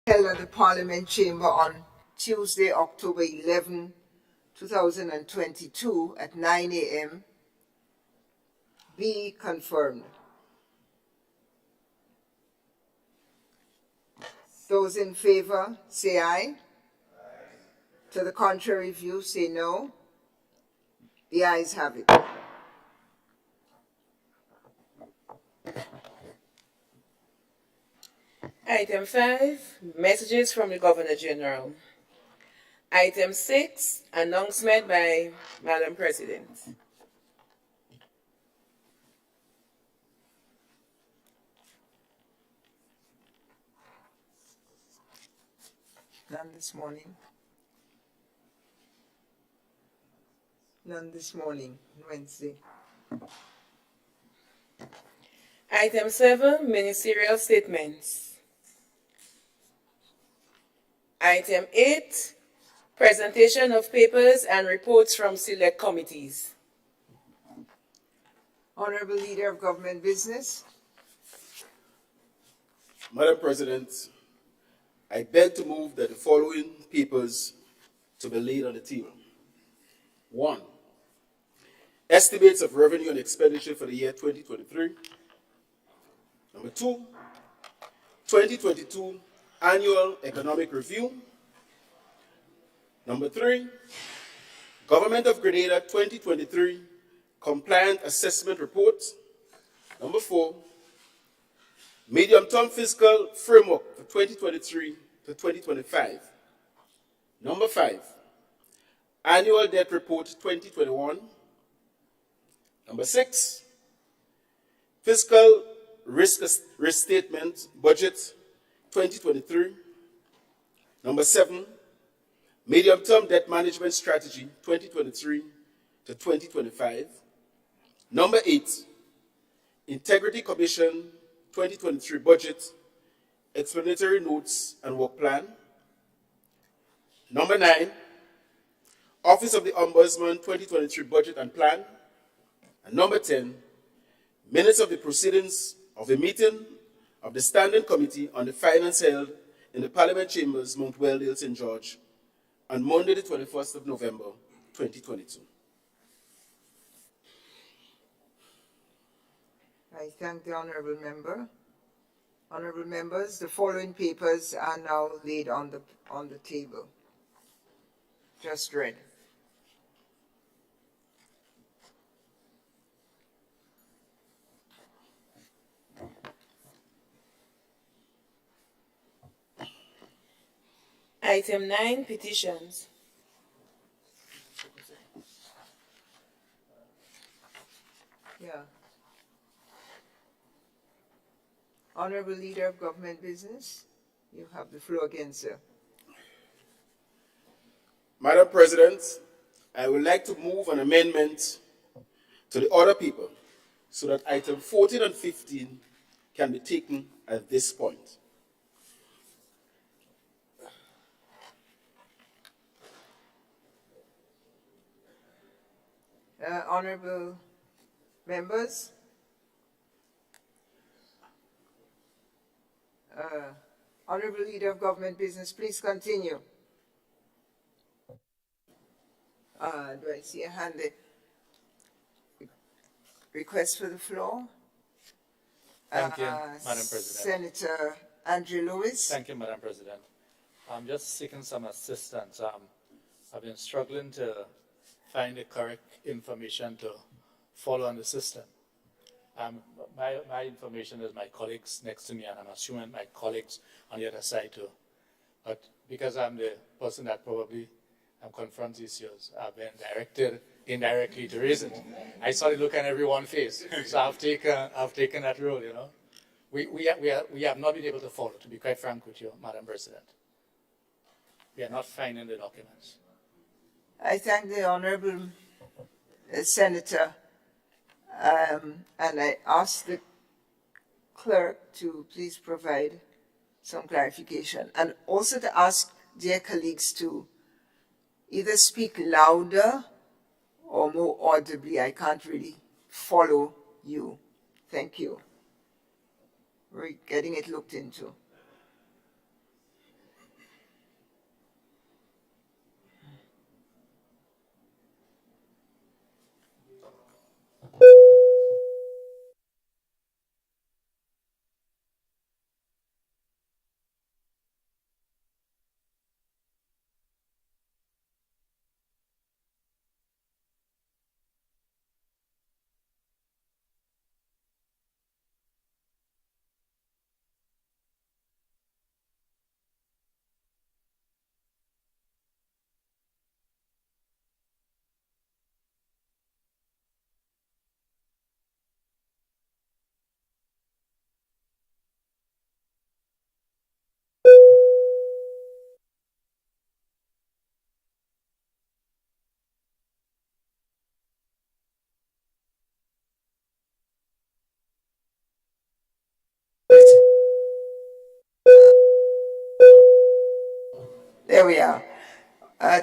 held at the Parliament Chamber on Tuesday, October 11, 2022 at 9 a.m. be confirmed. Those in favor, say aye. To the contrary view, say no. The ayes have it. Item 5, messages from the Governor General. Item 6, announcement by Madam President. None this morning. None this morning, Wednesday. Item 7, ministerial statements. Item 8, presentation of papers and reports from select committees. Honorable Leader of Government Business. Madam President, I beg to move that the following papers to be laid on the table. 1. Estimates of revenue and expenditure for the year 2023. Number 2, 2022 Annual Economic Review. Number 3, Government of Grenada 2023 Compliant Assessment Report. Number 4, Medium-Term Fiscal Framework for 2023 to 2025. Number 5, Annual Debt Report 2021. Number 6, Fiscal Risk Statement Budget 2023. Number 7, Medium-Term Debt Management Strategy 2023 to 2025. Number 8, Integrity Commission 2023 Budget, Explanatory Notes and Work Plan. Number 9, Office of the Ombudsman 2023 Budget and Plan. And number 10, Minutes of the Proceedings of a meeting of the Standing Committee on the Finance held in the Parliament Chambers, Mount Weldale, St. George, on Monday, the 21st of November, 2022. I thank the honorable member. Honorable members, the following papers are now laid on the table. Just read. Item 9, petitions. Yeah. Honorable Leader of Government Business, you have the floor again, sir. Madam President, I would like to move an amendment to the order paper so that item 14 and 15 can be taken at this point. Honorable members, Honorable Leader of Government Business, please continue. Do I see a hand? Request for the floor? Thank you, Madam President. Senator Andrew Lewis. Thank you, Madam President. I'm just seeking some assistance. I've been struggling to find the correct information to follow on the system. My information is my colleagues next to me, and I'm assuming my colleagues on the other side too. But because I'm the person that probably confronts issues, I've been directed indirectly to raise it. I saw the look on everyone's face, so I've taken that role. You know, we have not been able to follow. To be quite frank with you, Madam President, we are not finding the documents. I thank the honorable senator, and I ask the clerk to please provide some clarification, and also to ask dear colleagues to either speak louder or more audibly. I can't really follow you. Thank you. We're getting it looked into.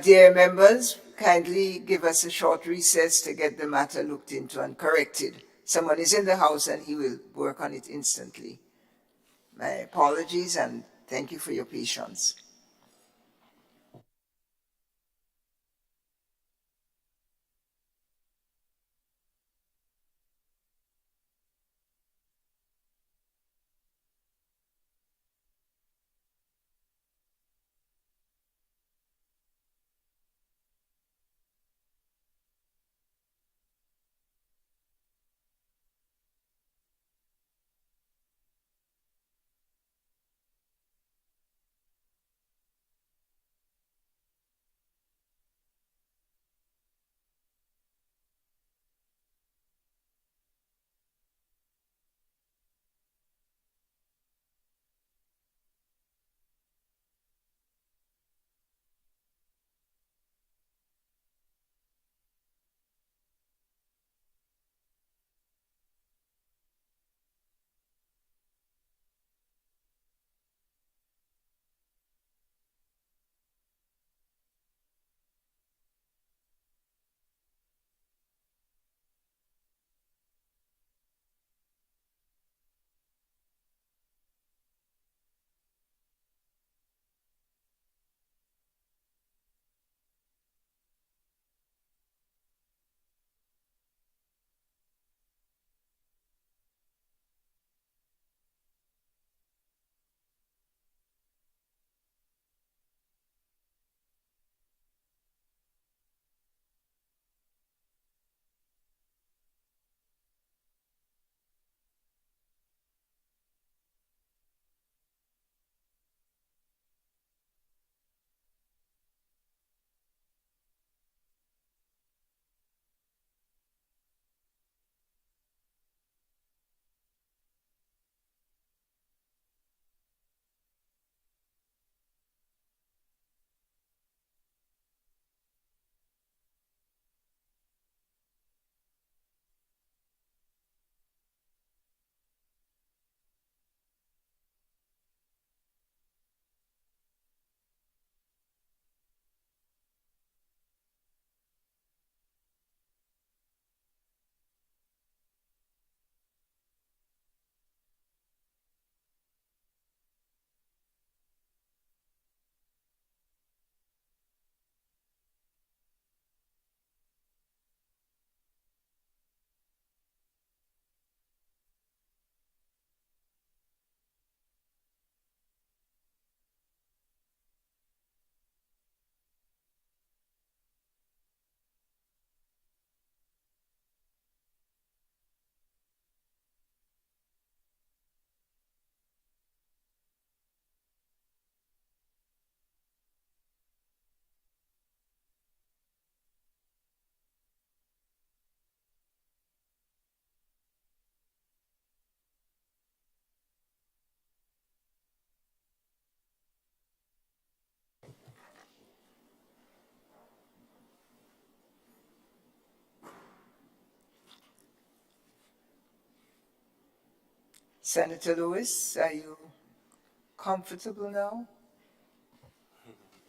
Dear members, kindly give us a short recess to get the matter looked into and corrected. Someone is in the house and he will work on it instantly. My apologies and thank you for your patience. Senator Lewis, are you comfortable now?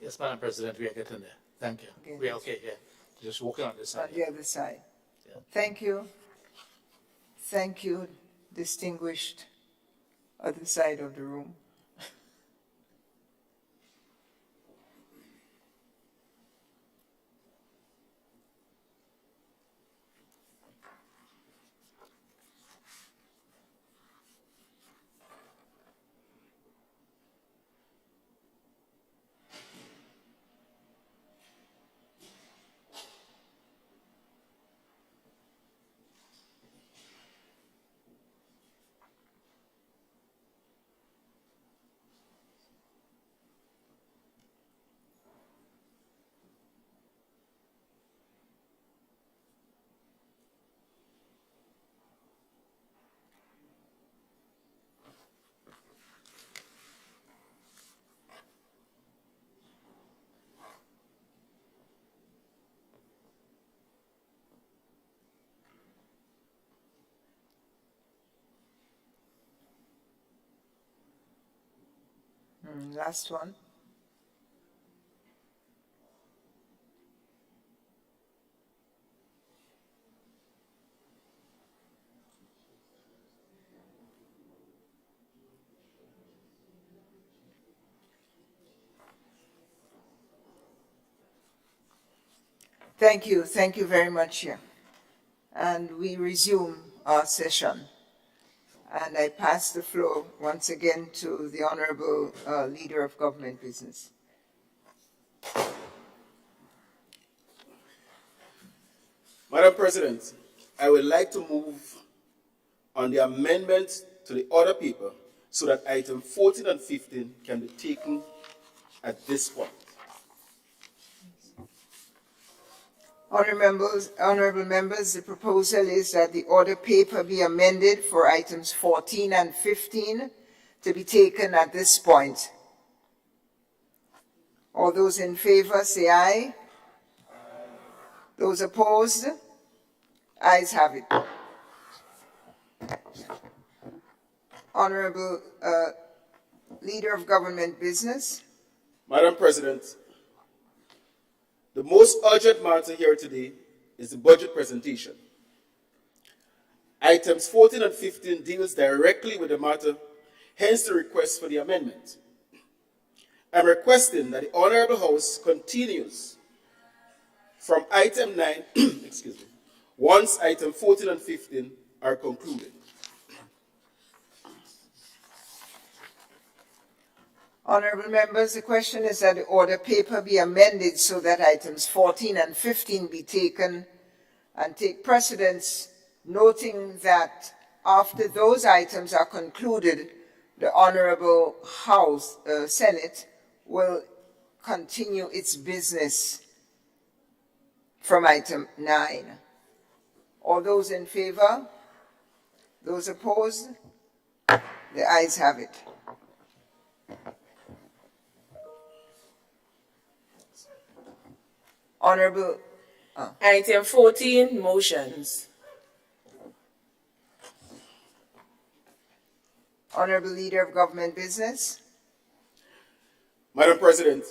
Yes, Madam President, we are getting there. Thank you. Okay. We are okay here. Just walking on this side. On the other side. Yeah. Thank you. Thank you, distinguished other side of the room. Last one. Thank you very much, Chair. And we resume our session. And I pass the floor once again to the Honorable Leader of Government Business. Madam President, I would like to move on the amendment to the order paper so that item 14 and 15 can be taken at this point. Honorable members, the proposal is that the order paper be amended for items 14 and 15 to be taken at this point. All those in favor say aye. Those opposed? Ayes have it. Honorable Leader of Government Business. Madam President, the most urgent matter here today is the budget presentation. Items 14 and 15 deals directly with the matter, hence the request for the amendment. I'm requesting that the Honorable House continues from item 9, excuse me, once item 14 and 15 are concluded. Honorable members, the question is that the order paper be amended so that items 14 and 15 be taken and take precedence, noting that after those items are concluded, the Honorable House, Senate, will continue its business from item 9. All those in favor? Those opposed? The ayes have it. Honorable, Item 14, motions. Honorable Leader of Government Business. Madam President,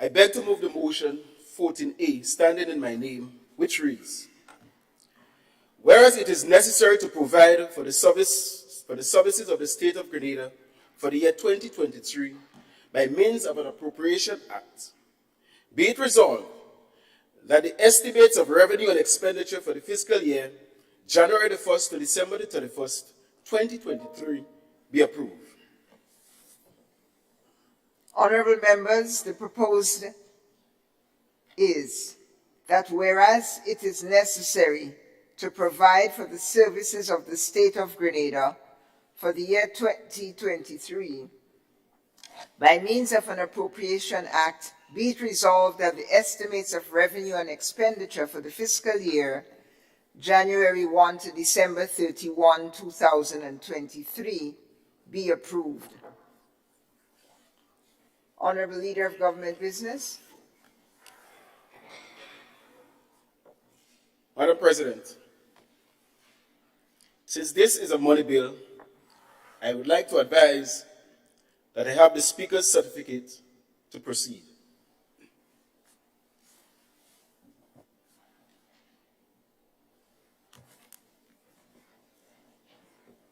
I beg to move the motion 14A, standing in my name, which reads, whereas it is necessary to provide for the services of the State of Grenada for the year 2023 by means of an appropriation act, be it resolved that the estimates of revenue and expenditure for the fiscal year January the 1st to December the 31st, 2023 be approved. Honorable members, the proposed is that whereas it is necessary to provide for the services of the State of Grenada for the year 2023 by means of an appropriation act, be it resolved that the estimates of revenue and expenditure for the fiscal year January 1 to December 31, 2023 be approved. Honorable Leader of Government Business. Madam President, since this is a money bill, I would like to advise that I have the Speaker's certificate to proceed.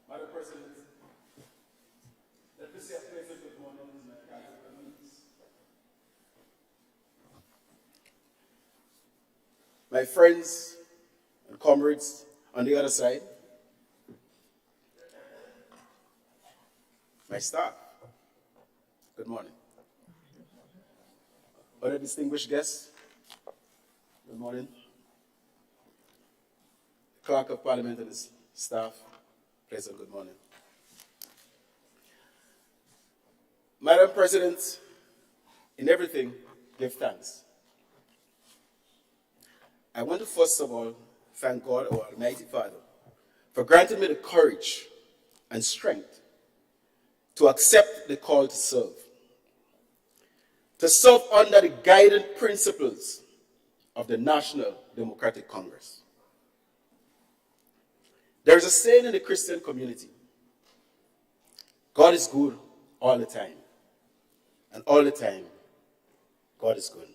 Madam President, let me say a pleasant good morning to my colleagues, my friends and comrades on the other side, my staff. Good morning. Other distinguished guests, good morning. Clerk of Parliament and his staff, pleasant good morning. Madam President, in everything, give thanks. I want to first of all thank God, our Almighty Father, for granting me the courage and strength to accept the call to serve under the guiding principles of the National Democratic Congress. There is a saying in the Christian community, God is good all the time, and all the time, God is good.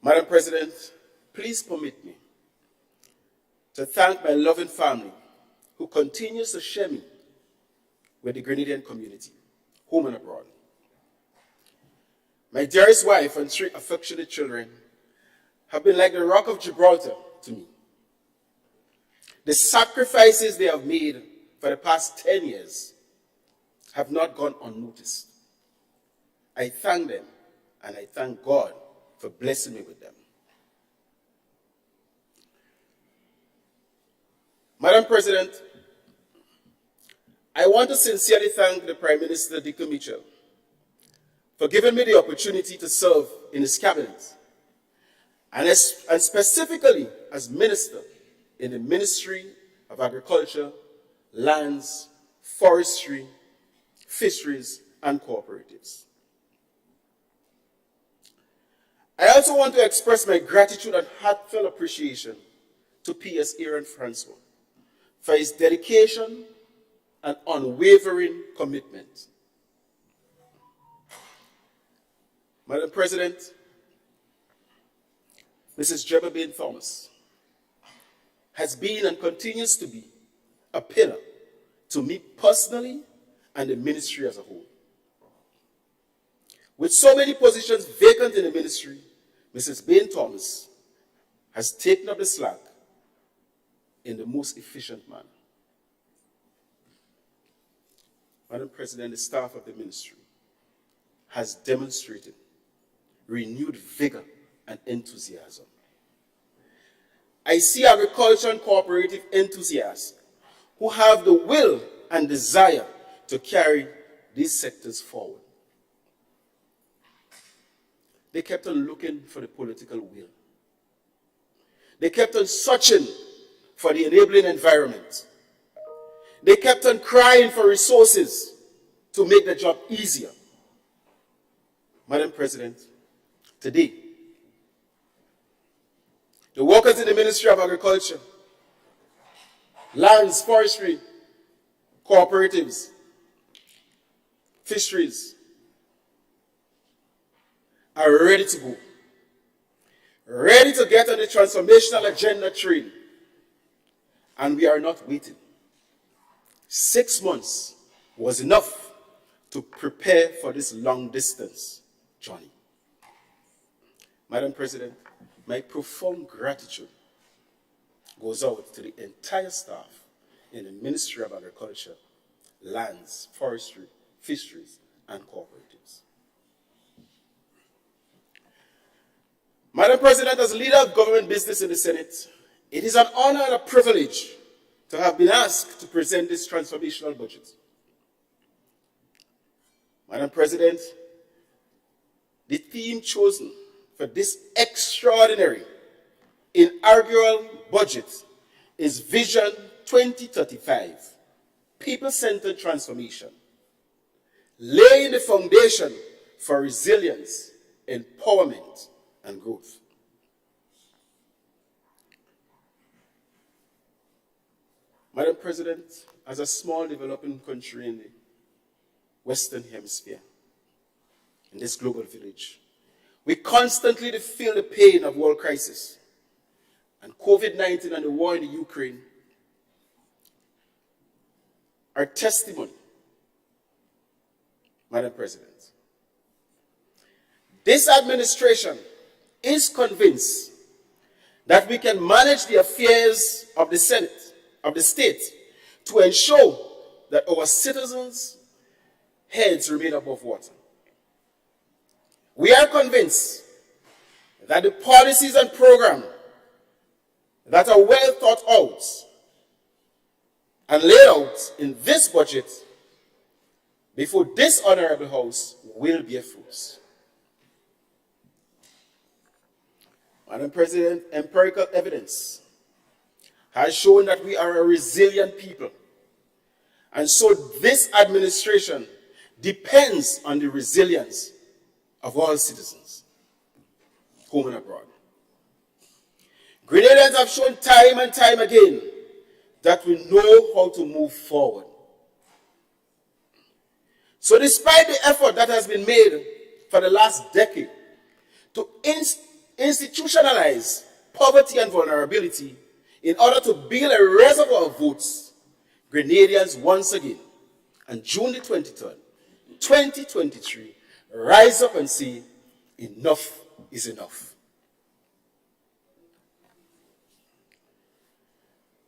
Madam President, please permit me to thank my loving family who continues to share me with the Grenadian community, home and abroad. my dearest wife, and 3 affectionate children have been like the rock of Gibraltar to me. The sacrifices they have made for the past 10 years have not gone unnoticed. I thank them, and I thank God for blessing me with them. Madam President, I want to sincerely thank the Prime Minister, Dickie Mitchell, for giving me the opportunity to serve in his cabinet, and specifically as Minister in the Ministry of Agriculture, Lands, Forestry, Fisheries, and Cooperatives. I also want to express my gratitude and heartfelt appreciation to P.S. Aaron Francois for his dedication and unwavering commitment. Madam President, Mrs. Jebba Bain Thomas has been and continues to be a pillar to me personally and the ministry as a whole. With so many positions vacant in the ministry, Mrs. Bain Thomas has taken up the slack in the most efficient manner. Madam President, the staff of the ministry has demonstrated renewed vigor and enthusiasm. I see agriculture and cooperative enthusiasts who have the will and desire to carry these sectors forward. They kept on looking for the political will. They kept on searching for the enabling environment. They kept on crying for resources to make the job easier. Madam President, today, the workers in the Ministry of Agriculture, Lands, Forestry, Cooperatives, Fisheries are ready to go, ready to get on the transformational agenda train, and we are not waiting. 6 months was enough to prepare for this long-distance journey. Madam President, my profound gratitude goes out to the entire staff in the Ministry of Agriculture, Lands, Forestry, Fisheries, and Cooperatives. Madam President, as leader of government business in the Senate, it is an honor and a privilege to have been asked to present this transformational budget. Madam President, the theme chosen for this extraordinary, inaugural budget is Vision 2035, People-Centered Transformation, laying the foundation for resilience, empowerment, and growth. Madam President, as a small developing country in the Western Hemisphere, in this global village, we constantly feel the pain of world crisis, and COVID-19 and the war in the Ukraine are testimony. Madam President, this administration is convinced that we can manage the affairs of the Senate, of the state, to ensure that our citizens' heads remain above water. We are convinced that the policies and programs that are well thought out and laid out in this budget before this honorable House will bear fruits. Madam President, empirical evidence has shown that we are a resilient people. And so this administration depends on the resilience of all citizens, home and abroad. Grenadians have shown time and time again that we know how to move forward. So despite the effort that has been made for the last decade to institutionalize poverty and vulnerability in order to build a reservoir of votes, Grenadians once again, on June the 23rd, 2023, rise up and say, enough is enough.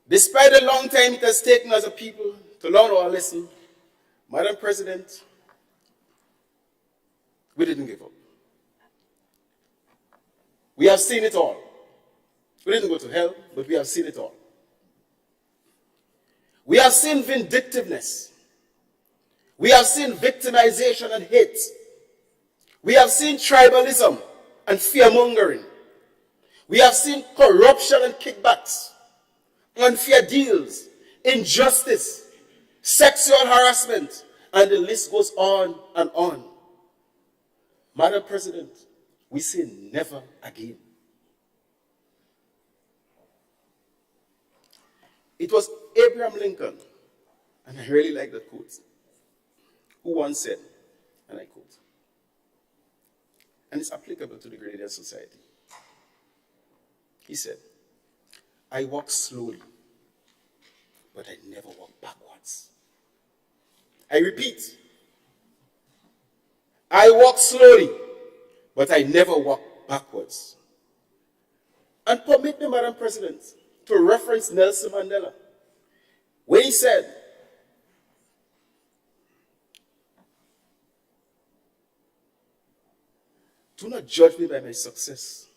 Despite the long time it has taken as a people to learn our lesson, Madam President, we didn't give up. We have seen it all. We didn't go to hell, but we have seen it all. We have seen vindictiveness. We have seen victimization and hate. We have seen tribalism and fear-mongering. We have seen corruption and kickbacks, unfair deals, injustice, sexual harassment, and the list goes on and on. Madam President, we say never again. It was Abraham Lincoln, and I really like that quote, who once said, and I quote, and it's applicable to the Grenadian society. He said, I walk slowly, but I never walk backwards. I repeat, I walk slowly, but I never walk backwards. And permit me, Madam President, to reference Nelson Mandela, when he said, do not judge me by my success.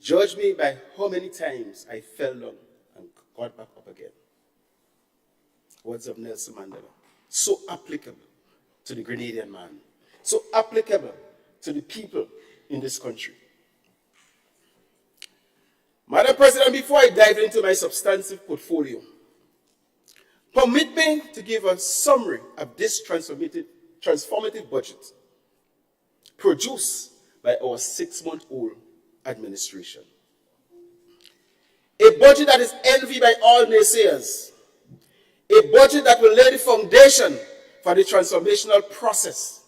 Judge me by how many times I fell down and got back up again. Words of Nelson Mandela. So applicable to the Grenadian man. So applicable to the people in this country. Madam President, before I dive into my substantive portfolio, permit me to give a summary of this transformative budget produced by our 6-month-old administration. A budget that is envied by all naysayers. A budget that will lay the foundation for the transformational process.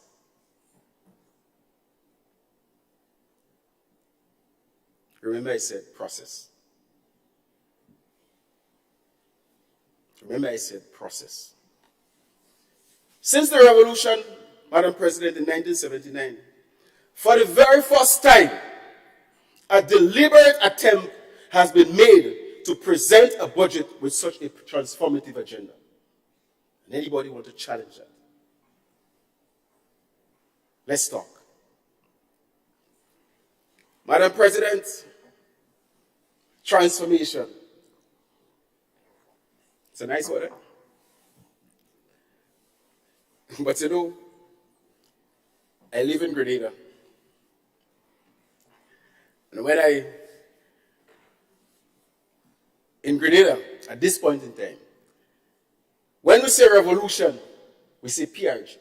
Remember I said process. Remember I said process. Since the revolution, Madam President, in 1979, for the very first time, a deliberate attempt has been made to present a budget with such a transformative agenda. And anybody want to challenge that? Let's talk. Madam President, transformation. It's a nice word, eh? But you know, I live in Grenada. And in Grenada, at this point in time, when we say revolution, we say PRG.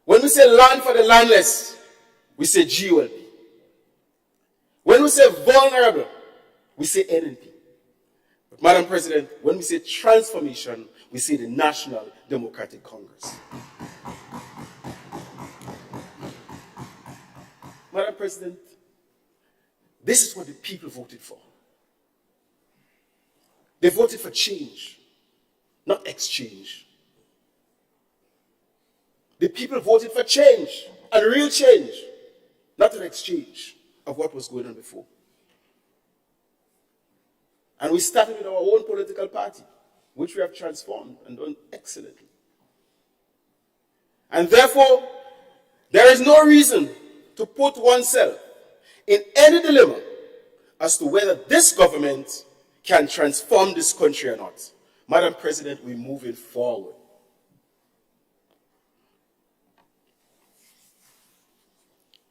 When we say land for the landless, we say GOLP. When we say vulnerable, we say NNP. But Madam President, when we say transformation, we say the National Democratic Congress. Madam President, this is what the people voted for. They voted for change, not exchange. The people voted for change, and real change, not an exchange of what was going on before. And we started with our own political party, which we have transformed and done excellently. And therefore, there is no reason to put oneself in any dilemma as to whether this government can transform this country or not. Madam President, we're moving forward.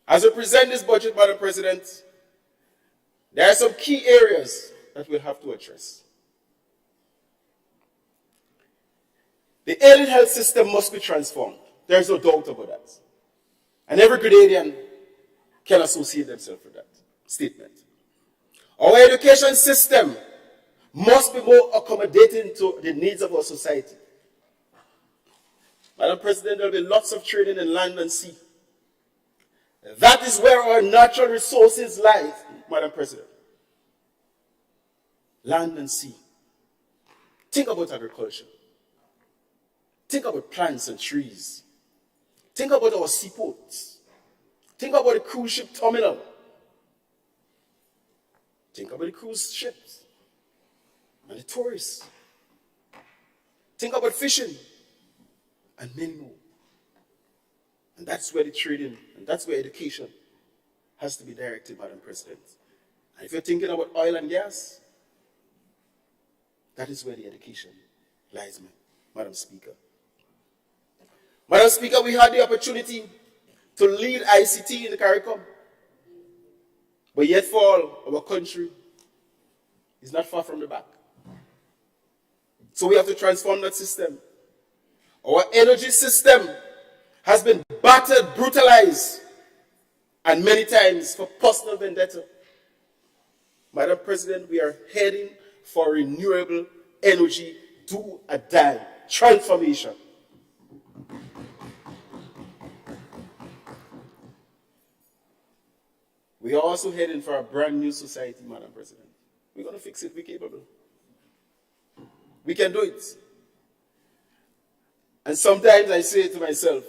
As we present this budget, Madam President, there are some key areas that we'll have to address. The ailing health system must be transformed. There's no doubt about that. And every Grenadian can associate themselves with that statement. Our education system must be more accommodating to the needs of our society. Madam President, there will be lots of training in land and sea. That is where our natural resources lie, Madam President. Land and sea. Think about agriculture. Think about plants and trees. Think Think about our seaports. Think about the cruise ship terminal. Think about the cruise ships and the tourists. Think about fishing and many more. And that's where the trading and that's where education has to be directed, Madam President. And if you're thinking about oil and gas, that is where the education lies, Madam Speaker. Madam Speaker, we had the opportunity to lead ICT in the CARICOM. But yet for all, our country is not far from the back. So we have to transform that system. Our energy system has been battered, brutalized, and many times for personal vendetta. Madam President, we are heading for renewable energy do or die transformation. We are also heading for a brand new society, Madam President. We're going to fix it. We're capable. We can do it. And sometimes I say to myself,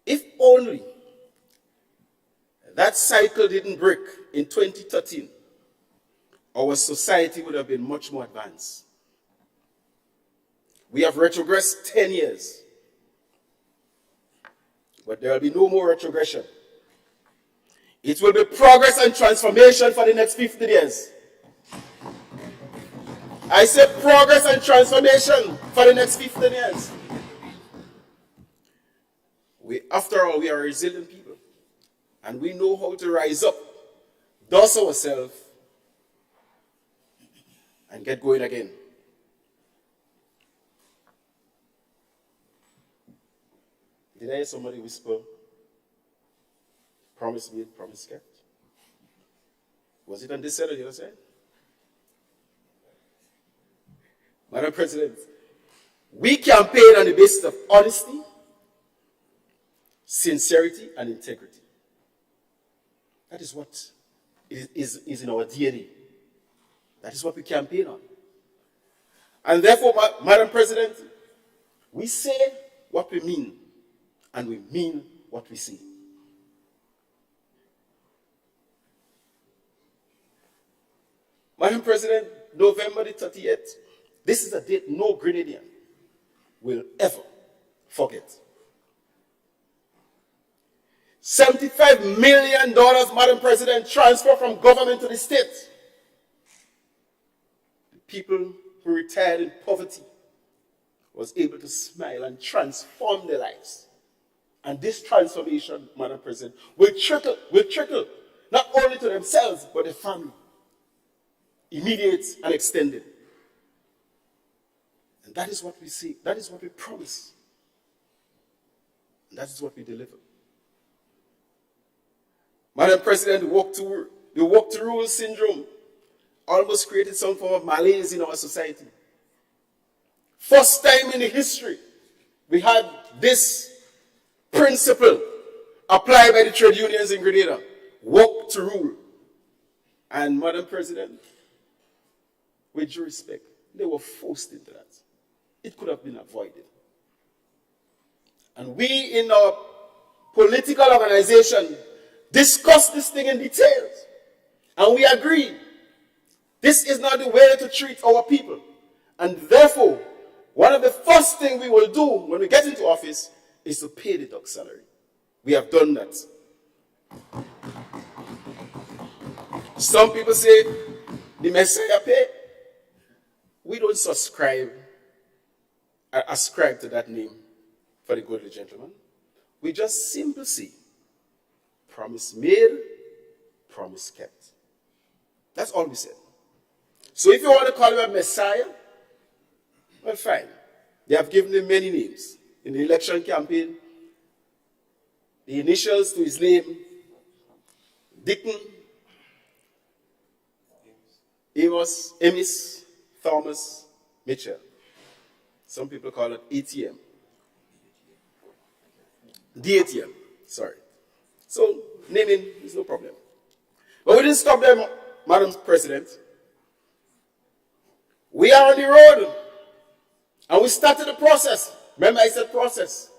if only that cycle didn't break in 2013, our society would have been much more advanced. We have retrogressed 10 years. But there will be no more retrogression. It will be progress and transformation for the next 50 years. I say progress and transformation for the next 15 years. After all, we are resilient people. And we know how to rise up, dust ourselves, and get going again. Did I hear somebody whisper, promise made, promise kept? Was it on this side or the other side? Madam President, we campaign on the basis of honesty, sincerity, and integrity. That is what is in our DNA. That is what we campaign on. And therefore, Madam President, we say what we mean, and we mean what we say. Madam President, November the 30th, this is a date no Grenadian will ever forget. $75 million, Madam President, transfer from government to the state. The people who retired in poverty was able to smile and transform their lives. And this transformation, Madam President, will trickle not only to themselves, but their family. Immediate and extended. And that is what we see. That is what we promise. And that is what we deliver. Madam President, the walk to rule syndrome almost created some form of malaise in our society. First time in the history, we had this principle applied by the trade unions in Grenada. Walk to rule. And Madam President, with due respect, they were forced into that. It could have been avoided. And we in our political organization discussed this thing in detail. And we agreed. This is not the way to treat our people. And therefore, one of the first things we will do when we get into office is to pay the dog salary. We have done that. Some people say, the Messiah pay. We don't ascribe to that name for the good of the gentleman. We just simply say, promise made, promise kept. That's all we said. So if you want to call him a Messiah, well, fine. They have given him many names. In the election campaign, the initials to his name, Dickon, Amos, Thomas, Mitchell. Some people call it ATM. DATM, sorry. So, naming is no problem. But we didn't stop there, Madam President. We are on the road. And we started the process. Remember I said process.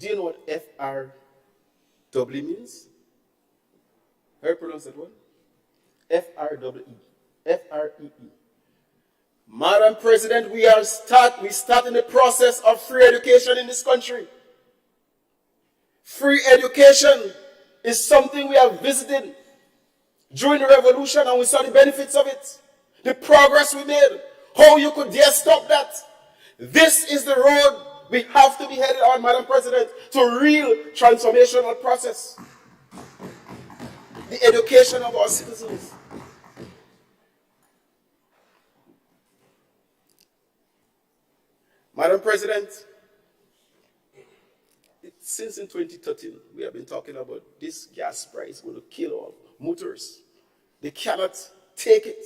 Do you know what FRW means? How do you pronounce that one? FREE. FREE. Madam President, we starting the process of free education in this country. Free education is something we have visited during the revolution, and we saw the benefits of it. The progress we made. How you could dare stop that? This is the road we have to be headed on, Madam President, to real transformational process. The education of our citizens. Madam President, since in 2013, we have been talking about this gas price going to kill our motors. They cannot take it.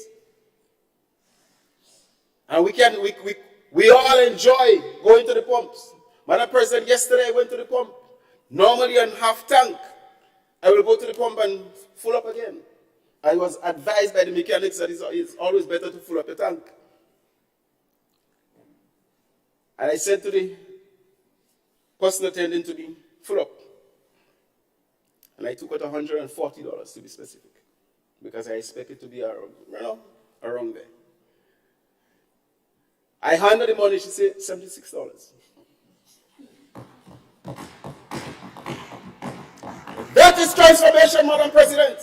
And we all enjoy going to the pumps. Madam President, yesterday I went to the pump. Normally on half tank, I will go to the pump and full up again. I was advised by the mechanics that it's always better to fill up your tank. And I said to the person attending to me, full up. And I took out $140 to be specific, because I expect it to be around there. I handed the money, she said $76. That is transformation, Madam President.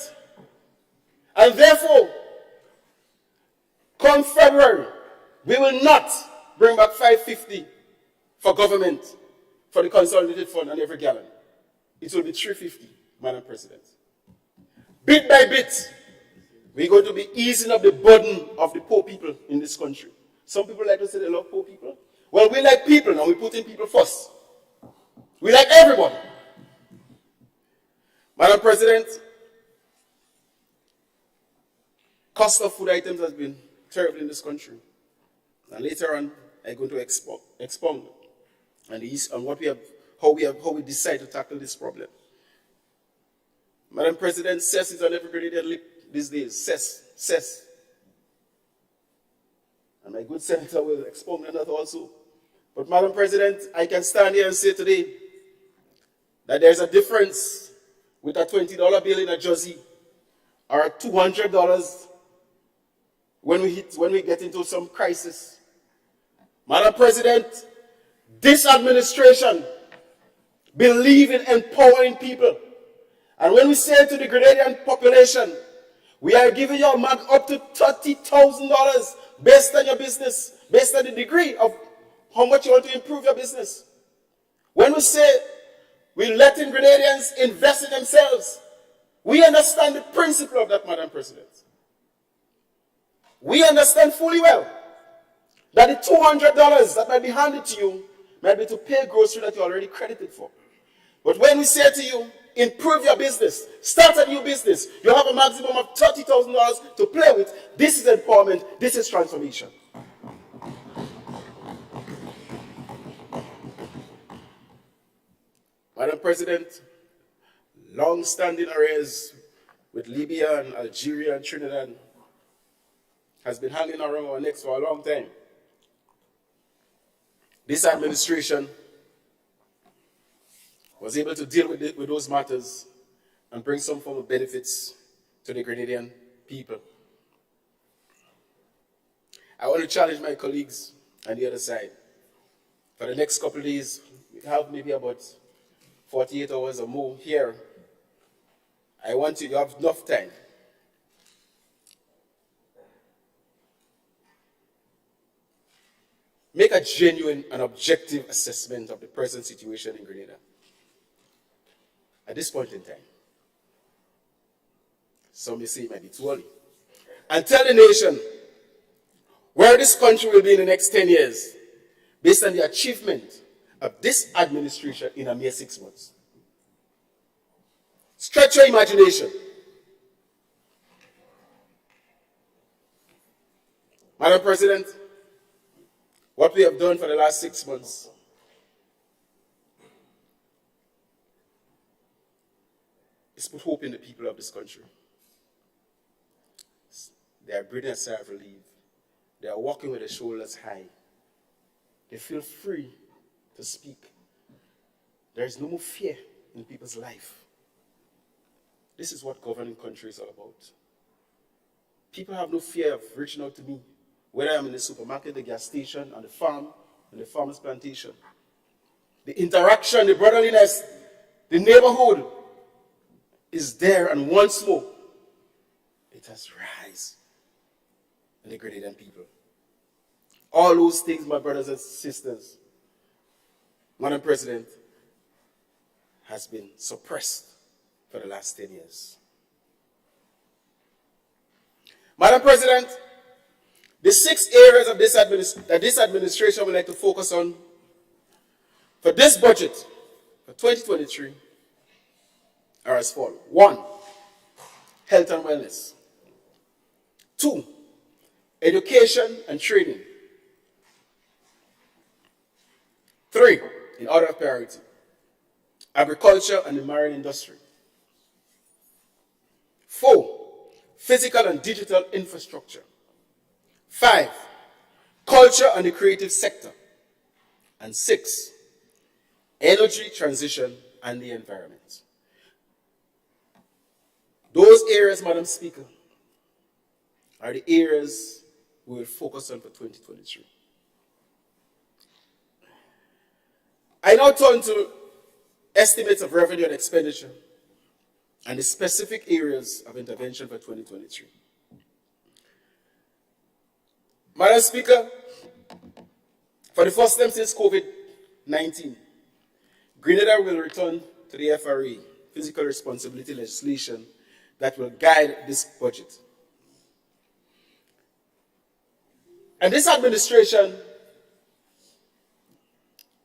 And therefore, come February, we will not bring back $5.50 for government, for the consolidated fund on every gallon. It will be $3.50, Madam President. Bit by bit, we're going to be easing up the burden of the poor people in this country. Some people like to say they love poor people. Well, we like people now. We put in people first. We like everybody. Madam President, cost of food items has been terrible in this country. And later on, I'm going to expound on what we have, how we decide to tackle this problem. Madam President, cess is on every Grenadian lip these days. Cess. And my good senator will expound on that also. But Madam President, I can stand here and say today that there's a difference with a $20 bill in a jersey or $200 when we get into some crisis. Madam President, this administration believes in empowering people. And when we say to the Grenadian population, we are giving you up to $30,000 based on your business, based on the degree of how much you want to improve your business. When we say we're letting Grenadians invest in themselves, we understand the principle of that, Madam President. We understand fully well that the $200 that might be handed to you might be to pay grocery that you already credited for. But when we say to you, improve your business, start a new business, you have a maximum of $30,000 to play with, this is empowerment, this is transformation. Madam President, long-standing arrears with Libya and Algeria and Trinidad has been hanging around our necks for a long time. This administration was able to deal with those matters and bring some form of benefits to the Grenadian people. I want to challenge my colleagues on the other side. For the next couple of days, we have maybe about 48 hours or more here. I want you to have enough time make a genuine and objective assessment of the present situation in Grenada at this point in time. Some may say it might be too early. And tell the nation where this country will be in the next 10 years based on the achievement of this administration in a mere 6 months. Stretch your imagination. Madam President, what we have done for the last 6 months is put hope in the people of this country. They are breathing a sigh of relief. They are walking with their shoulders high. They feel free to speak. There is no more fear in people's life. This is what governing country is all about. People have no fear of reaching out to me, whether I'm in the supermarket, the gas station, on the farm, on the farmer's plantation. The interaction, the brotherliness, the neighborhood is there, and once more, it has rise in the Grenadian people. All those things, my brothers and sisters, Madam President, has been suppressed for the last 10 years. Madam President, the 6 areas of that this administration would like to focus on for this budget for 2023 are as follows. 1, health and wellness. 2, education and training. 3, in order of priority, agriculture and the marine industry. 4, physical and digital infrastructure. 5, culture and the creative sector. And 6, energy transition and the environment. Those areas, Madam Speaker, are the areas we will focus on for 2023. I now turn to estimates of revenue and expenditure and the specific areas of intervention for 2023. Madam Speaker, for the first time since COVID-19, Grenada will return to the FRA, Fiscal Responsibility legislation that will guide this budget. And this administration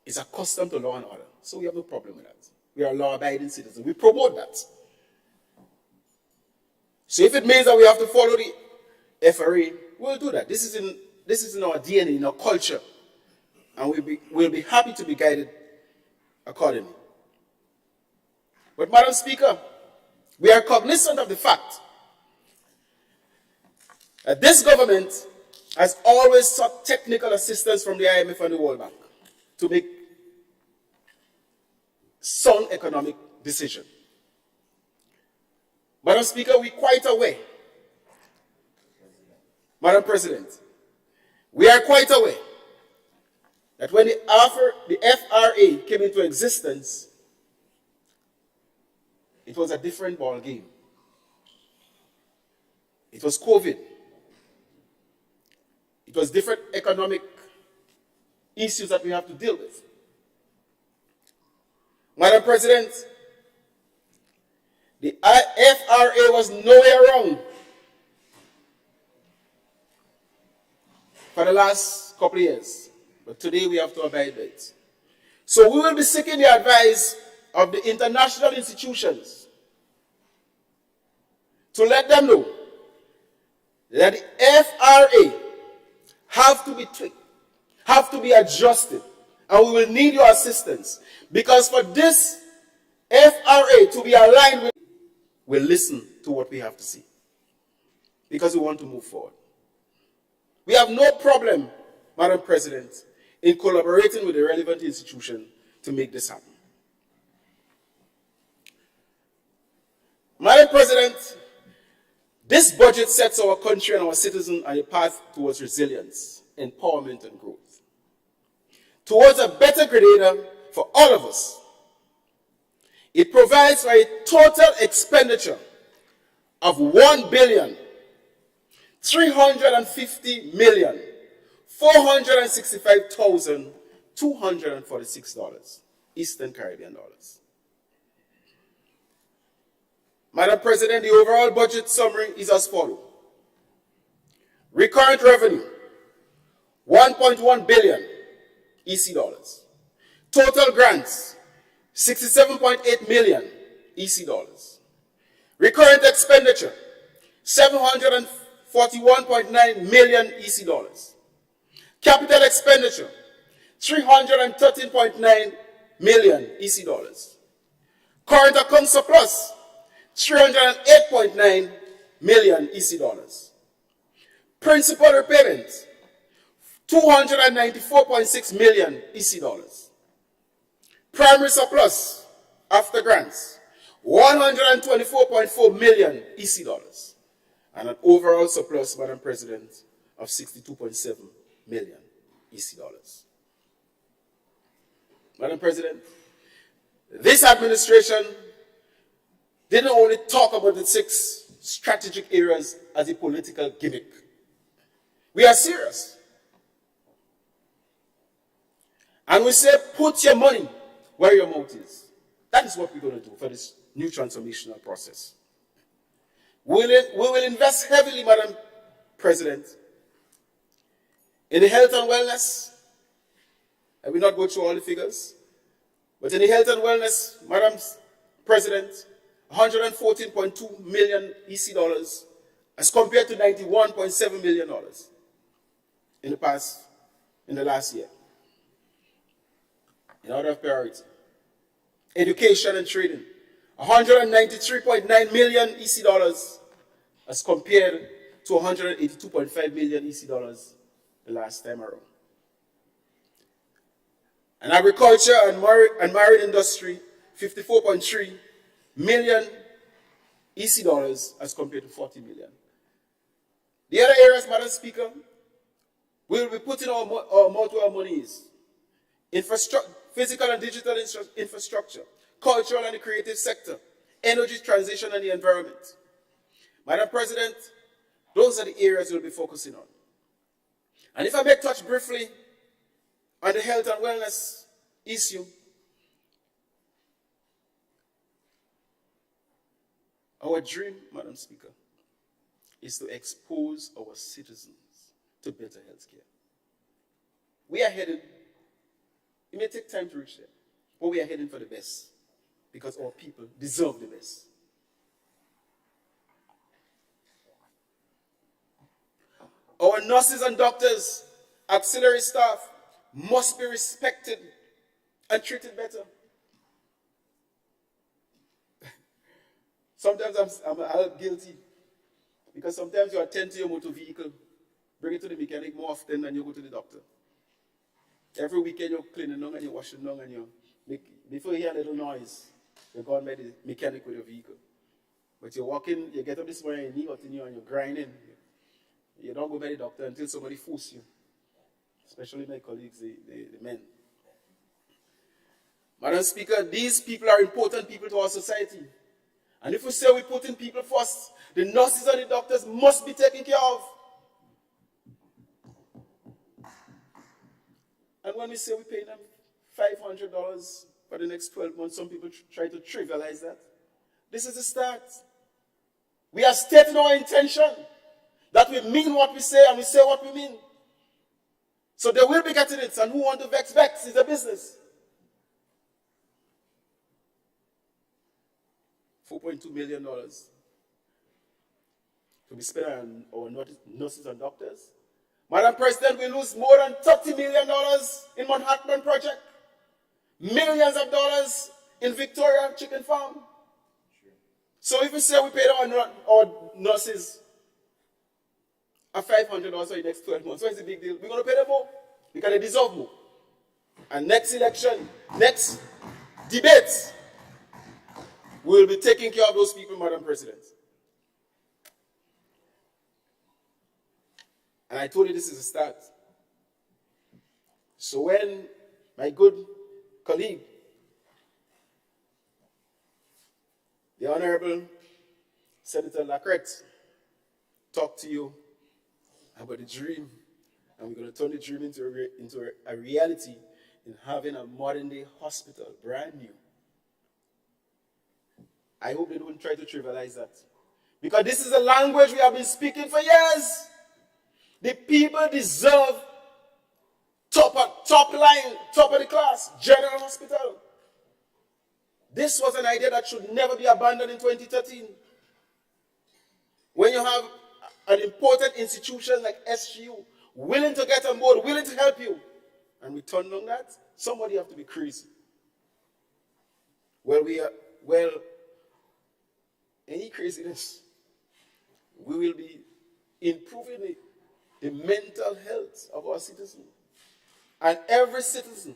is accustomed to law and order, so we have no problem with that. We are law-abiding citizens. We promote that. So if it means that we have to follow the FRA, we'll do that. This is in our DNA, in our culture, and we'll be happy to be guided accordingly. But Madam Speaker, we are cognizant of the fact that this government has always sought technical assistance from the IMF and the World Bank to make sound economic decisions. Madam Speaker, we're quite aware, Madam President, we are quite aware that when the FRA came into existence, it was a different ball game. It was COVID. It was different economic issues that we have to deal with. Madam President, the FRA was nowhere around for the last couple of years, but today we have to abide by it. So we will be seeking the advice of the international institutions to let them know that the FRA have to be tweaked, have to be adjusted, and we will need your assistance, because for this FRA to be aligned with, we'll listen to what we have to see, because we want to move forward. We have no problem, Madam President, in collaborating with the relevant institution to make this happen. Madam President, this budget sets our country and our citizens on a path towards resilience, empowerment, and growth, towards a better Grenada for all of us. It provides for a total expenditure of $1,350,465,246 Eastern Caribbean dollars. Madam President, the overall budget summary is as follows. Recurrent revenue, 1.1 billion EC dollars. Total grants, 67.8 million EC dollars. Recurrent expenditure, 741.9 million EC dollars. Capital expenditure, 313.9 million EC dollars. Current account surplus, 308.9 million EC dollars. Principal repayments, 294.6 million EC dollars. Primary surplus after grants, 124.4 million EC dollars, and an overall surplus, Madam President, of 62.7 million EC dollars. Madam President, this administration didn't only talk about the 6 strategic areas as a political gimmick. We are serious. And we say, put your money where your mouth is. That is what we're going to do for this new transformational process. We will invest heavily, Madam President, in the health and wellness. I will not go through all the figures, but in the health and wellness, Madam President, 114.2 million EC dollars as compared to 91.7 million dollars in the last year. In order of priority, education and trading, 193.9 million EC dollars as compared to 182.5 million EC dollars the last time around. And agriculture and marine industry, 54.3 million EC dollars as compared to 40 million. The other areas, Madam Speaker, we will be putting our mouth where our money is. Physical and digital infrastructure, cultural and the creative sector, energy transition and the environment. Madam President, those are the areas we'll be focusing on. And if I may touch briefly on the health and wellness issue, our dream, Madam Speaker, is to expose our citizens to better health care. We are headed, it may take time to reach there, but we are heading for the best because our people deserve the best. Our nurses and doctors, auxiliary staff must be respected and treated better. Sometimes I'm guilty because sometimes you attend to your motor vehicle, bring it to the mechanic more often than you go to the doctor. Every weekend you're cleaning down and you're washing down and before you hear a little noise, you're gone by the mechanic with your vehicle. But you're walking, you get up this morning, your knee hurting you and you're grinding. You don't go by the doctor until somebody forces you, especially my colleagues, the men. Madam Speaker, these people are important people to our society. And if we say we're putting people first, the nurses and the doctors must be taken care of. And when we say we pay them $500 for the next 12 months, some people try to trivialize that. This is the start. We are stating our intention that we mean what we say and we say what we mean. So they will be getting it, and who want to vex, is a business. $4.2 million to be spent on our nurses and doctors. Madam President, we lose more than $30 million in Manhattan Project. Millions of dollars in Victoria Chicken Farm. Sure. So if we say we paid our nurses $500 for the next 12 months, what is the big deal? We're going to pay them more because they deserve more. And next election, next debate, we will be taking care of those people, Madam President. And I told you this is a start. So when my good colleague, the Honorable Senator Lacrette, talked to you about the dream, and we're going to turn the dream into a reality in having a modern-day hospital, brand new. I hope they don't try to trivialize that. Because this is a language we have been speaking for years. The people deserve top of the class, general hospital. This was an idea that should never be abandoned in 2013. When you have an important institution like SGU willing to get on board, willing to help you, and we turn on that, somebody have to be crazy. Well, any craziness, we will be improving the mental health of our citizens. And every citizen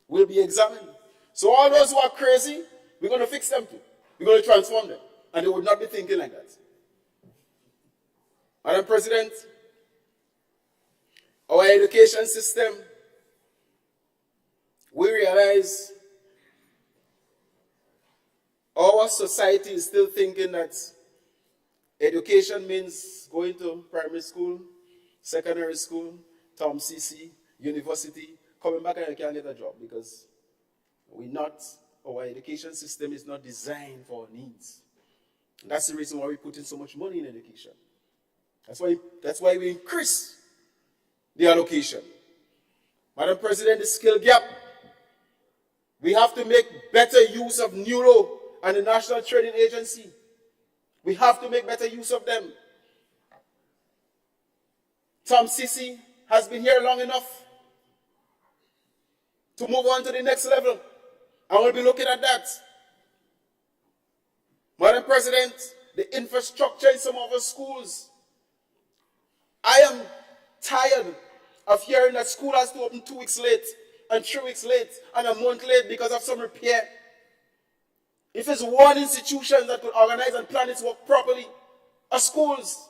will be examined So all those who are crazy, we're going to fix them too. We're going to transform them. And they would not be thinking like that. Madam President, our education system, we realize our society is still thinking that education means going to primary school, secondary school, Tom CC, university, coming back and you can't get a job because our education system is not designed for our needs. And that's the reason why we put in so much money in education. That's why we increase the allocation. Madam President, the skill gap. We have to make better use of NULO and the National Training Agency. We have to make better use of them. Tom Sisi has been here long enough to move on to the next level. And we'll be looking at that. Madam President, the infrastructure in some of our schools. I am tired of hearing that school has to open 2 weeks late and 3 weeks late and a month late because of some repair. If it's one institution that could organize and plan its work properly, are schools.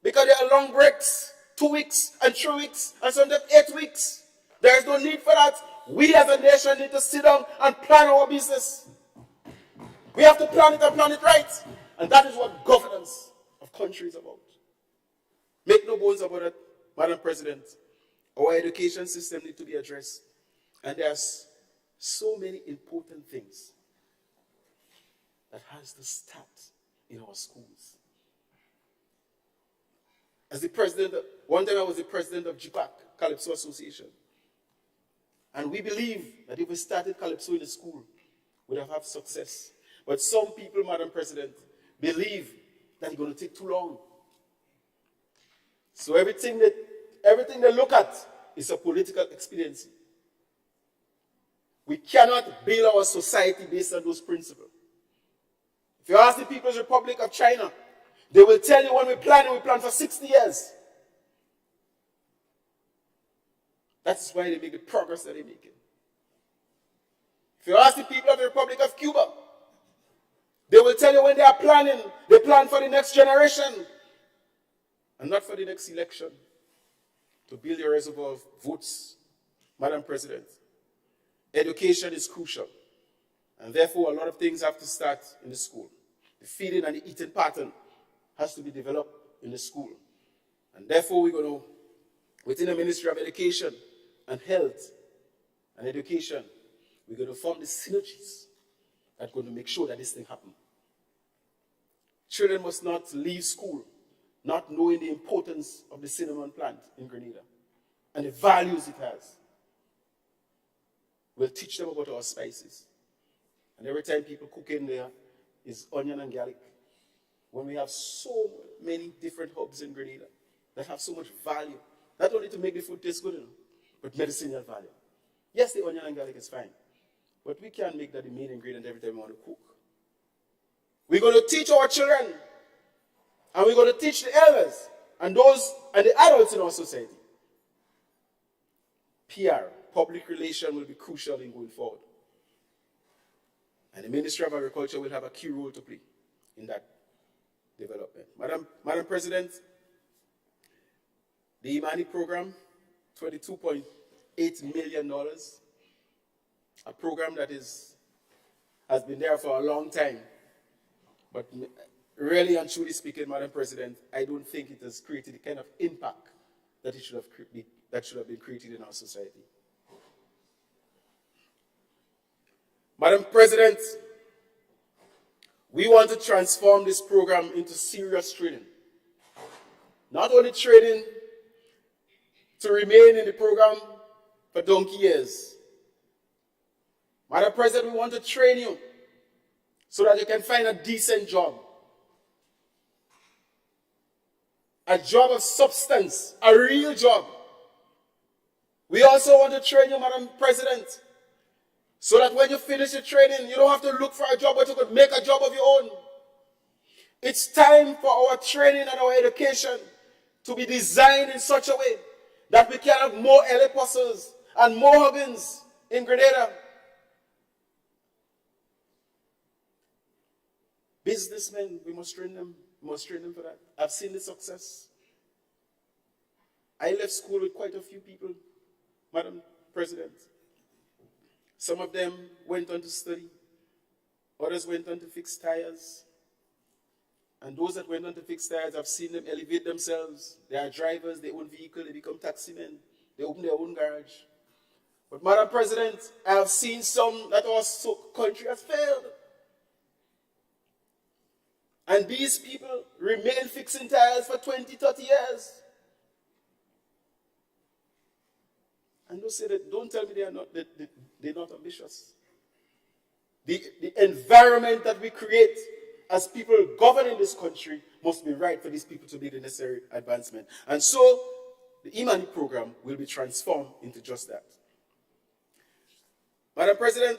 Because there are long breaks, 2 weeks and 3 weeks and sometimes 8 weeks. There is no need for that. We as a nation need to sit down and plan our business. We have to plan it and plan it right. And that is what governance of country is about. Make no bones about it, Madam President. Our education system needs to be addressed. And there's so many important things that has to start in our schools. As the president, one time I was the president of JIPAC, Calypso Association. And we believe that if we started Calypso in the school, we'd have had success. But some people, Madam President, believe that it's going to take too long. So everything they look at is a political expediency. We cannot build our society based on those principles. If you ask the People's Republic of China, they will tell you when we plan for 60 years. That's why they make the progress that they're making. If you ask the people of the Republic of Cuba, they will tell you when they are planning, they plan for the next generation and not for the next election to build a reservoir of votes. Madam President, education is crucial, and therefore a lot of things have to start in the school. The feeding and the eating pattern has to be developed in the school. And therefore we're going to, within the Ministry of Education and Health and Education, we're going to form the synergies that are going to make sure that this thing happens. Children must not leave school not knowing the importance of the cinnamon plant in Grenada and the values it has. We'll teach them about our spices. And every time people cook in there is onion and garlic. When we have so many different herbs in Grenada that have so much value, not only to make the food taste good, but medicinal value. Yes, the onion and garlic is fine, but we can't make that the main ingredient every time we want to cook. We're going to teach our children, and we're going to teach the elders and those and the adults in our society. PR, public relation, will be crucial in going forward. And the Ministry of Agriculture will have a key role to play in that development. Madam President, the Imani program, $22.8 million, a program that has been there for a long time. But really and truly speaking, Madam President, I don't think it has created the kind of impact that it should have been created in our society. Madam President, we want to transform this program into serious training. Not only training to remain in the program for donkey years. Madam President, we want to train you so that you can find a decent job. A job of substance, a real job. We also want to train you, Madam President, so that when you finish your training, you don't have to look for a job, but you could make a job of your own. It's time for our training and our education to be designed in such a way that we can have more L.A. Apostles and more Huggins in Grenada. Businessmen, we must train them. We must train them for that. I've seen the success. I left school with quite a few people, Madam President. Some of them went on to study. Others went on to fix tires. And those that went on to fix tires, I've seen them elevate themselves. They are drivers, they own vehicle, they become taxi men. They open their own garage. But Madam President, I have seen some that our country has failed. And these people remain fixing tires for 20, 30 years. And don't tell me they're not ambitious. The environment that we create as people governing this country must be right for these people to make the necessary advancement. And so, the e-money program will be transformed into just that. Madam President,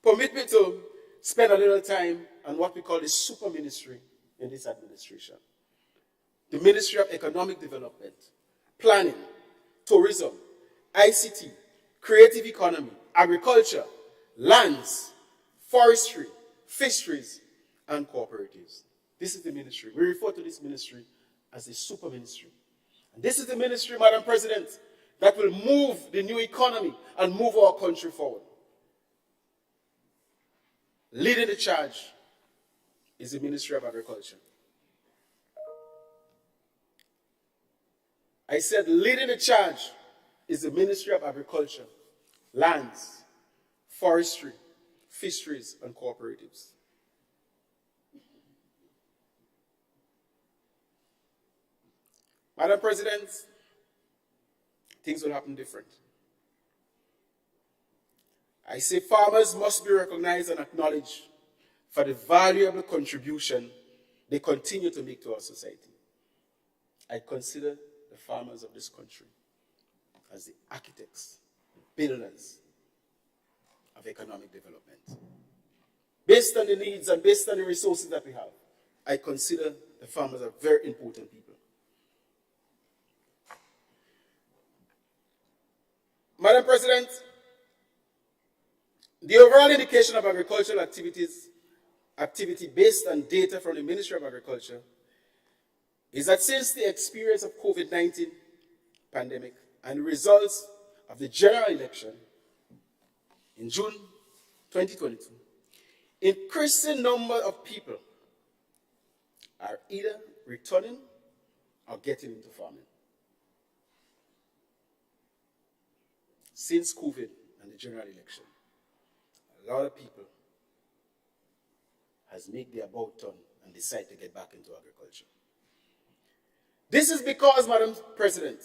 permit me to spend a little time on what we call the super ministry in this administration. The Ministry of Economic Development, Planning, Tourism, ICT, Creative Economy, Agriculture, Lands, Forestry, Fisheries, and Cooperatives. This is the ministry. We refer to this ministry as the super ministry. And this is the ministry, Madam President, that will move the new economy and move our country forward. Leading the charge is the Ministry of Agriculture. I said leading the charge is the Ministry of Agriculture, Lands, Forestry, Fisheries, and Cooperatives. Madam President, things will happen different. I say farmers must be recognized and acknowledged for the valuable contribution they continue to make to our society. I consider the farmers of this country as the architects, builders of economic development. Based on the needs and based on the resources that we have, I consider the farmers are very important people. Madam President, the overall indication of agricultural activity based on data from the Ministry of Agriculture is that since the experience of COVID-19 pandemic and the results of the general election in June 2022, increasing number of people are either returning or getting into farming. Since COVID and the general election, a lot of people has made their about turn and decide to get back into agriculture. This is because, Madam President,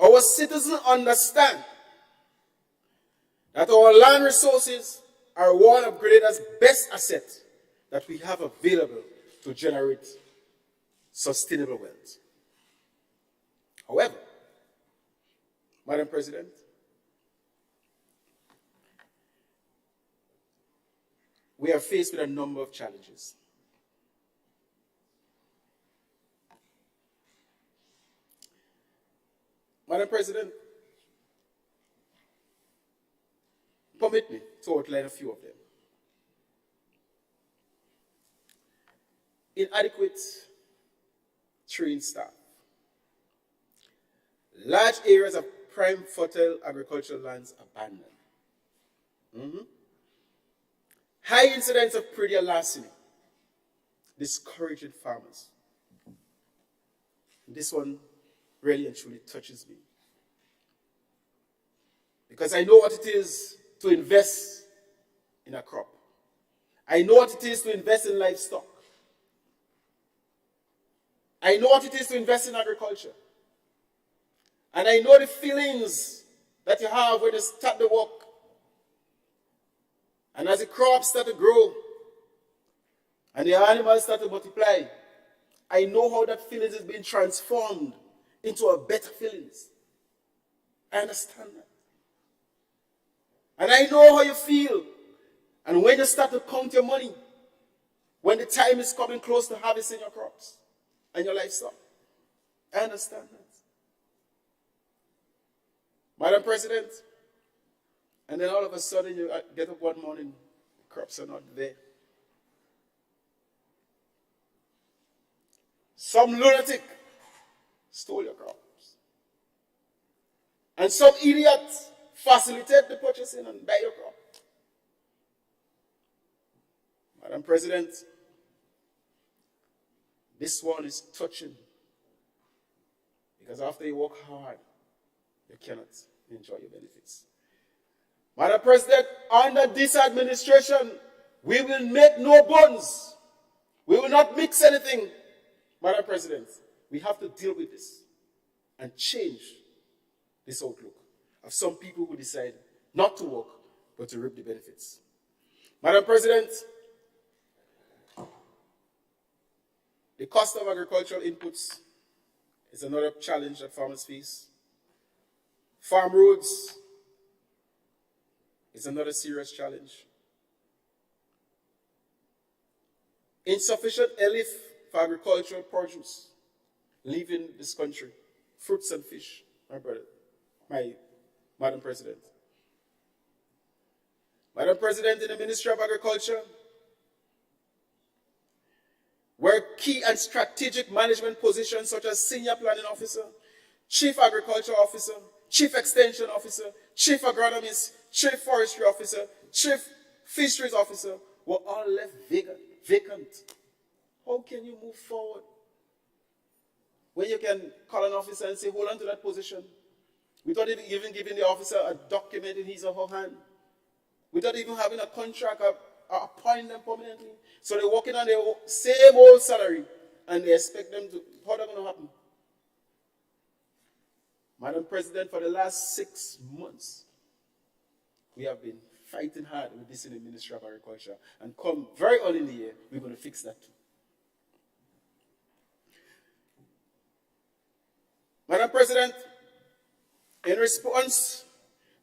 our citizens understand that our land resources are one of Grenada's best assets that we have available to generate sustainable wealth. However, Madam President, we are faced with a number of challenges. Madam President, permit me to outline a few of them. Inadequate trained staff. Large areas of prime fertile agricultural lands abandoned. High incidence of predial larceny, discouraging farmers. This one really and truly touches me. Because I know what it is to invest in a crop. I know what it is to invest in livestock. I know what it is to invest in agriculture. And I know the feelings that you have when you start the work. And as the crops start to grow, and the animals start to multiply, I know how that feelings is being transformed into a better feelings. I understand that. And I know how you feel. And when you start to count your money, when the time is coming close to harvesting your crops and your livestock, I understand that. Madam President, and then all of a sudden you get up one morning, crops are not there. Some lunatic stole your crops. And some idiot facilitated the purchasing and buy your crop. Madam President, this one is touching. Because after you work hard, you cannot enjoy your benefits. Madam President, under this administration, we will make no bones. We will not mix anything. Madam President, we have to deal with this and change this outlook of some people who decide not to work, but to reap the benefits. Madam President, the cost of agricultural inputs is another challenge that farmers face. Farm roads is another serious challenge. Insufficient relief for agricultural produce leaving this country, fruits and fish, Madam President. Madam President, in the Ministry of Agriculture, where key and strategic management positions such as Senior Planning Officer, Chief Agriculture Officer, Chief Extension Officer, Chief Agronomist, Chief Forestry Officer, Chief Fisheries Officer were all left vacant. How can you move forward when you can call an officer and say, hold on to that position, without even giving the officer a document in his or her hand, without even having a contract or appointing them permanently? So they're working on their same old salary and they expect them to, how that's going to happen? Madam President, for the last 6 months, we have been fighting hard with this in the Ministry of Agriculture. And come very early in the year, we're going to fix that too. Madam President, in response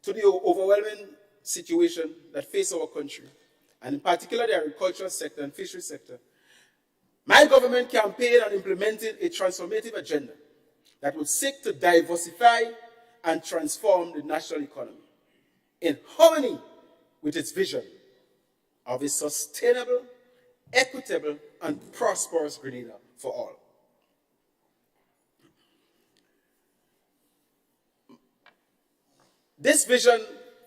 to the overwhelming situation that faces our country, and in particular the agricultural sector and fisheries sector, my government campaigned on implementing a transformative agenda that would seek to diversify and transform the national economy in harmony with its vision of a sustainable, equitable, and prosperous Grenada for all. This vision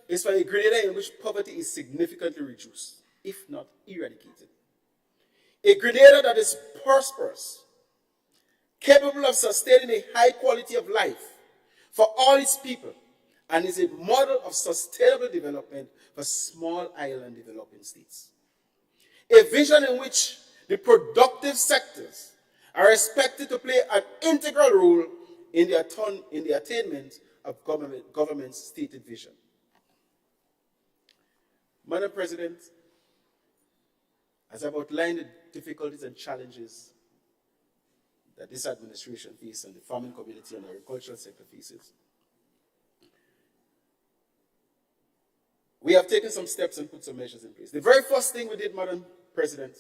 is for a Grenada in which poverty is significantly reduced, if not eradicated. A Grenada that is prosperous, capable of sustaining a high quality of life for all its people, and is a model of sustainable development for small island developing states. A vision in which the productive sectors are expected to play an integral role in the attainment of government's stated vision. Madam President, as I've outlined the difficulties and challenges that this administration faces and the farming community and the agricultural sector faces, we have taken some steps and put some measures in place. The very first thing we did, Madam President,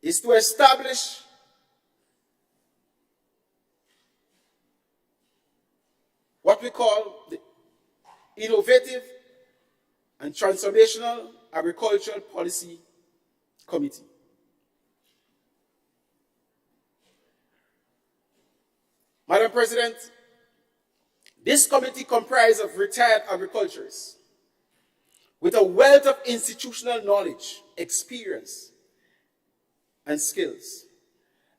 is to establish what we call the Innovative and Transformational Agricultural Policy Committee. Madam President, this committee comprises of retired agriculturists with a wealth of institutional knowledge, experience, and skills,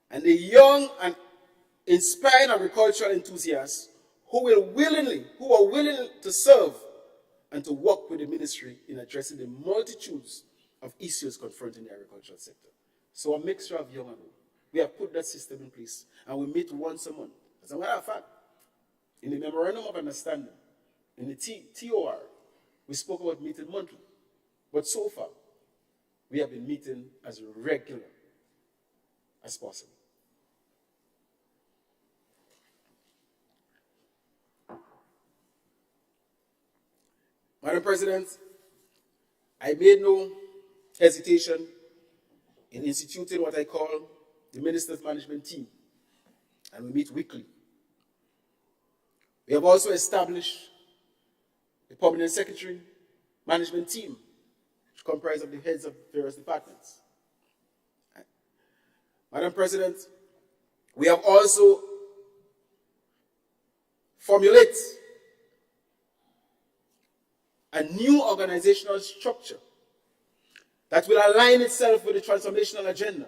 and the young and inspiring agricultural enthusiasts who are willing to serve and to work with the ministry in addressing the multitudes of issues confronting the agricultural sector. So a mixture of young and old. We have put that system in place, and we meet once a month. As a matter of fact, in the Memorandum of Understanding, in the TOR, we spoke about meeting monthly. But so far, we have been meeting as regular as possible. Madam President, I made no hesitation in instituting what I call the Minister's Management Team, and we meet weekly. We have also established the Permanent Secretary Management Team, comprised of the heads of various departments. Madam President, we have also formulated a new organizational structure that will align itself with the transformational agenda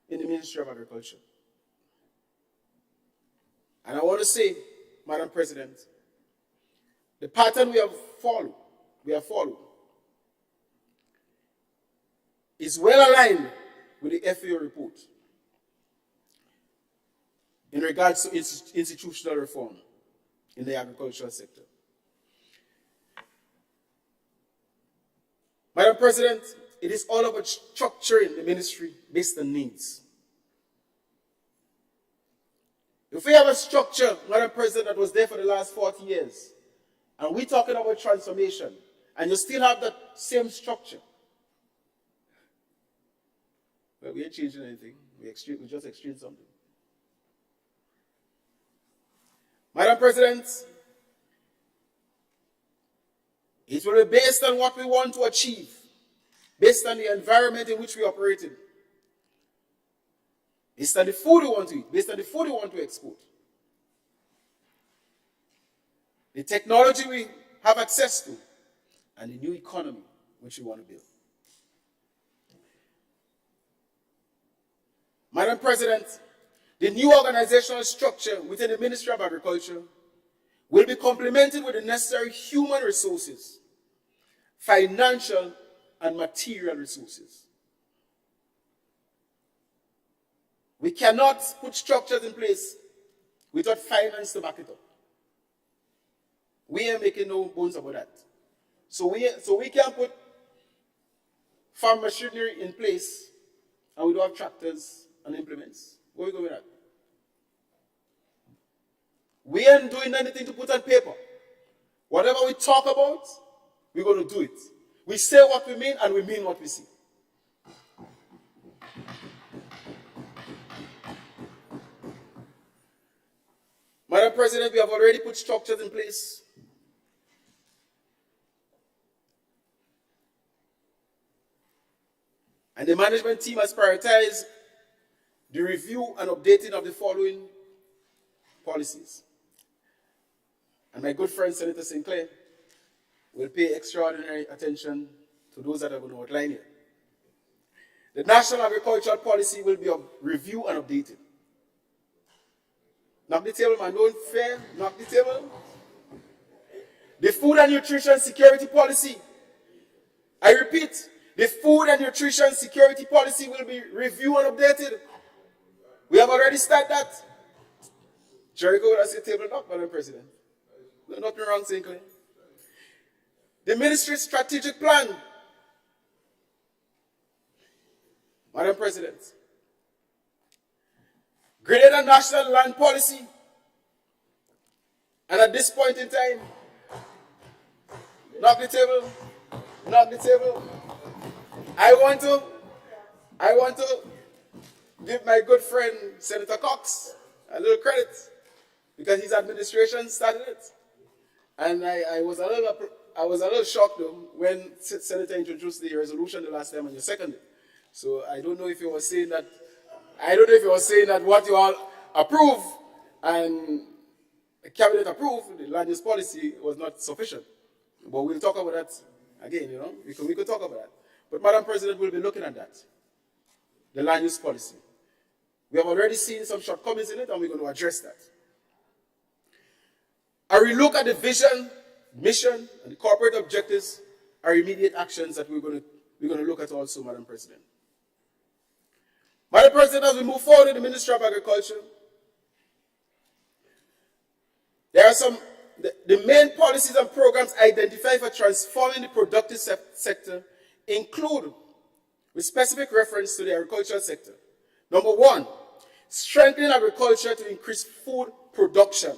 in the Ministry of Agriculture. And I want to say, Madam President, the pattern we have followed is well aligned with the FAO report in regards to institutional reform in the agricultural sector. Madam President, it is all about structuring the ministry based on needs. If we have a structure, Madam President, that was there for the last 40 years, and we're talking about transformation, and you still have that same structure, well, we ain't changing anything. We just exchanged something. Madam President, it will be based on what we want to achieve, based on the environment in which we operate in, based on the food we want to eat, based on the food we want to export, the technology we have access to, and the new economy which we want to build. Madam President, the new organizational structure within the Ministry of Agriculture will be complemented with the necessary human resources, financial and material resources. We cannot put structures in place without finance to back it up. We ain't making no bones about that. So we can't put farm machinery in place and we don't have tractors and implements. Where are we going with that? We ain't doing anything to put on paper. Whatever we talk about, we're going to do it. We say what we mean and we mean what we see. Madam President, we have already put structures in place. And the management team has prioritized the review and updating of the following policies. And my good friend Senator Sinclair will pay extraordinary attention to those that are going to outline here. The National Agricultural Policy will be reviewed and updated. Knock the table, man. Don't fair. Knock the table. The Food and Nutrition Security Policy. I repeat, the Food and Nutrition Security Policy will be reviewed and updated. We have already started that. Jericho would have said table knock, Madam President. There's nothing wrong, Sinclair. The Ministry's Strategic Plan. Madam President. Greater National Land Policy. And at this point in time, knock the table, knock the table. I want to give my good friend Senator Cox a little credit because his administration started it. And I was a little shocked though when Senator introduced the resolution the last time and you seconded it. So I don't know if he was saying that what you all approve and the cabinet approved, the land use policy was not sufficient. But we'll talk about that again, you know. We could talk about that. But Madam President will be looking at that, the land use policy. We have already seen some shortcomings in it and we're going to address that. A relook at the vision, mission, and the corporate objectives are immediate actions that we're going to look at also, Madam President. Madam President, as we move forward in the Ministry of Agriculture, there are the main policies and programs identified for transforming the productive sector include, with specific reference to the agricultural sector. Number one, strengthening agriculture to increase food production,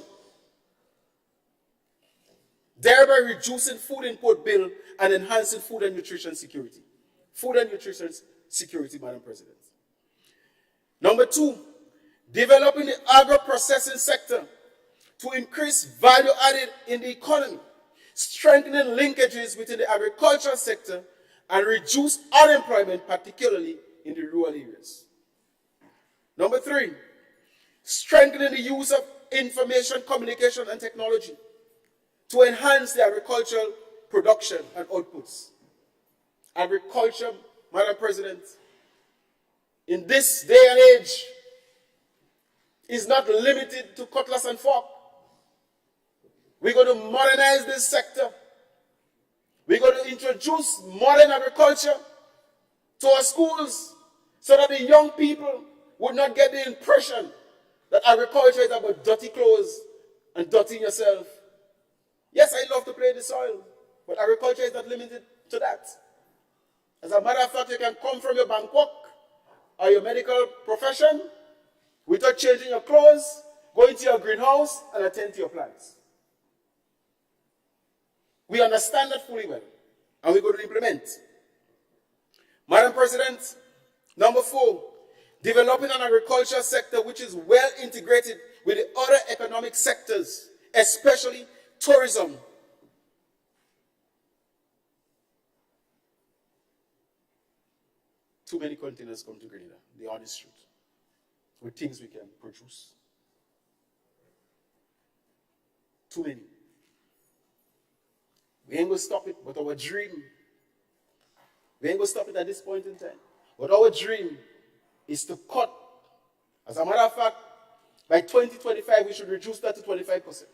thereby reducing food import bill and enhancing food and nutrition security. Food and nutrition security, Madam President. Number two, developing the agro-processing sector to increase value added in the economy, strengthening linkages within the agricultural sector and reduce unemployment, particularly in the rural areas. Number 3, strengthening the use of information, communication, and technology to enhance the agricultural production and outputs. Agriculture, Madam President, in this day and age, is not limited to cutlass and fork. We're going to modernize this sector. We're going to introduce modern agriculture to our schools so that the young people would not get the impression that agriculture is about dirty clothes and dirtying yourself. Yes, I love to play the soil, but agriculture is not limited to that. As a matter of fact, you can come from your bank work or your medical profession without changing your clothes, go into your greenhouse and attend to your plants. We understand that fully well, and we're going to implement. Madam President, number 4, developing an agriculture sector which is well integrated with the other economic sectors, especially tourism. Too many containers come to Grenada, the honest truth, with things we can produce. Too many. We ain't going to stop it, but our dream, we ain't going to stop it at this point in time. But our dream is to cut. As a matter of fact, by 2025, we should reduce that to 25%.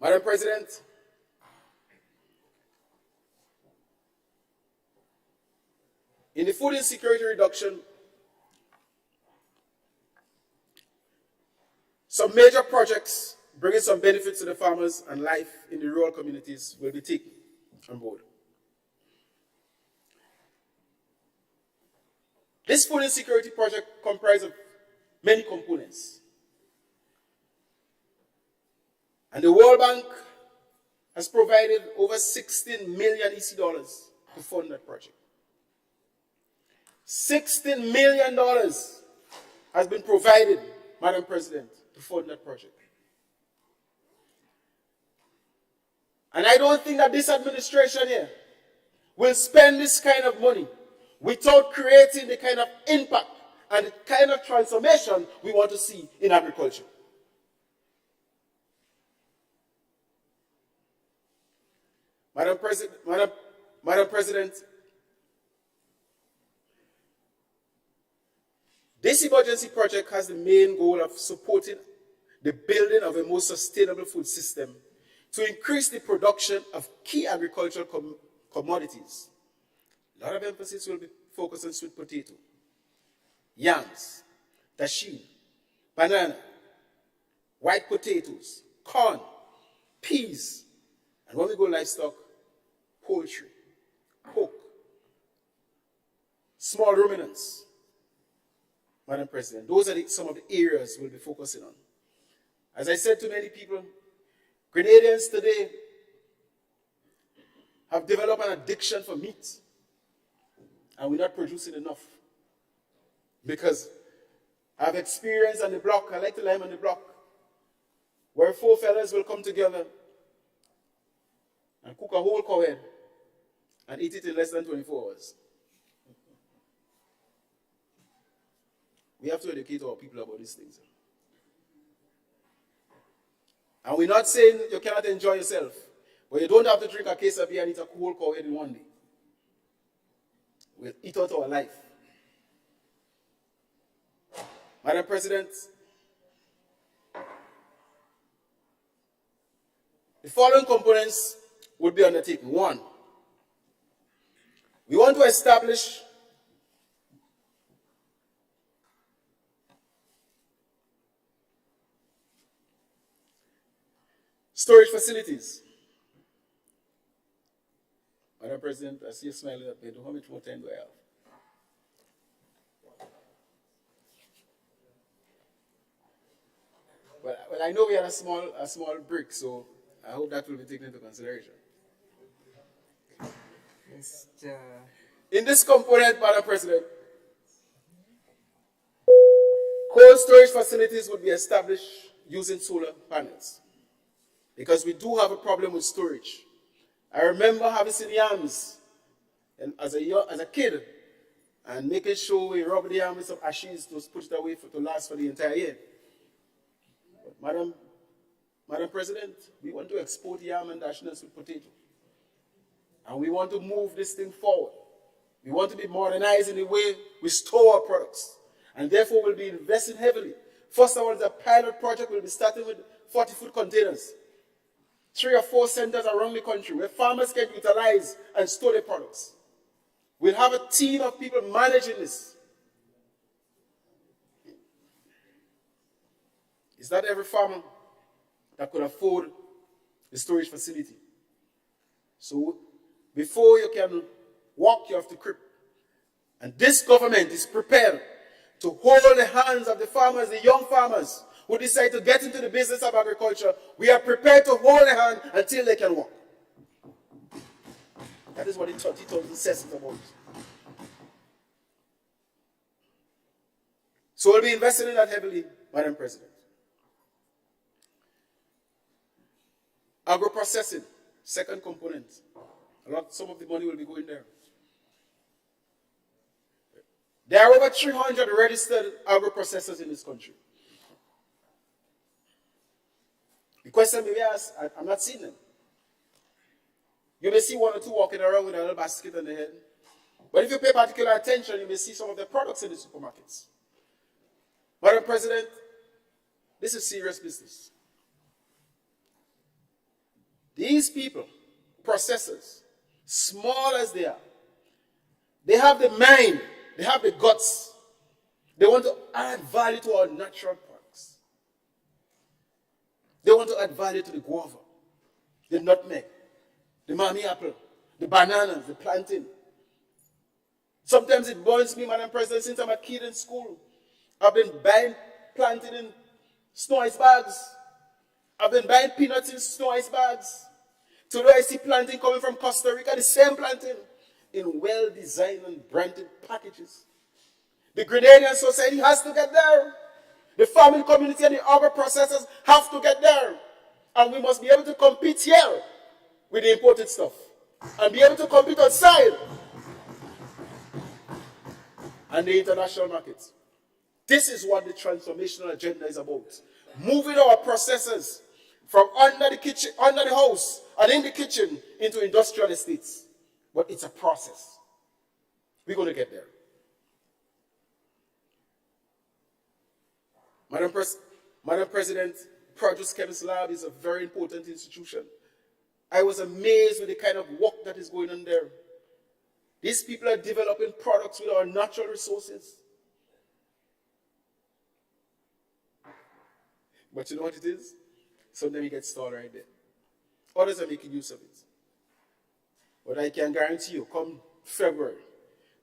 Madam President, in the food insecurity reduction, some major projects bringing some benefits to the farmers and life in the rural communities will be taken on board. This food insecurity project comprises of many components. And the World Bank has provided over 16 million EC dollars to fund that project. $16 million has been provided, Madam President, to fund that project. And I don't think that this administration here will spend this kind of money without creating the kind of impact and the kind of transformation we want to see in agriculture. Madam President, this emergency project has the main goal of supporting the building of a more sustainable food system to increase the production of key agricultural commodities. A lot of emphasis will be focused on sweet potato, yams, tashine, banana, white potatoes, corn, peas, and when we go livestock, poultry, pork, small ruminants. Madam President, those are some of the areas we'll be focusing on. As I said to many people, Grenadians today have developed an addiction for meat, and we're not producing enough. Because I've experienced on the block, I like to lie on the block, where 4 fellas will come together and cook a whole cow head and eat it in less than 24 hours. We have to educate our people about these things. And we're not saying you cannot enjoy yourself, but you don't have to drink a case of beer and eat a whole cow head in one day. We'll eat out our life. Madam President, the following components would be undertaken. 1, we want to establish storage facilities. Madam President, I see you smiling at me. How much more time do I have? Well, I know we had a small break, so I hope that will be taken into consideration. In this component, Madam President, cold storage facilities would be established using solar panels. Because we do have a problem with storage. I remember harvesting yams and as a kid and making sure we rub the yam with some ashes to put it away to last for the entire year. But Madam President, we want to export yam and dashness with potato. And we want to move this thing forward. We want to be modernized in the way we store our products. And therefore we'll be investing heavily. First of all, the pilot project will be starting with 40-foot containers. 3 or 4 centers around the country where farmers can utilize and store their products. We'll have a team of people managing this. It's not every farmer that could afford the storage facility. So before you can walk, you have to creep. And this government is prepared to hold the hands of the farmers, the young farmers who decide to get into the business of agriculture. We are prepared to hold their hand until they can walk. That is what the 30,000 says about. So we'll be investing in that heavily, Madam President. Agro-processing, second component. Some of the money will be going there. There are over 300 registered agro-processors in this country. The question may be asked, I'm not seeing them. You may see 1 or 2 walking around with a little basket on their head. But if you pay particular attention, you may see some of the products in the supermarkets. Madam President, this is serious business. These people, processors, small as they are, they have the mind, they have the guts. They want to add value to our natural products. They want to add value to the guava, the nutmeg, the mammy apple, the bananas, the plantain. Sometimes it burns me, Madam President, since I'm a kid in school. I've been buying plantain in snow ice bags. I've been buying peanuts in snow ice bags. Today I see plantain coming from Costa Rica, the same plantain, in well-designed and branded packages. The Grenadian society has to get there. The farming community and the agro-processors have to get there. And we must be able to compete here with the imported stuff. And be able to compete outside and the international markets. This is what the transformational agenda is about. Moving our processors from under the kitchen, under the house, and in the kitchen into industrial estates. But it's a process. We're going to get there. Madam President, Produce Chemist Lab is a very important institution. I was amazed with the kind of work that is going on there. These people are developing products with our natural resources. But you know what it is? Sometimes it gets stalled right there. Others are making use of it. But I can guarantee you, come February,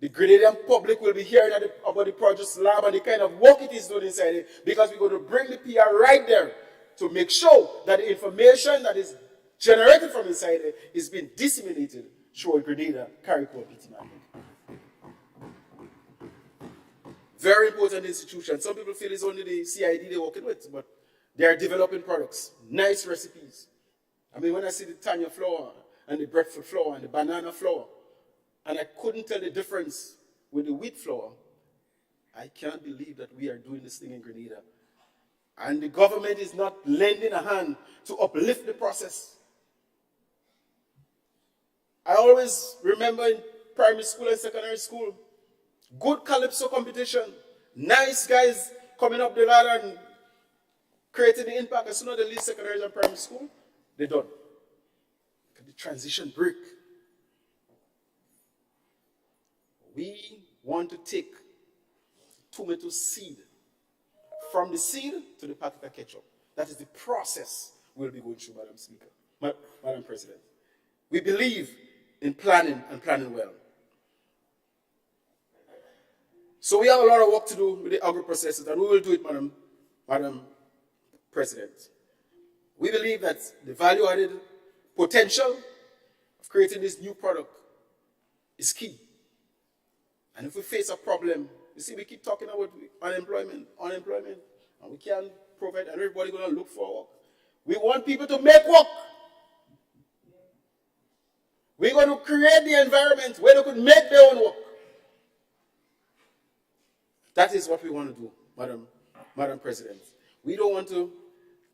the Grenadian public will be hearing about the Produce Lab and the kind of work it is doing inside it, because we're going to bring the PR right there to make sure that the information that is generated from inside it is being disseminated through a Grenada CARICO PT market. Very important institution. Some people feel it's only the CID they're working with, but they are developing products, nice recipes. I mean, when I see the Tanya flour and the breadfruit flour and the banana flour, and I couldn't tell the difference with the wheat flour, I can't believe that we are doing this thing in Grenada. And the government is not lending a hand to uplift the process. I always remember in primary school and secondary school, good calypso competition, nice guys coming up the ladder and creating the impact. As soon as they leave secondary and primary school, they're done. The transition break. We want to take tomato seed from the seed to the packet of ketchup. That is the process we'll be going through, Madam Speaker, Madam President. We believe in planning and planning well. So we have a lot of work to do with the agro-processors, and we will do it, Madam President. We believe that the value-added potential of creating this new product is key. And if we face a problem, you see, we keep talking about unemployment, and we can't provide, and everybody going to look for work. We want people to make work. We're going to create the environment where they could make their own work. That is what we want to do, Madam President. We don't want to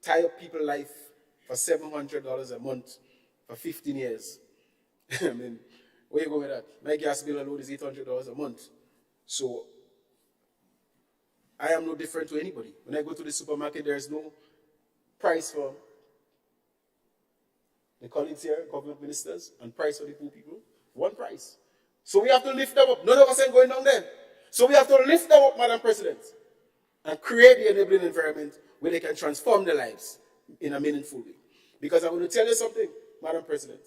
tie up people's life for $700 a month for 15 years. I mean, where you go with that? My gas bill alone is $800 a month. So I am no different to anybody. When I go to the supermarket, there's no price for the colleagues here, government ministers, and price for the poor people. One price. So we have to lift them up. None of us ain't going down there. So we have to lift them up, Madam President, and create the enabling environment where they can transform their lives in a meaningful way. Because I want to tell you something, Madam President.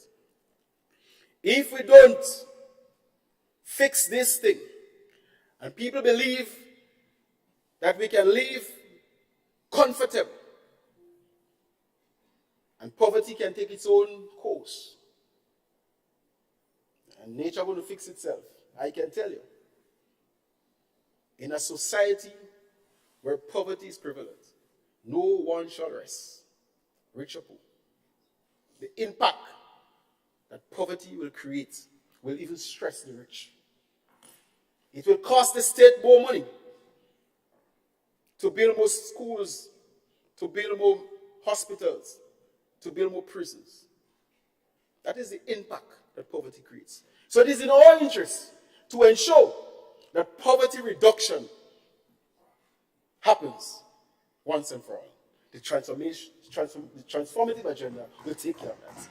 If we don't fix this thing, and people believe that we can live comfortable, and poverty can take its own course, and nature will fix itself, I can tell you. In a society where poverty is prevalent, no one shall rest, rich or poor. The impact that poverty will create will even stress the rich. It will cost the state more money to build more schools, to build more hospitals, to build more prisons. That is the impact that poverty creates. So it is in our interest to ensure that poverty reduction happens once and for all. The transformative agenda will take care of that.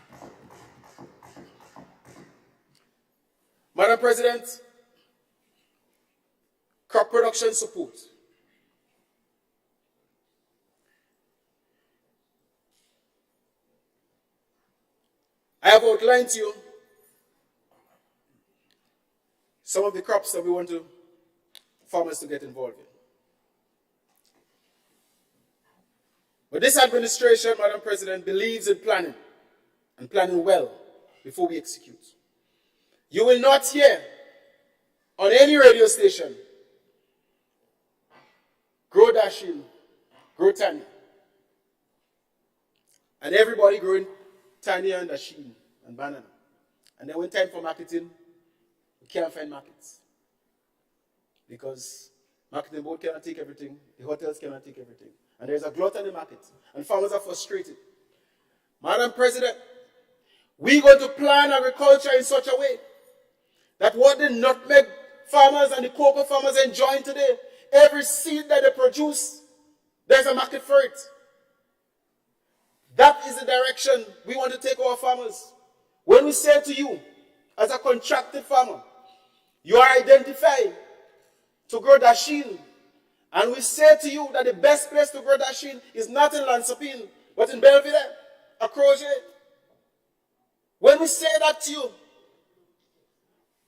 Madam President, crop production support. I have outlined to you some of the crops that we want farmers to get involved in. But this administration, Madam President, believes in planning, and planning well before we execute. You will not hear on any radio station, grow dashing, grow tanya. And everybody growing tanya and dashing and banana. And then when time for marketing, we can't find markets. Because marketing board cannot take everything, the hotels cannot take everything. And there's a glut in the market, and farmers are frustrated. Madam President, we're going to plan agriculture in such a way that what the nutmeg farmers and the cocoa farmers are enjoying today, every seed that they produce, there's a market for it. That is the direction we want to take our farmers. When we say to you, as a contracted farmer, you are identified to grow dasheen, and we say to you that the best place to grow dasheen is not in Lansopine, but in Belvedere, a crochet. When we say that to you,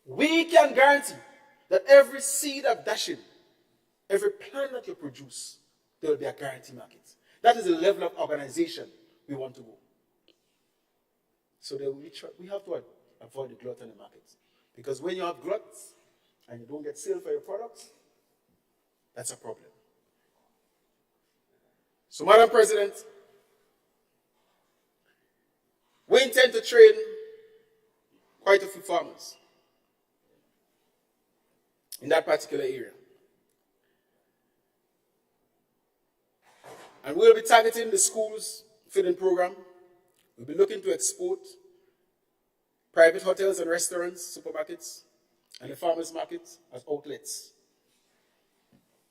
we can guarantee that every seed of dasheen, every plant that you produce, there will be a guarantee market. That is the level of organization we want to go. So that we have to avoid the glut in the market. Because when you have gluts and you don't get sale for your products, that's a problem. So, Madam President, we intend to train quite a few farmers in that particular area. And we'll be targeting the schools feeding program. We'll be looking to export private hotels and restaurants, supermarkets, and the farmers' markets as outlets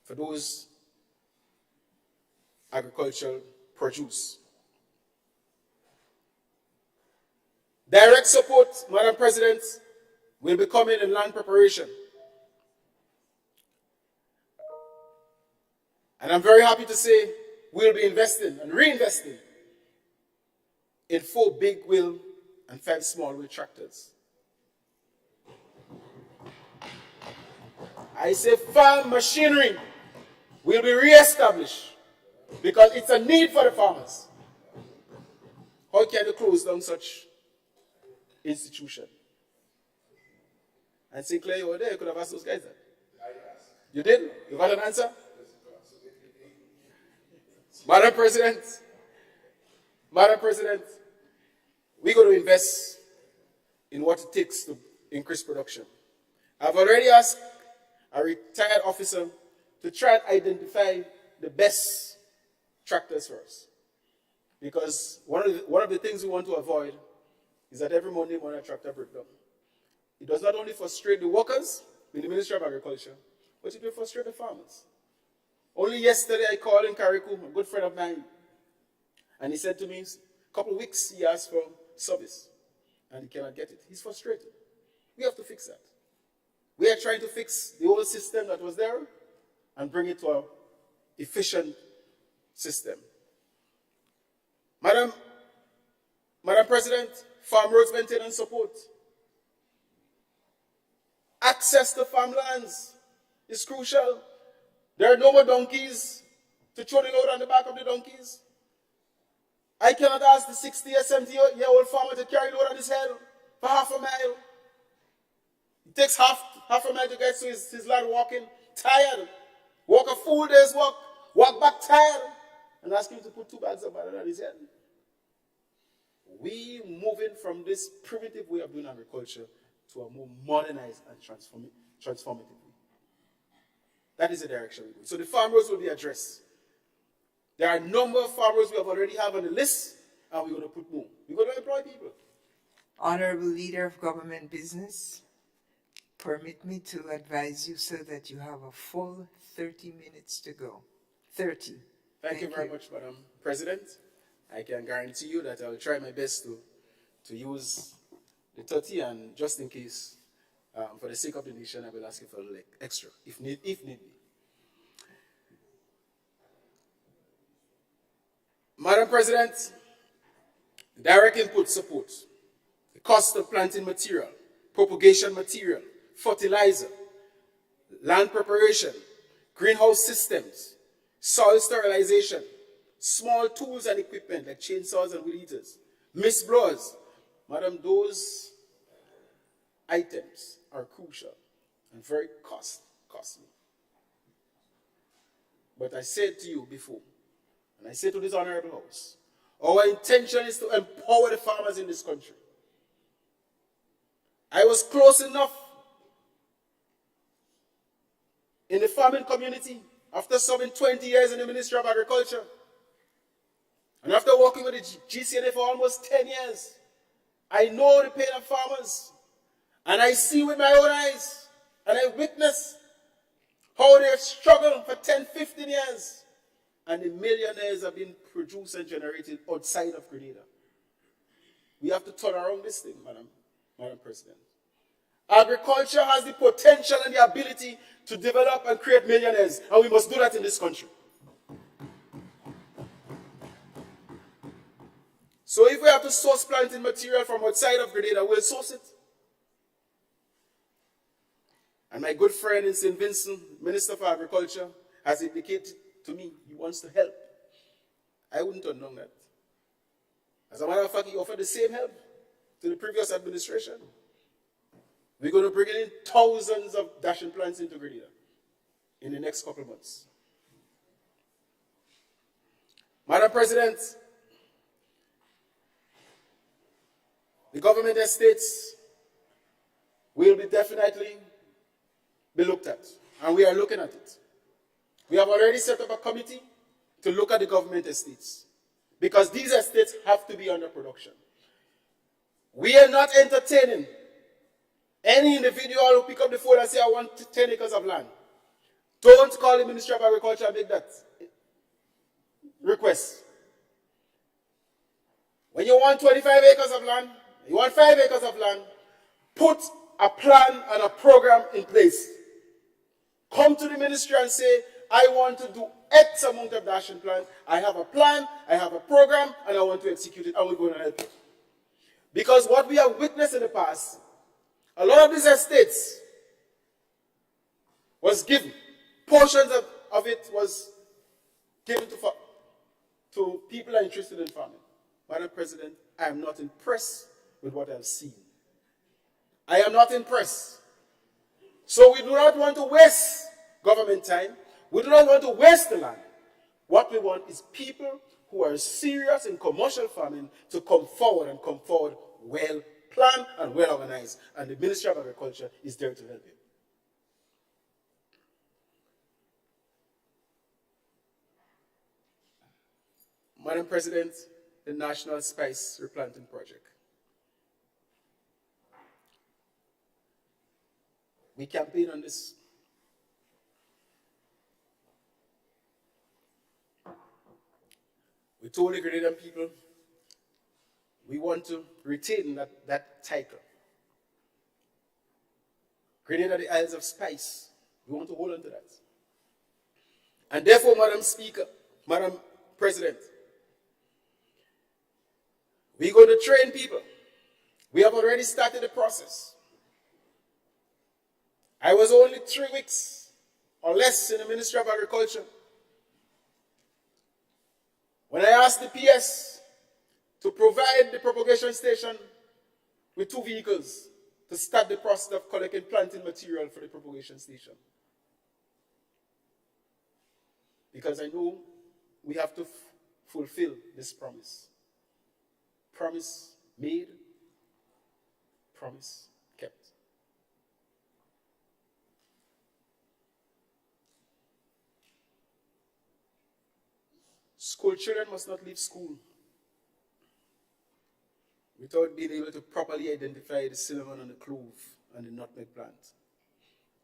for those agricultural produce. Direct support, Madam President, will be coming in land preparation. And I'm very happy to say we'll be investing and reinvesting in 4 big wheel and 5 small wheel tractors. I say farm machinery will be re-established because it's a need for the farmers. How can you close down such institution? And Sinclair, you were there, you could have asked those guys that. You did? You got an answer? Madam President, we're going to invest in what it takes to increase production. I've already asked a retired officer to try and identify the best tractors for us. Because one of the things we want to avoid is that every Monday morning a tractor breaks down. It does not only frustrate the workers in the Ministry of Agriculture, but it will frustrate the farmers. Only yesterday I called in Kariku, a good friend of mine, and he said to me, a couple of weeks he asked for service, and he cannot get it. He's frustrated. We have to fix that. We are trying to fix the old system that was there and bring it to an efficient system. Madam President, farm roads maintenance support. Access to farmlands is crucial. There are no more donkeys to throw the load on the back of the donkeys. I cannot ask the 60 or 70-year-old farmer to carry load on his head for half a mile. It takes half a mile to get to his land walking, tired. Walk a full day's walk back tired, and ask him to put 2 bags of banana on his head. We moving from this primitive way of doing agriculture to a more modernized and transformative way. That is the direction we're going. So the farm roads will be addressed. There are a number of farm roads we already have on the list, and we're going to put more. We're going to employ people. Honorable Leader of Government Business, permit me to advise you, sir, that you have a full 30 minutes to go. 30. Thank you very much, Madam President. I can guarantee you that I will try my best to use the 30, and just in case, for the sake of the nation, I will ask you for a little extra, if need be. Madam President, direct input support, the cost of planting material, propagation material, fertilizer, land preparation, greenhouse systems, soil sterilization, small tools and equipment like chainsaws and weed eaters, mist blowers. Madam, those items are crucial and very costly. But I said to you before, and I say to this honorable house, our intention is to empower the farmers in this country. I was close enough in the farming community after serving 20 years in the Ministry of Agriculture. And after working with the GCNA for almost 10 years, I know the pain of farmers. And I see with my own eyes, and I witness how they've struggled for 10, 15 years. And the millionaires have been produced and generated outside of Grenada. We have to turn around this thing, Madam President. Agriculture has the potential and the ability to develop and create millionaires, and we must do that in this country. So if we have to source planting material from outside of Grenada, we'll source it. And my good friend in St. Vincent, Minister for Agriculture, has indicated to me he wants to help. I wouldn't have known that. As a matter of fact, he offered the same help to the previous administration. We're going to bring in thousands of dashing plants into Grenada in the next couple of months. Madam President, the government estates will definitely be looked at, and we are looking at it. We have already set up a committee to look at the government estates, because these estates have to be under production. We are not entertaining any individual who pick up the phone and say, I want 10 acres of land. Don't call the Ministry of Agriculture and make that request. When you want 25 acres of land, you want 5 acres of land, put a plan and a program in place. Come to the ministry and say, I want to do X amount of dashing plants. I have a plan, I have a program, and I want to execute it, and we're going to help you. Because what we have witnessed in the past, a lot of these estates was given, portions of it was given to people who are interested in farming. Madam President, I am not impressed with what I've seen. I am not impressed. So we do not want to waste government time. We do not want to waste the land. What we want is people who are serious in commercial farming to come forward and come forward well planned and well organized. And the Ministry of Agriculture is there to help you. Madam President, the National Spice Replanting Project. We campaign on this. We told the Grenadian people we want to retain that title. Grenada, the Isles of Spice. We want to hold on to that. And therefore, Madam Speaker, Madam President, we're going to train people. We have already started the process. I was only 3 weeks or less in the Ministry of Agriculture when I asked the PS to provide the propagation station with 2 vehicles to start the process of collecting planting material for the propagation station. Because I know we have to fulfill this promise. Promise made, promise kept. School children must not leave school without being able to properly identify the cinnamon and the clove and the nutmeg plant,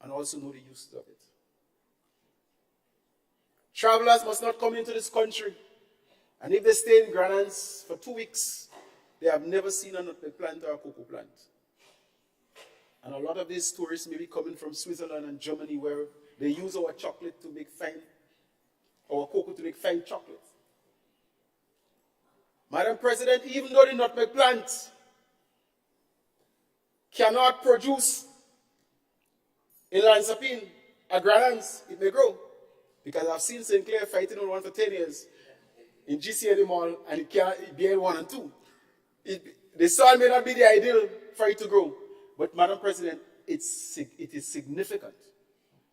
and also know the uses of it. Travelers must not come into this country, and if they stay in Granans for 2 weeks, they have never seen a nutmeg plant or a cocoa plant. And a lot of these tourists may be coming from Switzerland and Germany, where they use our chocolate to make fine, our cocoa to make fine chocolate. Madam President, even though the nutmeg plant cannot produce in Lansapine, at Granans, it may grow. Because I've seen St. Clair fighting on one for 10 years in GCN Mall, and it can't be 1 and 2. The soil may not be the ideal for it to grow. But Madam President, it is significant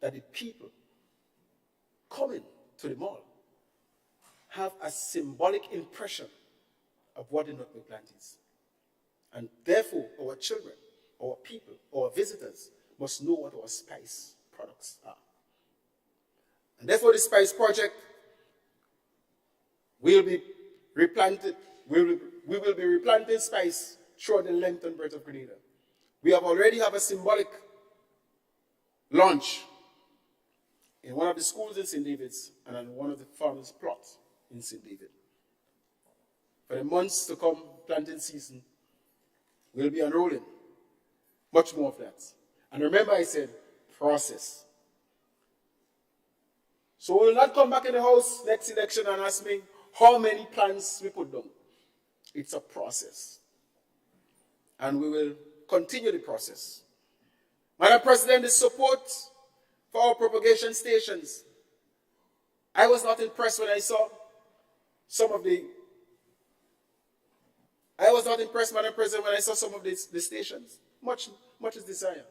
that the people coming to the mall have a symbolic impression of what the nutmeg plant is. And therefore, our children, our people, our visitors must know what our spice products are. And therefore, the Spice Project will be replanted. We will be replanting spice throughout the length and breadth of Grenada. We already have a symbolic launch in one of the schools in St. David's and on one of the farmers' plots in St. David. For the months to come, planting season will be unrolling. Much more of that. And remember I said, process. So we will not come back in the house next election and ask me how many plants we put down. It's a process. And we will continue the process. Madam President, the support for our propagation stations. I was not impressed when I saw some of the... I was not impressed, Madam President, when I saw some of the stations. Much is desired.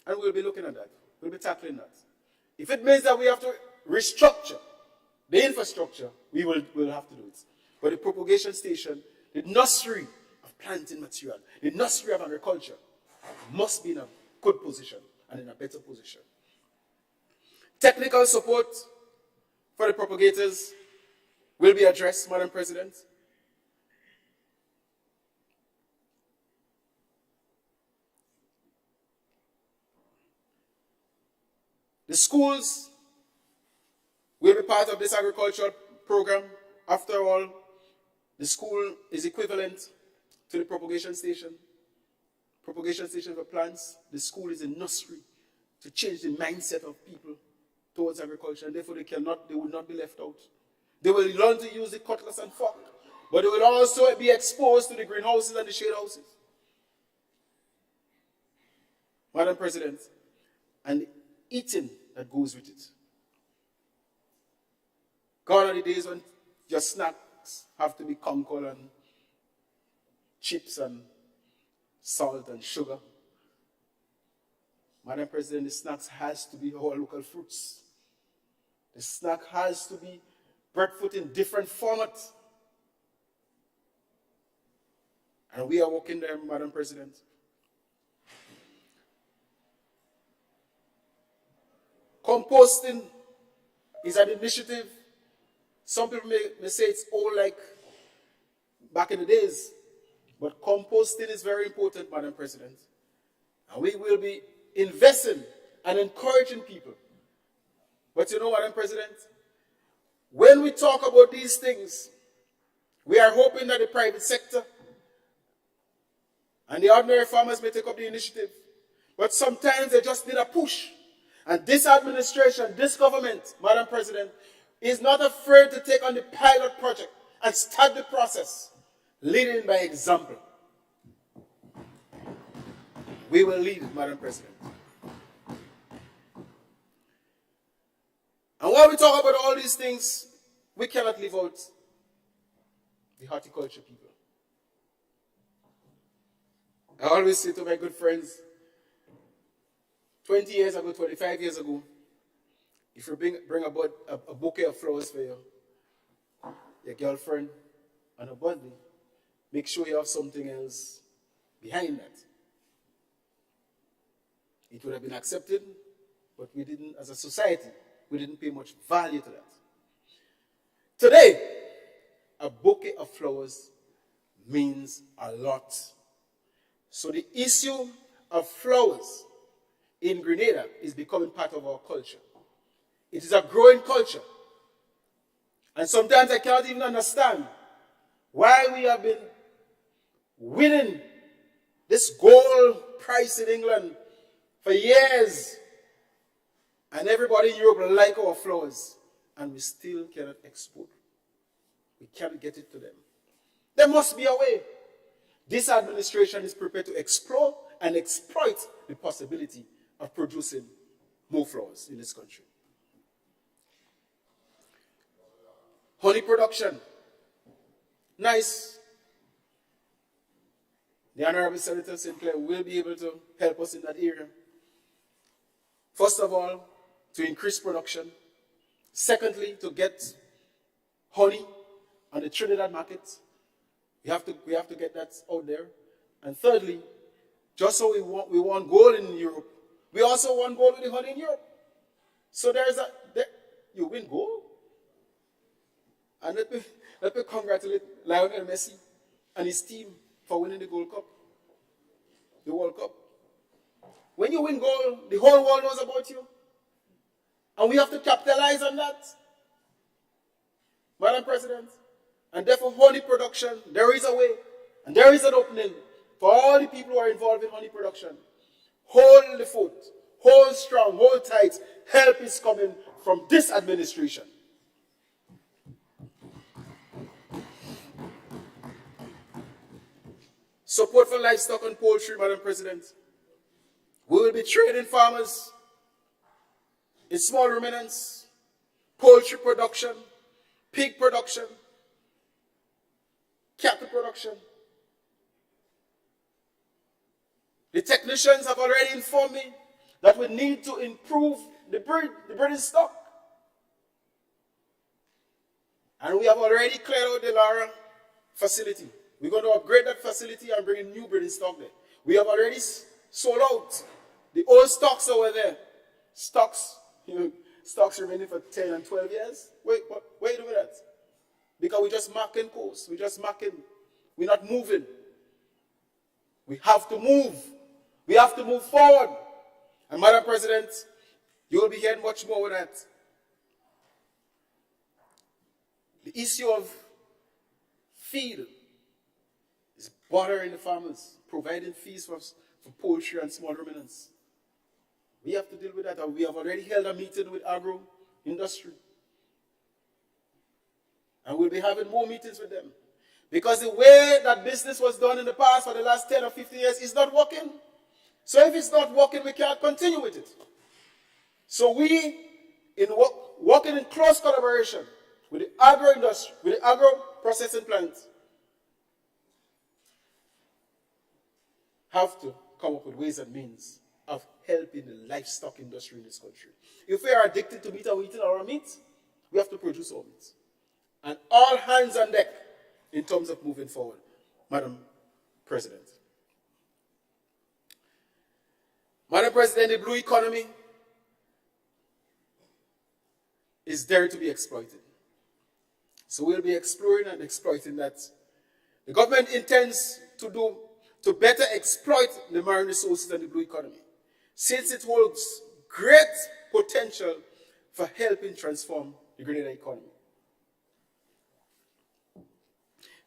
And we'll be looking at that. We'll be tackling that. If it means that we have to restructure the infrastructure, we'll have to do it. But the propagation station, the nursery of planting material, the nursery of agriculture, must be in a good position and in a better position. Technical support for the propagators will be addressed, Madam President. The schools will be part of this agricultural program. After all, the school is equivalent to the propagation station. Propagation station for plants. The school is a nursery to change the mindset of people towards agriculture, and therefore they will not be left out. They will learn to use the cutlass and fork, but they will also be exposed to the greenhouses and the shade houses. Madam President, and the eating that goes with it. Gone are the days when your snacks have to be conkle and chips and salt and sugar. Madam President, the snacks has to be our local fruits. The snack has to be breadfruit in different formats. And we are working there, Madam President. Composting is an initiative. Some people may say it's old like back in the days, but composting is very important, Madam President. And we will be investing and encouraging people. But you know, Madam President, when we talk about these things, we are hoping that the private sector and the ordinary farmers may take up the initiative. But sometimes they just need a push. And this administration, this government, Madam President, is not afraid to take on the pilot project and start the process, leading by example. We will lead, Madam President. And while we talk about all these things, we cannot leave out the horticulture people. I always say to my good friends, 20 years ago, 25 years ago, if you bring about a bouquet of flowers for your girlfriend on a birthday, make sure you have something else behind that. It would have been accepted, but we didn't, as a society, we didn't pay much value to that. Today, a bouquet of flowers means a lot. So the issue of flowers in Grenada is becoming part of our culture. It is a growing culture. And sometimes I cannot even understand why we have been winning this gold prize in England for years. And everybody in Europe like our flowers. And we still cannot export. We cannot get it to them. There must be a way. This administration is prepared to explore and exploit the possibility of producing more flowers in this country. Honey production. Nice. The Honorable Senator Sinclair will be able to help us in that area. First of all, to increase production. Secondly, to get honey on the Trinidad market. We have to get that out there. And thirdly, just so we want gold in Europe, we also want gold with the honey in Europe. So you win gold. And let me congratulate Lionel Messi and his team for winning the Gold Cup, the World Cup. When you win gold, the whole world knows about you. And we have to capitalize on that, Madam President. And therefore, honey production, there is a way, and there is an opening for all the people who are involved in honey production. Hold the fort, hold strong, hold tight. Help is coming from this administration. Support for livestock and poultry, Madam President. We will be training farmers in small ruminants, poultry production, pig production, cattle production. The technicians have already informed me that we need to improve the breeding stock. And we have already cleared out the Lara facility. We're going to upgrade that facility and bring in new breeding stock there. We have already sold out the old stocks that were there. Stocks remaining for 10 and 12 years. Wait, what are you doing with that? Because we're just marking course. We're not moving. We have to move. We have to move forward. And Madam President, you will be hearing much more with that. The issue of feed is bothering the farmers, providing fees for poultry and small ruminants. We have to deal with that, and we have already held a meeting with agro industry. And we'll be having more meetings with them. Because the way that business was done in the past for the last 10 or 15 years is not working. So if it's not working, we can't continue with it. So we, working in close collaboration with the agro industry, with the agro processing plants, have to come up with ways and means of helping the livestock industry in this country. If we are addicted to meat and we eat our meat, we have to produce our meat. and all hands on deck in terms of moving forward, Madam President. Madam President, the blue economy is there to be exploited. So we'll be exploring and exploiting that. The government intends to better exploit the marine resources and the blue economy, since it holds great potential for helping transform the Grenada economy.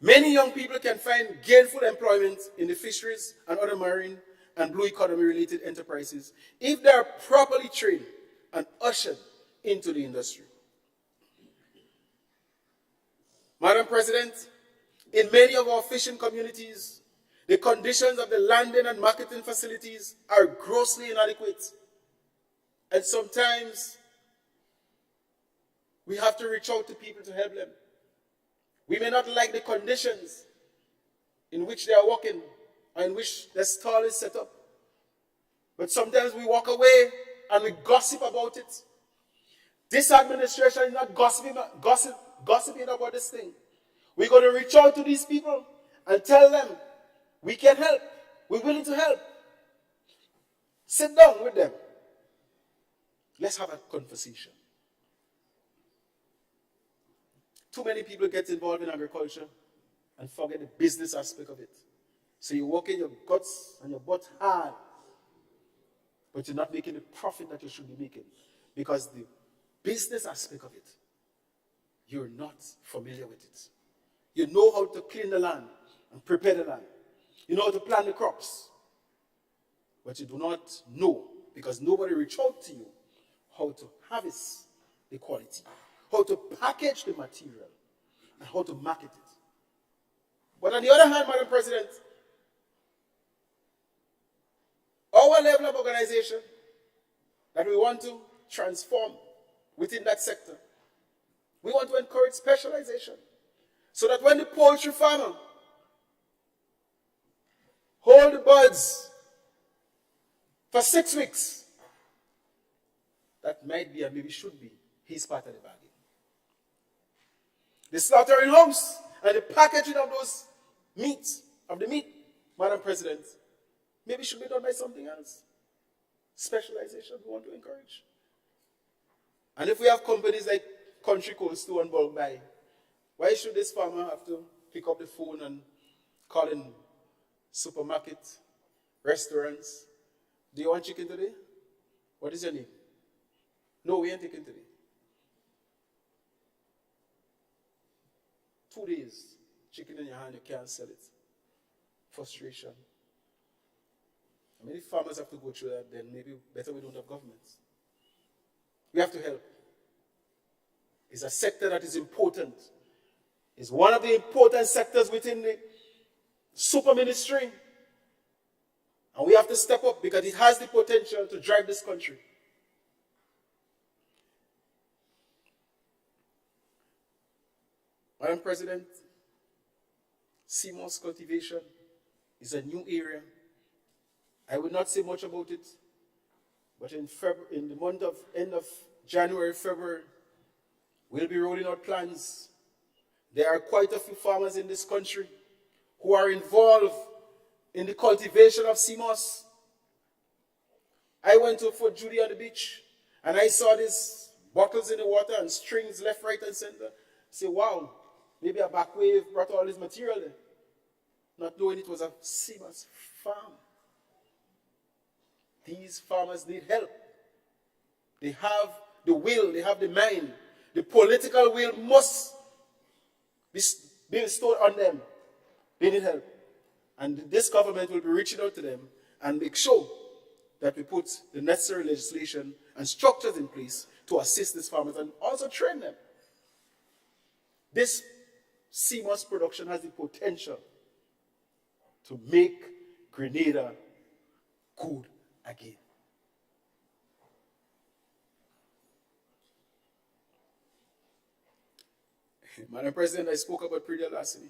Many young people can find gainful employment in the fisheries and other marine and blue economy related enterprises if they are properly trained and ushered into the industry. Madam President, in many of our fishing communities, the conditions of the landing and marketing facilities are grossly inadequate. And sometimes we have to reach out to people to help them. We may not like the conditions in which they are working or in which the stall is set up. But sometimes we walk away and we gossip about it. This administration is not gossiping about this thing. We're going to reach out to these people and tell them, we can help. We're willing to help. Sit down with them. Let's have a conversation. Too many people get involved in agriculture and forget the business aspect of it. So you work in your guts and your butt hard, but you're not making the profit that you should be making because the business aspect of it, you're not familiar with it. You know how to clean the land and prepare the land. You know how to plant the crops, but you do not know, because nobody reached out to you, how to harvest the quality, how to package the material, and how to market it. But on the other hand, Madam President, our level of organization that we want to transform within that sector, we want to encourage specialization so that when the poultry farmer hold the birds for 6 weeks, that might be and maybe should be his part of the bargain. The slaughtering house and the packaging of those meats, of the meat, Madam President, maybe should be done by something else. Specialization we want to encourage. And if we have companies like Country Coast Store and Bulk Buy, why should this farmer have to pick up the phone and call in supermarket, restaurants? Do you want chicken today? What is your name? No, we ain't taking today. 2 days, chicken in your hand, you can't sell it. Frustration. I mean, if farmers have to go through that, then maybe better we don't have governments. We have to help. It's a sector that is important. It's one of the important sectors within the super ministry. And we have to step up because it has the potential to drive this country. Madam President, sea moss cultivation is a new area. I will not say much about it, but in the month of end of January, February, we'll be rolling out plans. There are quite a few farmers in this country who are involved in the cultivation of sea moss. I went to Fort Judy on the beach and I saw these bottles in the water and strings left, right, and center. I say, wow, maybe a back wave brought all this material there, not knowing it was a sea moss farm. These farmers need help. They have the will, they have the mind. The political will must be bestowed on them. They need help. And this government will be reaching out to them and make sure that we put the necessary legislation and structures in place to assist these farmers and also train them. This sea moss production has the potential to make Grenada good again. Madam President, I spoke about predial larceny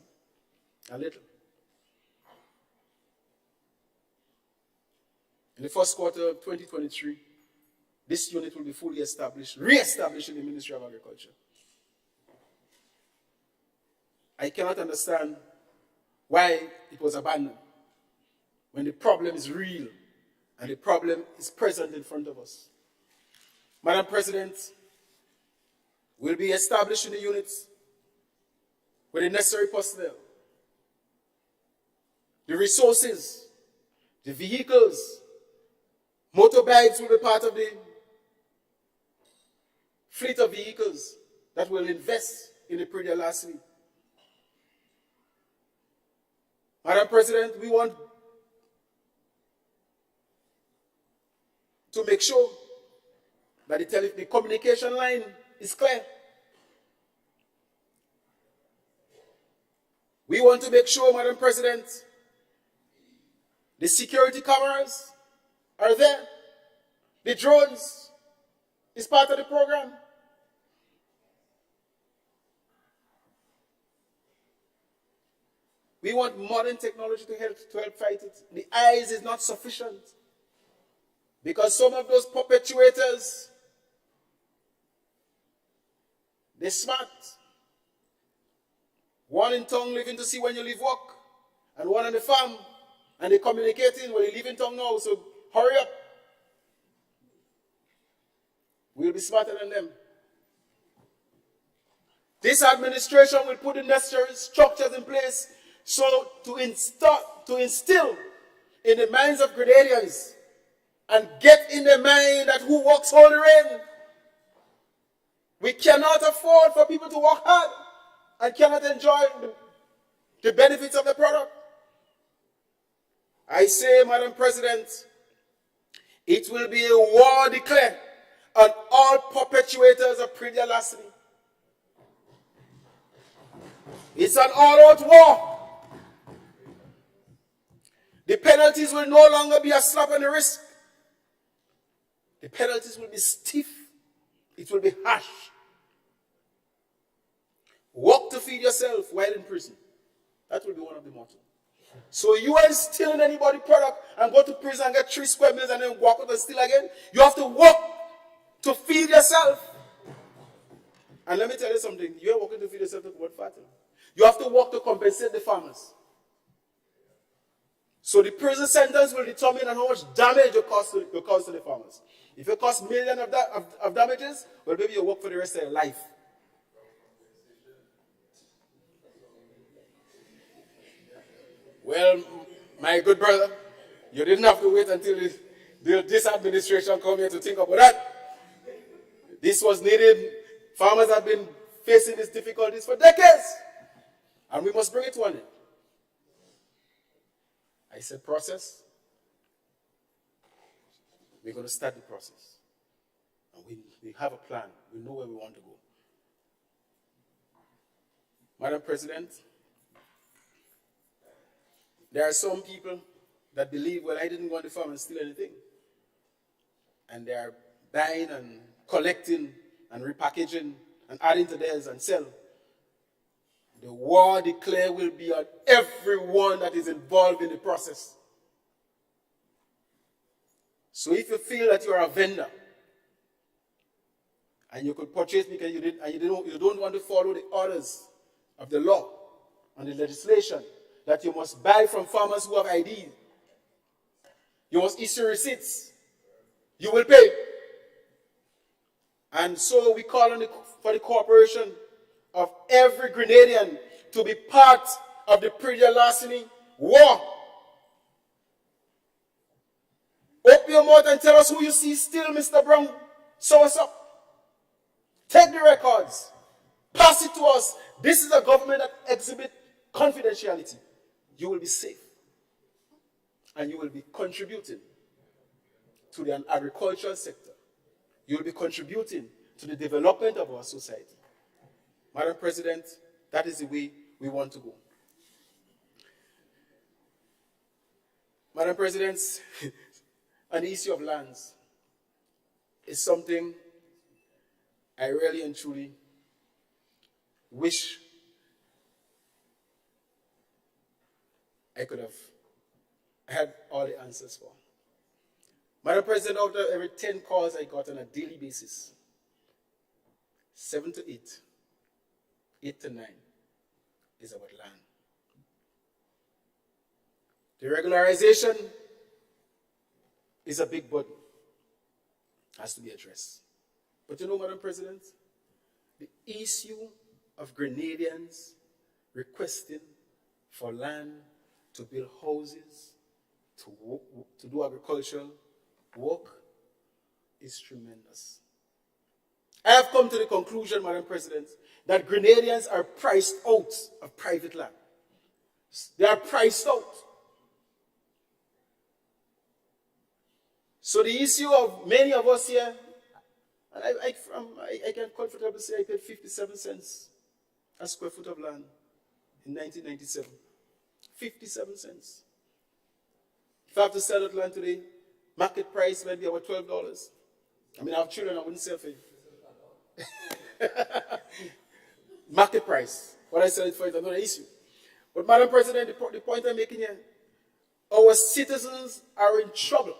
a little. In the first quarter of 2023, this unit will be fully established, re-established in the Ministry of Agriculture. I cannot understand why it was abandoned when the problem is real and the problem is present in front of us. Madam President, we'll be establishing the units with the necessary personnel, the resources, the vehicles, motorbikes will be part of the fleet of vehicles that will invest in the Pride Alassini. Madam President, we want to make sure that the communication line is clear. We want to make sure, Madam President, the security cameras are there. The drones is part of the program. We want modern technology to help fight it. The eyes is not sufficient. Because some of those perpetuators, they're smart. One in town living to see when you leave work, and one on the farm, and they're communicating, well, you leave in town now, so hurry up. We'll be smarter than them. This administration will put the necessary structures in place so to instill in the minds of Grenadians and get in their mind that who works hold the rain. We cannot afford for people to work hard and cannot enjoy the benefits of the product. I say, Madam President, it will be a war declared on all perpetuators of Pride Alassini. It's an all-out war. The penalties will no longer be a slap on the wrist. The penalties will be stiff. It will be harsh. Work to feed yourself while in prison. That will be one of the mottos. So you ain't stealing anybody's product and go to prison and get 3 square meals and then walk out and steal again. You have to work to feed yourself. And let me tell you something. You ain't working to feed yourself to what fatter. You have to work to compensate the farmers. So the prison sentence will determine how much damage you cause to the farmers. If it costs millions of damages, well, maybe you work for the rest of your life. Well, my good brother, you didn't have to wait until this administration come here to think about that. This was needed. Farmers have been facing these difficulties for decades. And we must bring it to an end. I said process. We're going to start the process. And we have a plan. We know where we want to go. Madam President, there are some people that believe, well, I didn't go on the farm and steal anything. And they are buying and collecting and repackaging and adding to theirs and sell. The war declared will be on everyone that is involved in the process. So if you feel that you are a vendor and you could purchase because you don't want to follow the orders of the law and the legislation that you must buy from farmers who have ID, you must issue receipts, you will pay. And so we call on for the cooperation of every Grenadian to be part of the Pride Alassini war. Open your mouth and tell us who you see still, Mr. Brown. Show us up. Take the records. Pass it to us. This is a government that exhibits confidentiality. You will be safe. And you will be contributing to the agricultural sector. You will be contributing to the development of our society. Madam President, that is the way we want to go. Madam President, on the issue of lands is something I really and truly wish I could have had all the answers for. Madam President, out of every 10 calls I got on a daily basis, 7 to 8 to 9 is about land. The regularization is a big burden, has to be addressed. But you know, Madam President, the issue of Grenadians requesting for land to build houses, to do agricultural work is tremendous. I have come to the conclusion, Madam President, that Grenadians are priced out of private land. They are priced out. So the issue of many of us here, and I can comfortably say I paid 57 cents a square foot of land in 1997. 57 cents. If I have to sell that land today, market price might be about $12. I mean, I have children, I wouldn't sell for you. Market price. What I sell it for is another issue. But Madam President, the point I'm making here, our citizens are in trouble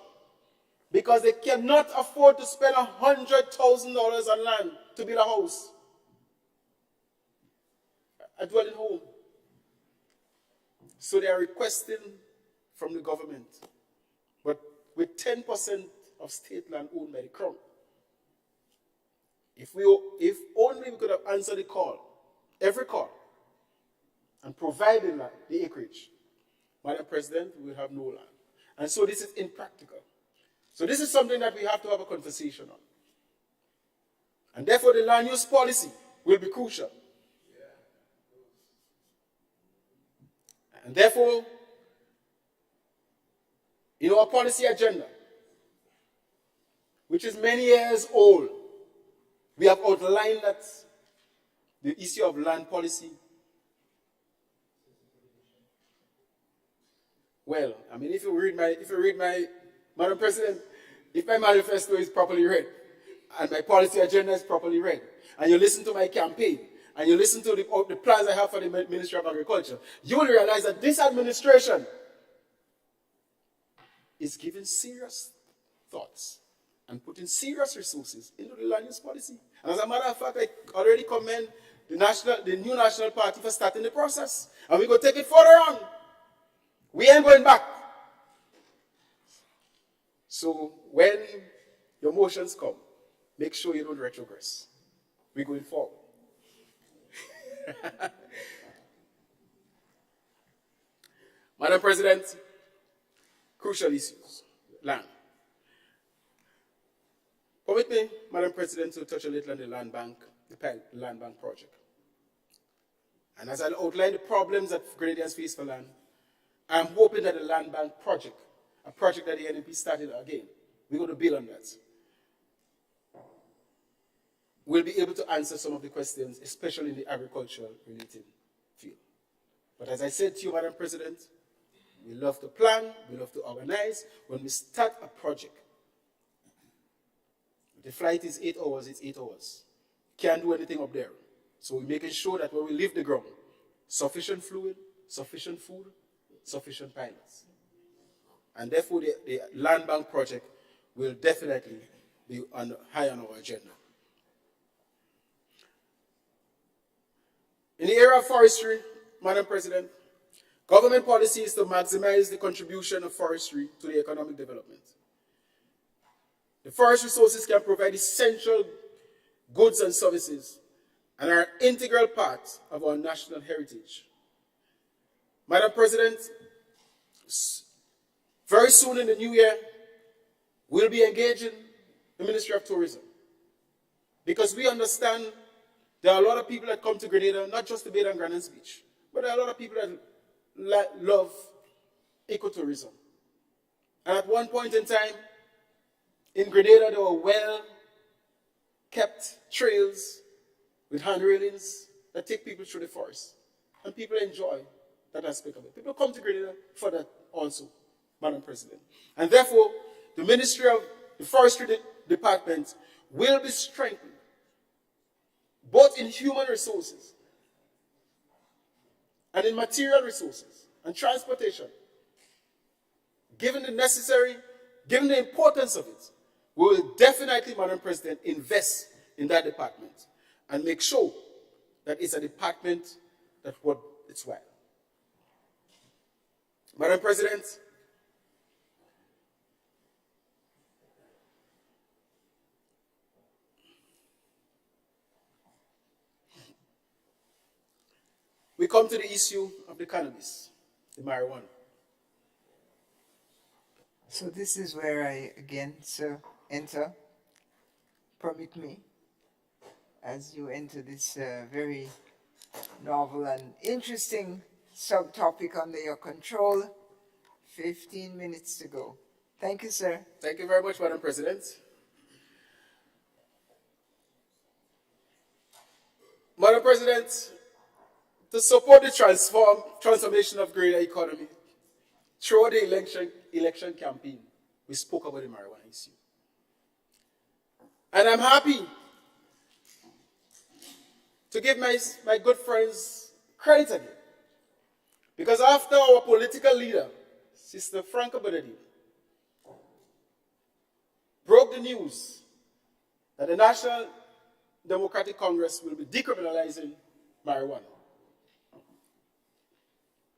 because they cannot afford to spend $100,000 on land to build a house, a dwelling home. So they are requesting from the government, but with 10% of state land owned by the Crown. If only we could have answered the call, every call, and provided the acreage, Madam President, we will have no land. And so this is impractical. So this is something that we have to have a conversation on. And therefore the land use policy will be crucial. And therefore, in our policy agenda, which is many years old, we have outlined that the issue of land policy. Well, I mean, if you read my, Madam President, if my manifesto is properly read, and my policy agenda is properly read, and you listen to my campaign, and you listen to the plans I have for the Ministry of Agriculture, you will realize that this administration is giving serious thoughts and putting serious resources into the land use policy. And as a matter of fact, I already commend the new National Party for starting the process. And we're going to take it further on. We ain't going back. So when your motions come, make sure you don't retrogress. We're going forward. Madam President, crucial issues. Land. Permit me, Madam President, to touch a little on the land bank, the land bank project. And as I outline the problems that Grenadians face for land, I'm hoping that the land bank project, a project that the NNP started again, we're going to build on that. We'll be able to answer some of the questions, especially in the agricultural related field. But as I said to you, Madam President, we love to plan, we love to organize. When we start a project, the flight is 8 hours, it's 8 hours. Can't do anything up there. So we're making sure that when we leave the ground, sufficient fluid, sufficient food, sufficient pilots. And therefore the land bank project will definitely be high on our agenda. In the area of forestry, Madam President, government policy is to maximize the contribution of forestry to the economic development. The forest resources can provide essential goods and services and are an integral part of our national heritage. Madam President, very soon in the new year, we'll be engaging the Ministry of Tourism because we understand there are a lot of people that come to Grenada, not just to bathe on Grandins Beach, but there are a lot of people that love ecotourism. And at one point in time, in Grenada, there were well-kept trails with hand railings that take people through the forest. And people enjoy that aspect of it. People come to Grenada for that also, Madam President. And therefore, the Ministry of the Forestry Department will be strengthened, both in human resources and in material resources and transportation. Given the importance of it, we will definitely, Madam President, invest in that department and make sure that it's a department that would its while. Madam President, we come to the issue of the cannabis, the marijuana. So this is where I again, sir, enter. Permit me, as you enter this very novel and interesting subtopic under your control. 15 minutes to go. Thank you, sir. Thank you very much, Madam President. Madam President, to support the transformation of Grenada economy, throughout the election campaign, we spoke about the marijuana issue. And I'm happy to give my good friends credit again. Because after our political leader, Sister Franca Bodedi, broke the news that the National Democratic Congress will be decriminalizing marijuana,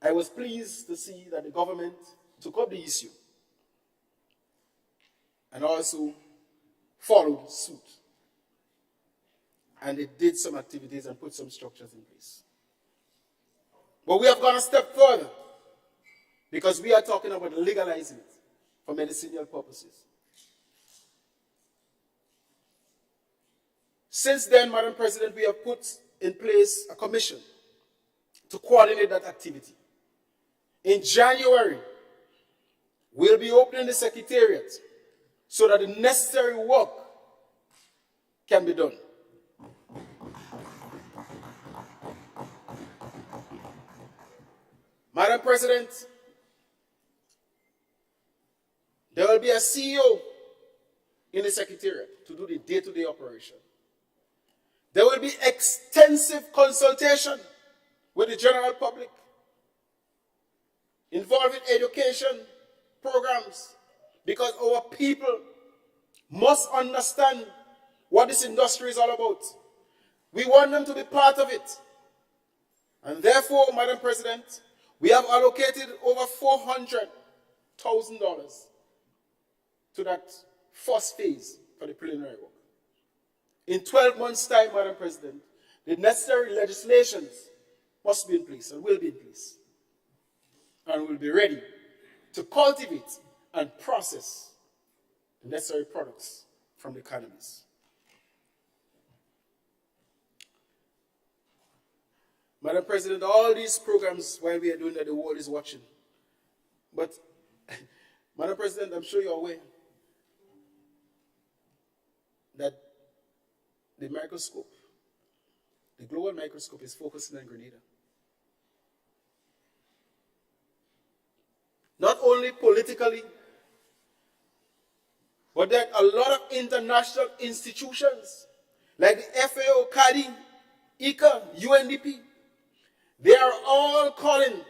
I was pleased to see that the government took up the issue and also followed suit. And they did some activities and put some structures in place. But we have gone a step further because we are talking about legalizing it for medicinal purposes. Since then, Madam President, we have put in place a commission to coordinate that activity. In January, we'll be opening the Secretariat so that the necessary work can be done. Madam President, there will be a CEO in the Secretariat to do the day-to-day operation. There will be extensive consultation with the general public, involving education programs, because our people must understand what this industry is all about. We want them to be part of it. And therefore, Madam President, we have allocated over $400,000 to that first phase for the preliminary work. In 12 months' time, Madam President, the necessary legislations must be in place and will be in place. And will be ready to cultivate and process the necessary products from the cannabis. Madam President, all these programs, while we are doing that, the world is watching. But, Madam President, I'm sure you're aware that the microscope, the global microscope, is focusing on Grenada. Not only politically, but there are a lot of international institutions like the FAO, CADI, ICA, UNDP. They are all calling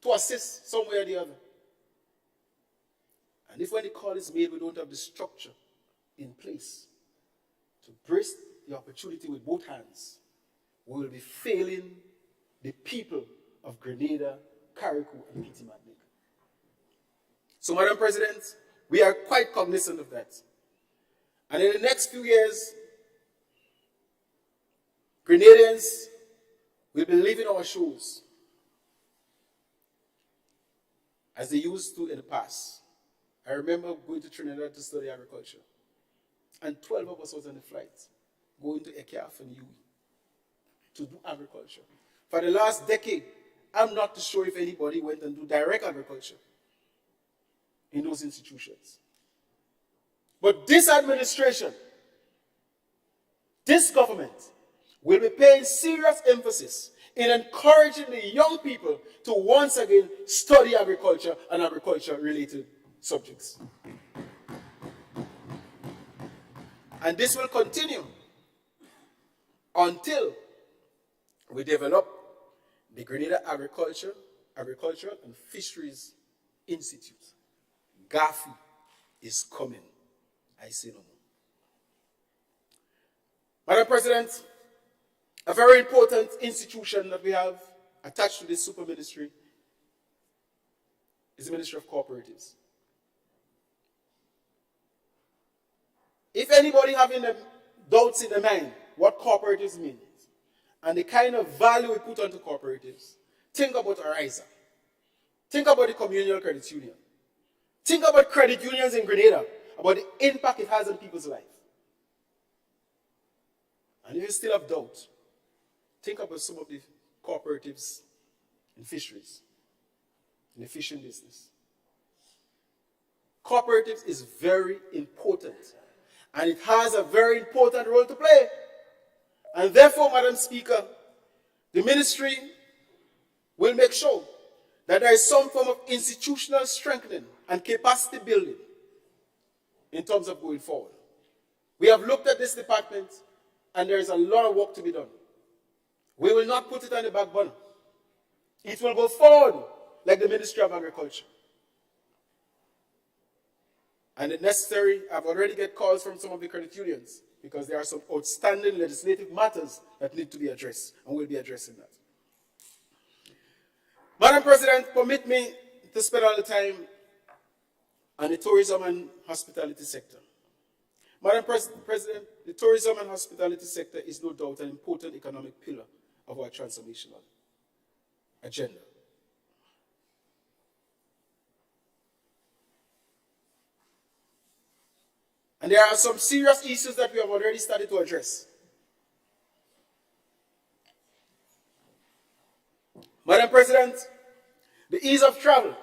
to assist some way or the other. And if when the call is made, we don't have the structure in place to brace the opportunity with both hands, we will be failing the people of Grenada, Carriacou, and Petite Martinique. So, Madam President, we are quite cognizant of that. And in the next few years, Grenadians will be leaving our shores as they used to in the past. I remember going to Trinidad to study agriculture. And 12 of us was on the flight, going to ECAF and UWI to do agriculture. For the last decade, I'm not too sure if anybody went and do direct agriculture in those institutions. But this administration, this government, will be paying serious emphasis in encouraging the young people to once again study agriculture and agriculture-related subjects. And this will continue until we develop the Grenada Agricultural and Fisheries Institute. GAFI is coming. I say no more. Madam President, a very important institution that we have attached to this super ministry is the Ministry of Cooperatives. If anybody having doubts in their mind what cooperatives means and the kind of value we put onto cooperatives, think about Ariza. Think about the communal credit union. Think about credit unions in Grenada, about the impact it has on people's life. And if you still have doubt, think about some of the cooperatives in fisheries, in the fishing business. Cooperatives is very important, and it has a very important role to play. And therefore, Madam Speaker, the ministry will make sure that there is some form of institutional strengthening and capacity building in terms of going forward. We have looked at this department, and there is a lot of work to be done. We will not put it on the back burner. It will go forward like the Ministry of Agriculture. And if necessary, I've already get calls from some of the credit unions because there are some outstanding legislative matters that need to be addressed, and we'll be addressing that. Madam President, permit me to spend all the time on the tourism and hospitality sector. Madam President, the tourism and hospitality sector is no doubt an important economic pillar of our transformational agenda. And there are some serious issues that we have already started to address. Madam President, the ease of travel.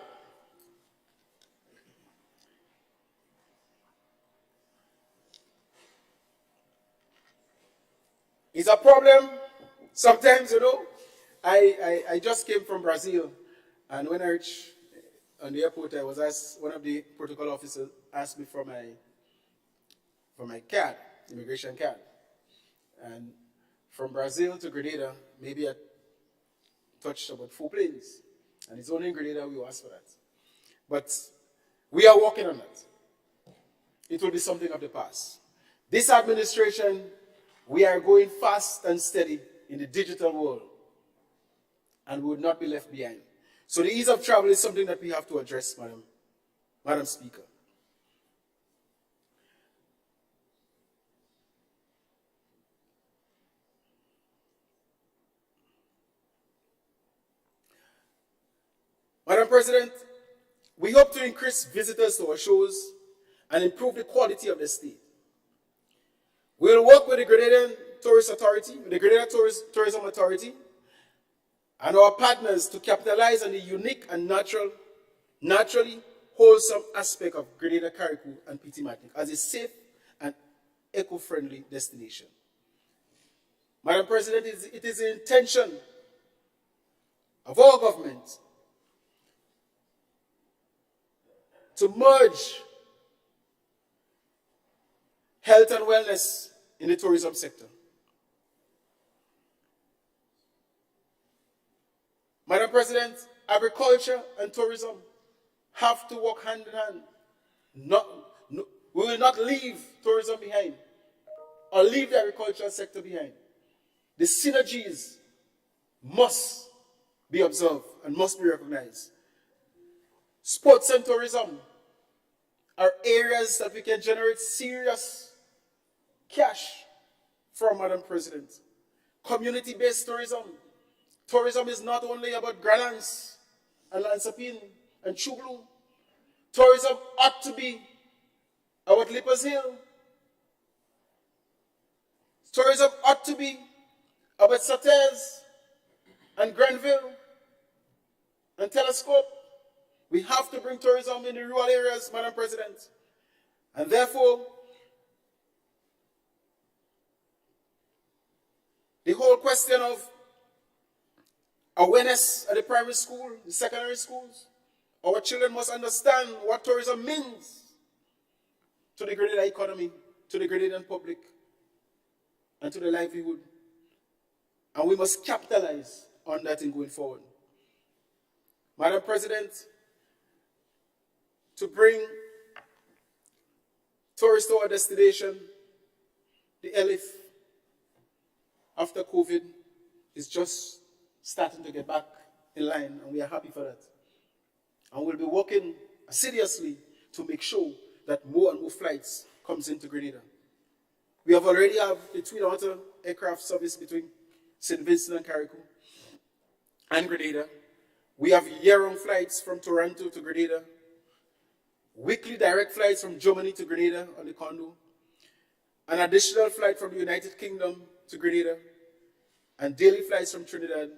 Is a problem. Sometimes, I just came from Brazil, and when I reached on the airport, I was asked, one of the protocol officers asked me for my card, immigration card. And from Brazil to Grenada, maybe I touched about 4 planes. And it's only in Grenada we asked for that. But we are working on that. It will be something of the past. This administration, we are going fast and steady in the digital world, and we will not be left behind. So the ease of travel is something that we have to address, Madam Speaker. Madam President, we hope to increase visitors to our shows and improve the quality of the stay. We will work with the Grenadian Tourist Authority, with the Grenada Tourism Authority, and our partners to capitalize on the unique and naturally wholesome aspect of Grenada, Carriacou, and Petite Martinique as a safe and eco-friendly destination. Madam President, it is the intention of our government to merge health and wellness in the tourism sector. Madam President, agriculture and tourism have to work hand in hand. We will not leave tourism behind or leave the agricultural sector behind. The synergies must be observed and must be recognized. Sports and tourism are areas that we can generate serious cash from, Madam President. Community-based tourism. Tourism is not only about Granans and Lansapin and Chuglu. Tourism ought to be about Lippers Hill. Tourism ought to be about Sates and Granville and Telescope. We have to bring tourism in the rural areas, Madam President. And therefore, the whole question of awareness at the primary school, the secondary schools, our children must understand what tourism means to the Grenada economy, to the Grenadian public, and to the livelihood. And we must capitalize on that in going forward. Madam President, to bring tourists to our destination, the ELIF, after COVID, is just starting to get back in line, and we are happy for that. And we'll be working assiduously to make sure that more and more flights comes into Grenada. We have already have the Twin Otter aircraft service between St. Vincent and Carriacou and Grenada. We have year-round flights from Toronto to Grenada, weekly direct flights from Germany to Grenada on the Condor, an additional flight from the United Kingdom to Grenada, and daily flights from Trinidad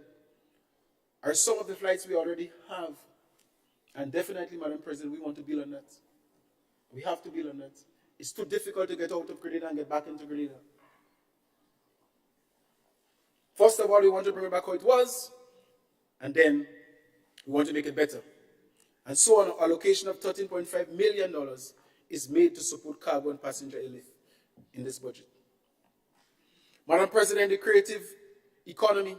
are some of the flights we already have. And definitely, Madam President, we want to build on that. We have to build on that. It's too difficult to get out of Grenada and get back into Grenada. First of all, we want to bring it back how it was, and then we want to make it better. And so an allocation of $13.5 million is made to support cargo and passenger airlift in this budget. Madam President, the creative economy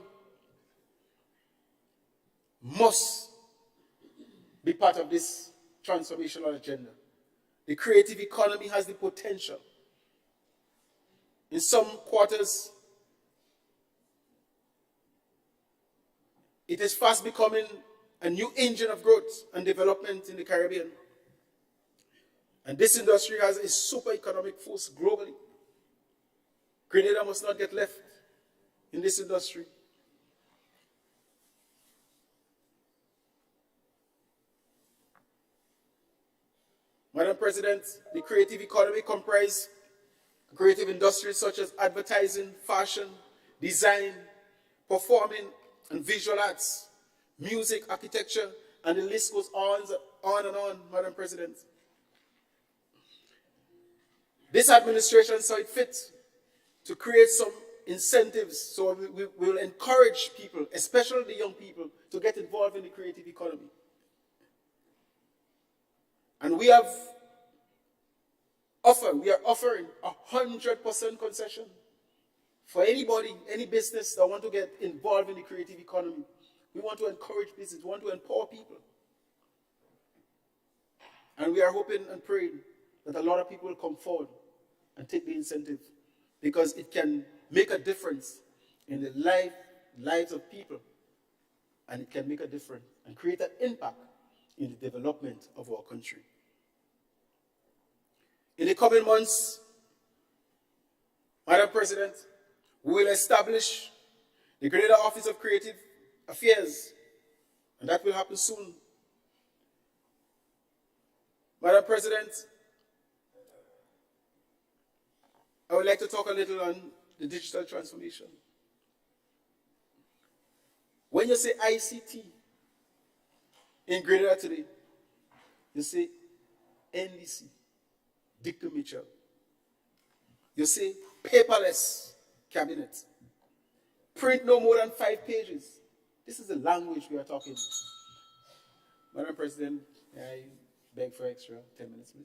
must be part of this transformational agenda. The creative economy has the potential. In some quarters, it is fast becoming a new engine of growth and development in the Caribbean. And this industry has a super economic force globally. Grenada must not get left in this industry. Madam President, the creative economy comprises creative industries such as advertising, fashion, design, performing and visual arts, music, architecture, and the list goes on and on, Madam President. This administration saw it fit to create some incentives so we will encourage people, especially the young people, to get involved in the creative economy. And we are offering 100% concession for anybody, any business that want to get involved in the creative economy. We want to encourage business, we want to empower people. And we are hoping and praying that a lot of people will come forward and take the incentive, because it can make a difference in the lives of people, and it can make a difference and create an impact in the development of our country. In the coming months, Madam President, we will establish the Grenada Office of Creative Affairs, and that will happen soon. Madam President, I would like to talk a little on the digital transformation. When you say ICT in Grenada today, you say NDC, Dictum Mitchell. You say paperless cabinet. Print no more than 5 pages. This is the language we are talking. Madam President, I beg for extra 10 minutes, please.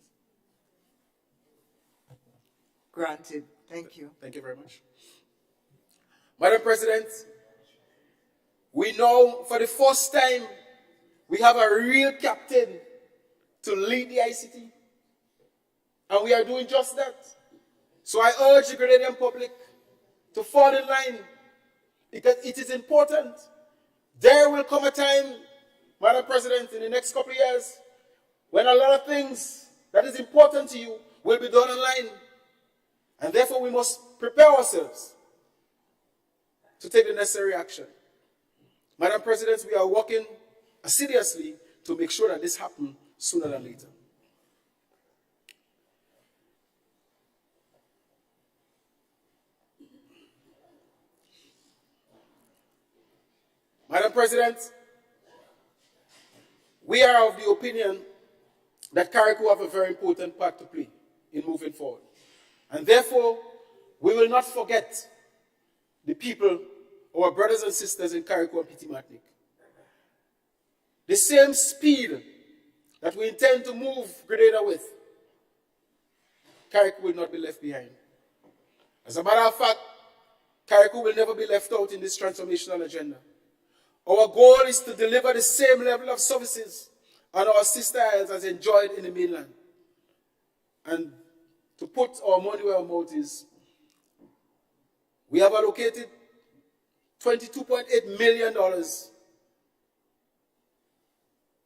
Granted. Thank you. Thank you very much. Madam President, we know for the first time we have a real captain to lead the ICT. And we are doing just that. So I urge the Grenadian public to fall in line, because it is important. There will come a time, Madam President, in the next couple of years, when a lot of things that is important to you will be done online. And therefore we must prepare ourselves to take the necessary action. Madam President, we are working assiduously to make sure that this happens sooner than later. Madam President, we are of the opinion that Carriacou have a very important part to play in moving forward. And therefore, we will not forget the people, our brothers and sisters in Carriacou and Petite Martinique. The same speed that we intend to move Grenada with, Carriacou will not be left behind. As a matter of fact, Carriacou will never be left out in this transformational agenda. Our goal is to deliver the same level of services on our sister isles as enjoyed in the mainland. And to put our money where our mouth is, we have allocated $22.8 million to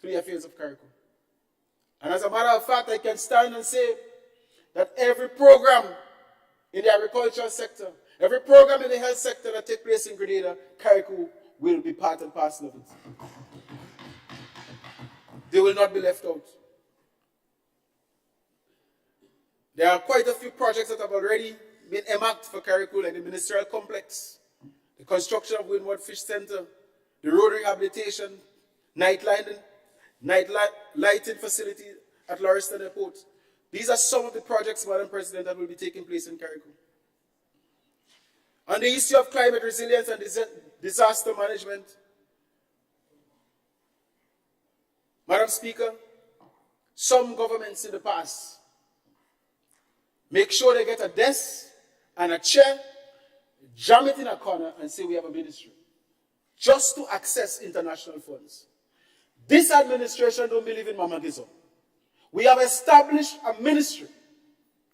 the affairs of Carriacou. And as a matter of fact, I can stand and say that every program in the agricultural sector, every program in the health sector that takes place in Grenada, Carriacou will be part and parcel of it. They will not be left out. There are quite a few projects that have already been earmarked for Carriacou, like the ministerial complex, the construction of Windward Fish Center, the road rehabilitation, night lighting facility at Lauriston Airport. These are some of the projects, Madam President, that will be taking place in Carriacou. On the issue of climate resilience and disaster management, Madam Speaker, some governments in the past make sure they get a desk and a chair, jam it in a corner and say we have a ministry, just to access international funds. This administration don't believe in mamagism. We have established a ministry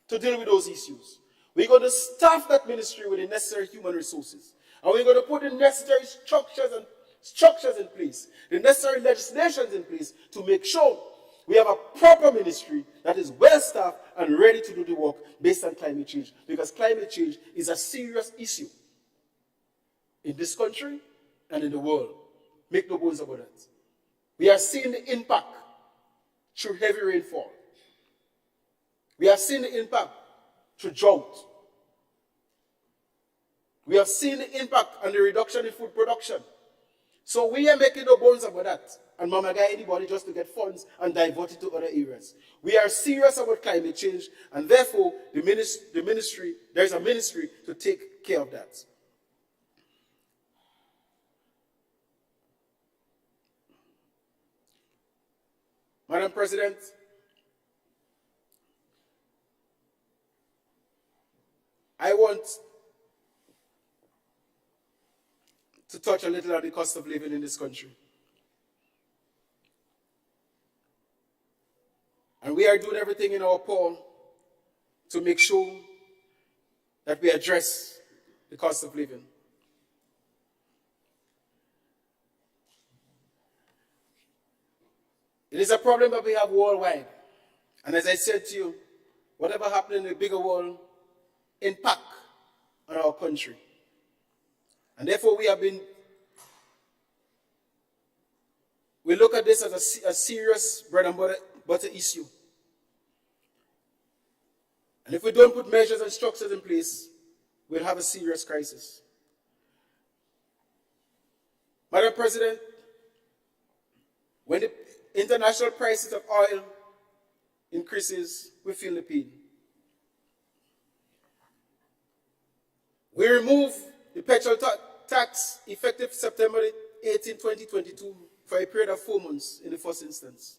to deal with those issues. We're going to staff that ministry with the necessary human resources. And we're going to put the necessary structures in place, the necessary legislations in place to make sure we have a proper ministry that is well staffed and ready to do the work based on climate change. Because climate change is a serious issue in this country and in the world. Make no bones about that. We are seeing the impact through heavy rainfall. We have seen the impact through drought. We have seen the impact on the reduction in food production. So we are making no bones about that and mama guy anybody just to get funds and divert it to other areas. We are serious about climate change, and therefore there's a ministry to take care of that. Madam President, I want to touch a little on the cost of living in this country. And we are doing everything in our power to make sure that we address the cost of living. It is a problem that we have worldwide. And as I said to you, whatever happens in the bigger world impact on our country. And therefore we look at this as a serious bread and butter issue. And if we don't put measures and structures in place, we'll have a serious crisis. Madam President, when the international prices of oil increases, we feel the pain. We remove the petrol tax effective September 18, 2022 for a period of 4 months in the first instance.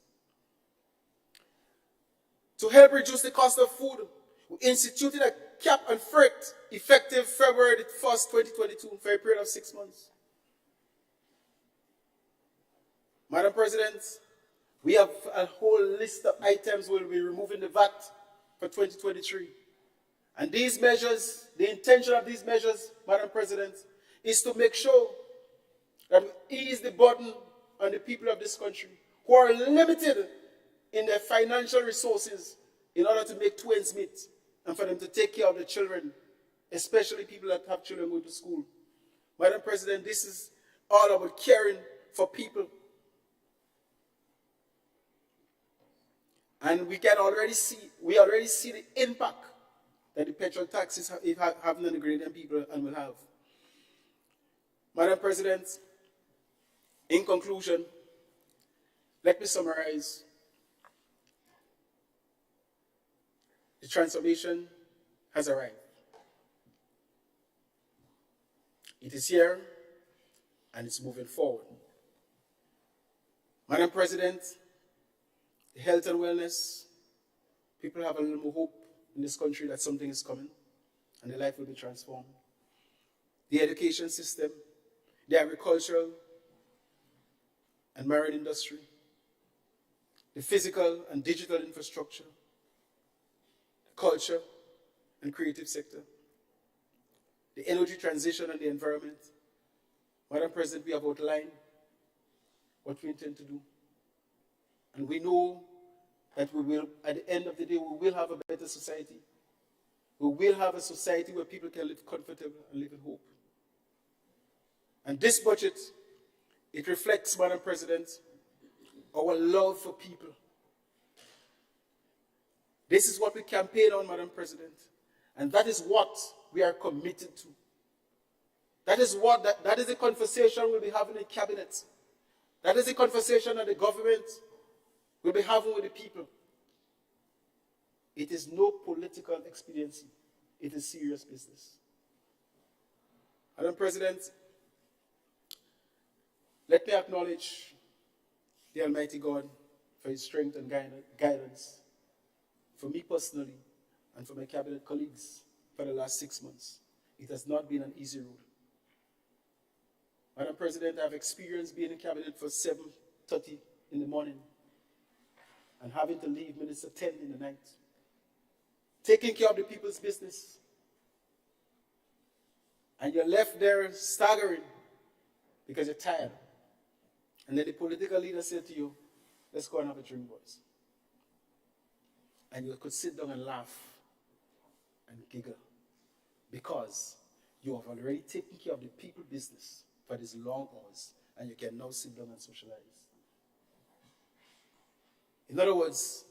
To help reduce the cost of food, we instituted a cap on freight effective February 1st, 2022 for a period of 6 months. Madam President, we have a whole list of items where we'll be removing the VAT for 2023. And these measures, the intention of these measures, Madam President, is to make sure that we ease the burden on the people of this country who are limited in their financial resources in order to make two ends meet and for them to take care of their children, especially people that have children going to school. Madam President, this is all about caring for people. And we already see the impact that the petrol taxes having on the Grenadian people and will have. Madam President, in conclusion, let me summarize. The transformation has arrived. It is here and it's moving forward. Madam President, the health and wellness, people have a little more hope in this country that something is coming and their life will be transformed. The education system, the agricultural and marine industry, the physical and digital infrastructure, the culture and creative sector, the energy transition and the environment, Madam President, we have outlined what we intend to do. And we know that we will, at the end of the day, we will have a better society. We will have a society where people can live comfortable and live in hope. And this budget, it reflects, Madam President, our love for people. This is what we campaign on, Madam President. And that is what we are committed to. That is the conversation we'll be having in cabinet. That is the conversation that the government will be having with the people. It is no political expediency. It is serious business. Madam President, let me acknowledge the Almighty God for his strength and guidance, for me personally and for my cabinet colleagues for the last 6 months. It has not been an easy road. Madam President, I've experienced being in cabinet for 7:30 in the morning and having to leave Minister 10 in the night, taking care of the people's business. And you're left there staggering because you're tired. And then the political leader said to you, let's go and have a drink, boys. And you could sit down and laugh and giggle because you have already taken care of the people's business for these long hours, and you can now sit down and socialize. In other words,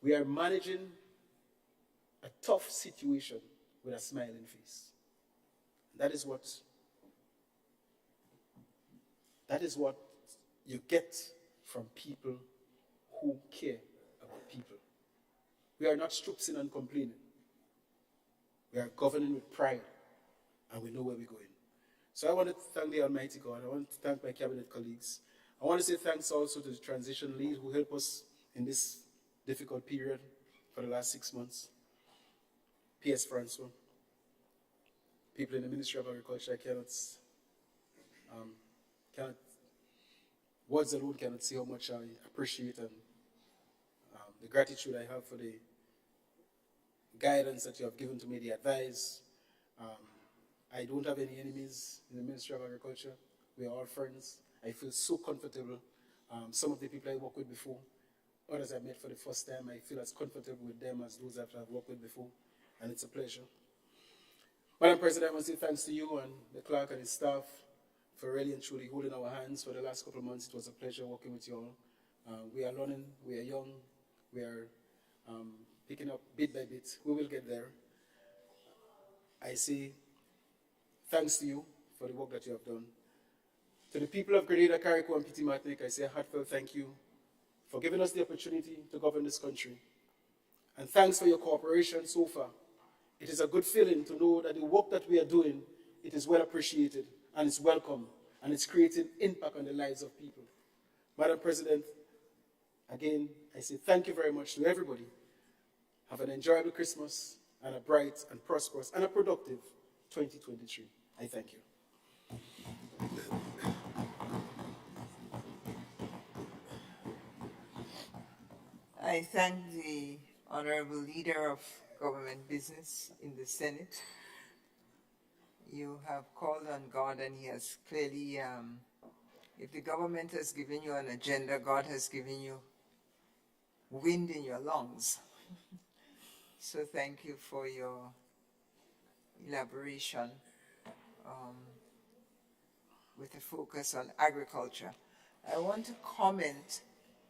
we are managing a tough situation with a smiling face. That is what you get from people who care about people. We are not strupsing and complaining. We are governing with pride, and we know where we're going. So I want to thank the Almighty God. I want to thank my cabinet colleagues. I want to say thanks also to the transition lead who helped us in this difficult period for the last 6 months. P.S. Francois. People in the Ministry of Agriculture words alone cannot say how much I appreciate and the gratitude I have for the guidance that you have given to me, the advice. I don't have any enemies in the Ministry of Agriculture. We are all friends. I feel so comfortable. Some of the people I worked with before, others I met for the first time, I feel as comfortable with them as those that I've worked with before, and it's a pleasure. Madam President, I want to say thanks to you and the clerk and his staff for really and truly holding our hands for the last couple of months. It was a pleasure working with you all. We are learning, we are young, we are picking up bit by bit. We will get there. I say thanks to you for the work that you have done. To the people of Grenada, Carriacou, and Petite Martinique, I say a heartfelt thank you for giving us the opportunity to govern this country. And thanks for your cooperation so far. It is a good feeling to know that the work that we are doing, it is well appreciated, and it's welcome, and it's creating impact on the lives of people. Madam President, again, I say thank you very much to everybody. Have an enjoyable Christmas, and a bright and prosperous and a productive 2023. I thank you. I thank the Honorable Leader of Government Business in the Senate. You have called on God, and he has clearly, if the government has given you an agenda, God has given you wind in your lungs. So thank you for your elaboration with a focus on agriculture. I want to comment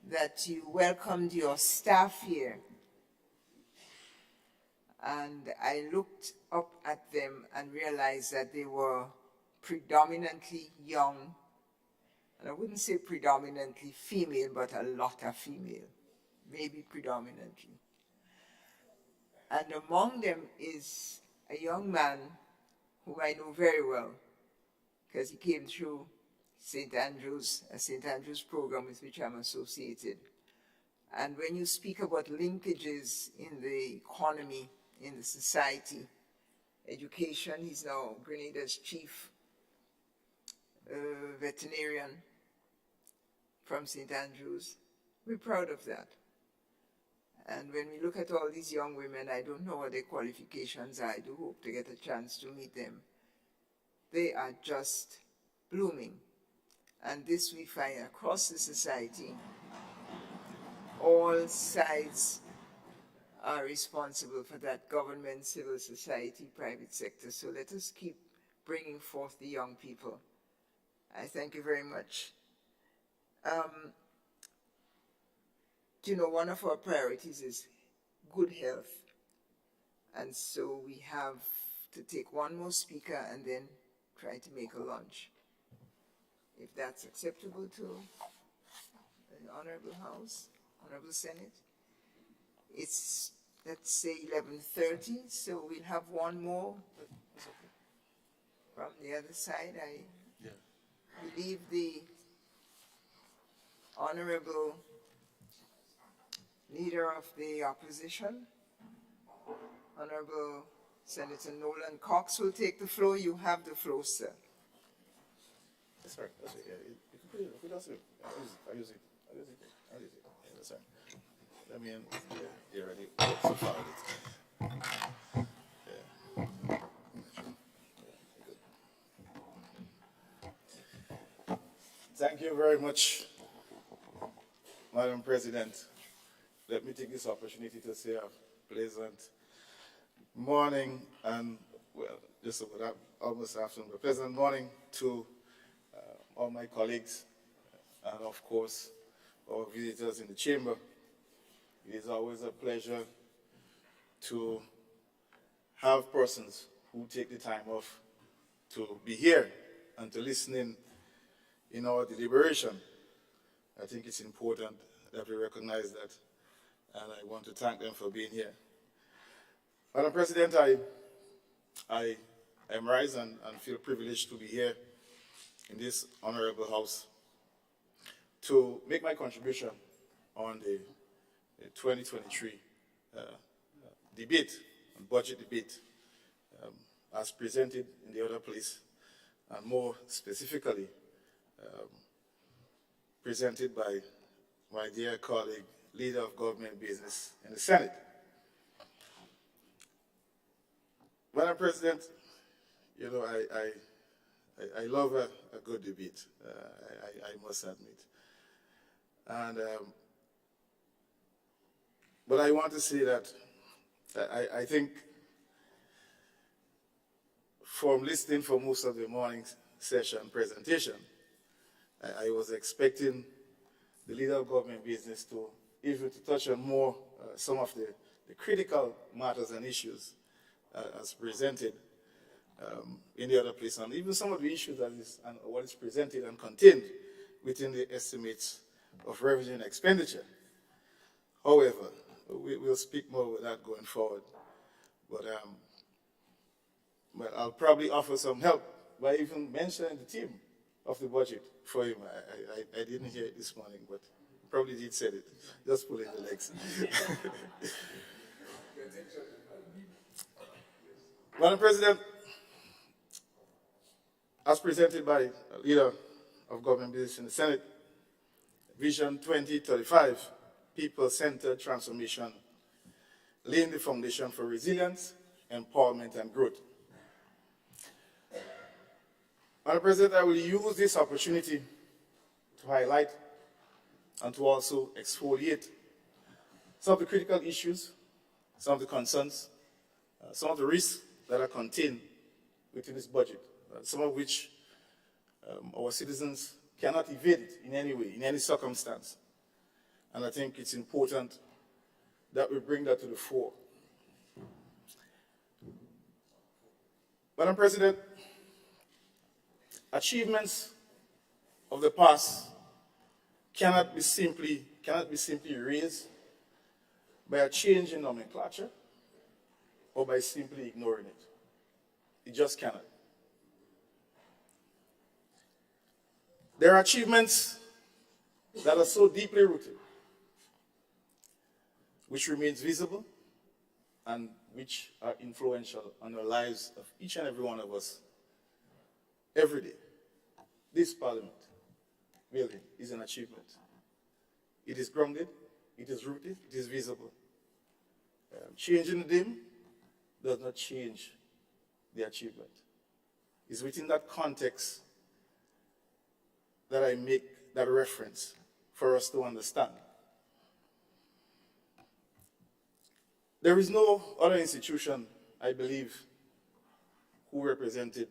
that you welcomed your staff here. And I looked up at them and realized that they were predominantly young, and I wouldn't say predominantly female, but a lot of female, maybe predominantly. And among them is a young man who I know very well, because he came through St. Andrews, a St. Andrews program with which I'm associated. And when you speak about linkages in the economy, in the society, education, he's now Grenada's chief veterinarian from St. Andrews. We're proud of that. And when we look at all these young women, I don't know what their qualifications are. I do hope to get a chance to meet them. They are just blooming. And this we find across the society. All sides are responsible for that: government, civil society, private sector. So let us keep bringing forth the young people. I thank you very much. You know, one of our priorities is good health. And so we have to take one more speaker and then try to make a lunch. If that's acceptable to the Honorable House, Honorable Senate. It's, let's say, 11:30, so we'll have one more from the other side. I believe the Honorable Leader of the Opposition, Honorable Senator Nolan Cox, will take the floor. You have the floor, sir. That's right. That's it. Yeah, you can put it. Put it. I use it. Yeah, that's right. Let me in. Yeah, you're ready. So far, Thank you very much, Madam President. Let me take this opportunity to say a pleasant morning and, well, just about that, almost afternoon, but pleasant morning to all my colleagues and, of course, our visitors in the chamber. It is always a pleasure to have persons who take the time off to be here and to listen in our deliberation. I think it's important that we recognize that, and I want to thank them for being here. Madam President, I am rise and feel privileged to be here in this honorable house to make my contribution on the 2023 debate, budget debate, as presented in the other place, and more specifically presented by my dear colleague, Leader of Government Business in the Senate. Madam President, you know, I love a good debate, I must admit. And, but I want to say that I think from listening for most of the morning session presentation, I was expecting the Leader of Government Business to even to touch on more some of the critical matters and issues as presented in the other place, and even some of the issues that is and what is presented and contained within the estimates of revenue and expenditure. However, we'll speak more with that going forward. But well, I'll probably offer some help by even mentioning the theme of the budget for him. I didn't hear it this morning, but probably did say it. Just pulling the legs. Madam President, as presented by Leader of Government Business in the Senate, Vision 2035, People-Centered Transformation, laying the foundation for resilience, empowerment, and growth. Madam President, I will use this opportunity to highlight and to also exfoliate some of the critical issues, some of the concerns, some of the risks that are contained within this budget, some of which our citizens cannot evade it in any way, in any circumstance. And I think it's important that we bring that to the fore. Madam President, achievements of the past cannot be simply erased by a change in nomenclature or by simply ignoring it. It just cannot. There are achievements that are so deeply rooted, which remains visible and which are influential on the lives of each and every one of us every day. This Parliament building is an achievement. It is grounded, it is rooted, it is visible. Changing the name does not change the achievement. It's within that context that I make that reference for us to understand. There is no other institution, I believe, who represented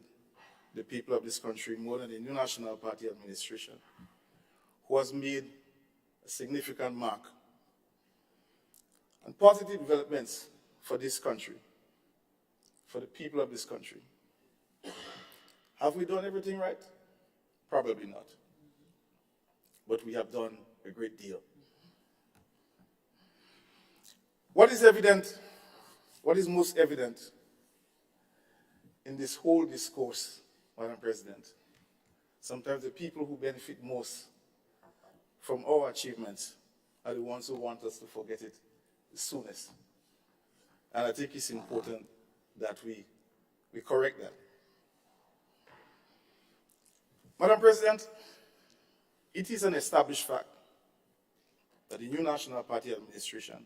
the people of this country more than the New National Party administration, who has made a significant mark and positive developments for this country, for the people of this country. Have we done everything right? Probably not. But we have done a great deal. What is evident, what is most evident in this whole discourse, Madam President? Sometimes the people who benefit most from our achievements are the ones who want us to forget it the soonest. And I think it's important that we correct that. Madam President, it is an established fact that the New National Party administration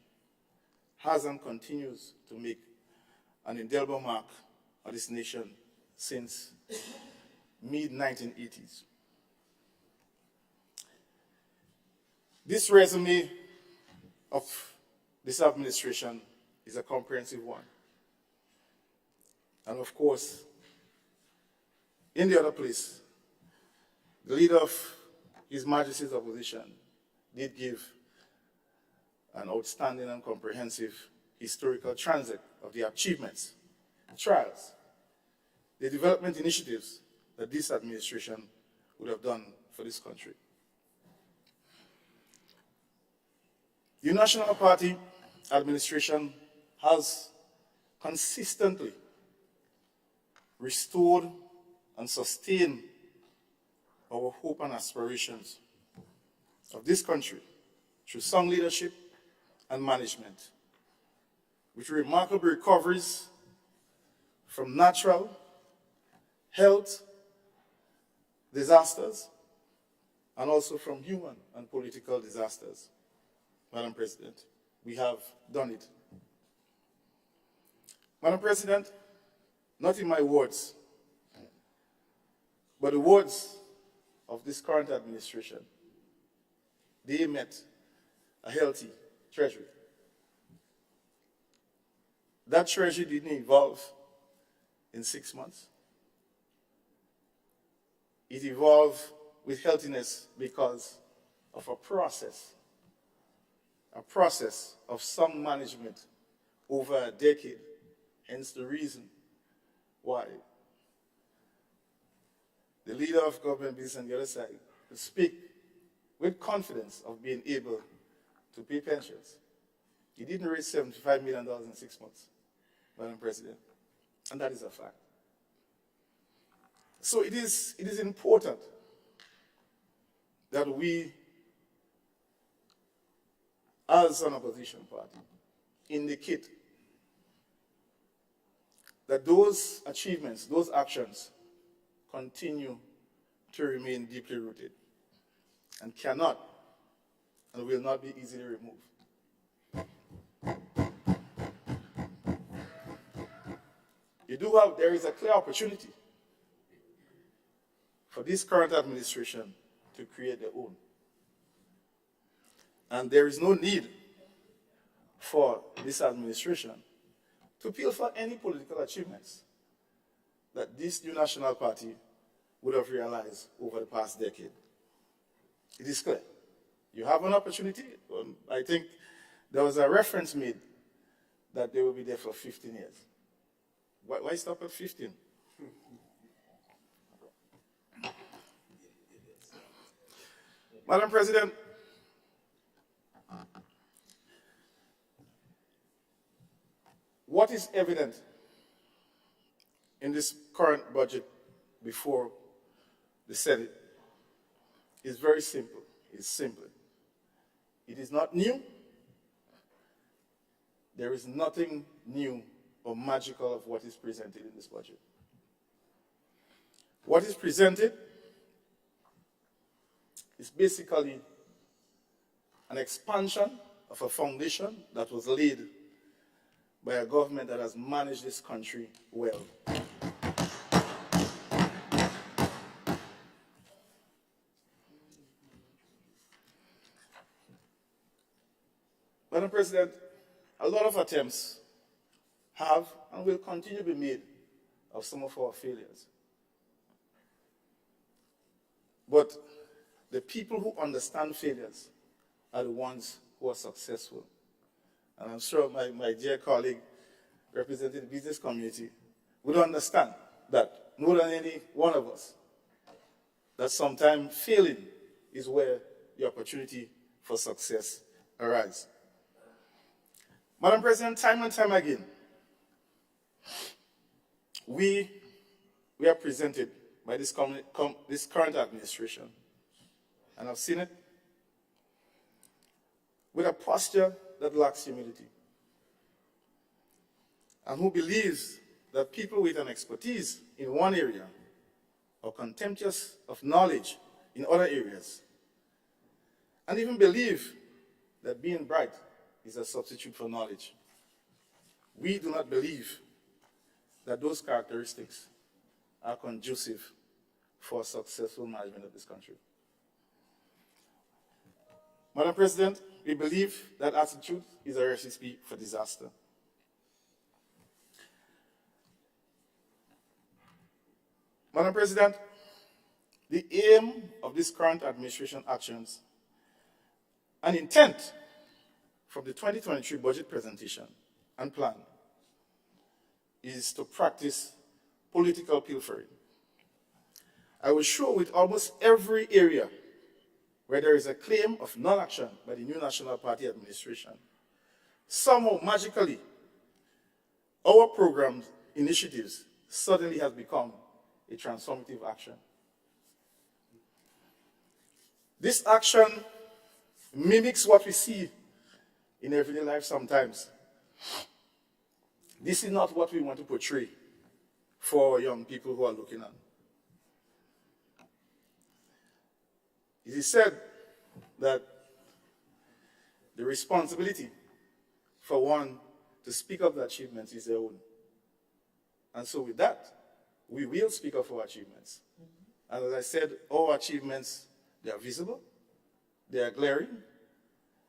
has and continues to make an indelible mark on this nation since mid-1980s. This resume of this administration is a comprehensive one. And of course, in the other place, the leader of His Majesty's opposition did give an outstanding and comprehensive historical transit of the achievements, the trials, the development initiatives that this administration would have done for this country. The National Party administration has consistently restored and sustained our hope and aspirations of this country through sound leadership and management, with remarkable recoveries from natural, health, disasters, and also from human and political disasters. Madam President, we have done it. Madam President, not in my words, but the words of this current administration, they met a healthy treasury. That treasury didn't evolve in 6 months. It evolved with healthiness because of a process of some management over a decade, hence the reason why the leader of government business on the other side could speak with confidence of being able to pay pensions. He didn't raise $75 million in 6 months, Madam President, and that is a fact. So it is important that we, as an opposition party, indicate that those achievements, those actions, continue to remain deeply rooted and cannot and will not be easily removed. There is a clear opportunity for this current administration to create their own. And there is no need for this administration to appeal for any political achievements that this New National Party would have realized over the past decade. It is clear. You have an opportunity. I think there was a reference made that they will be there for 15 years. Why stop at 15? Madam President, what is evident in this current budget before the Senate is very simple. It's simple. It is not new. There is nothing new or magical of what is presented in this budget. What is presented is basically an expansion of a foundation that was laid by a government that has managed this country well. Madam President, a lot of attempts have and will continue to be made of some of our failures. But the people who understand failures are the ones who are successful. And I'm sure my dear colleague representing the business community would understand that more than any one of us, that sometimes failing is where the opportunity for success arises. Madam President, time and time again, we are presented by this current administration, and I've seen it, with a posture that lacks humility, and who believes that people with an expertise in one area are contemptuous of knowledge in other areas, and even believe that being bright is a substitute for knowledge. We do not believe that those characteristics are conducive for successful management of this country. Madam President, we believe that attitude is a recipe for disaster. Madam President, the aim of this current administration actions and intent from the 2023 budget presentation and plan is to practice political pilfering. I will show with almost every area where there is a claim of non-action by the new National Party administration, somehow magically, our programs, initiatives suddenly have become a transformative action. This action mimics what we see in everyday life sometimes. This is not what we want to portray for young people who are looking on. It is said that the responsibility for one to speak of the achievements is their own. And so with that, we will speak of our achievements. And as I said, our achievements, they are visible, they are glaring,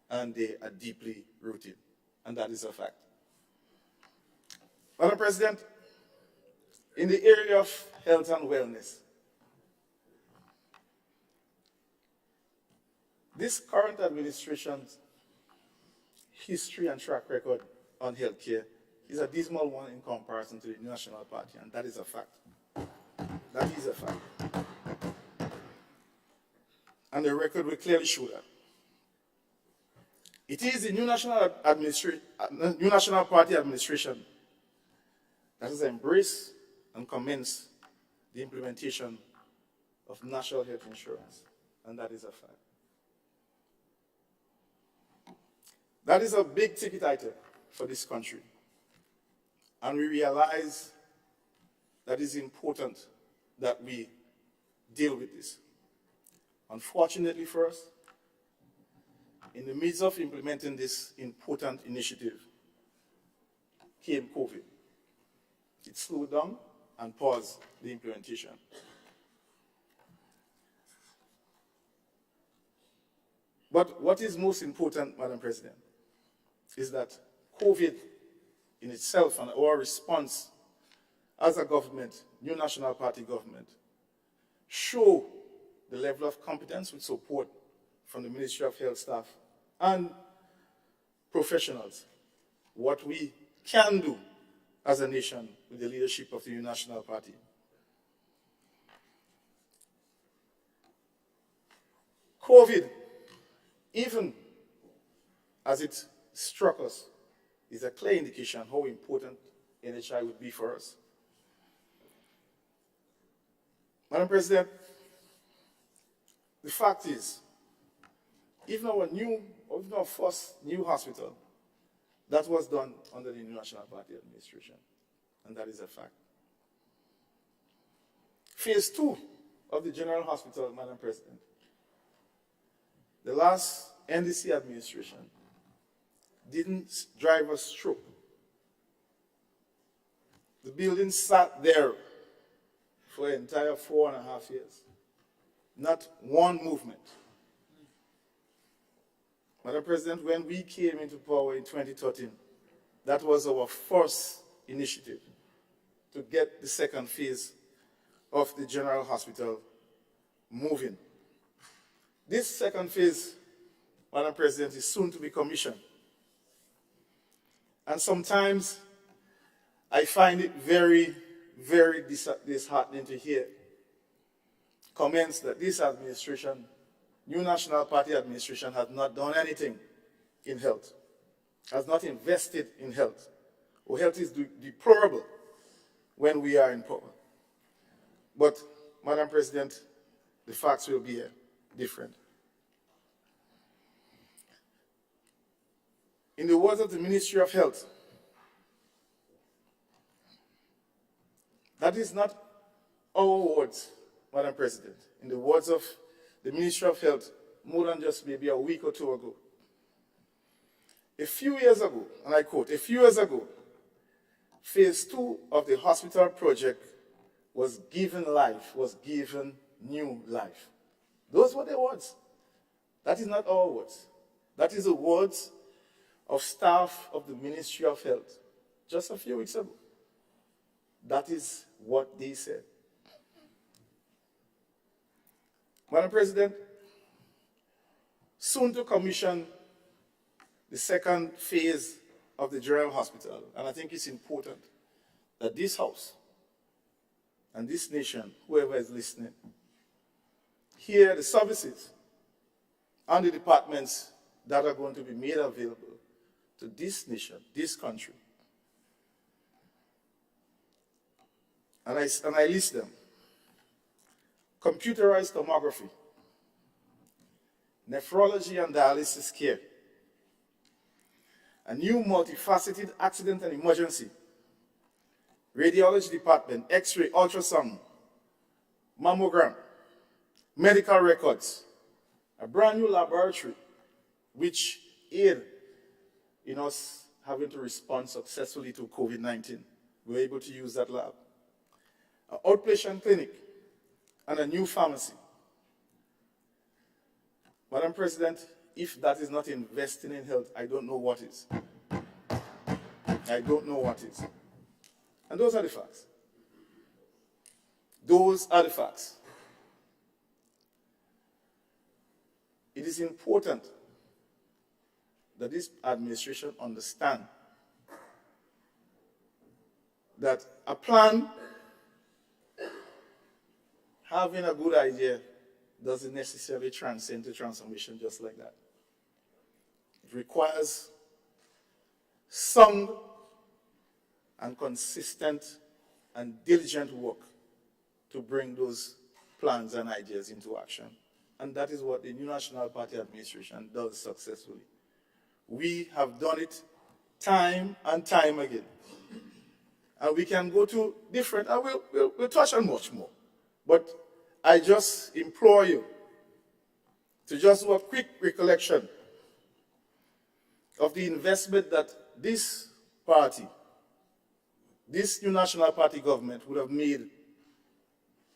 and they are deeply rooted. And that is a fact. Madam President, in the area of health and wellness, this current administration's history and track record on healthcare is a dismal one in comparison to the New National Party, and that is a fact. That is a fact. And the record will clearly show that. It is the New National Party administration that has embraced and commenced the implementation of national health insurance, and that is a fact. That is a big ticket item for this country. And we realize that it's important that we deal with this. Unfortunately for us, in the midst of implementing this important initiative came COVID. It slowed down and paused the implementation. But what is most important, Madam President, is that COVID in itself and our response as a government, New National Party government, show the level of competence with support from the Ministry of Health staff and professionals, what we can do as a nation with the leadership of the New National Party. COVID, even as it struck us, is a clear indication how important NHI would be for us. Madam President, the fact is, even our first new hospital, that was done under the New National Party administration, and that is a fact. Phase 2 of the General Hospital, Madam President, the last NDC administration didn't drive us through. The building sat there for an entire 4.5 years. Not one movement. Madam President, when we came into power in 2013, that was our first initiative to get the second phase of the General Hospital moving. This second phase, Madam President, is soon to be commissioned. And sometimes I find it very, very disheartening to hear comments that this administration, New National Party administration, has not done anything in health, has not invested in health. Our health is deplorable when we are in power. But, Madam President, the facts will be different. In the words of the Ministry of Health, that is not our words, Madam President. In the words of the Ministry of Health, more than just maybe a week or two ago. A few years ago, and I quote, a few years ago, phase 2 of the hospital project was given life, was given new life. Those were the words. That is not our words. That is the words of staff of the Ministry of Health just a few weeks ago. That is what they said. Madam President, soon to commission the second phase of the General Hospital, and I think it's important that this House and this nation, whoever is listening, hear the services and the departments that are going to be made available to this nation, this country. And I list them. Computerized tomography, nephrology and dialysis care, a new multifaceted accident and emergency, radiology department, x-ray, ultrasound, mammogram, medical records, a brand new laboratory which aid in us having to respond successfully to COVID-19. We're able to use that lab. An outpatient clinic and a new pharmacy. Madam President, if that is not investing in health, I don't know what is. I don't know what is. And those are the facts. Those are the facts. It is important that this administration understand that a plan, having a good idea, doesn't necessarily transcend to transformation just like that. It requires sound and consistent and diligent work to bring those plans and ideas into action. And that is what the New National Party administration does successfully. We have done it time and time again. And we can go to different, and we'll touch on much more. But I just implore you to just do a quick recollection of the investment that this party, this New National Party government would have made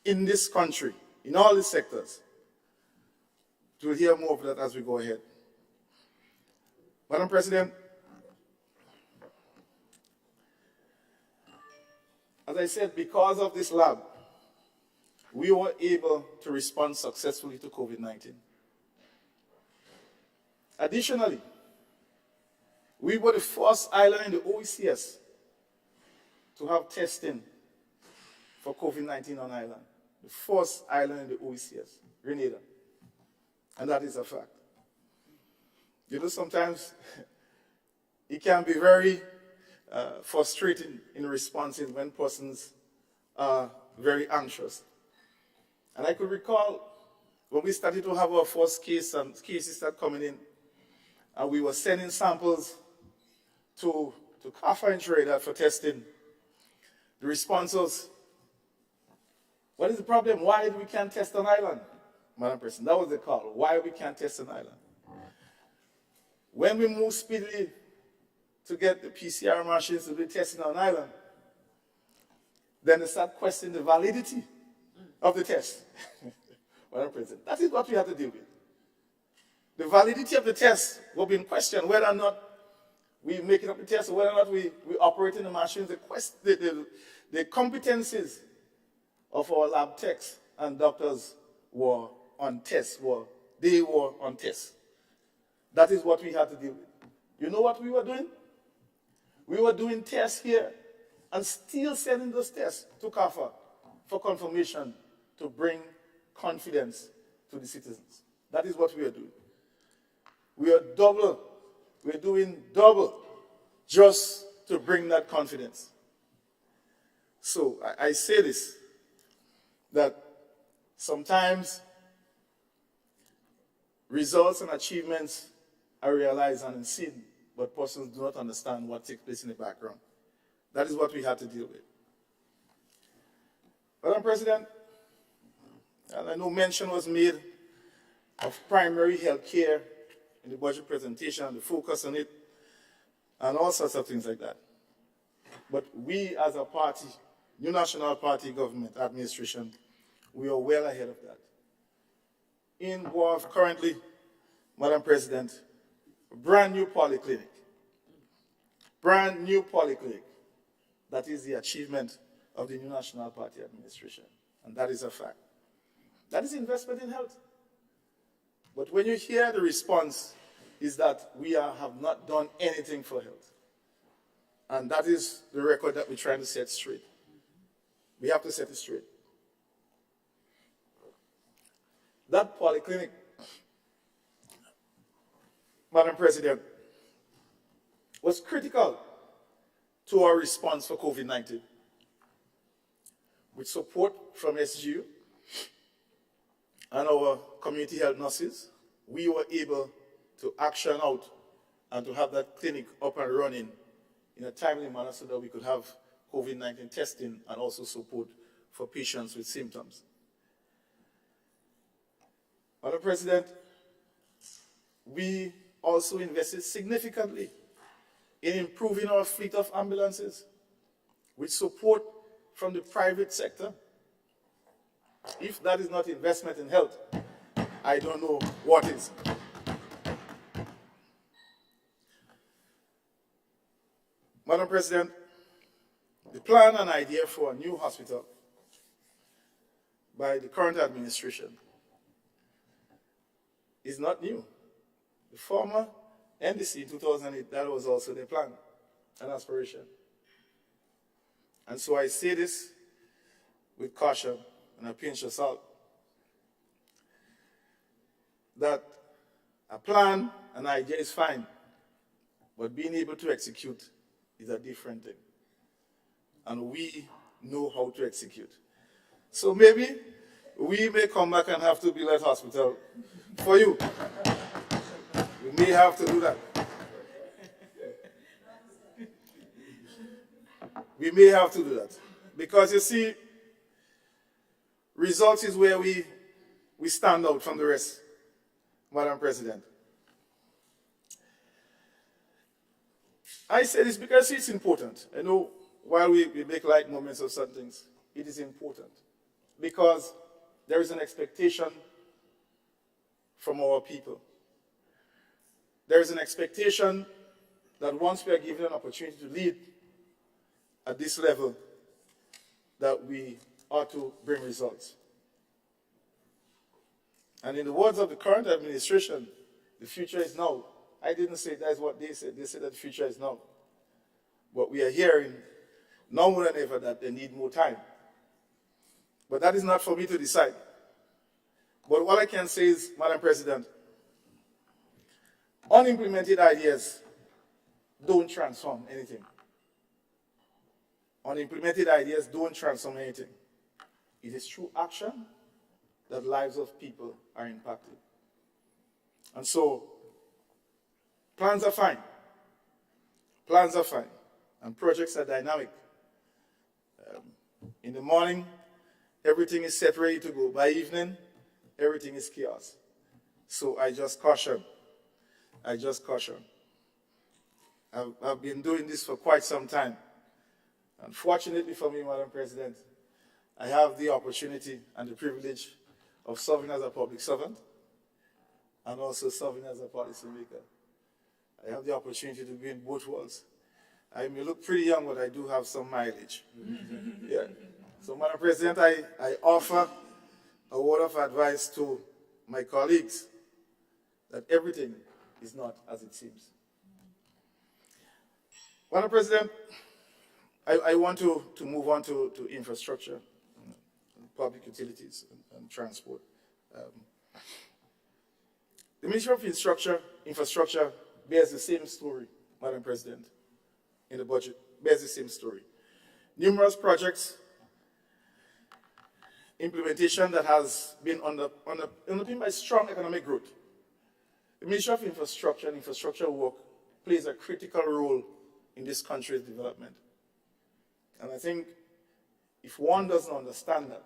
in this country, in all the sectors. We'll hear more of that as we go ahead. Madam President, as I said, because of this lab, we were able to respond successfully to COVID-19. Additionally, we were the first island in the OECS to have testing for COVID-19 on island. The first island in the OECS, Grenada. And that is a fact. You know, sometimes it can be very frustrating in responses when persons are very anxious. And I could recall when we started to have our first case and cases started coming in, and we were sending samples to CAFA and Trinidad for testing. The response was, what is the problem? Why we can't test on island? Madam President, that was the call. Why we can't test on island? When we moved speedily to get the PCR machines to be testing on island, then they start questioning the validity of the test. Madam President, that is what we have to deal with. the validity of the test will be in question, whether or not we making up the test or whether or not we operating the machines. The competencies of our lab techs and doctors were on test. They were on test. That is what we had to deal with. You know what we were doing? We were doing tests here and still sending those tests to CAFA for confirmation to bring confidence to the citizens. That is what we are doing. We're doing double just to bring that confidence. So I say this, that sometimes results and achievements are realized and seen, but persons do not understand what takes place in the background. That is what we had to deal with. Madam President, and I know mention was made of primary health care in the budget presentation and the focus on it, and all sorts of things like that. But we as a party, New National Party government administration, we are well ahead of that. In Guelph currently, Madam President, a brand new polyclinic. Brand new polyclinic. That is the achievement of the New National Party administration. And that is a fact. That is investment in health. But when you hear the response is that we have not done anything for health. And that is the record that we're trying to set straight. We have to set it straight. That polyclinic, Madam President, was critical to our response for COVID-19. With support from SGU and our community health nurses, we were able to action out and to have that clinic up and running in a timely manner so that we could have COVID-19 testing and also support for patients with symptoms. Madam President, we also invested significantly in improving our fleet of ambulances with support from the private sector. If that is not investment in health, I don't know what is. Madam President, the plan and idea for a new hospital by the current administration is not new. The former NDC in 2008, that was also their plan and aspiration. And so I say this with caution and a pinch of salt, that a plan, an idea is fine, but being able to execute is a different thing. And we know how to execute. So maybe we may come back and have to build a hospital for you. We may have to do that. We may have to do that. Because you see, results is where we stand out from the rest, Madam President. I say this because it's important. I know while we make light moments of certain things, it is important. Because there is an expectation from our people. There is an expectation that once we are given an opportunity to lead at this level, that we ought to bring results. And in the words of the current administration, the future is now. I didn't say that's what they said. They said that the future is now. But we are hearing now more than ever that they need more time. But that is not for me to decide. But what I can say is, Madam President, unimplemented ideas don't transform anything. Unimplemented ideas don't transform anything. It is through action that lives of people are impacted. And so, plans are fine. Plans are fine. And projects are dynamic. In the morning, everything is set ready to go. By evening, everything is chaos. So I just caution. I've been doing this for quite some time. Unfortunately for me, Madam President, I have the opportunity and the privilege of serving as a public servant. and also serving as a policymaker. I have the opportunity to be in both worlds. I may look pretty young, but I do have some mileage. Yeah. So, Madam President, I offer a word of advice to my colleagues that everything is not as it seems. Madam President, I want to move on to infrastructure, public utilities, and transport. The Ministry of Infrastructure bears the same story, Madam President, in the budget, bears the same story. Numerous projects, implementation that has been underpinned by strong economic growth. The Ministry of Infrastructure and infrastructure work plays a critical role in this country's development. And I think if one doesn't understand that,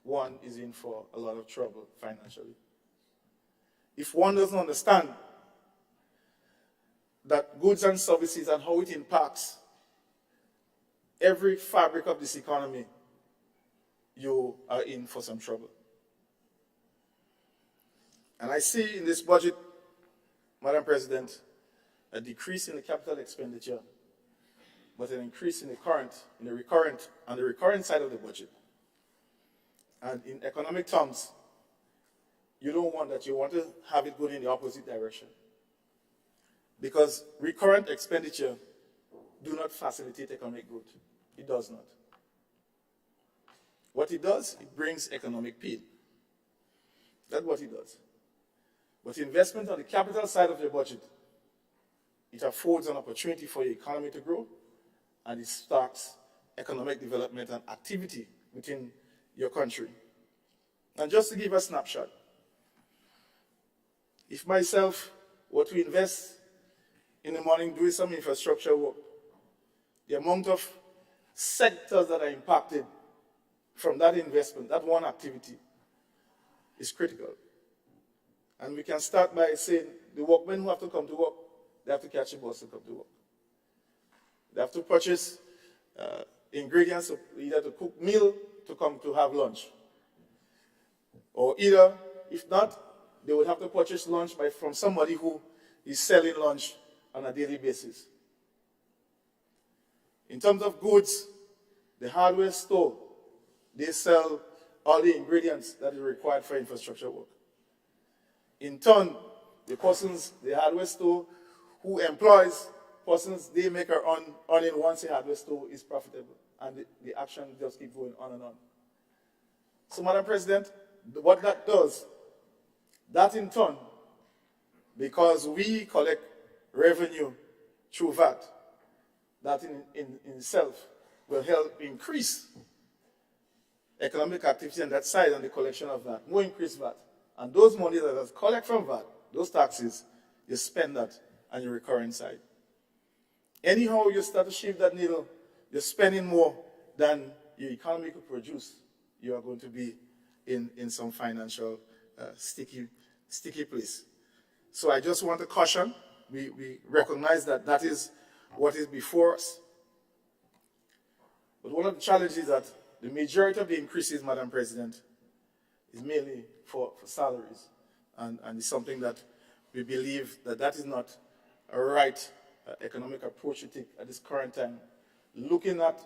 one is in for a lot of trouble financially. If one doesn't understand that goods and services and how it impacts every fabric of this economy, you are in for some trouble. And I see in this budget, Madam President, a decrease in the capital expenditure, but an increase in the recurrent side of the budget. And in economic terms, you don't want that. You want to have it going in the opposite direction. Because recurrent expenditure do not facilitate economic growth. It does not. What it does, it brings economic pain. That's what it does. But investment on the capital side of your budget, it affords an opportunity for your economy to grow, and it starts economic development and activity within your country. And just to give a snapshot, if myself were to invest in the morning doing some infrastructure work, the amount of sectors that are impacted from that investment, that one activity, is critical. And we can start by saying the workmen who have to come to work, they have to catch a bus to come to work. They have to purchase ingredients either to cook meal to come to have lunch. Or either, if not, they would have to purchase lunch from somebody who is selling lunch on a daily basis. In terms of goods, the hardware store, they sell all the ingredients that are required for infrastructure work. In turn, the hardware store who employs persons, they make their own earning once the hardware store is profitable. And the action just keeps going on and on. So, Madam President, what that does, that in turn, because we collect revenue through VAT, that in itself will help increase economic activity on that side and the collection of VAT, more increased VAT. And those money that is collected from VAT, those taxes, you spend that on your recurring side. Anyhow you start to shift that needle, you're spending more than your economy could produce. You are going to be in some financial sticky place. So I just want to caution, we recognize that that is what is before us. But one of the challenges is that the majority of the increases, Madam President, is mainly for salaries. And it's something that we believe that is not a right economic approach to take at this current time. Looking at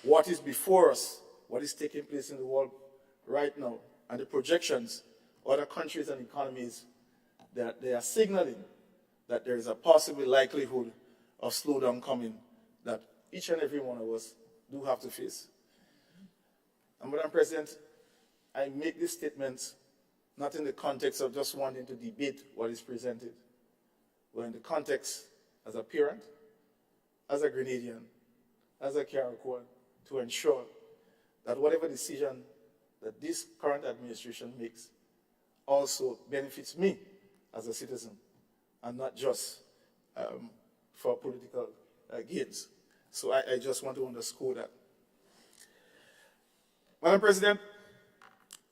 what is before us, what is taking place in the world right now, and the projections, other countries and economies, that they are signaling that there is a possible likelihood of slowdown coming that each and every one of us do have to face. And Madam President, I make these statements not in the context of just wanting to debate what is presented, but in the context as a parent, as a Grenadian, as a Carriacouan, to ensure that whatever decision that this current administration makes also benefits me as a citizen, and not just for political gains. So I just want to underscore that. Madam President,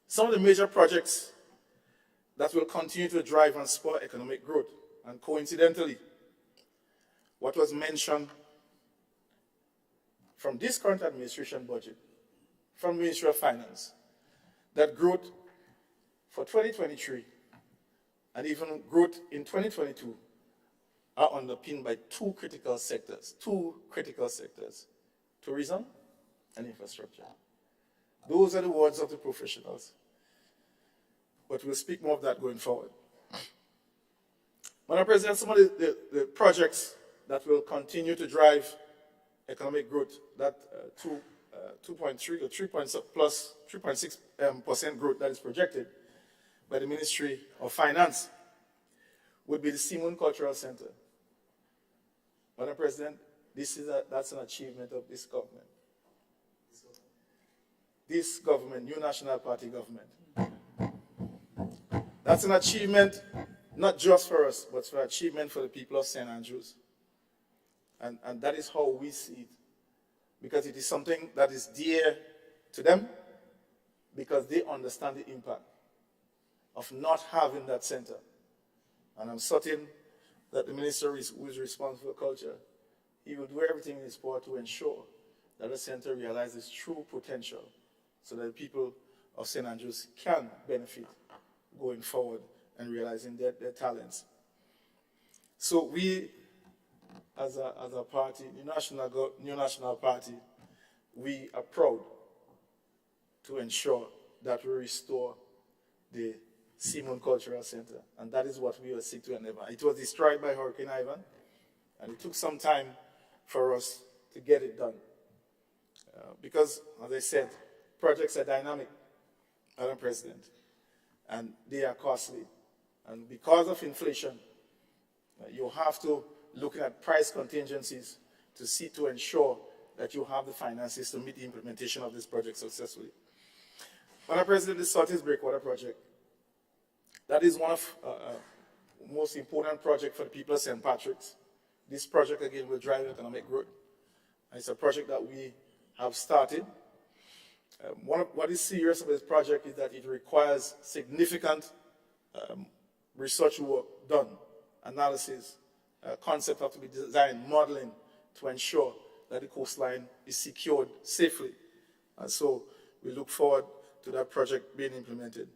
some of the major projects that will continue to drive and spur economic growth, and coincidentally, what was mentioned from this current administration budget, from the Ministry of Finance, that growth for 2023 and even growth in 2022 are underpinned by two critical sectors, tourism and infrastructure. Those are the words of the professionals, but we'll speak more of that going forward. Madam President, some of the projects that will continue to drive economic growth, that 2.3 or 3.6% growth that is projected by the Ministry of Finance, would be the Simon Cultural Center. Madam President, that's an achievement of this government. This government, New National Party government. That's an achievement not just for us, but for achievement for the people of St. Andrews. And that is how we see it, because it is something that is dear to them, because they understand the impact of not having that center. And I'm certain that the minister who is responsible for culture, he will do everything in his power to ensure that the center realizes true potential so that the people of St. Andrews can benefit going forward and realizing their talents. So we, as a party, New National Party, we are proud to ensure that we restore the Simon Cultural Center, and that is what we will seek to endeavor. It was destroyed by Hurricane Ivan, and it took some time for us to get it done. Because, as I said, projects are dynamic, Madam President, and they are costly. And because of inflation, you have to look at price contingencies to ensure that you have the finances to meet the implementation of this project successfully. Madam President, the Salties Breakwater project, that is one of the most important projects for the people of St. Patrick's. This project, again, will drive economic growth. And it's a project that we have started. What is serious about this project is that it requires significant research work done, analysis, concept have to be designed, modeling, to ensure that the coastline is secured safely. And so we look forward to that project being implemented.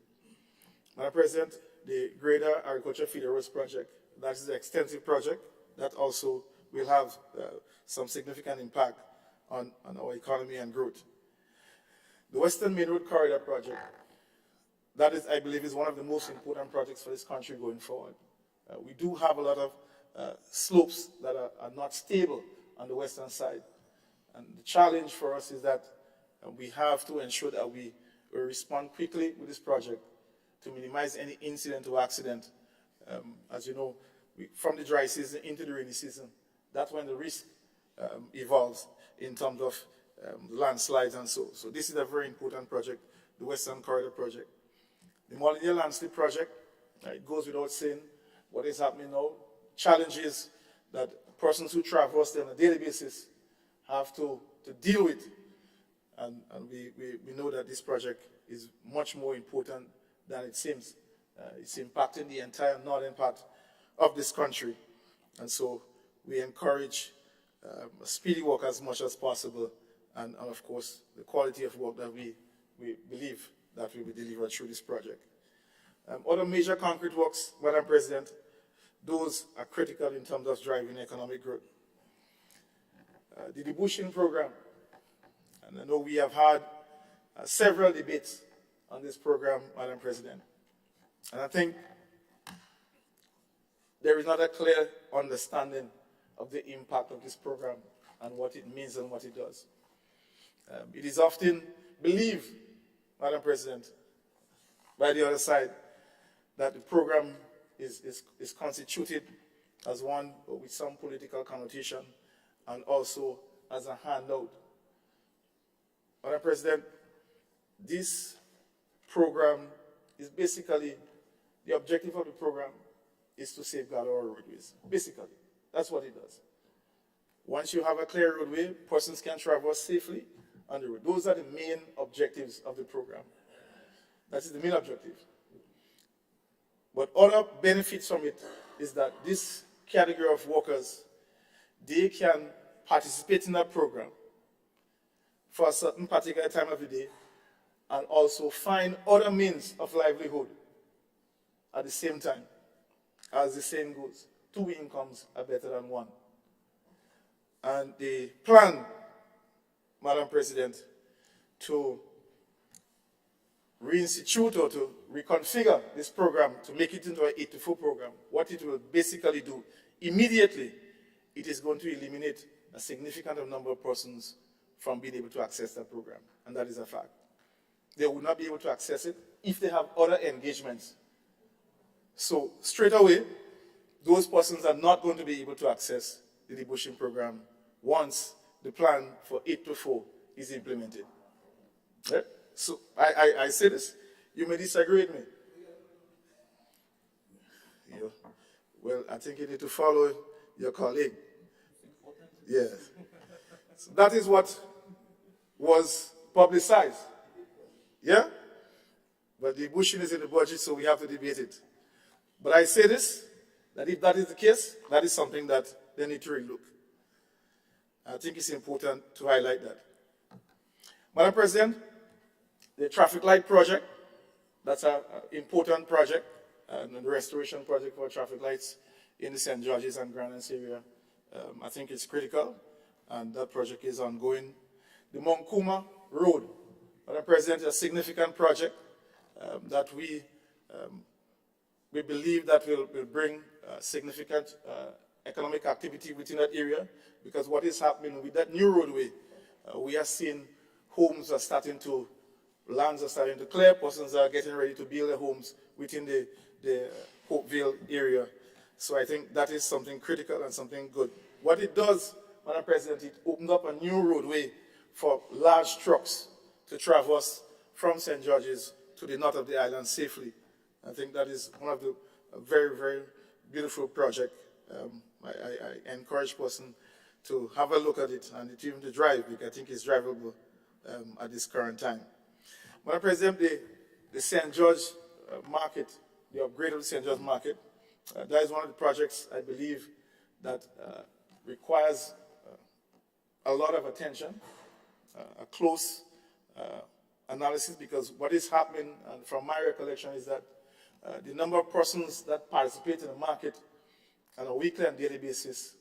Madam President, the Greater Agriculture Feeder Roads project, that is an extensive project that also will have some significant impact on our economy and growth. The Western Main Road Corridor project, that is, I believe, is one of the most important projects for this country going forward. We do have a lot of slopes that are not stable on the western side. And the challenge for us is that we have to ensure that we respond quickly with this project to minimize any incident or accident. As you know, from the dry season into the rainy season, that's when the risk evolves in terms of landslides and so. So this is a very important project, the Western Corridor project. The Molyneux Landslip project, it goes without saying what is happening now. Challenges that persons who traverse there on a daily basis have to deal with. And we know that this project is much more important than it seems. It's impacting the entire northern part of this country. And so we encourage speedy work as much as possible, and of course, the quality of work that we believe that will be delivered through this project. Other major concrete works, Madam President, those are critical in terms of driving economic growth. The debushing program, and I know we have had several debates on this program, Madam President, and I think there is not a clear understanding of the impact of this program and what it means and what it does. It is often believed, Madam President, by the other side, that the program is constituted as one with some political connotation and also as a handout. Madam President, this program is basically, the objective of the program is to safeguard our roadways. Basically, that's what it does. Once you have a clear roadway, persons can traverse safely on the road. Those are the main objectives of the program. That is the main objective. But other benefits from it is that this category of workers, they can participate in that program for a certain particular time of the day and also find other means of livelihood at the same time. as the saying goes, 2 incomes are better than one. And the plan, Madam President, to reinstitute or to reconfigure this program to make it into an 8-to-4 program, what it will basically do, immediately, it is going to eliminate a significant number of persons from being able to access that program, and that is a fact. They will not be able to access it if they have other engagements. So straight away, those persons are not going to be able to access the debushing program once the plan for 8-to-4 is implemented. Right? So I say this, you may disagree with me. Yeah. Well, I think you need to follow your colleague. Yes. So that is what was publicized. Yeah? But the bushing is in the budget, so we have to debate it. But I say this, that if that is the case, that is something that they need to relook. I think it's important to highlight that. Madam President, the traffic light project, that's an important project, and the restoration project for traffic lights in the St. George's and Grandlands area. I think it's critical, and that project is ongoing. The Monkuma Road, Madam President, is a significant project that we believe that will bring significant economic activity within that area, because what is happening with that new roadway, we are seeing homes are starting to, lands are starting to clear, persons are getting ready to build their homes within the Hopeville area. So I think that is something critical and something good. What it does, Madam President, it opens up a new roadway for large trucks to traverse from St. George's to the north of the island safely. I think that is one of the very, very beautiful project. I encourage person to have a look at it and even to drive, because I think it's drivable at this current time. Madam President, the St. George market, the upgrade of the St. George market, that is one of the projects I believe that requires a lot of attention, a close analysis, because what is happening, from my recollection, is that the number of persons that participate in the market on a weekly and daily basis,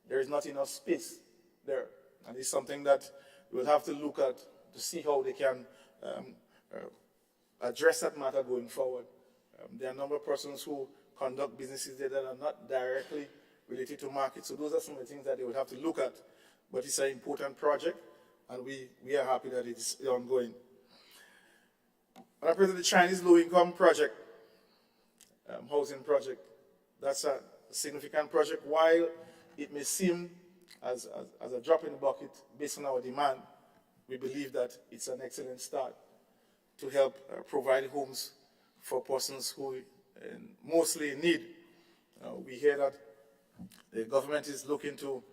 there is not enough space there. And it's something that we'll have to look at to see how they can address that matter going forward. There are a number of persons who conduct businesses there that are not directly related to market. So those are some of the things that they would have to look at. But it's an important project, and we are happy that it's ongoing. Madam President, the Chinese low-income project, housing project, that's a significant project. While it may seem as a drop in the bucket based on our demand, we believe that it's an excellent start to help provide homes for persons who mostly in need. We hear that the government is looking to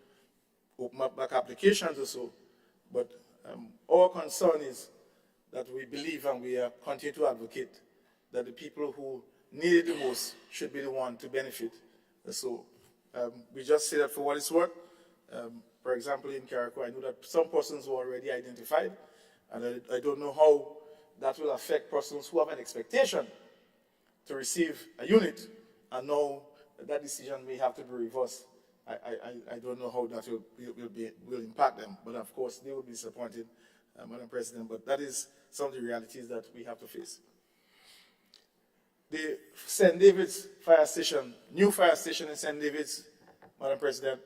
open up back applications or so, but our concern is that we believe, and we continue to advocate, that the people who need it the most should be the one to benefit. So we just say that for what it's worth. For example, in Carriacou, I know that some persons were already identified, and I don't know how that will affect persons who have an expectation to receive a unit, and now that decision may have to be reversed. I don't know how that will impact them, but of course they will be disappointed, Madam President, but that is some of the realities that we have to face. The St. David's fire station, new fire station in St. David's, Madam President,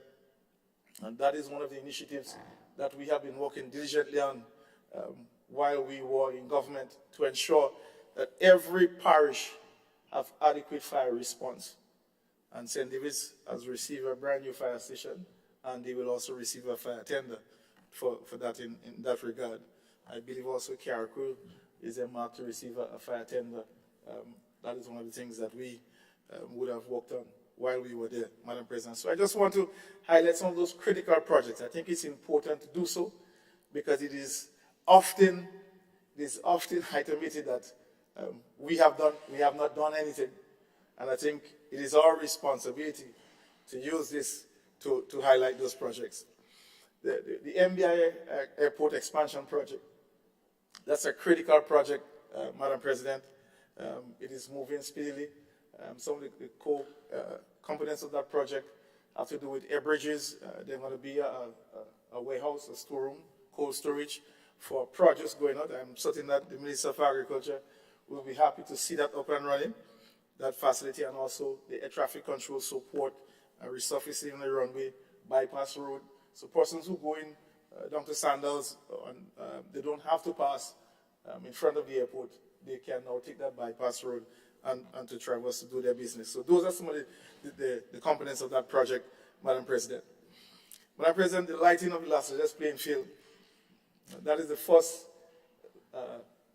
and that is one of the initiatives that we have been working diligently on while we were in government, to ensure that every parish have adequate fire response. And St. David's has received a brand new fire station, and they will also receive a fire tender for that in that regard. I believe also Carriacou is earmarked to receive a fire tender. That is one of the things that we would have worked on while we were there, Madam President. So I just want to highlight some of those critical projects. I think it's important to do so, because it is often itemated that we have not done anything. And I think it is our responsibility to use this to highlight those projects. The MBI Airport Expansion Project, that's a critical project, Madam President. It is moving speedily. Some of the core components of that project have to do with air bridges. There's going to be a warehouse, a storeroom, cold storage for produce going out. I'm certain that the Minister of Agriculture will be happy to see that up and running, that facility, and also the air traffic control support, resurfacing the runway, bypass road. So persons who go in down to Sandals, they don't have to pass in front of the airport. They can now take that bypass road and to traverse to do their business. So those are some of the components of that project, Madam President. Madam President, the lighting of the Las Vegas playing field, that is the first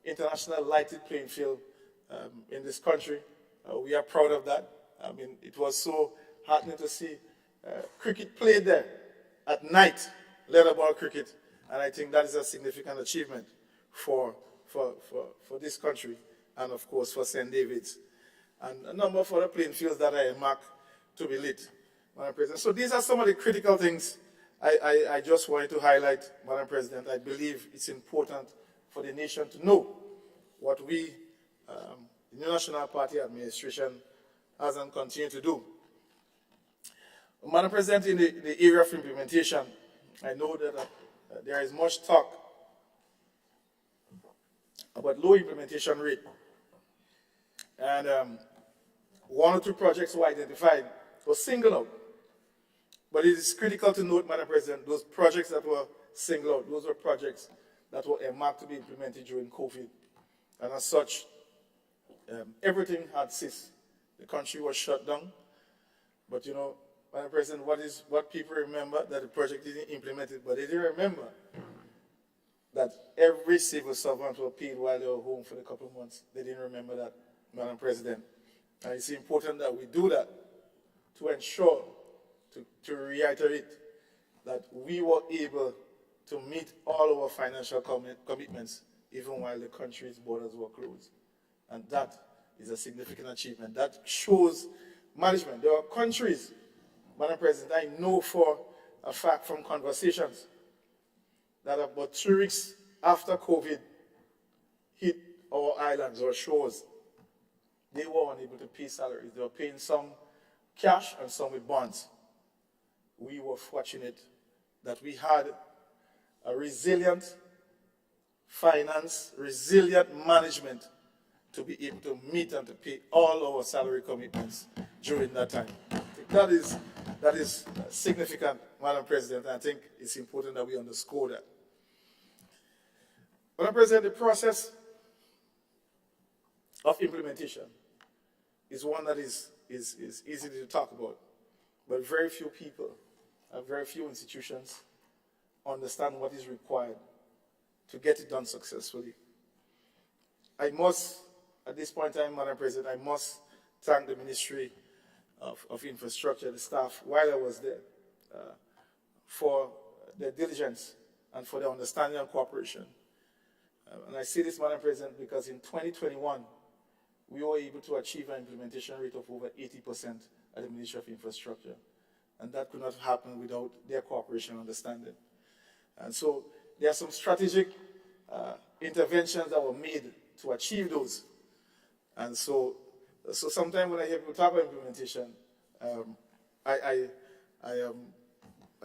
international lighted playing field in this country. We are proud of that. I mean, it was so heartening to see cricket played there at night, letterball cricket, and I think that is a significant achievement for this country, and of course for St. David's, and a number of other playing fields that are marked to be lit, Madam President. So these are some of the critical things I just wanted to highlight, Madam President. I believe it's important for the nation to know what we, the New National Party administration, has and continue to do. Madam President, in the area of implementation, I know that there is much talk about low implementation rate. And one or two projects were identified or singled out. But it is critical to note, Madam President, those projects that were singled out, those were projects that were earmarked to be implemented during COVID. And as such, everything had ceased. The country was shut down. But you know, Madam President, what people remember that the project isn't implemented, but they didn't remember that every civil servant was paid while they were home for a couple of months. They didn't remember that, Madam President. And it's important that we do that to ensure, to reiterate, that we were able to meet all our financial commitments even while the country's borders were closed. And that is a significant achievement. That shows management. There are countries, Madam President, I know for a fact from conversations that about 3 weeks after COVID hit our islands or shores, they were unable to pay salaries. They were paying some cash and some with bonds. We were fortunate that we had a resilient finance, resilient management to be able to meet and to pay all our salary commitments during that time. I think that is significant, Madam President. I think it's important that we underscore that. Madam President, the process of implementation is one that is easy to talk about, but very few people and very few institutions understand what is required to get it done successfully. I must, at this point in time, Madam President, I must thank the Ministry of Infrastructure, the staff, while I was there, for their diligence and for their understanding and cooperation. And I say this, Madam President, because in 2021, we were able to achieve an implementation rate of over 80% at the Ministry of Infrastructure. And that could not happen without their cooperation and understanding. And so there are some strategic interventions that were made to achieve those. And so sometimes when I hear people talk about implementation,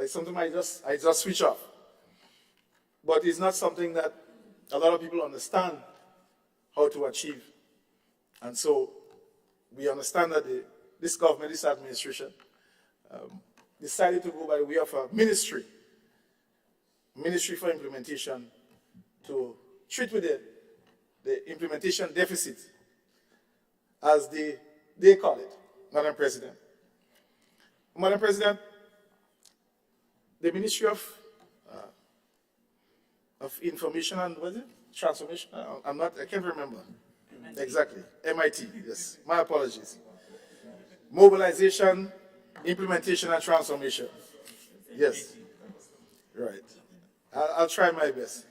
sometimes I just switch off. But it's not something that a lot of people understand how to achieve. And so we understand that this government, this administration, decided to go by the way of a ministry for implementation, to treat with the implementation deficit, as they call it, Madam President. Madam President, the Ministry of Information and what is it? Transformation? I can't remember. Exactly. MIT, yes. My apologies. Mobilization, implementation, and transformation. Yes. Right. I'll try my best.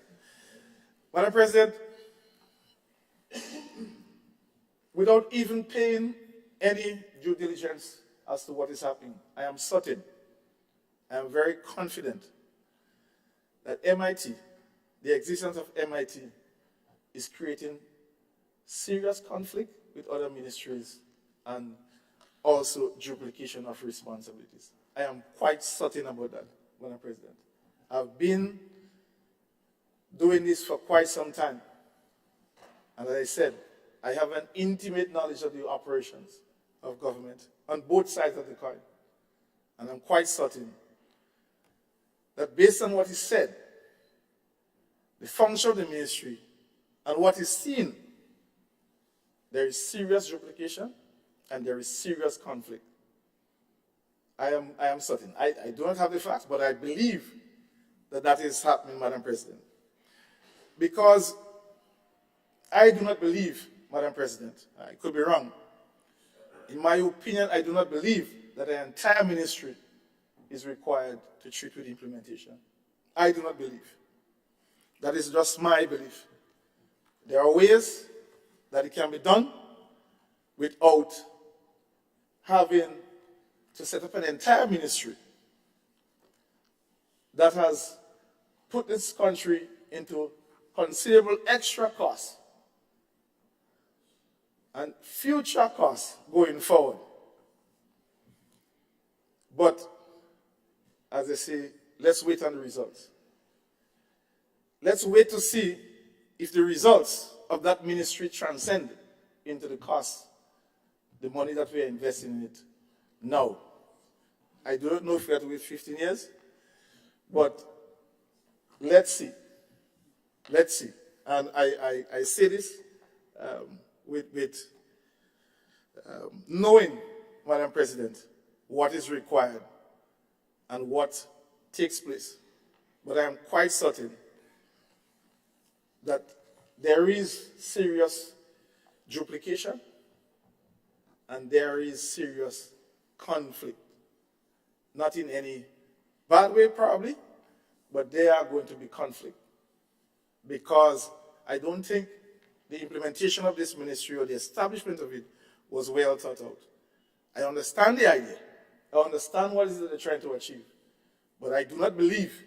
Madam President, without even paying any due diligence as to what is happening, I am certain, I am very confident that MIT, the existence of MIT, is creating serious conflict with other ministries and also duplication of responsibilities. I am quite certain about that, Madam President. I've been doing this for quite some time. And as I said, I have an intimate knowledge of the operations of government on both sides of the coin. And I'm quite certain that based on what is said, the function of the ministry, and what is seen, there is serious duplication and there is serious conflict. I am certain. I do not have the facts, but I believe that that is happening, Madam President. Because I do not believe, Madam President, I could be wrong. In my opinion, I do not believe that the entire ministry is required to treat with implementation. I do not believe. That is just my belief. There are ways that it can be done without having to set up an entire ministry that has put this country into considerable extra costs and future costs going forward. But, as I say, let's wait on the results. Let's wait to see if the results of that ministry transcend into the cost, the money that we are investing in it now. I do not know if we have to wait 15 years, but let's see. Let's see. And I say this with knowing, Madam President, what is required and what takes place. But I am quite certain that there is serious duplication and there is serious conflict. Not in any bad way, probably, but there are going to be conflict. Because I don't think the implementation of this ministry or the establishment of it was well thought out. I understand the idea. I understand what it is that they're trying to achieve. But I do not believe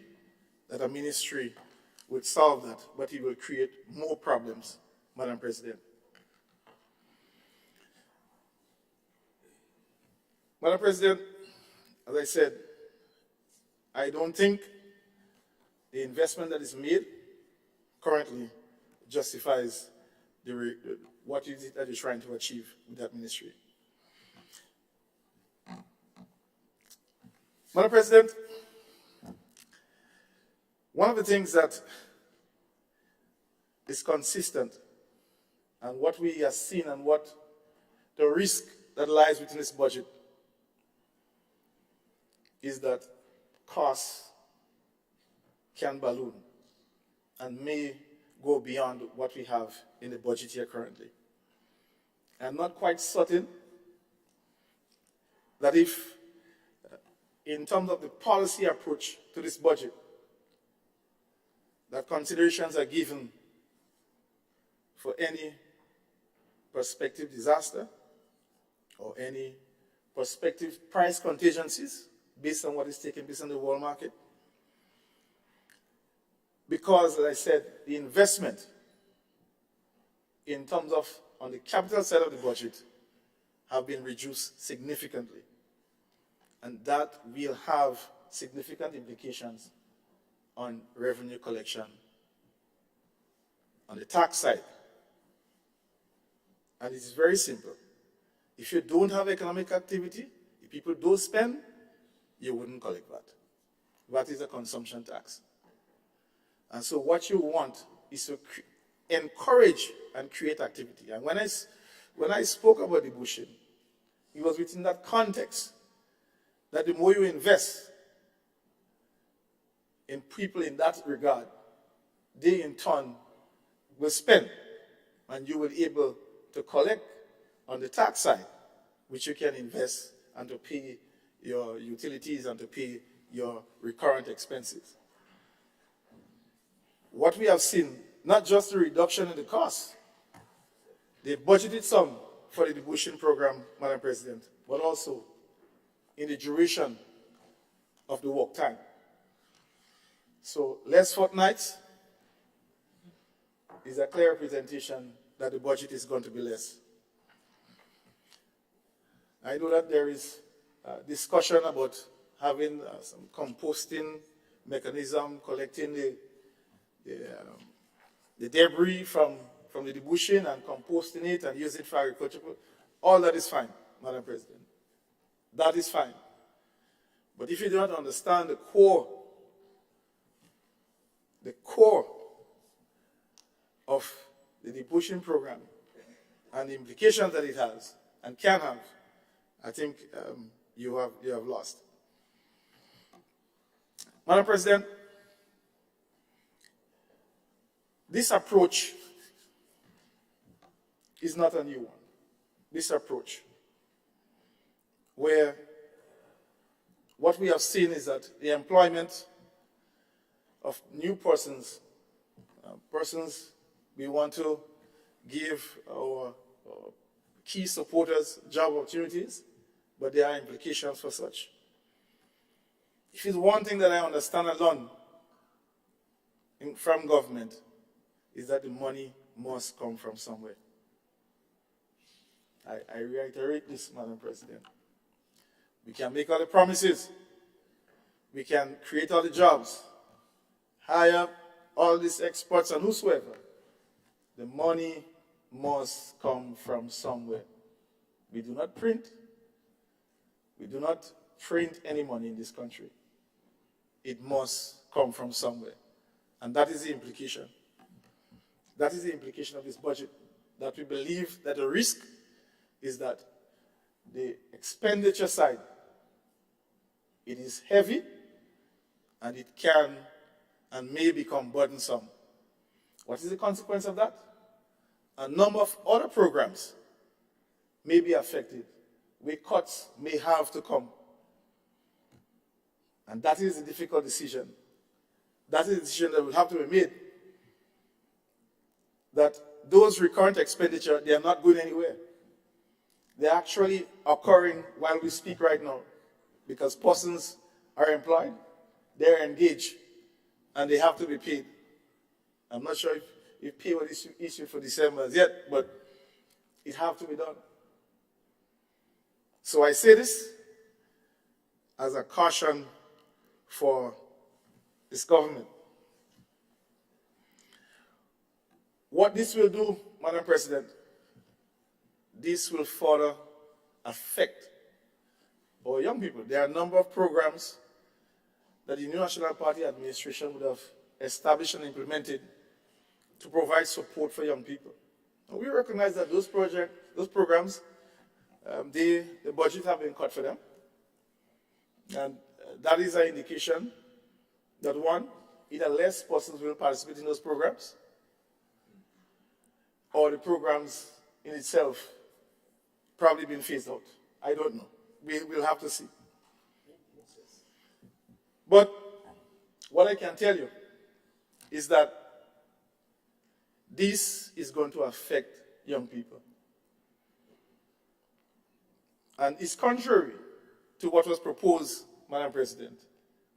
that a ministry would solve that, but it will create more problems, Madam President. Madam President, as I said, I don't think the investment that is made currently justifies what is it that you're trying to achieve with that ministry. Madam President, one of the things that is consistent and what we have seen and what the risk that lies within this budget is that costs can balloon and may go beyond what we have in the budget here currently. I'm not quite certain that if, in terms of the policy approach to this budget, that considerations are given for any prospective disaster or any prospective price contingencies based on what is taking place in the world market. Because, as I said, the investment in terms of on the capital side of the budget have been reduced significantly. And that will have significant implications on revenue collection on the tax side. And it's very simple. If you don't have economic activity, if people don't spend, you wouldn't collect VAT. VAT is a consumption tax. And so what you want is to encourage and create activity. And when I spoke about the bushing, it was within that context that the more you invest in people in that regard, they in turn will spend, and you will be able to collect on the tax side, which you can invest and to pay your utilities and to pay your recurrent expenses. What we have seen, not just the reduction in the cost, they budgeted some for the debushing program, Madam President, but also in the duration of the work time. So less fortnights is a clear representation that the budget is going to be less. I know that there is discussion about having some composting mechanism, collecting the debris from the debushing and composting it and use it for agriculture. All that is fine, Madam President. That is fine. But if you do not understand the core of the debushing program and the implications that it has and can have, I think you have lost. Madam President, this approach is not a new one. This approach, where what we have seen is that the employment of new persons, persons we want to give our key supporters job opportunities, but there are implications for such. If it's one thing that I understand alone from government, is that the money must come from somewhere. I reiterate this, Madam President. We can make all the promises. We can create all the jobs, hire all these experts and whosoever. The money must come from somewhere. We do not print. We do not print any money in this country. It must come from somewhere. And that is the implication. That is the implication of this budget, that we believe that the risk is that the expenditure side, it is heavy and it can and may become burdensome. What is the consequence of that? A number of other programs may be affected, where cuts may have to come. And that is a difficult decision. That is a decision that will have to be made. That those recurrent expenditure, they are not going anywhere. They're actually occurring while we speak right now, because persons are employed, they're engaged, and they have to be paid. I'm not sure if pay was issued for December as yet, but it has to be done. So I say this as a caution for this government. What this will do, Madam President, this will further affect our young people. There are a number of programs that the New National Party administration would have established and implemented to provide support for young people. And we recognize that those programs, the budget have been cut for them. And that is an indication that, one, either less persons will participate in those programs, or the programs in itself probably been phased out. I don't know. We'll have to see. But what I can tell you is that this is going to affect young people. And it's contrary to what was proposed, Madam President,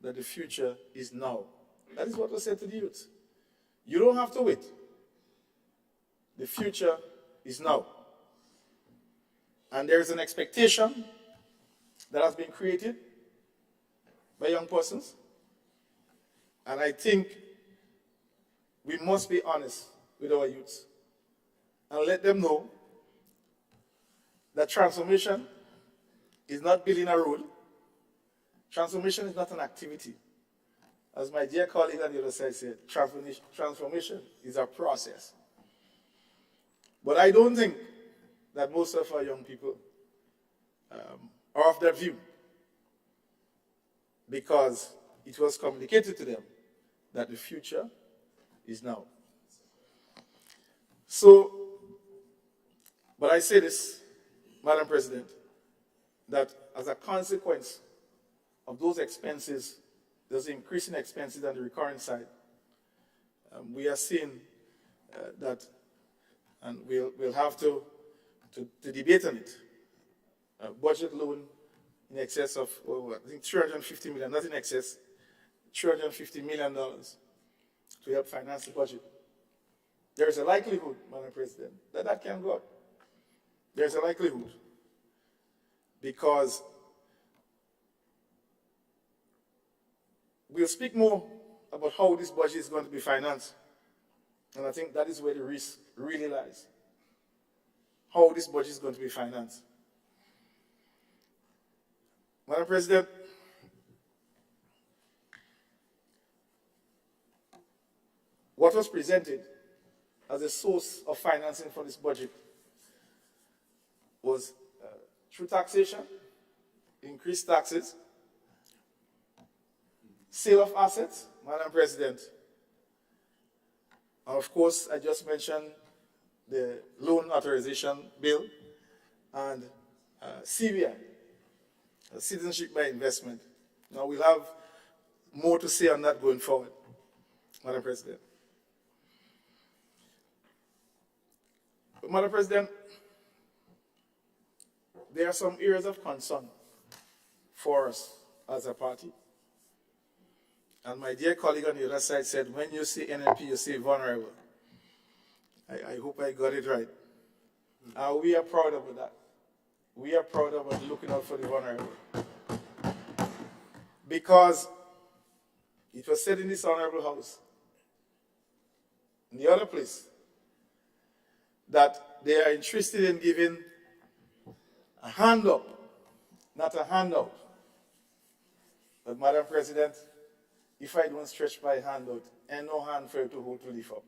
that the future is now. That is what was said to the youth. You don't have to wait. The future is now. And there is an expectation that has been created by young persons. And I think we must be honest with our youths and let them know that transformation is not building a road. Transformation is not an activity. As my dear colleague on the other side said, transformation is a process. But I don't think that most of our young people are of that view, because it was communicated to them that the future is now. So, but I say this, Madam President, that as a consequence of those expenses, those increasing expenses on the recurrent side, we are seeing that, and we'll have to debate on it. Budget loan in excess of, I think, $350 million, not in excess, $350 million to help finance the budget. There is a likelihood, Madam President, that can go up. There's a likelihood. because we'll speak more about how this budget is going to be financed. And I think that is where the risk really lies. How this budget is going to be financed. Madam President, what was presented as a source of financing for this budget was through taxation, increased taxes, sale of assets, Madam President. And of course, I just mentioned the loan authorization bill and CBI, citizenship by investment. Now we'll have more to say on that going forward, Madam President. But Madam President, there are some areas of concern for us as a party. And my dear colleague on the other side said, when you say NNP, you say vulnerable. I hope I got it right. We are proud about that. We are proud about looking out for the vulnerable. Because it was said in this honorable house, in the other place, that they are interested in giving a hand up, not a handout. But Madam President, if I don't stretch my hand out, and no hand for you to hold to lift up.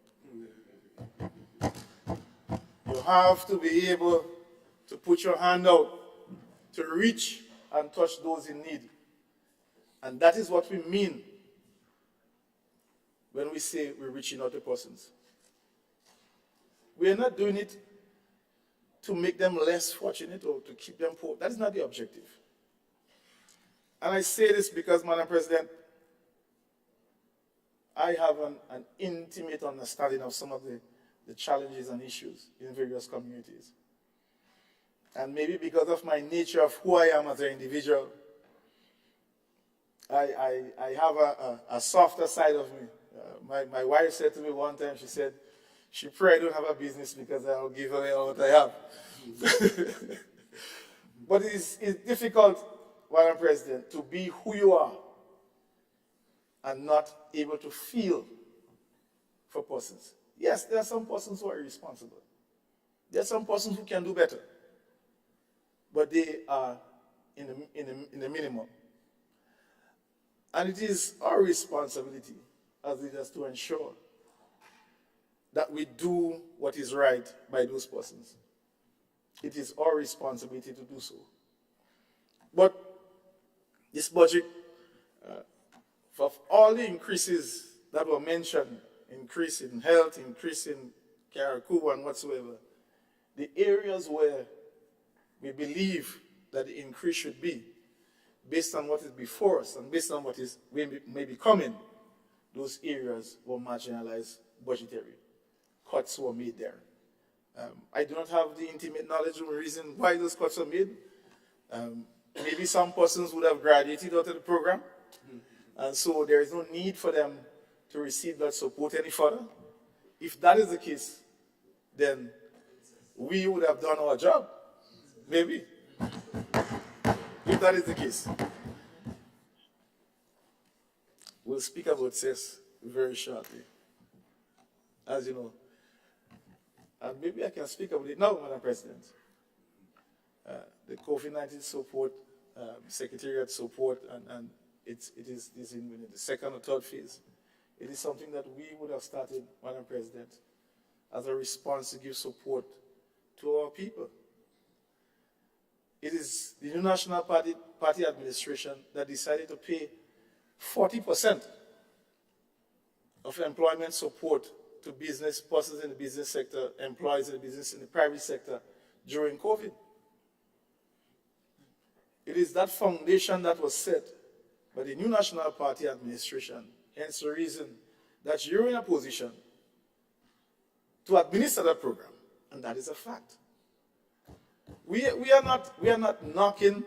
You have to be able to put your hand out, to reach and touch those in need. And that is what we mean when we say we're reaching out to persons. We are not doing it to make them less fortunate or to keep them poor. That is not the objective. And I say this because, Madam President, I have an intimate understanding of some of the challenges and issues in various communities. And maybe because of my nature of who I am as an individual, I have a softer side of me. My wife said to me one time, she said, she pray I don't have a business because I'll give away all what I have. But it's difficult, Madam President, to be who you are and not able to feel for persons. Yes, there are some persons who are irresponsible. There are some persons who can do better. But they are in the minimum. And it is our responsibility as leaders to ensure that we do what is right by those persons. It is our responsibility to do so. But this budget, for all the increases that were mentioned, increase in health, increase in Carriacou and whatsoever, the areas where we believe that the increase should be, based on what is before us and based on what is may be coming, those areas were marginalized budgetary. Cuts were made there. I do not have the intimate knowledge of the reason why those cuts were made. Maybe some persons would have graduated out of the program, and so there is no need for them to receive that support any further. If that is the case, then we would have done our job, maybe. If that is the case. We'll speak about CES very shortly. As you know, and maybe I can speak about it now, Madam President. The COVID-19 support, Secretariat support, and it is in the second or third phase. It is something that we would have started, Madam President, as a response to give support to our people. It is the new National Party administration that decided to pay 40% of employment support to business persons in the business sector, employees in the private sector during COVID. It is that foundation that was set by the new National Party administration, hence the reason that you're in a position to administer that program, and that is a fact. We are not knocking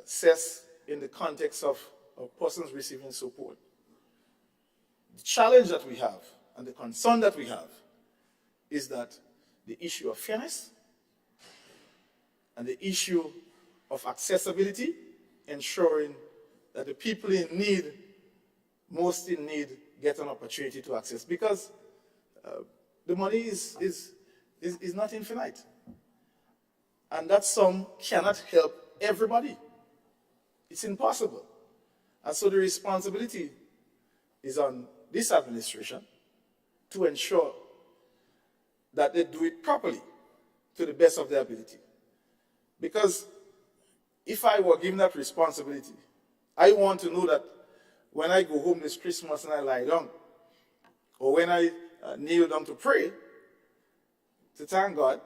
CES in the context of persons receiving support. The challenge that we have and the concern that we have is that the issue of fairness and the issue of accessibility, ensuring that the people in need, most in need, get an opportunity to access. Because the money is not infinite. And that sum cannot help everybody. It's impossible. And so the responsibility is on this administration to ensure that they do it properly to the best of their ability. Because if I were given that responsibility, I want to know that when I go home this Christmas and I lie down, or when I kneel down to pray, to thank God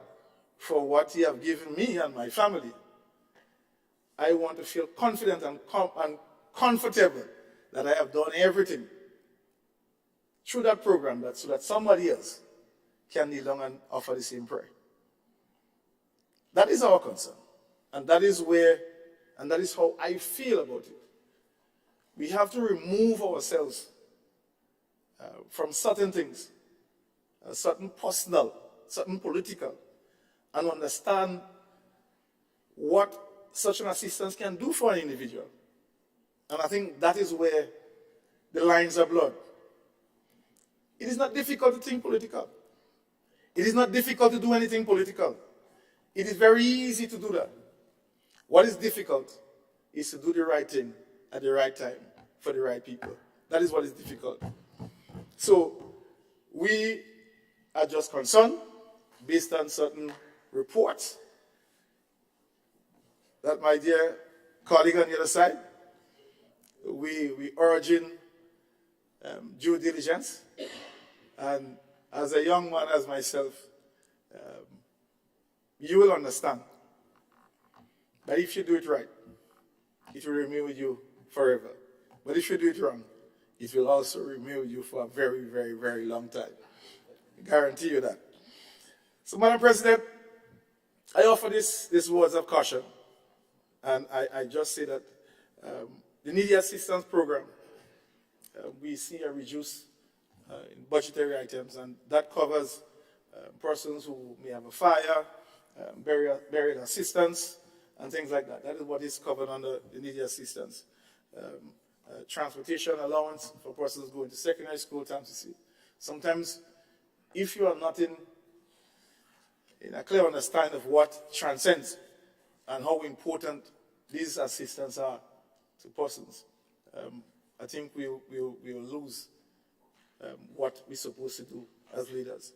for what He has given me and my family, I want to feel confident and comfortable that I have done everything through that program so that somebody else can kneel down and offer the same prayer. That is our concern. And that is how I feel about it. We have to remove ourselves from certain things, certain personal, certain political, and understand what such an assistance can do for an individual. And I think that is where the lines are blurred. It is not difficult to think political. It is not difficult to do anything political. It is very easy to do that. What is difficult is to do the right thing at the right time for the right people. That is what is difficult. So we are just concerned, based on certain reports, that, my dear colleague on the other side, we urging due diligence. And as a young man as myself, you will understand that if you do it right, it will remain with you forever. But if you do it wrong, it will also remain with you for a very, very, very long time. I guarantee you that. So, Madam President, I offer these words of caution. And I just say that the Needy Assistance Program, we see a reduce in budgetary items, and that covers persons who may have a fire, burial assistance, and things like that. That is what is covered under the Needy Assistance. Transportation allowance for persons going to secondary school, sometimes if you are not in a clear understanding of what transcends and how important these assistance are to persons, I think we'll lose what we're supposed to do as leaders.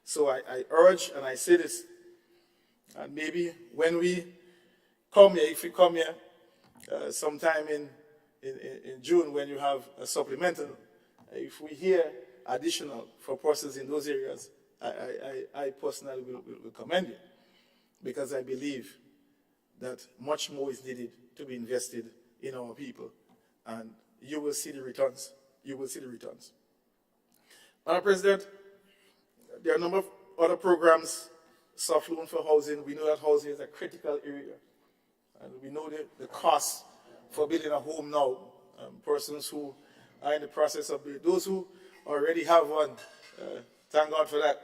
So I urge and I say this, and maybe when we come here, if we come here sometime in June when you have a supplemental, if we hear additional for persons in those areas, I personally will commend you, because I believe that much more is needed to be invested in our people, and you will see the returns. You will see the returns. Madam President, there are a number of other programs, soft loan for housing. We know that housing is a critical area, and we know the cost for building a home now. Persons who are in the process of building, those who already have one, thank God for that.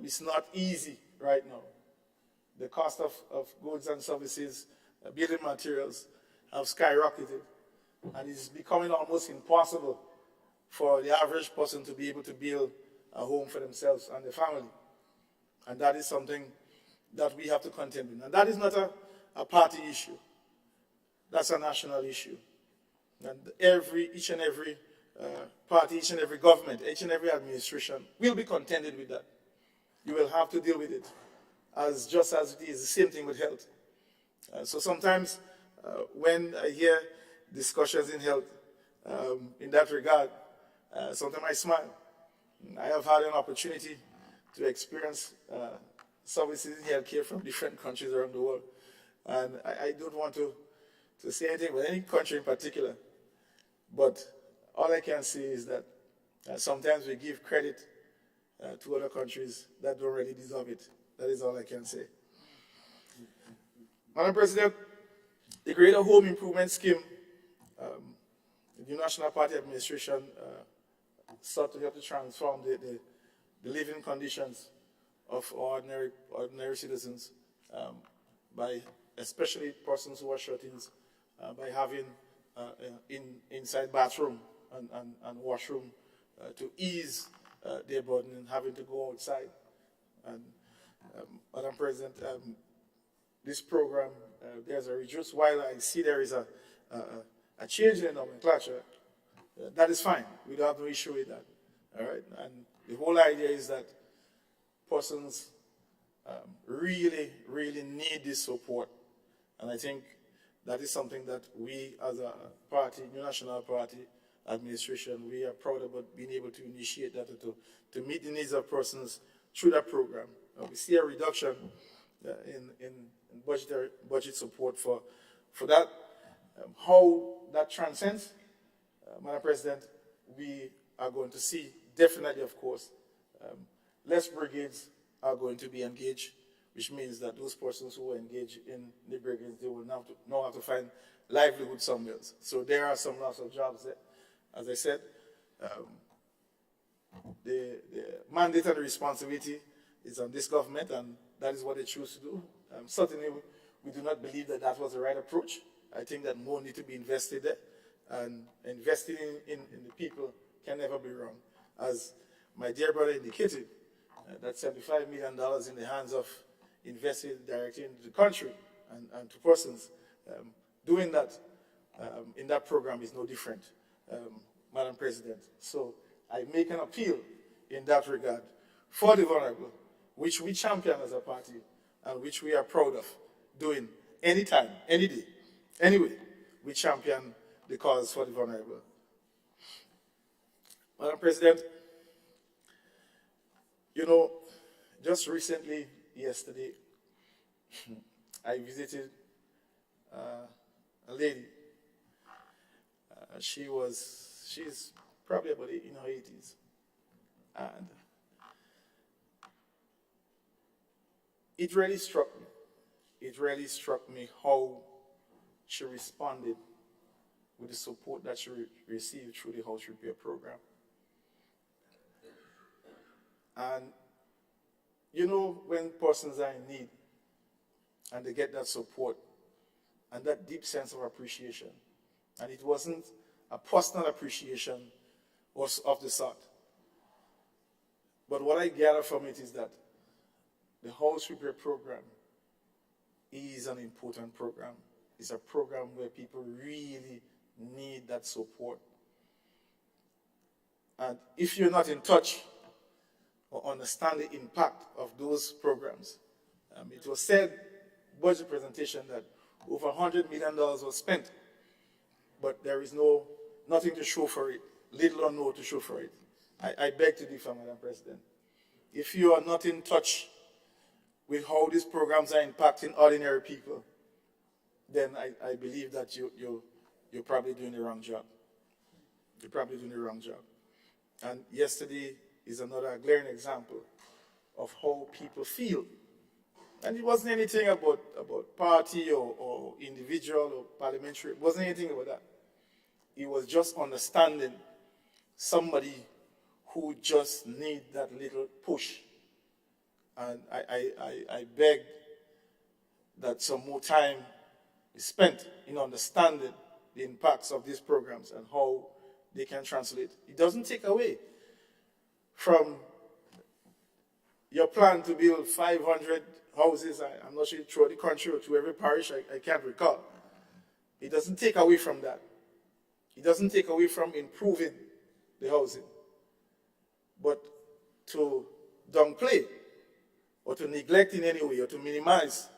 It's not easy right now. The cost of goods and services, building materials have skyrocketed, and it's becoming almost impossible for the average person to be able to build a home for themselves and their family. And that is something that we have to contend with. And that is not a party issue. That's a national issue. And each and every party, each and every government, each and every administration will be contending with that. You will have to deal with it, just as it is. The same thing with health. So sometimes when I hear discussions in health in that regard, sometimes I smile. I have had an opportunity to experience services in healthcare from different countries around the world. And I don't want to say anything about any country in particular, but all I can say is that sometimes we give credit to other countries that don't really deserve it. That is all I can say. Madam President, the Greater Home Improvement Scheme, the National Party Administration sought to help to transform the living conditions of ordinary citizens. by especially persons who are shut-ins, by having inside bathroom and washroom to ease their burden and having to go outside. And Madam President, this program, there's a reduced, while I see there is a change in the nomenclature, that is fine. We don't have no issue with that. All right? And the whole idea is that persons really, really need this support. And I think that is something that we as a party, New National Party administration, we are proud about being able to initiate that to meet the needs of persons through that program. We see a reduction in budget support for that. How that transcends, Madam President, we are going to see definitely, of course, less brigades are going to be engaged, which means that those persons who engage in the brigades, they will now have to find livelihood somewhere else. So there are some loss of jobs there. As I said, the mandate and the responsibility is on this government, and that is what they choose to do. Certainly, we do not believe that that was the right approach. I think that more need to be invested there, and investing in the people can never be wrong. As my dear brother indicated, that $75 million in the hands of invested directly into the country and to persons, doing that in that program is no different, Madam President. So I make an appeal in that regard for the vulnerable, which we champion as a party and which we are proud of doing anytime, any day. Anyway, we champion the cause for the vulnerable. Madam President, you know, just recently, yesterday, I visited a lady. She's probably about in her 80s. And it really struck me. It really struck me how she responded with the support that she received through the house repair program. And you know, when persons are in need and they get that support and that deep sense of appreciation, and it wasn't a personal appreciation was of the sort. But what I gather from it is that the house repair program is an important program. It's a program where people really need that support. And if you're not in touch or understand the impact of those programs, it was said, budget presentation, that over $100 million was spent, but there is nothing to show for it, little or no to show for it. I beg to differ, Madam President. If you are not in touch with how these programs are impacting ordinary people, then I believe that you're probably doing the wrong job. You're probably doing the wrong job. And yesterday is another glaring example of how people feel. And it wasn't anything about party or individual or parliamentary. It wasn't anything about that. It was just understanding somebody who just need that little push. And I beg that some more time is spent in understanding the impacts of these programs and how they can translate. It doesn't take away from your plan to build 500 houses, I'm not sure, throughout the country or to every parish, I can't recall. It doesn't take away from that. It doesn't take away from improving the housing. But to downplay or to neglect in any way or to minimize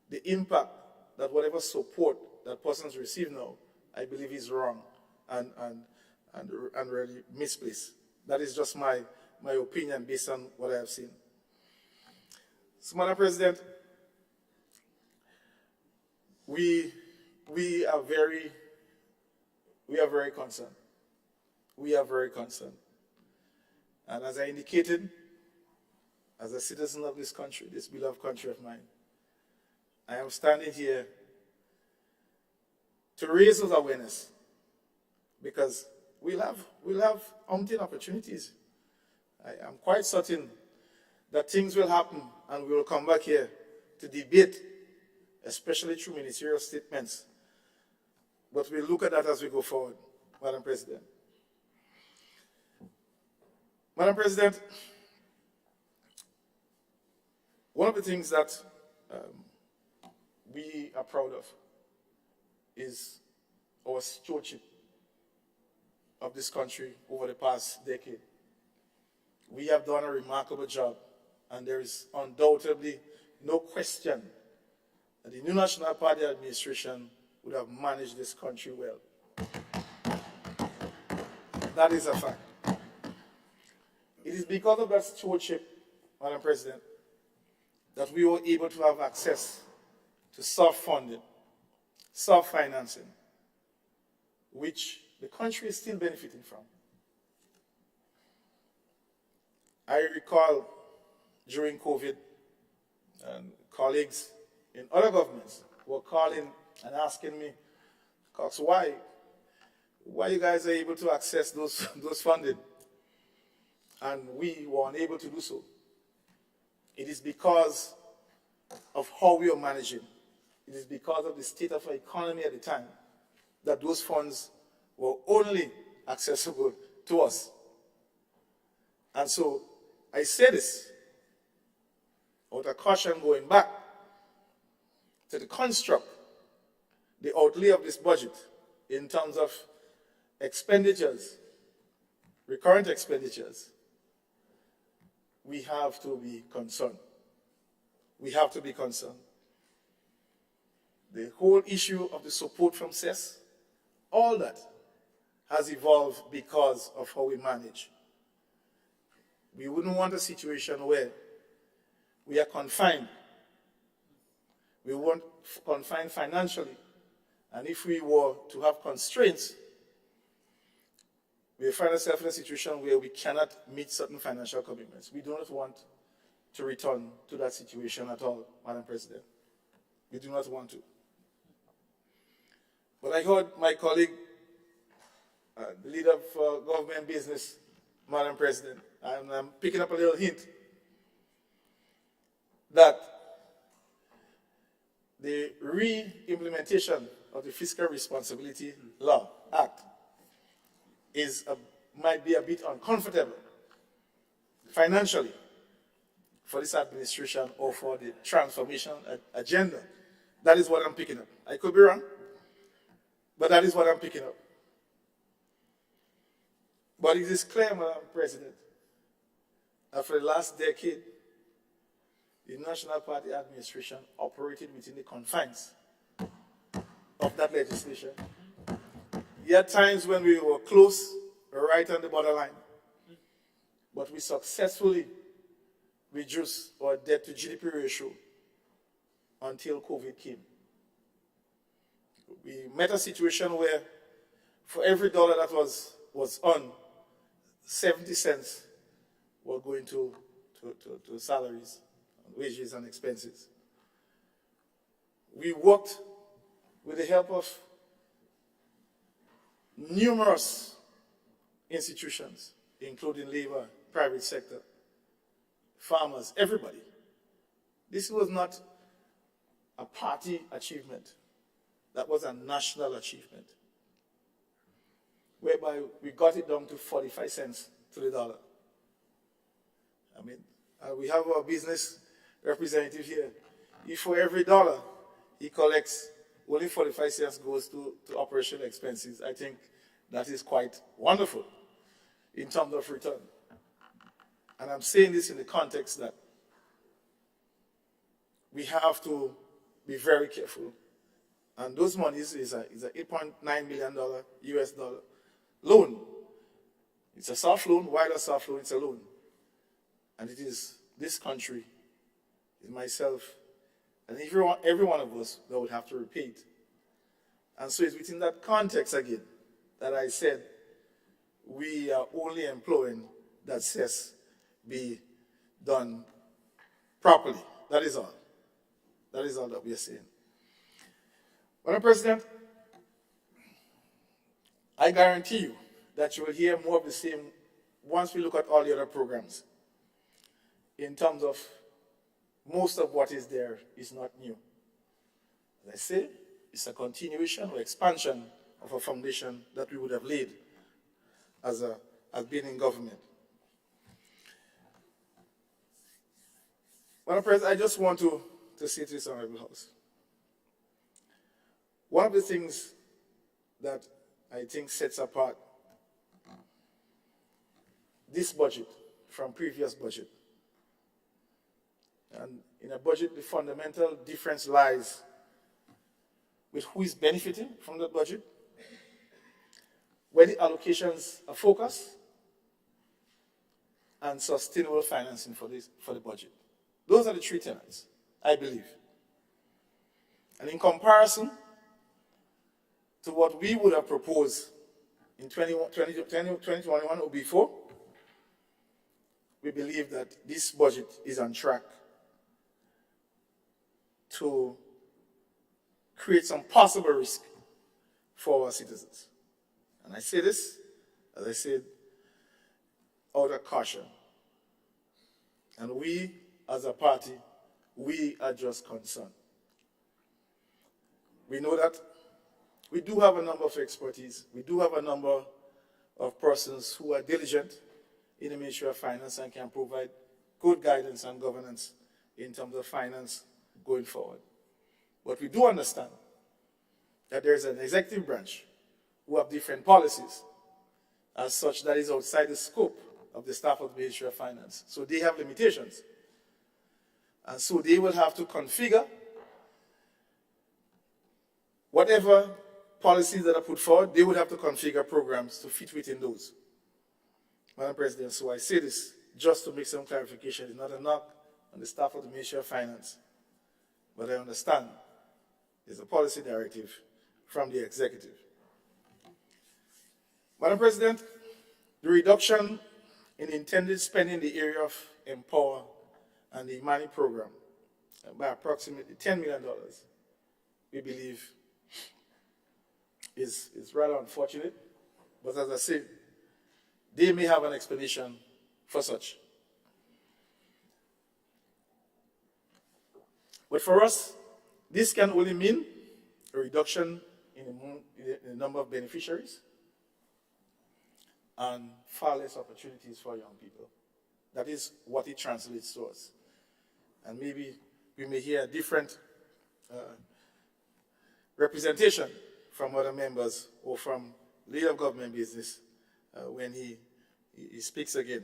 the impact that whatever support that persons receive now, I believe is wrong and really misplaced. That is just my opinion based on what I have seen. So, Madam President, we are very concerned. We are very concerned. And as I indicated, as a citizen of this country, this beloved country of mine, I am standing here to raise those awareness, because we'll have umpteen opportunities. I am quite certain that things will happen and we will come back here to debate especially through ministerial statements. But we'll look at that as we go forward, Madam President. Madam President, one of the things that we are proud of is our stewardship of this country over the past decade. We have done a remarkable job, and there is undoubtedly no question that the new National Party administration would have managed this country well. That is a fact. It is because of that stewardship, Madam President, that we were able to have access to self-funding, self-financing, which the country is still benefiting from. I recall during COVID, colleagues in other governments were calling and asking me, Cox, why you guys are able to access those funding and we were unable to do so? It is because of how we are managing. It is because of the state of our economy at the time that those funds were only accessible to us. And so I say this out of caution, going back to the construct, the outlay of this budget in terms of expenditures, recurrent expenditures. We have to be concerned. We have to be concerned. The whole issue of the support from CES, all that has evolved because of how we manage. We wouldn't want a situation where we are confined. We weren't confined financially. And if we were to have constraints, we find ourselves in a situation where we cannot meet certain financial commitments. We do not want to return to that situation at all, Madam President. We do not want to. But I heard my colleague, the leader of government business, Madam President, and I'm picking up a little hint that the re-implementation of the Fiscal Responsibility Law Act might be a bit uncomfortable financially for this administration or for the transformation agenda. That is what I'm picking up. I could be wrong, but that is what I'm picking up. But it is clear, Madam President, that for the last decade, the National Party administration operated within the confines of that legislation. There are times when we were close, right on the borderline, but we successfully reduced our debt to GDP ratio until COVID came. We met a situation where for every dollar that was earned, 70 cents were going to salaries, wages, and expenses. We worked with the help of numerous institutions, including labor, private sector, farmers, everybody. This was not a party achievement. That was a national achievement, whereby we got it down to 45 cents to the dollar. I mean, we have our business representative here. If for every dollar he collects, only 45 cents goes to operational expenses, I think that is quite wonderful in terms of return. And I'm saying this in the context that we have to be very careful. And those monies is a $8.9 million US dollar loan. It's a soft loan. Why a soft loan? It's a loan. And it is this country, is myself, and every one of us that would have to repay it. And so it's within that context again that I said we are only employing that CES be done properly. That is all. That is all that we are saying. Madam President, I guarantee you that you will hear more of the same once we look at all the other programs. In terms of most of what is there is not new. As I say, it's a continuation or expansion of a foundation that we would have laid as being in government. Madam President, I just want to say to this Honorable House, one of the things that I think sets apart this budget from previous budget, and in a budget, the fundamental difference lies with who is benefiting from that budget, where the allocations are focused, and sustainable financing for the budget. Those are the three tenets, I believe. And in comparison to what we would have proposed in 2021 or before, we believe that this budget is on track to create some possible risk for our citizens. And I say this, as I said, out of caution. And we, as a party, we are just concerned. We know that we do have a number of expertise. We do have a number of persons who are diligent in the Ministry of Finance and can provide good guidance and governance in terms of finance going forward. But we do understand that there is an executive branch who have different policies, as such that is outside the scope of the staff of the Ministry of Finance. So they have limitations. And so they will have to configure whatever policies that are put forward, they would have to configure programs to fit within those. Madam President, so I say this just to make some clarification. It's not a knock on the staff of the Ministry of Finance, but I understand there's a policy directive from the executive. Madam President, the reduction in intended spending in the area of Empower and the Imani program by approximately $10 million, we believe is rather unfortunate. But as I said, they may have an explanation for such. But for us, this can only mean a reduction in the number of beneficiaries and far less opportunities for young people. That is what it translates to us. And maybe we may hear a different representation from other members or from leader of government business when he speaks again.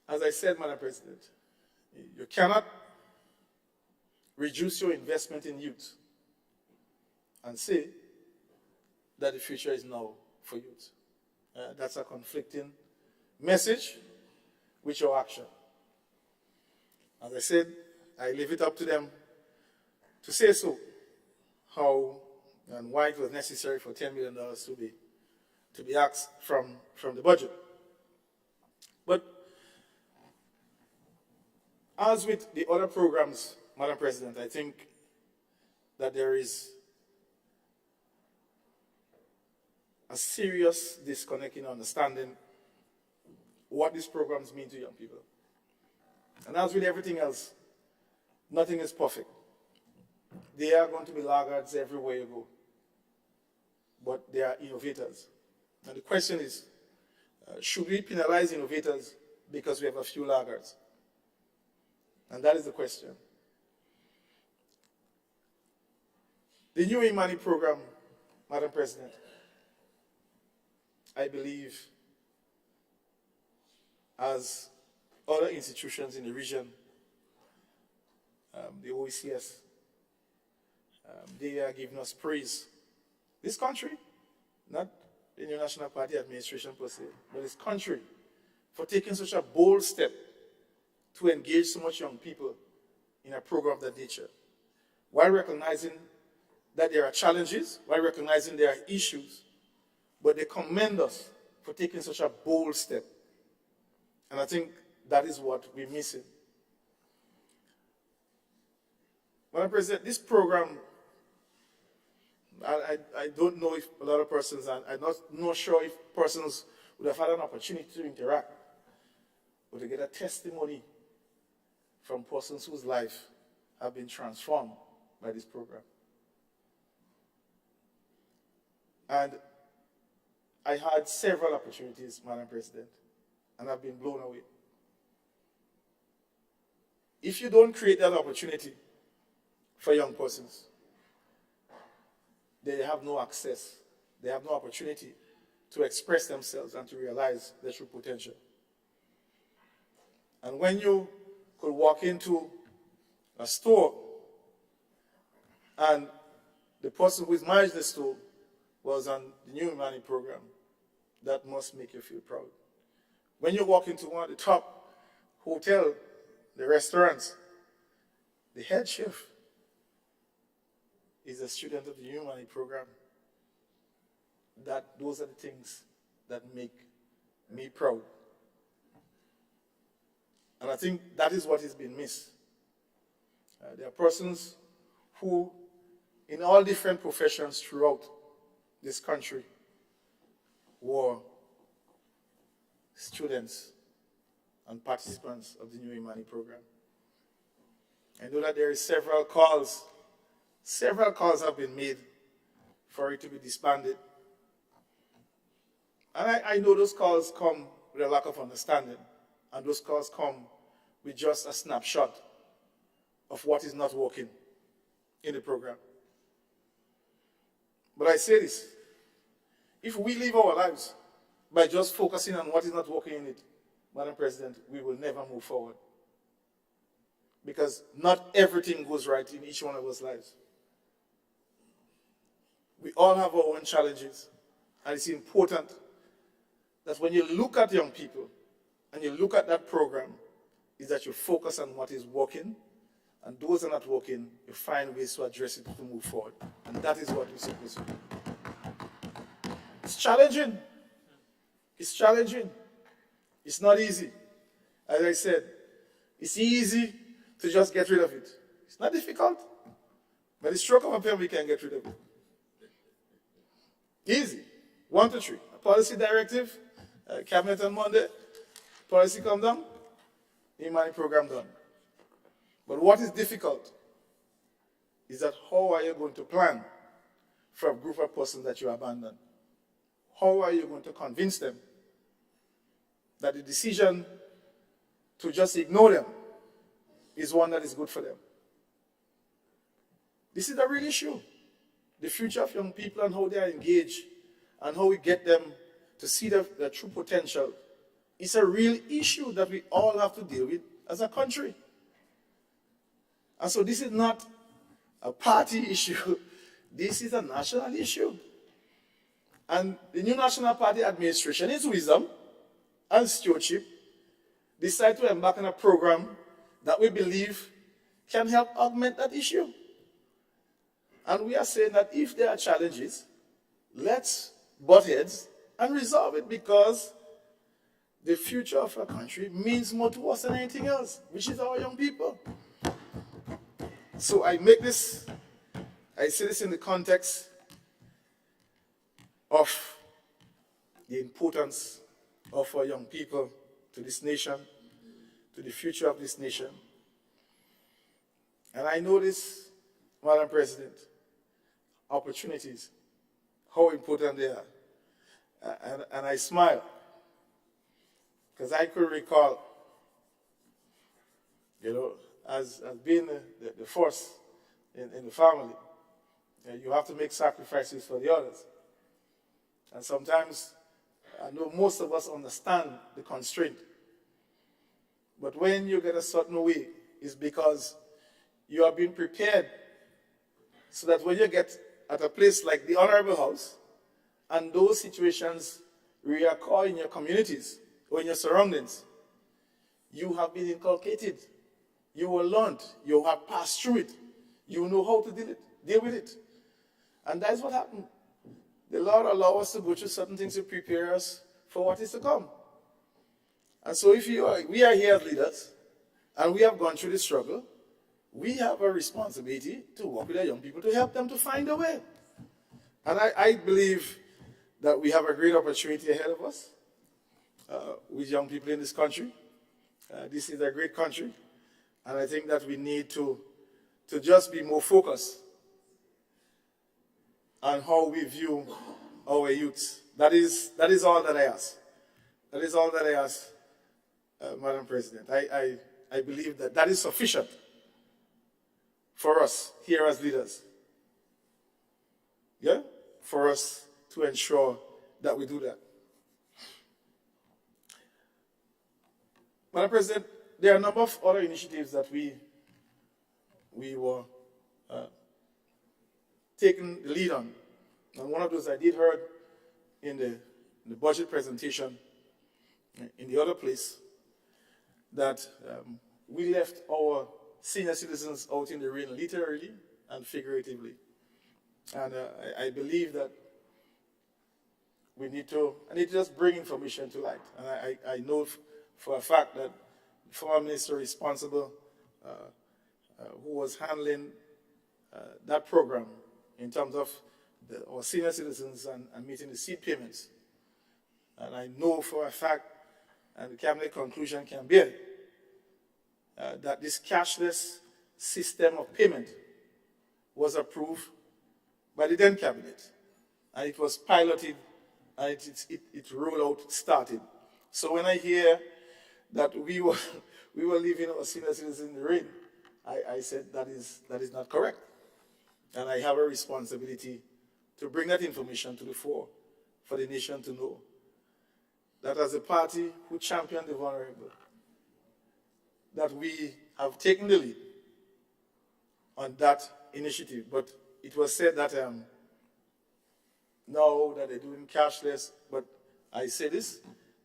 As I said, Madam President, you cannot reduce your investment in youth and say that the future is now for youth. That's a conflicting message with your action. As I said, I leave it up to them to say so, how and why it was necessary for $10 million to be asked from the budget. But as with the other programs, Madam President, I think that there is a serious disconnect in understanding what these programs mean to young people. And as with everything else, nothing is perfect. There are going to be laggards everywhere you go, but they are innovators. And the question is, should we penalize innovators because we have a few laggards? And that is the question. The new Imani program, Madam President, I believe, as other institutions in the region, the OECS, they are giving us praise. This country, not the New National Party administration per se, but this country, for taking such a bold step to engage so much young people in a program of that nature, while recognizing that there are challenges, while recognizing there are issues, but they commend us for taking such a bold step. And I think that is what we're missing. Madam President, this program, I don't know if a lot of persons, and I'm not sure if persons would have had an opportunity to interact, but to get a testimony from persons whose life have been transformed by this program. And I had several opportunities, Madam President, and I've been blown away. If you don't create that opportunity for young persons, they have no access, they have no opportunity to express themselves and to realize their true potential. And when you could walk into a store and the person who is managing the store was on the New Money program, that must make you feel proud. When you walk into one of the top hotel, the restaurants, the head chef is a student of the New Money program. Those are the things that make me proud. And I think that is what has been missed. There are persons who, in all different professions throughout this country, were students and participants of the New Imani program. I know that there is several calls have been made for it to be disbanded. And I know those calls come with a lack of understanding, and those calls come with just a snapshot of what is not working in the program. But I say this, if we live our lives by just focusing on what is not working in it, Madam President, we will never move forward. Because not everything goes right in each one of us lives. We all have our own challenges, and it's important that when you look at young people and you look at that program, is that you focus on what is working, and those that are not working, you find ways to address it to move forward. And that is what we're supposed to do. It's challenging. It's challenging. It's not easy. As I said, it's easy to just get rid of it. It's not difficult. By the stroke of a pen, we can get rid of it. Easy. 1, 2, 3. A policy directive, cabinet on Monday, policy come down, Imani program done. But what is difficult is that how are you going to plan for a group of persons that you abandon? How are you going to convince them that the decision to just ignore them is one that is good for them? This is a real issue. The future of young people and how they are engaged and how we get them to see their true potential is a real issue that we all have to deal with as a country. And so this is not a party issue. This is a national issue. And the new National Party administration, in its wisdom and stewardship, decided to embark on a program that we believe can help augment that issue. And we are saying that if there are challenges, let's butt heads and resolve it, because the future of our country means more to us than anything else, which is our young people. So I say this in the context of the importance of our young people to this nation, to the future of this nation. And I know this, Madam President, opportunities, how important they are. And I smile, because I could recall, as being the first in the family, you have to make sacrifices for the others. And sometimes, I know most of us understand the constraint. But when you get a certain way, it's because you are being prepared so that when you get at a place like the Honorable House, and those situations reoccur in your communities or in your surroundings, you have been inculcated, you were learned, you have passed through it, you know how to deal with it. And that's what happened. The Lord allows us to go through certain things to prepare us for what is to come. And so if we are here as leaders, and we have gone through the struggle, we have a responsibility to work with our young people to help them to find a way. And I believe that we have a great opportunity ahead of us with young people in this country. This is a great country, and I think that we need to to just be more focused on how we view our youth. That is all that I ask. That is all that I ask, Madam President. I believe that that is sufficient for us here as leaders. Yeah? For us to ensure that we do that. Madam President, there are a number of other initiatives that we were taking the lead on. And one of those I did heard in the budget presentation in the other place, that we left our senior citizens out in the rain literally and figuratively. And I believe that I need to just bring information to light. And I know for a fact that the former minister responsible who was handling that program in terms of our senior citizens and meeting the seed payments. And I know for a fact, and the cabinet conclusion can be that this cashless system of payment was approved by the then cabinet. And it was piloted, and it rolled out, started. So when I hear that we were leaving our senior citizens in the rain, I said that is not correct. And I have a responsibility to bring that information to the fore for the nation to know that as a party who championed the vulnerable, that we have taken the lead on that initiative. But it was said that now that they're doing cashless, but I say this,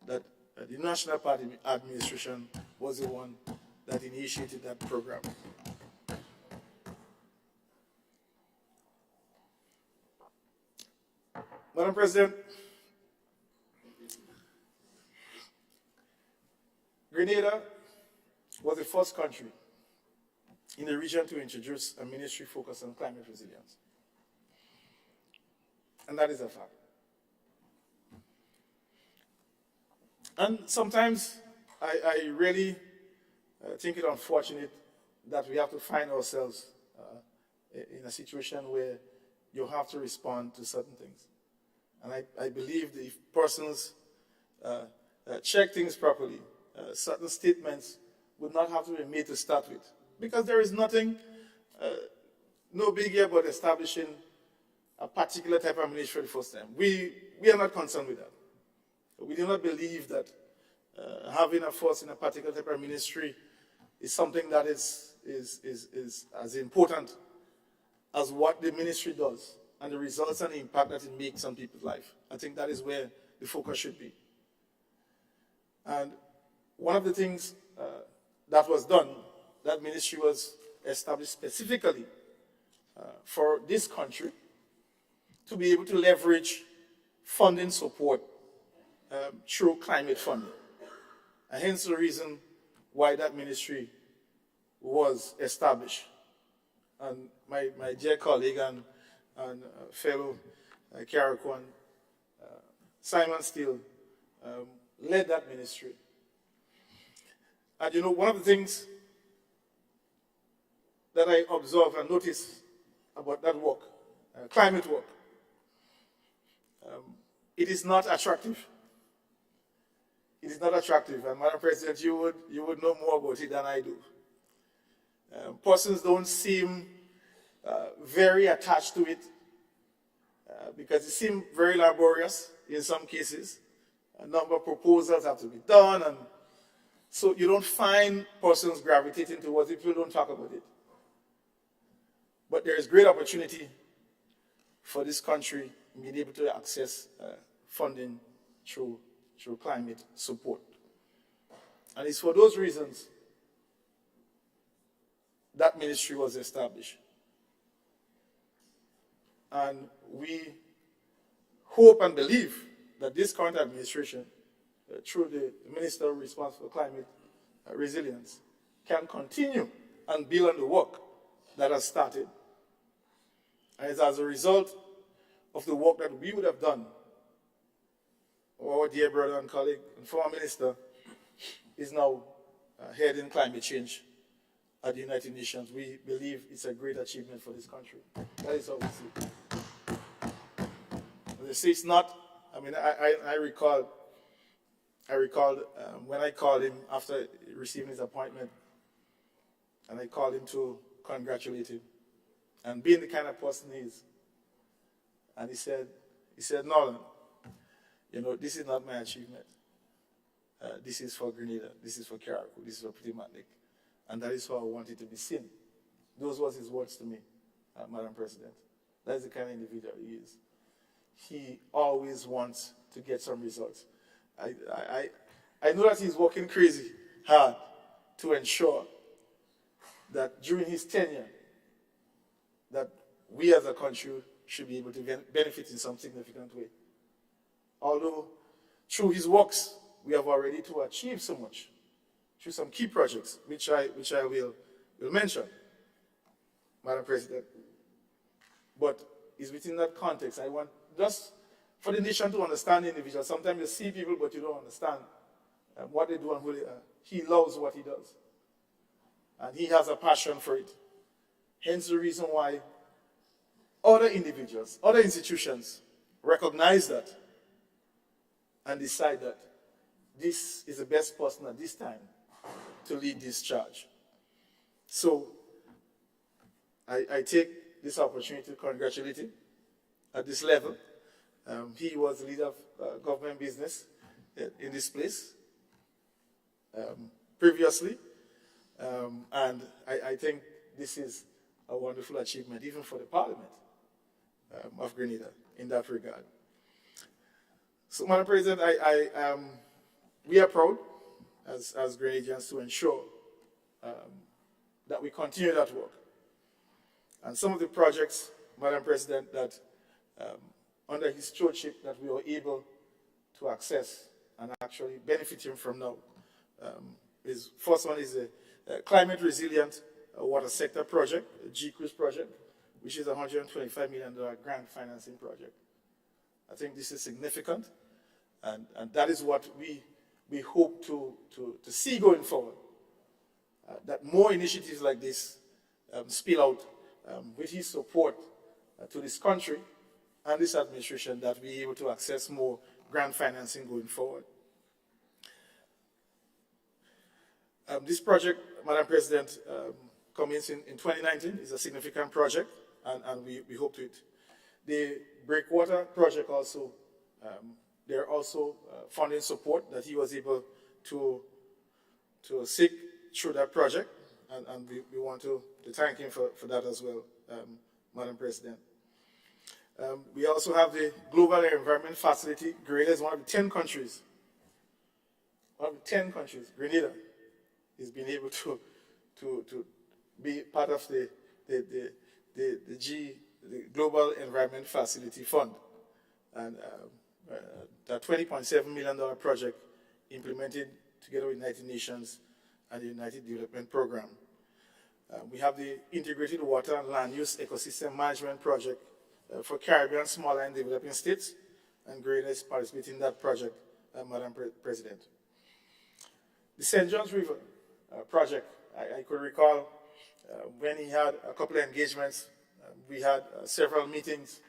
that the National Party administration was the one that initiated that program. Madam President, Grenada was the first country in the region to introduce a ministry focused on climate resilience. And that is a fact. And sometimes I really think it unfortunate that we have to find ourselves in a situation where you have to respond to certain things. And I believe that if persons check things properly, certain statements would not have to be made to start with. Because there is nothing, no biggie about establishing a particular type of ministry for the first time. We are not concerned with that. We do not believe that having a force in a particular type of ministry is something that is as important as what the ministry does and the results and the impact that it makes on people's life. I think that is where the focus should be. And one of the things that was done, that ministry was established specifically for this country to be able to leverage funding support through climate funding. And hence the reason why that ministry was established. And my dear colleague and fellow Carriacou, Simon Steele, led that ministry. And you know, one of the things that I observe and notice about that work, climate work, it is not attractive. It is not attractive, and Madam President, you would know more about it than I do. Persons don't seem very attached to it because it seems very laborious in some cases. A number of proposals have to be done, and so you don't find persons gravitating towards it. People don't talk about it. But there is great opportunity for this country being able to access funding through climate support. And it's for those reasons that ministry was established. And we hope and believe that this current administration, through the Minister responsible for climate resilience, can continue and build on the work that has started. And it's as a result of the work that we would have done, our dear brother and colleague and former minister is now heading climate change at the United Nations. We believe it's a great achievement for this country. That is how we see it. They say it's not. I mean, I recalled when I called him after receiving his appointment, and I called him to congratulate him, and being the kind of person he is, and he said, Nolan, you know, this is not my achievement. This is for Grenada, this is for Carriacou, this is for Petit Matlick, and that is how I want it to be seen. Those was his words to me, Madam President. That is the kind of individual he is. He always wants to get some results. I know that he's working crazy hard to ensure that during his tenure, that we as a country should be able to benefit in some significant way. Although through his works, we have already to achieve so much through some key projects, which I will mention, Madam President. But it's within that context. I want just for the nation to understand the individual. Sometimes you see people, but you don't understand what they do and who they are. He loves what he does. And he has a passion for it. Hence the reason why other individuals, other institutions recognize that and decide that this is the best person at this time to lead this charge. So I take this opportunity to congratulate him at this level. He was the leader of government business in this place previously. And I think this is a wonderful achievement, even for the Parliament of Grenada in that regard. So, Madam President, we are proud as Grenadians to ensure that we continue that work. And some of the projects, Madam President, that under his stewardship that we were able to access and actually benefit him from now. First one is a climate resilient water sector project, a GCRUISE project, which is a $125 million grant financing project. I think this is significant, and that is what we hope to see going forward, that more initiatives like this spill out with his support to this country and this administration, that we are able to access more grant financing going forward. This project, Madam President, commenced in 2019, is a significant project, and we hope to it. The Breakwater project also, there are also funding support that he was able to seek through that project, and we want to thank him for that as well, Madam President. We also have the Global Environment Facility. Grenada is one of the 10 countries. Grenada is being able to be part of the Global Environment Facility Fund, and that $20.7 million project implemented together with United Nations and the United Development Program. We have the Integrated Water and Land Use Ecosystem Management Project for Caribbean, small and developing states, and Grenada is participating in that project, Madam President. The St. John's River project, I could recall when he had a couple of engagements, we had several meetings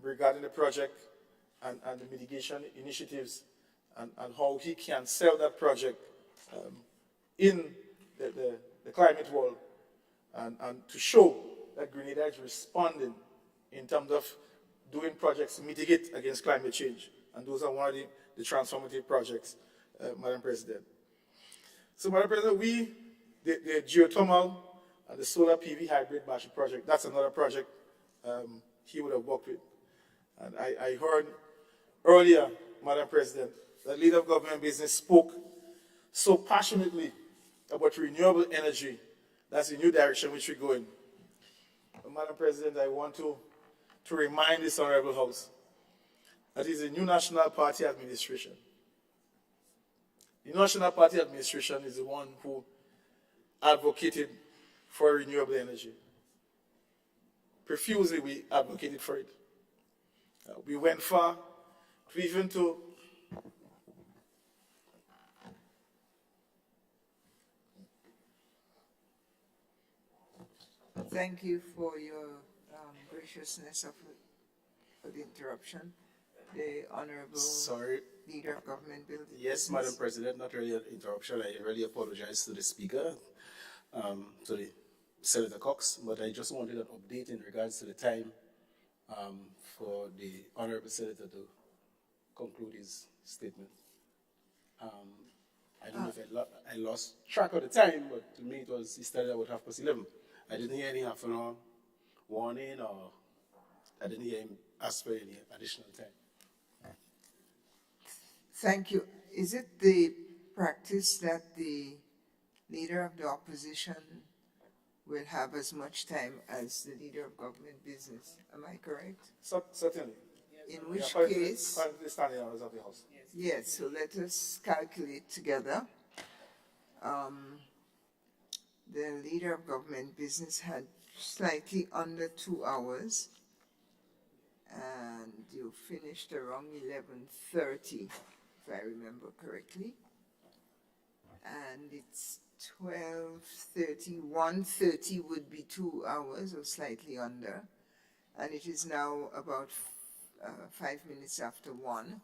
regarding the project and the mitigation initiatives and how he can sell that project in the climate world and to show that Grenada is responding in terms of doing projects to mitigate against climate change. And those are one of the transformative projects, Madam President. So, Madam President, the geothermal and the solar PV hybrid battery project, that's another project he would have worked with. And I heard earlier, Madam President, the leader of government business spoke so passionately about renewable energy. That's the new direction which we're going. But, Madam President, I want to remind this Honorable House that it is the new National Party administration. The National Party administration is the one who advocated for renewable energy. Profusely, we advocated for it. We went far to even to Thank you for your graciousness for the interruption. The Honorable Sorry. Leader of Government Building. Yes, Madam President, not really an interruption. I really apologize to the Speaker, to the Senator Cox, but I just wanted an update in regards to the time for the Honorable Senator to conclude his statement. I don't know if I lost track of the time, but to me he started about 11:30. I didn't hear any half an hour warning, or I didn't hear him ask for any additional time. Thank you. Is it the practice that the Leader of the Opposition will have as much time as the Leader of Government Business? Am I correct? Certainly. In which According case, to the standing hours of the House. yes, so let us calculate together. The Leader of Government Business had slightly under 2 hours, and you finished around 11:30, if I remember correctly. And it's 12:30, 1:30 would be 2 hours or slightly under, and it is now about 5 minutes after 1.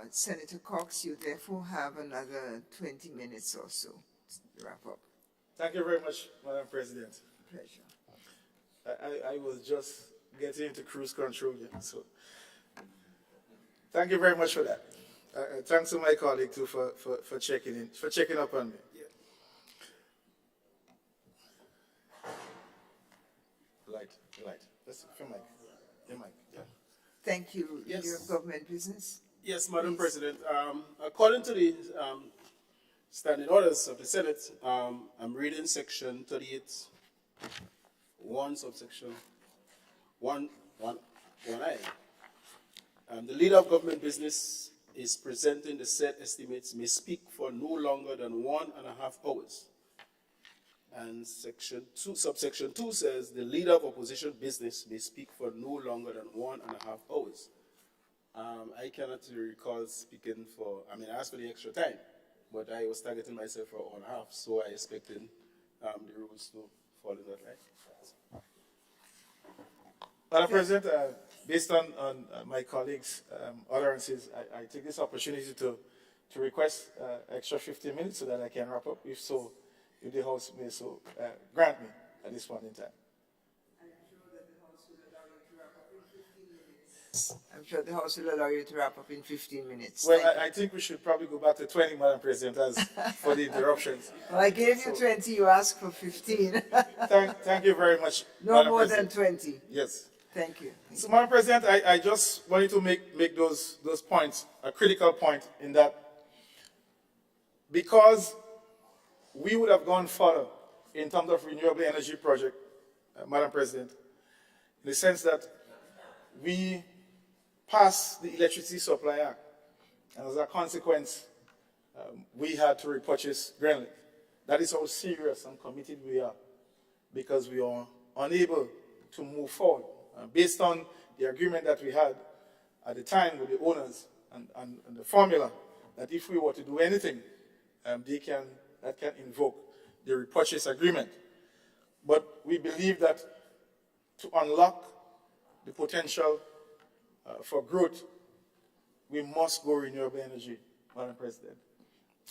Senator Cox, you therefore have another 20 minutes or so to wrap up. Thank you very much, Madam President. Pleasure. I was just getting into cruise control, so thank you very much for that. Thanks to my colleague too for checking up on me. Light. That's your mic. Yeah. Thank you, Yes. Leader of Government Business. Yes, Madam Please. President. According to the standing orders of the Senate, I'm reading section 38, 1 subsection 1I. The Leader of Government Business is presenting the said estimates may speak for no longer than 1.5 hours. And subsection 2 says the Leader of Opposition Business may speak for no longer than 1.5 hours. I cannot recall speaking I asked for the extra time, but I was targeting myself for 1.5, so I expected the rules to fall in that line. Madam President, based on my colleagues' utterances, I take this opportunity to request extra 15 minutes so that I can wrap up, if the House may so grant me at this point in time. I'm sure the House will allow you to wrap up in 15 minutes. Well, Thank you. I think we should probably go back to 20, Madam President, as for the interruptions. Well, I gave you 20, you asked for 15. Thank you very much, No Madam more President. than 20. Yes. Thank you. So, Madam President, I just wanted to make those points a critical point in that because we would have gone further in terms of renewable energy project, Madam President, in the sense that we passed the Electricity Supply Act, and as a consequence, we had to repurchase Greenlink. That is how serious and committed we are, because we are unable to move forward. Based on the agreement that we had at the time with the owners and the formula that if we were to do anything, that can invoke the repurchase agreement. But we believe that to unlock the potential for growth, we must go renewable energy, Madam President.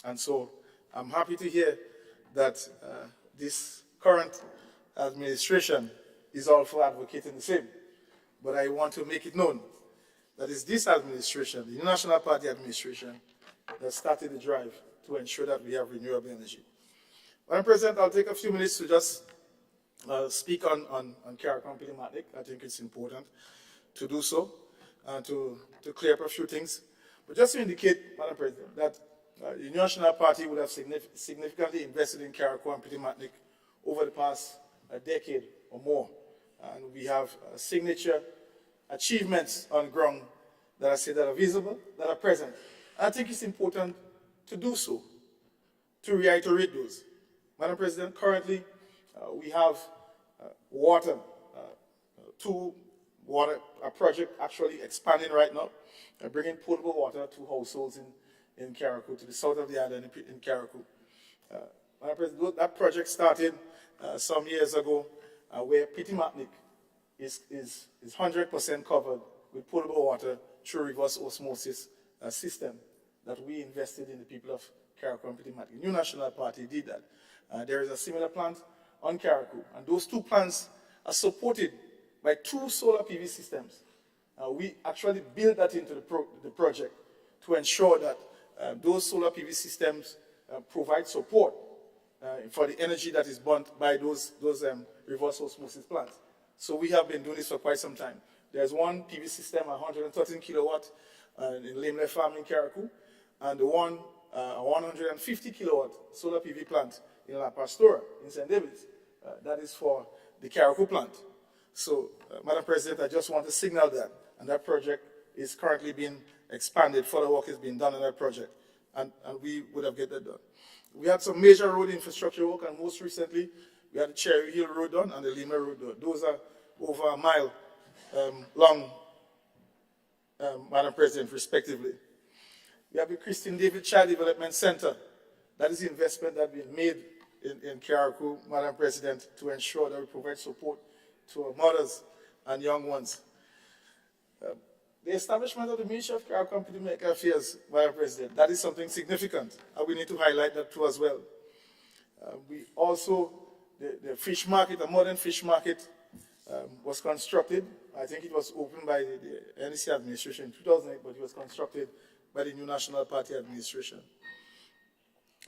And so I'm happy to hear that this current administration is all for advocating the same. But I want to make it known that it's this administration, the National Party administration, that started the drive to ensure that we have renewable energy. Madam President, I'll take a few minutes to just speak on Carriacou and Pidimantnik. I think it's important to do so, to clear up a few things. But just to indicate, Madam President, that the National Party would have significantly invested in Carriacou and Pidimantnik over the past decade or more. And we have signature achievements on ground that I say that are visible, that are present. I think it's important to do so, to reiterate those. Madam President, currently we have water, a project actually expanding right now, bringing potable water to households in Carriacou, to the south of the island in Carriacou. Madam President, that project started some years ago, where Pitimatnik is 100% covered with potable water through reverse osmosis system that we invested in the people of Carriacou and Pitimatnik. New National Party did that. There is a similar plant on Carriacou, and those two plants are supported by 2 solar PV systems. We actually built that into the project to ensure that those solar PV systems provide support for the energy that is burnt by those reverse osmosis plants. So we have been doing this for quite some time. There's one PV system, 113 kilowatt in Limle Farm in Carriacou, and the one 150 kilowatt solar PV plant in La Pastora in St. David's. That is for the Carriacou plant. So, Madam President, I just want to signal that, and that project is currently being expanded. Further work is being done on that project, and we would have get that done. We had some major road infrastructure work, and most recently, we had the Cherry Hill Road done and the Lima Road done. Those are over a mile long, Madam President, respectively. We have the Christine David Child Development Center. That is the investment that we made in Carriacou, Madam President, to ensure that we provide support to our mothers and young ones. The establishment of the Ministry of Carriacou and Pitimatnik Affairs, Madam President, that is something significant, and we need to highlight that too as well. We also, the fish market, a modern fish market, was constructed. I think it was opened by the NEC administration in 2008, but it was constructed by the New National Party administration.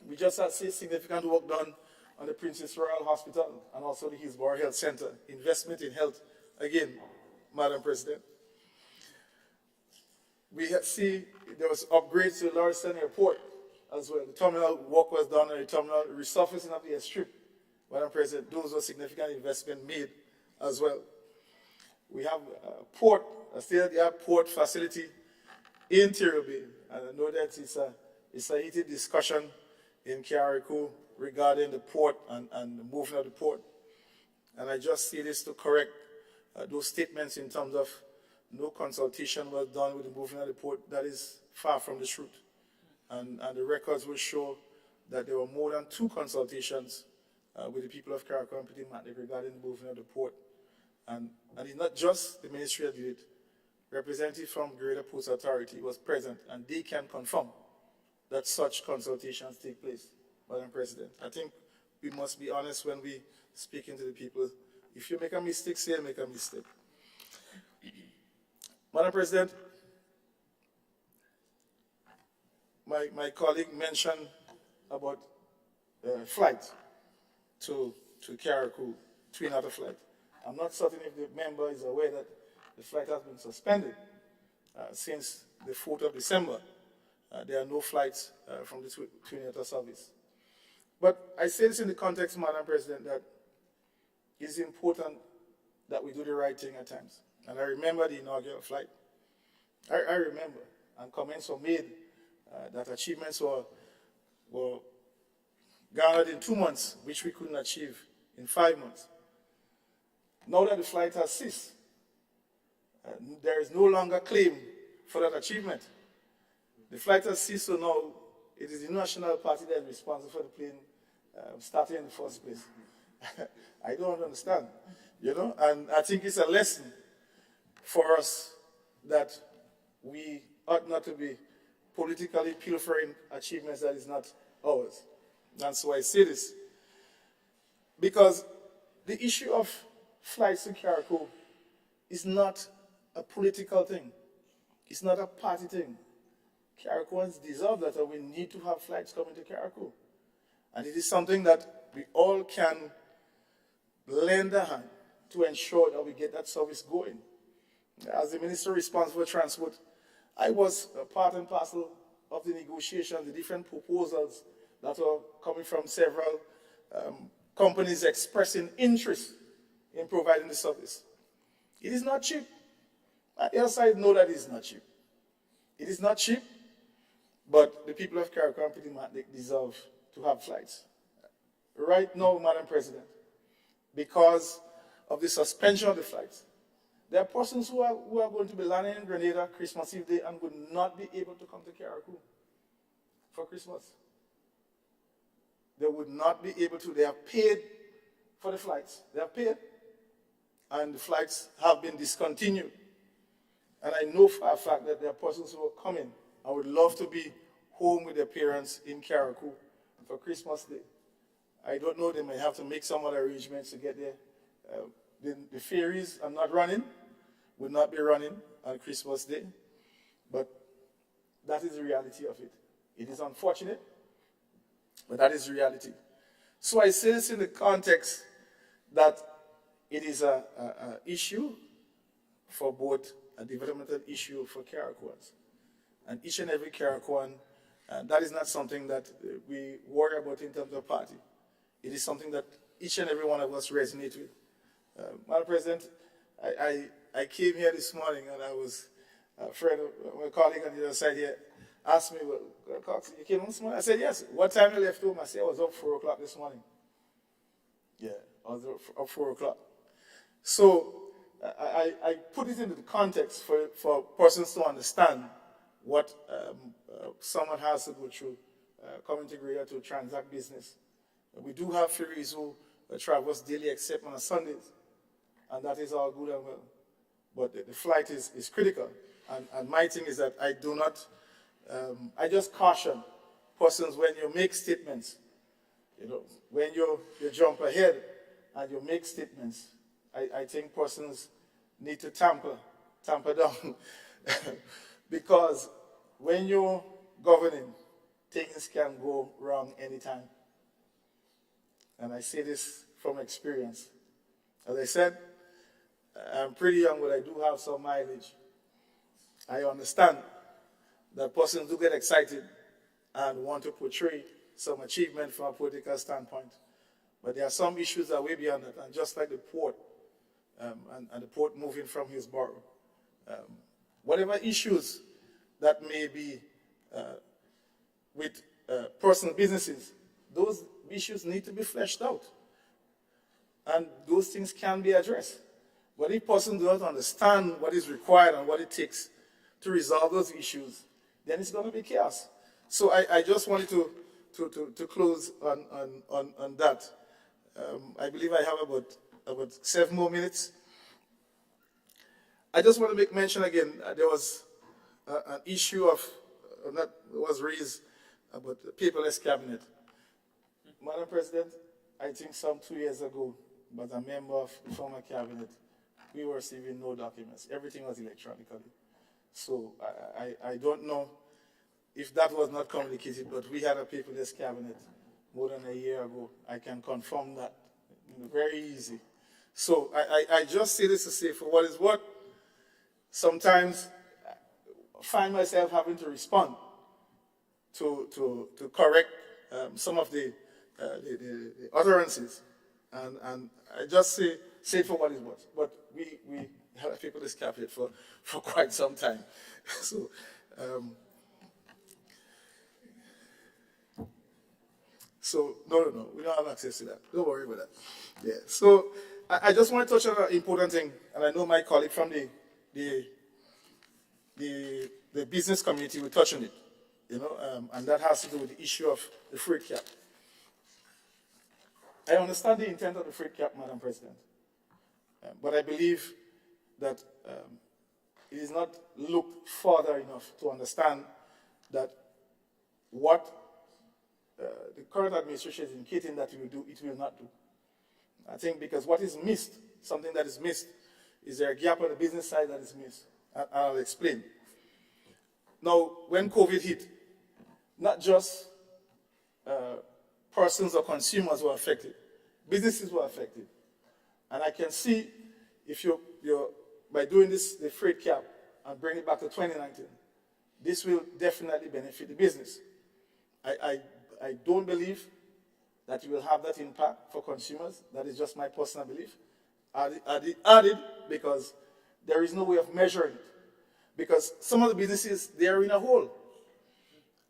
We just had significant work done on the Princess Royal Hospital and also the Hillsborough Health Center. Investment in health, again, Madam President. We see there was upgrades to Lauriston Airport as well. The terminal work was done on the terminal, resurfacing of the airstrip. Madam President, those were significant investment made as well. We have a port, a state-of-the-art port facility in Terrell Bay, and I know that it's a heated discussion in Carriacou regarding the port and the movement of the port. And I just see this to correct those statements in terms of no consultation was done with the movement of the port. That is far from the truth. And the records will show that there were more than 2 consultations with the people of Carriacou and Pitimatnik regarding the movement of the port. And it's not just the ministry that did it. Representative from Greater Ports Authority was present, and they can confirm that such consultations take place, Madam President. I think we must be honest when we speaking to the people. If you make a mistake, say make a mistake. Madam President, my colleague mentioned about flight to Carriacou, Twin Otter flight. I'm not certain if the member is aware that the flight has been suspended since the 4th of December. There are no flights from the Twin Otter service. But I say this in the context, Madam President, that it's important that we do the right thing at times. And I remember the inaugural flight. I remember, and comments were made that achievements were garnered in 2 months, which we couldn't achieve in 5 months. Now that the flight has ceased, there is no longer claim for that achievement. The flight has ceased, so now it is the National Party that is responsible for the plane starting in the first place. I don't understand, you know, and I think it's a lesson for us that we ought not to be politically pilfering achievements that is not ours. And so I say this because the issue of flights to Carriacou is not a political thing. It's not a party thing. Carriacouans deserve that, and we need to have flights coming to Carriacou. And it is something that we all can lend a hand to ensure that we get that service going. As the minister responsible for transport, I was a part and parcel of the negotiations, the different proposals that are coming from several companies expressing interest in providing the service. It is not cheap. Yes, I know that it is not cheap. It is not cheap, but the people of Carriacou and Pitimatnik deserve to have flights. Right now, Madam President, because of the suspension of the flights, there are persons who are going to be landing in Grenada Christmas Eve Day and would not be able to come to Carriacou for Christmas. They would not be able to. They have paid for the flights. They have paid, and the flights have been discontinued. And I know for a fact that there are persons who are coming and would love to be home with their parents in Carriacou for Christmas Day. I don't know, they may have to make some other arrangements to get there. The ferries are not running, will not be running on Christmas Day, but that is the reality of it. It is unfortunate, but that is reality. So I say this in the context that it is an issue for both, a developmental issue for Carriacouans. And each and every Carriacouan, that is not something that we worry about in terms of party. It is something that each and every one of us resonate with. Madam President, I came here this morning and I was afraid of my colleague on the other side here asked me, well, Cox, you came home this morning? I said, yes. What time you left home? I said, I was up 4 o'clock this morning. Yeah, I was up 4 o'clock. So I put it into the context for persons to understand what someone has to go through coming to Grenada to transact business. We do have ferries who travels daily except on Sundays, and that is all good and well. But the flight is critical, and my thing is that I do not, I just caution persons when you make statements, you know, when you jump ahead and you make statements, I think persons need to tamper down because when you're governing, things can go wrong anytime. And I say this from experience. As I said, I'm pretty young, but I do have some mileage. I understand that persons do get excited and want to portray some achievement from a political standpoint. But there are some issues that are way beyond that. And just like the port, and the port moving from Hillsborough, whatever issues that may be with personal businesses, those issues need to be fleshed out. And those things can be addressed. But if persons do not understand what is required and what it takes to resolve those issues, then it's going to be chaos. So I just wanted to close on that. I believe I have about 7 more minutes. I just want to make mention again, there was an issue that was raised about the paperless cabinet. Madam President, I think some 2 years ago, as a member of the former cabinet, we were receiving no documents. Everything was electronically. So I don't know if that was not communicated, but we had a paperless cabinet more than a year ago. I can confirm that. Very easy. So I just say this to say, for what is what, sometimes I find myself having to respond to correct some of the utterances. And I just say for what is what. But we had a paperless cabinet for quite some time. So, no, we don't have access to that. Don't worry about that. Yeah. So I just want to touch on an important thing, and I know my colleague from the business community will touch on it, and that has to do with the issue of the freight cap. I understand the intent of the freight cap, Madam President, but I believe that it is not looked further enough to understand that what the current administration is indicating that it will do, it will not do. I think because what is missed, something that is missed, is there a gap on the business side that is missed. And I'll explain. Now, when COVID hit, not just persons or consumers were affected, businesses were affected. And I can see if you're by doing this, the freight cap, and bring it back to 2019, this will definitely benefit the business. I don't believe that you will have that impact for consumers. That is just my personal belief. Added because there is no way of measuring it. Because some of the businesses, they are in a hole.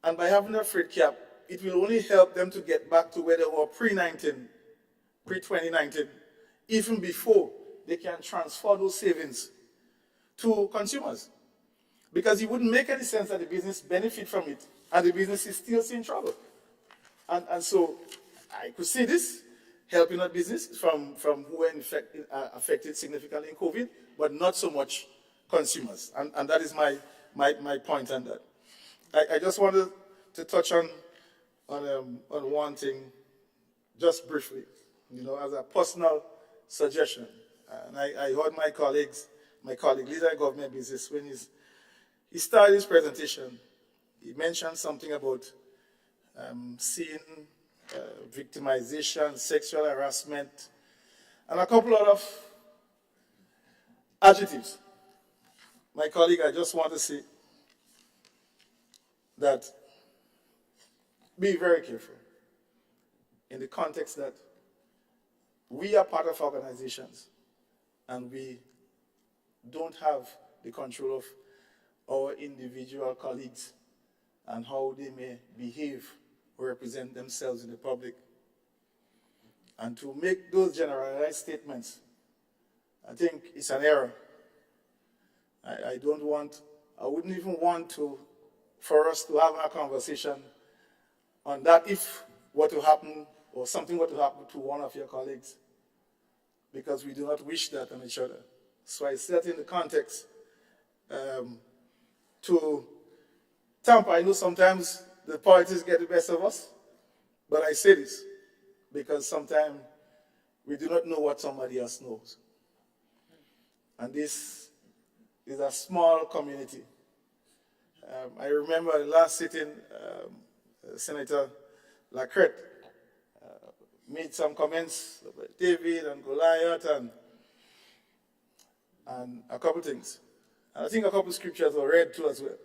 And by having a freight cap, it will only help them to get back to where they were pre-2019, even before they can transfer those savings to consumers. Because it wouldn't make any sense that the business benefit from it and the business is still in trouble. And so I could see this. helping out business from who were affected significantly in COVID, but not so much consumers. And that is my point on that. I just wanted to touch on one thing just briefly, as a personal suggestion. And I heard my colleague, leader of government business, when he started his presentation, he mentioned something about seeing victimization, sexual harassment, and a couple of adjectives. My colleague, I just want to say that be very careful in the context that we are part of organizations and we don't have the control of our individual colleagues and how they may behave or represent themselves in the public. And to make those generalized statements, I think it's an error. I wouldn't even want for us to have a conversation on that if what to happen or something were to happen to one of your colleagues, because we do not wish that on each other. So I set in the context to tamper. I know sometimes the politics get the best of us, but I say this because sometimes we do not know what somebody else knows. And this is a small community. I remember the last sitting, Senator Lacrette made some comments about David and Goliath and a couple things. And I think a couple scriptures were read too as well.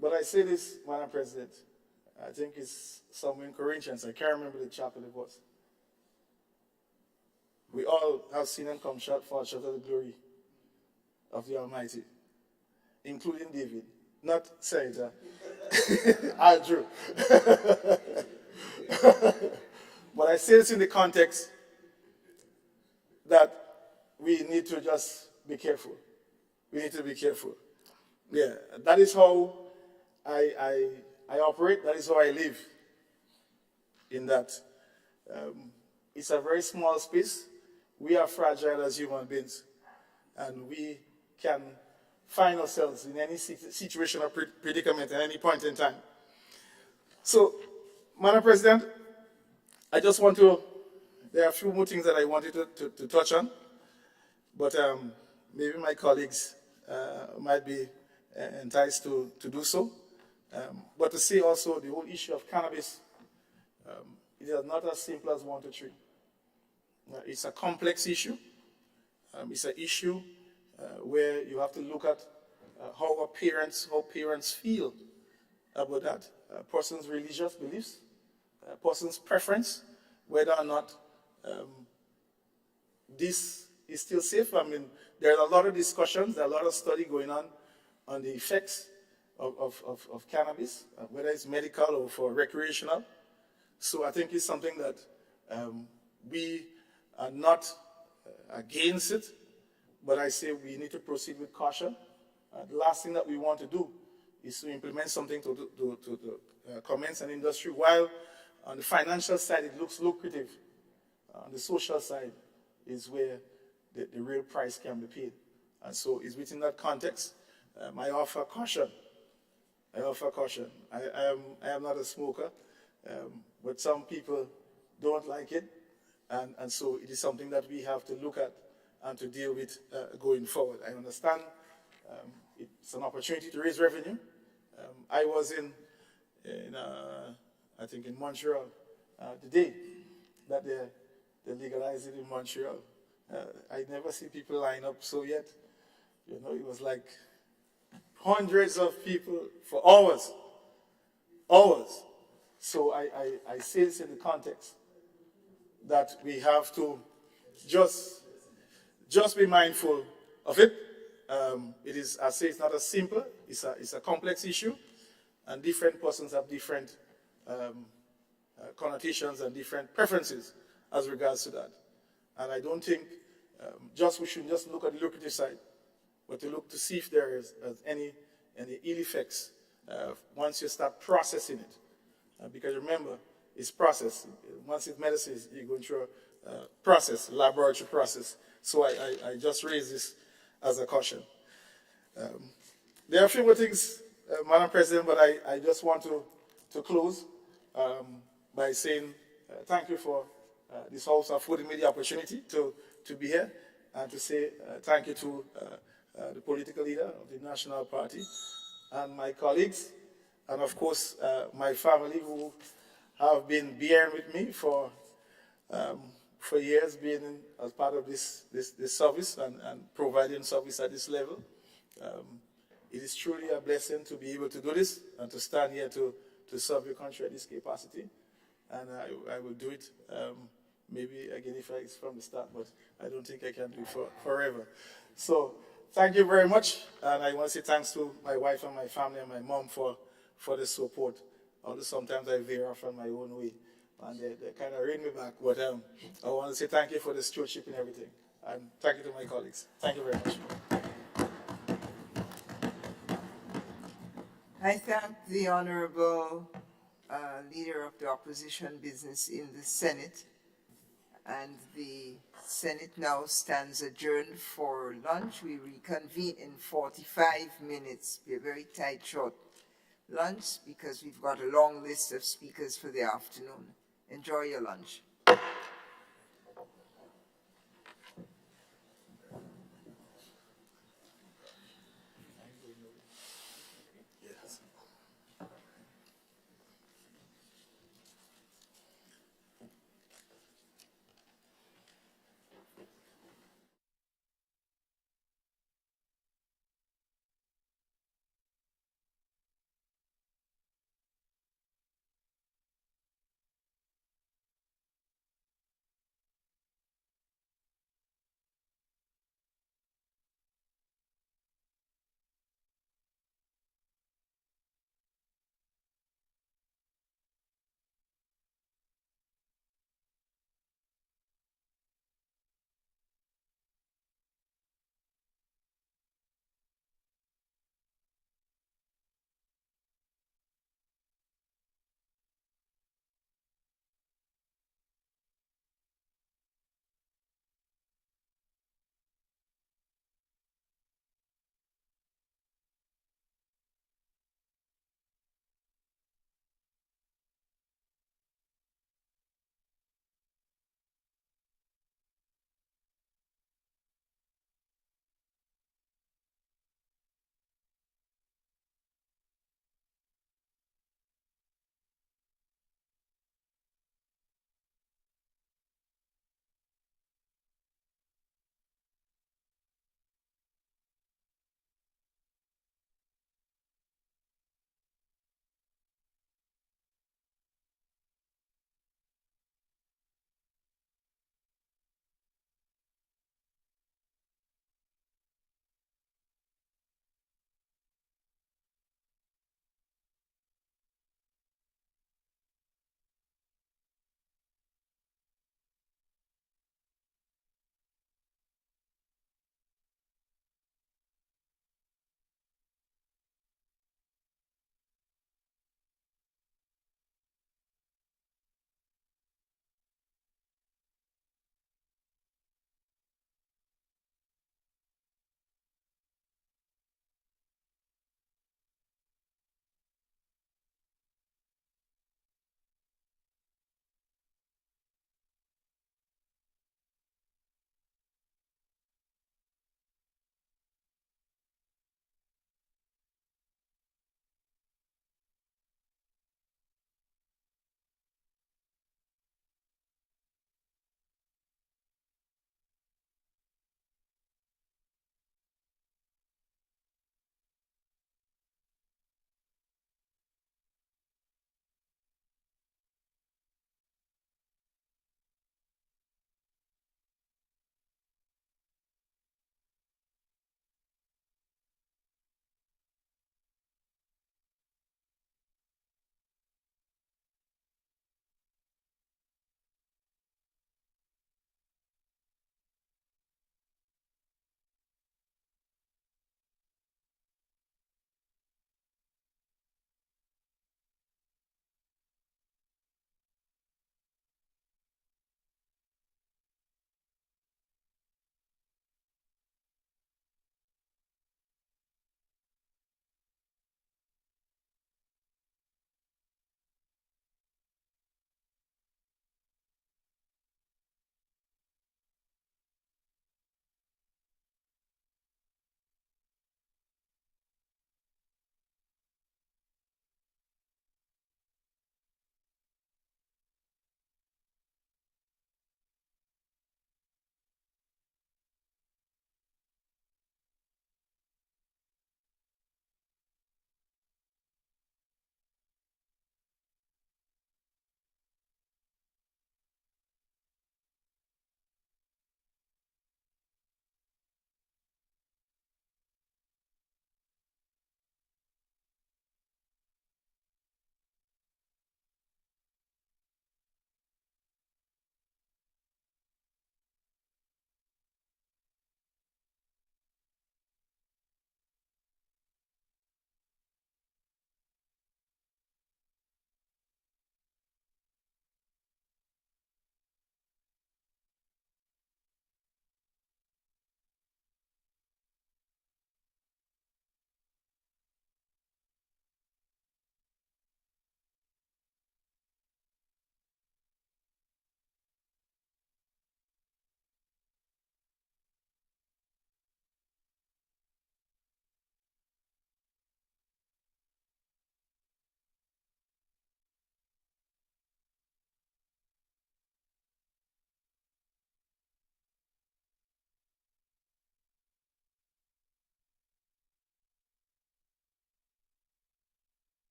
But I say this, Madam President, I think it's somewhere in Corinthians. I can't remember the chapter it was. We all have sinned and come fall short of the glory of the Almighty, including David, not Senator Andrew. But I say this in the context that we need to just be careful. We need to be careful. Yeah, that is how I operate. That is how I live. In that, it's a very small space. We are fragile as human beings, and we can find ourselves in any situation or predicament at any point in time. So, Madam President, I just want to, there are a few more things that I wanted to touch on, but maybe my colleagues might be enticed to do so. But to say also the whole issue of cannabis, it is not as simple as 1, 2, 3. It's a complex issue. It's an issue where you have to look at how parents feel about that. A person's religious beliefs, a person's preference, whether or not this is still safe. I mean, there are a lot of discussions, there are a lot of study going on the effects of cannabis, whether it's medical or for recreational. So I think it's something that we are not against it, but I say we need to proceed with caution. The last thing that we want to do is to implement something to commence an industry, while on the financial side it looks lucrative. On the social side is where the real price can be paid. And so it's within that context, I offer caution. I am not a smoker, but some people don't like it. And so it is something that we have to look at and to deal with going forward. I understand it's an opportunity to raise revenue. I was I think in Montreal the day that they legalized it in Montreal. I never see people line up so yet. You know, it was like hundreds of people for hours. So I say this in the context that we have to just be mindful of it. It is, I say, it's not as simple. It's a complex issue, and different persons have different connotations and different preferences as regards to that. And I don't think we shouldn't just look at the lucrative side, but to look to see if there is any ill effects once you start processing it. Because remember, it's process. Once it's medicine, you're going through a process, laboratory process. So I just raise this as a caution. There are a few more things, Madam President, but I just want to close by saying thank you for this House affording me the opportunity to be here and to say thank you to the political leader of the National Party and my colleagues, and of course my family who have been bearing with me for years, being as part of this service and providing service at this level. It is truly a blessing to be able to do this and to stand here to serve your country at this capacity. And I will do it maybe again if it's from the start, but I don't think I can do it forever. So thank you very much. And I want to say thanks to my wife and my family and my mom for the support. Although sometimes I veer off on my own way and they kind of rein me back. But I want to say thank you for the stewardship and everything. And thank you to my colleagues. Thank you very much. I thank the Honorable Leader of the Opposition Business in the Senate, and the Senate now stands adjourned for lunch. We reconvene in 45 minutes. Be a very tight, short lunch because we've got a long list of speakers for the afternoon. Enjoy your lunch.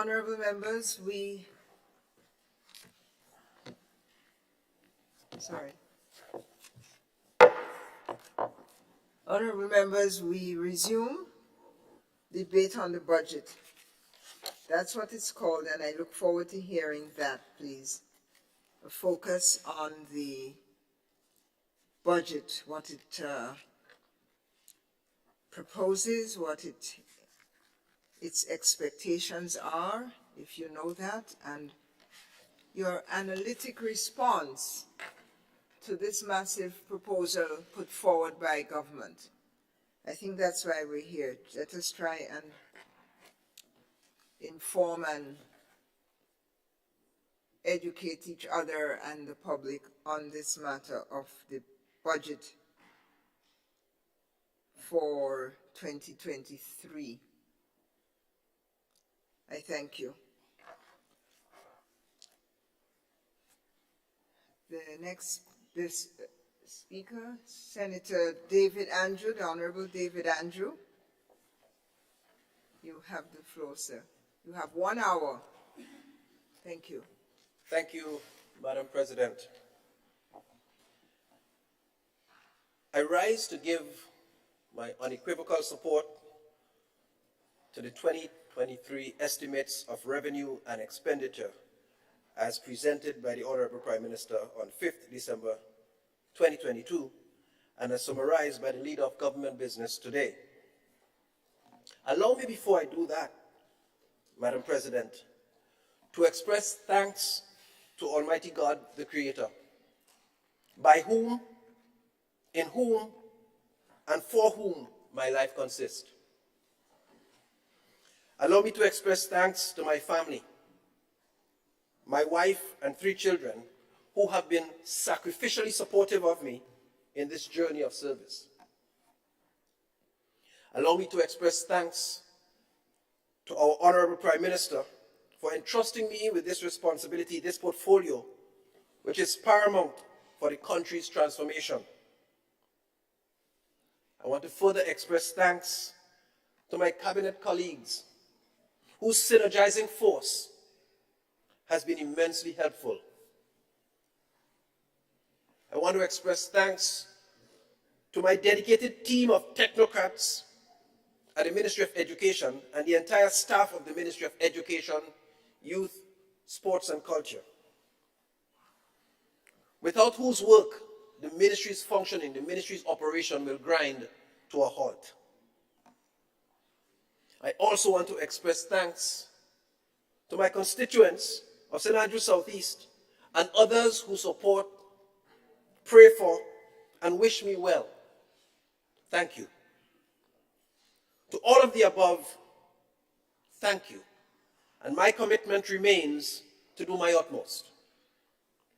honorable members, Honorable members, we resume debate on the budget. That's what it's called, and I look forward to hearing that, please. A focus on the budget, what it proposes, what its expectations are, if you know that, and your analytic response to this massive proposal put forward by government. I think that's why we're here. Let us try and inform and educate each other and the public on this matter of the budget for 2023. I thank you. The next speaker, Senator David Andrew, the Honorable David Andrew. You have the floor, sir. You have 1 hour. Thank you. Thank you, Madam President. I rise to give my unequivocal support to the 2023 estimates of revenue and expenditure as presented by the Honorable Prime Minister on 5th December 2022 and as summarized by the Leader of Government Business today. Allow me, before I do that, Madam President, to express thanks to Almighty God, the Creator, by whom, in whom, and for whom my life consists. Allow me to express thanks to my family, my wife and 3 children who have been sacrificially supportive of me in this journey of service. Allow me to express thanks to our Honorable Prime Minister for entrusting me with this responsibility, this portfolio, which is paramount for the country's transformation. I want to further express thanks to my cabinet colleagues, whose synergizing force has been immensely helpful. I want to express thanks to my dedicated team of technocrats at the Ministry of Education and the entire staff of the Ministry of Education, Youth, Sports and Culture, without whose work the ministry's functioning, the ministry's operation will grind to a halt. I also want to express thanks to my constituents of St. Andrews Southeast and others who support, pray for, and wish me well. Thank you. To all of the above, thank you. And my commitment remains to do my utmost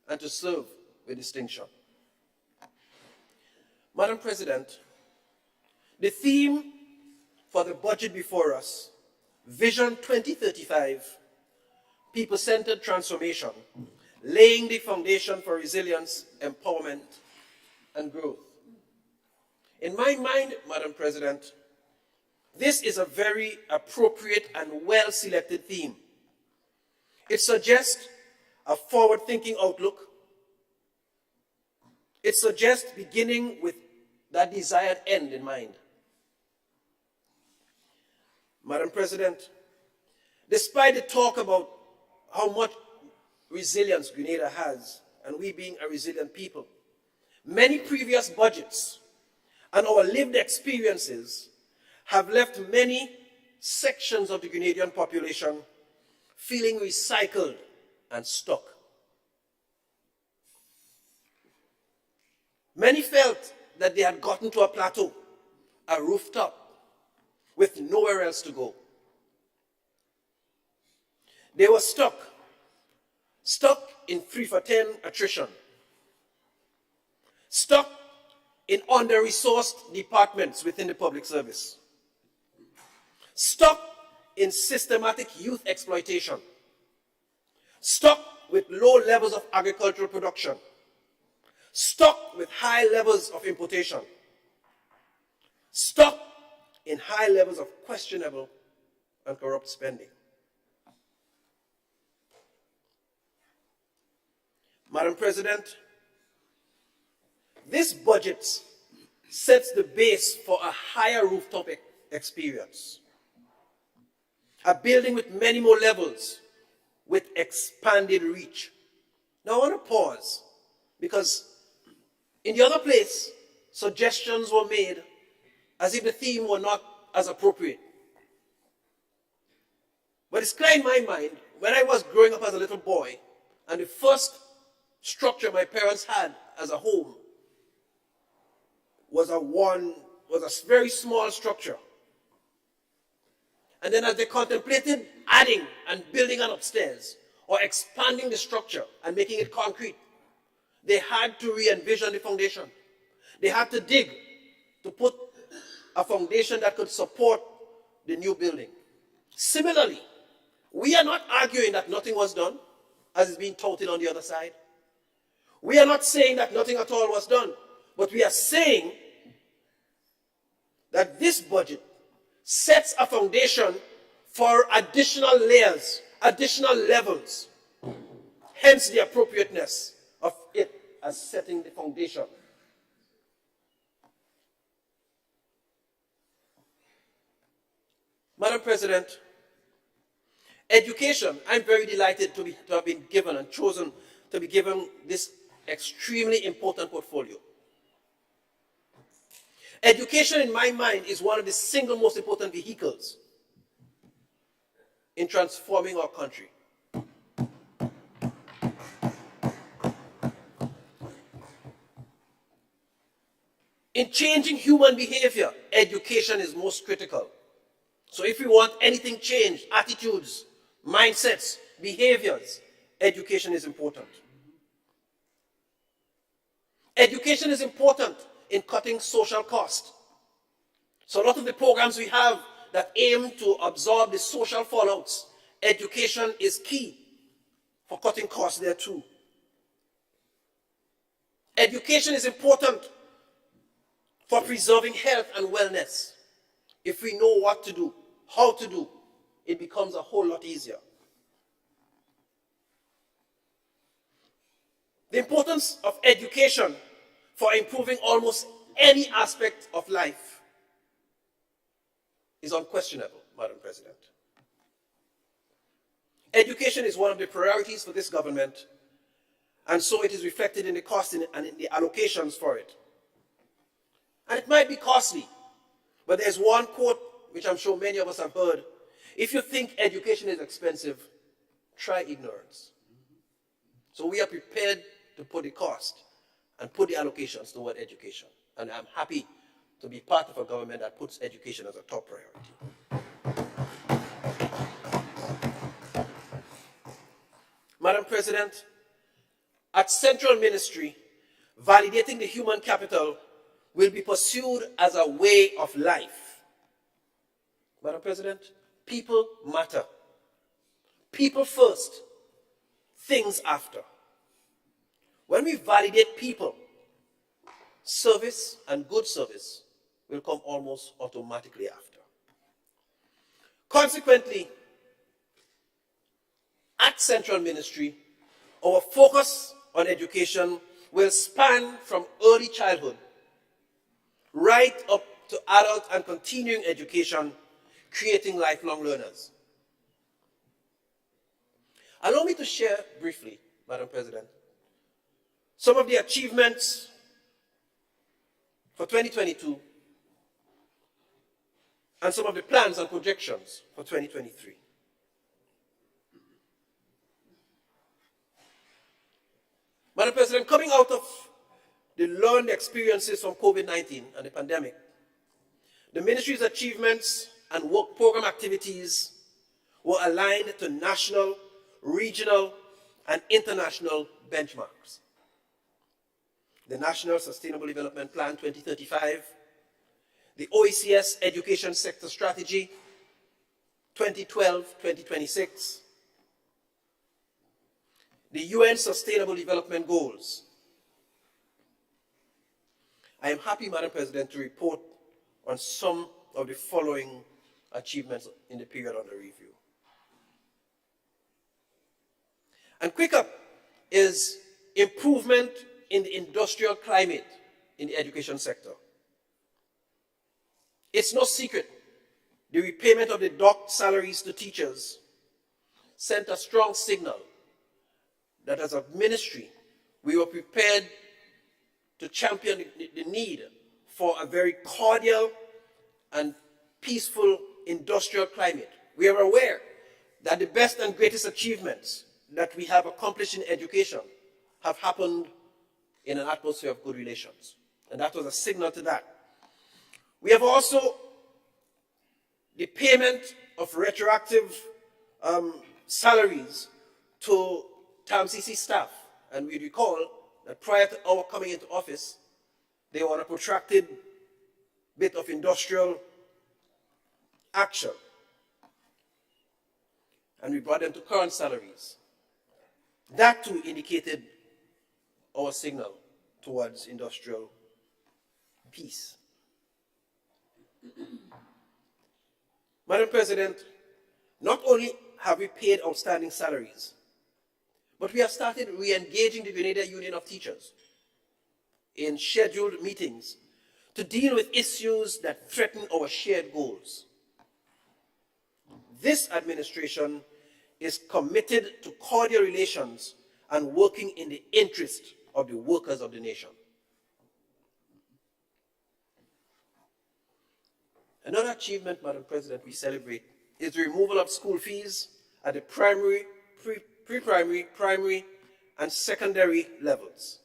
and to serve with distinction. Madam President, the theme for the budget before us, Vision 2035, People-Centered Transformation, laying the foundation for resilience, empowerment, and growth. In my mind, Madam President, this is a very appropriate and well-selected theme. It suggests a forward-thinking outlook. It suggests beginning with that desired end in mind. Madam President, despite the talk about how much resilience Grenada has, and we being a resilient people, many previous budgets and our lived experiences have left many sections of the Grenadian population feeling recycled and stuck. Many felt that they had gotten to a plateau, a rooftop, with nowhere else to go. They were stuck in 3-for-10 attrition, stuck in under-resourced departments within the public service, stuck in systematic youth exploitation, stuck with low levels of agricultural production, stuck with high levels of importation, stuck in high levels of questionable and corrupt spending. Madam President, this budget sets the base for a higher rooftop experience. A building with many more levels, with expanded reach. Now I want to pause, because in the other place, suggestions were made as if the theme were not as appropriate. But it's clear in my mind, when I was growing up as a little boy, and the first structure my parents had as a home was a very small structure. And then as they contemplated adding and building an upstairs, or expanding the structure and making it concrete, they had to re-envision the foundation. They had to dig to put a foundation that could support the new building. Similarly, we are not arguing that nothing was done, as is being touted on the other side. We are not saying that nothing at all was done, but we are saying that this budget sets a foundation for additional layers, additional levels, hence the appropriateness of it as setting the foundation. Madam President, education, I'm very delighted to have been given and chosen to be given this extremely important portfolio. Education, in my mind, is one of the single most important vehicles in transforming our country. In changing human behavior, education is most critical. So if we want anything changed, attitudes, mindsets, behaviors, education is important. Education is important in cutting social cost. So a lot of the programs we have that aim to absorb the social fallouts, education is key for cutting costs there too. Education is important for preserving health and wellness. If we know what to do, how to do, it becomes a whole lot easier. The importance of education for improving almost any aspect of life is unquestionable, Madam President. Education is one of the priorities for this government, and so it is reflected in the cost and in the allocations for it. And it might be costly, but there's one quote which I'm sure many of us have heard: if you think education is expensive, try ignorance. So we are prepared to put the cost and put the allocations toward education. And I'm happy to be part of a government that puts education as a top priority. Madam President, at Central Ministry, validating the human capital will be pursued as a way of life. Madam President, people matter. People first, things after. When we validate people, service and good service will come almost automatically after. Consequently, at Central Ministry, our focus on education will span from early childhood right up to adult and continuing education, creating lifelong learners. Allow me to share briefly, Madam President, some of the achievements for 2022 and some of the plans and projections for 2023. Madam President, coming out of the learned experiences from COVID-19 and the pandemic, the ministry's achievements and work program activities were aligned to national, regional, and international benchmarks. The National Sustainable Development Plan 2035, the OECS Education Sector Strategy 2012-2026, the UN Sustainable Development Goals. I am happy, Madam President, to report on some of the following achievements in the period under review. And quick up is improvement in the industrial climate in the education sector. It's no secret the repayment of the docked salaries to teachers sent a strong signal that as a ministry, we were prepared to champion the need for a very cordial and peaceful industrial climate. We are aware that the best and greatest achievements that we have accomplished in education have happened in an atmosphere of good relations. And that was a signal to that. We have also the payment of retroactive salaries to TAMCC staff. And we recall that prior to our coming into office, they were on a protracted bit of industrial action. And we brought them to current salaries. That too indicated our signal towards industrial peace. Madam President, not only have we paid outstanding salaries, but we have started re-engaging the Grenada Union of Teachers in scheduled meetings to deal with issues that threaten our shared goals. This administration is committed to cordial relations and working in the interest of the workers of the nation. Another achievement, Madam President, we celebrate is the removal of school fees at the primary, pre-primary, primary, and secondary levels.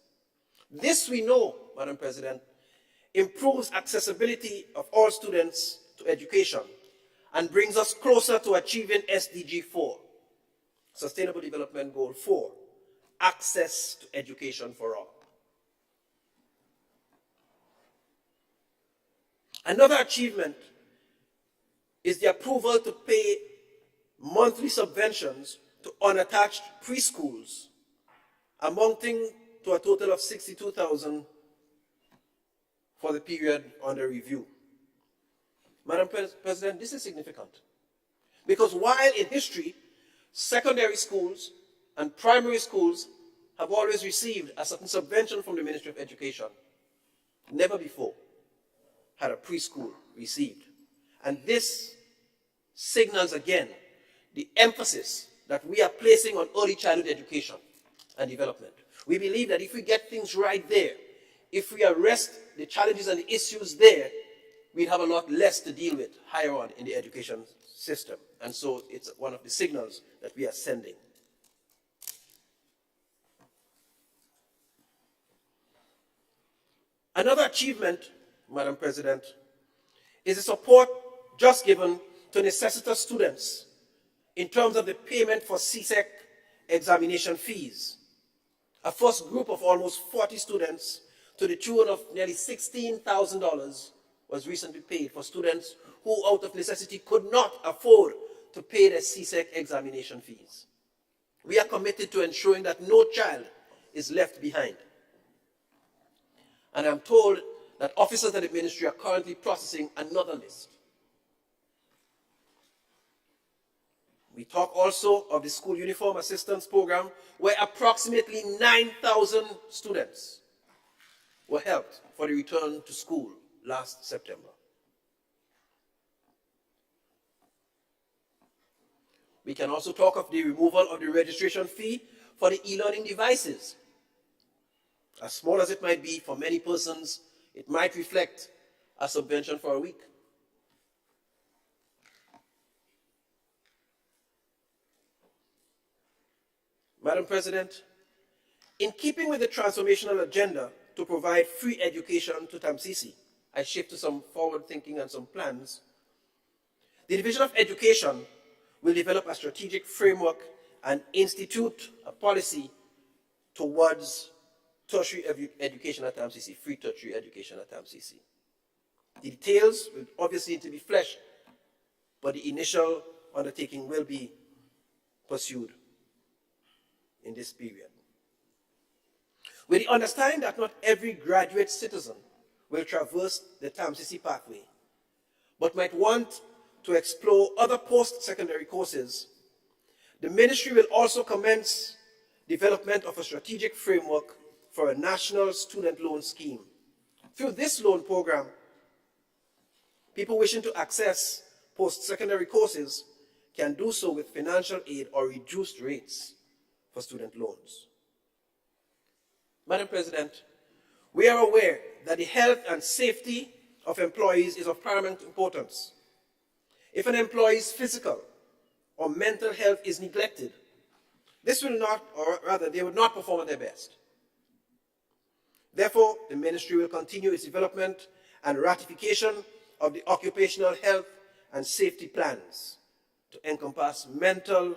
This we know, Madam President, improves accessibility of all students to education and brings us closer to achieving SDG 4, Sustainable Development Goal 4, access to education for all. Another achievement is the approval to pay monthly subventions to unattached preschools, amounting to a total of $62,000 for the period under review. Madam President, this is significant because while in history, secondary schools and primary schools have always received a certain subvention from the Ministry of Education, never before had a preschool received. And this signals again the emphasis that we are placing on early childhood education and development. We believe that if we get things right there, if we arrest the challenges and the issues there, we'd have a lot less to deal with higher on in the education system. And so it's one of the signals that we are sending. Another achievement, Madam President, is the support just given to necessitous students in terms of the payment for CSEC examination fees. A first group of almost 40 students to the tune of nearly $16,000 was recently paid for students who out of necessity could not afford to pay their CSEC examination fees. We are committed to ensuring that no child is left behind. And I'm told that officers at the ministry are currently processing another list. We talk also of the School Uniform Assistance Program, where approximately 9,000 students were helped for the return to school last September. We can also talk of the removal of the registration fee for the e-learning devices. As small as it might be, for many persons, it might reflect a subvention for a week. Madam President, in keeping with the transformational agenda to provide free education to TAMCC, I shift to some forward thinking and some plans. The Division of Education will develop a strategic framework and institute a policy towards tertiary education at TAMCC, free tertiary education at TAMCC. The details will obviously need to be fleshed, but the initial undertaking will be pursued in this period. With the understanding that not every graduate citizen will traverse the TAMCC pathway, but might want to explore other post-secondary courses, the ministry will also commence development of a strategic framework for a national student loan scheme. Through this loan program, people wishing to access post-secondary courses can do so with financial aid or reduced rates for student loans. Madam President, we are aware that the health and safety of employees is of paramount importance. If an employee's physical or mental health is neglected, this will not, or rather, they will not perform at their best. Therefore, the ministry will continue its development and ratification of the occupational health and safety plans to encompass mental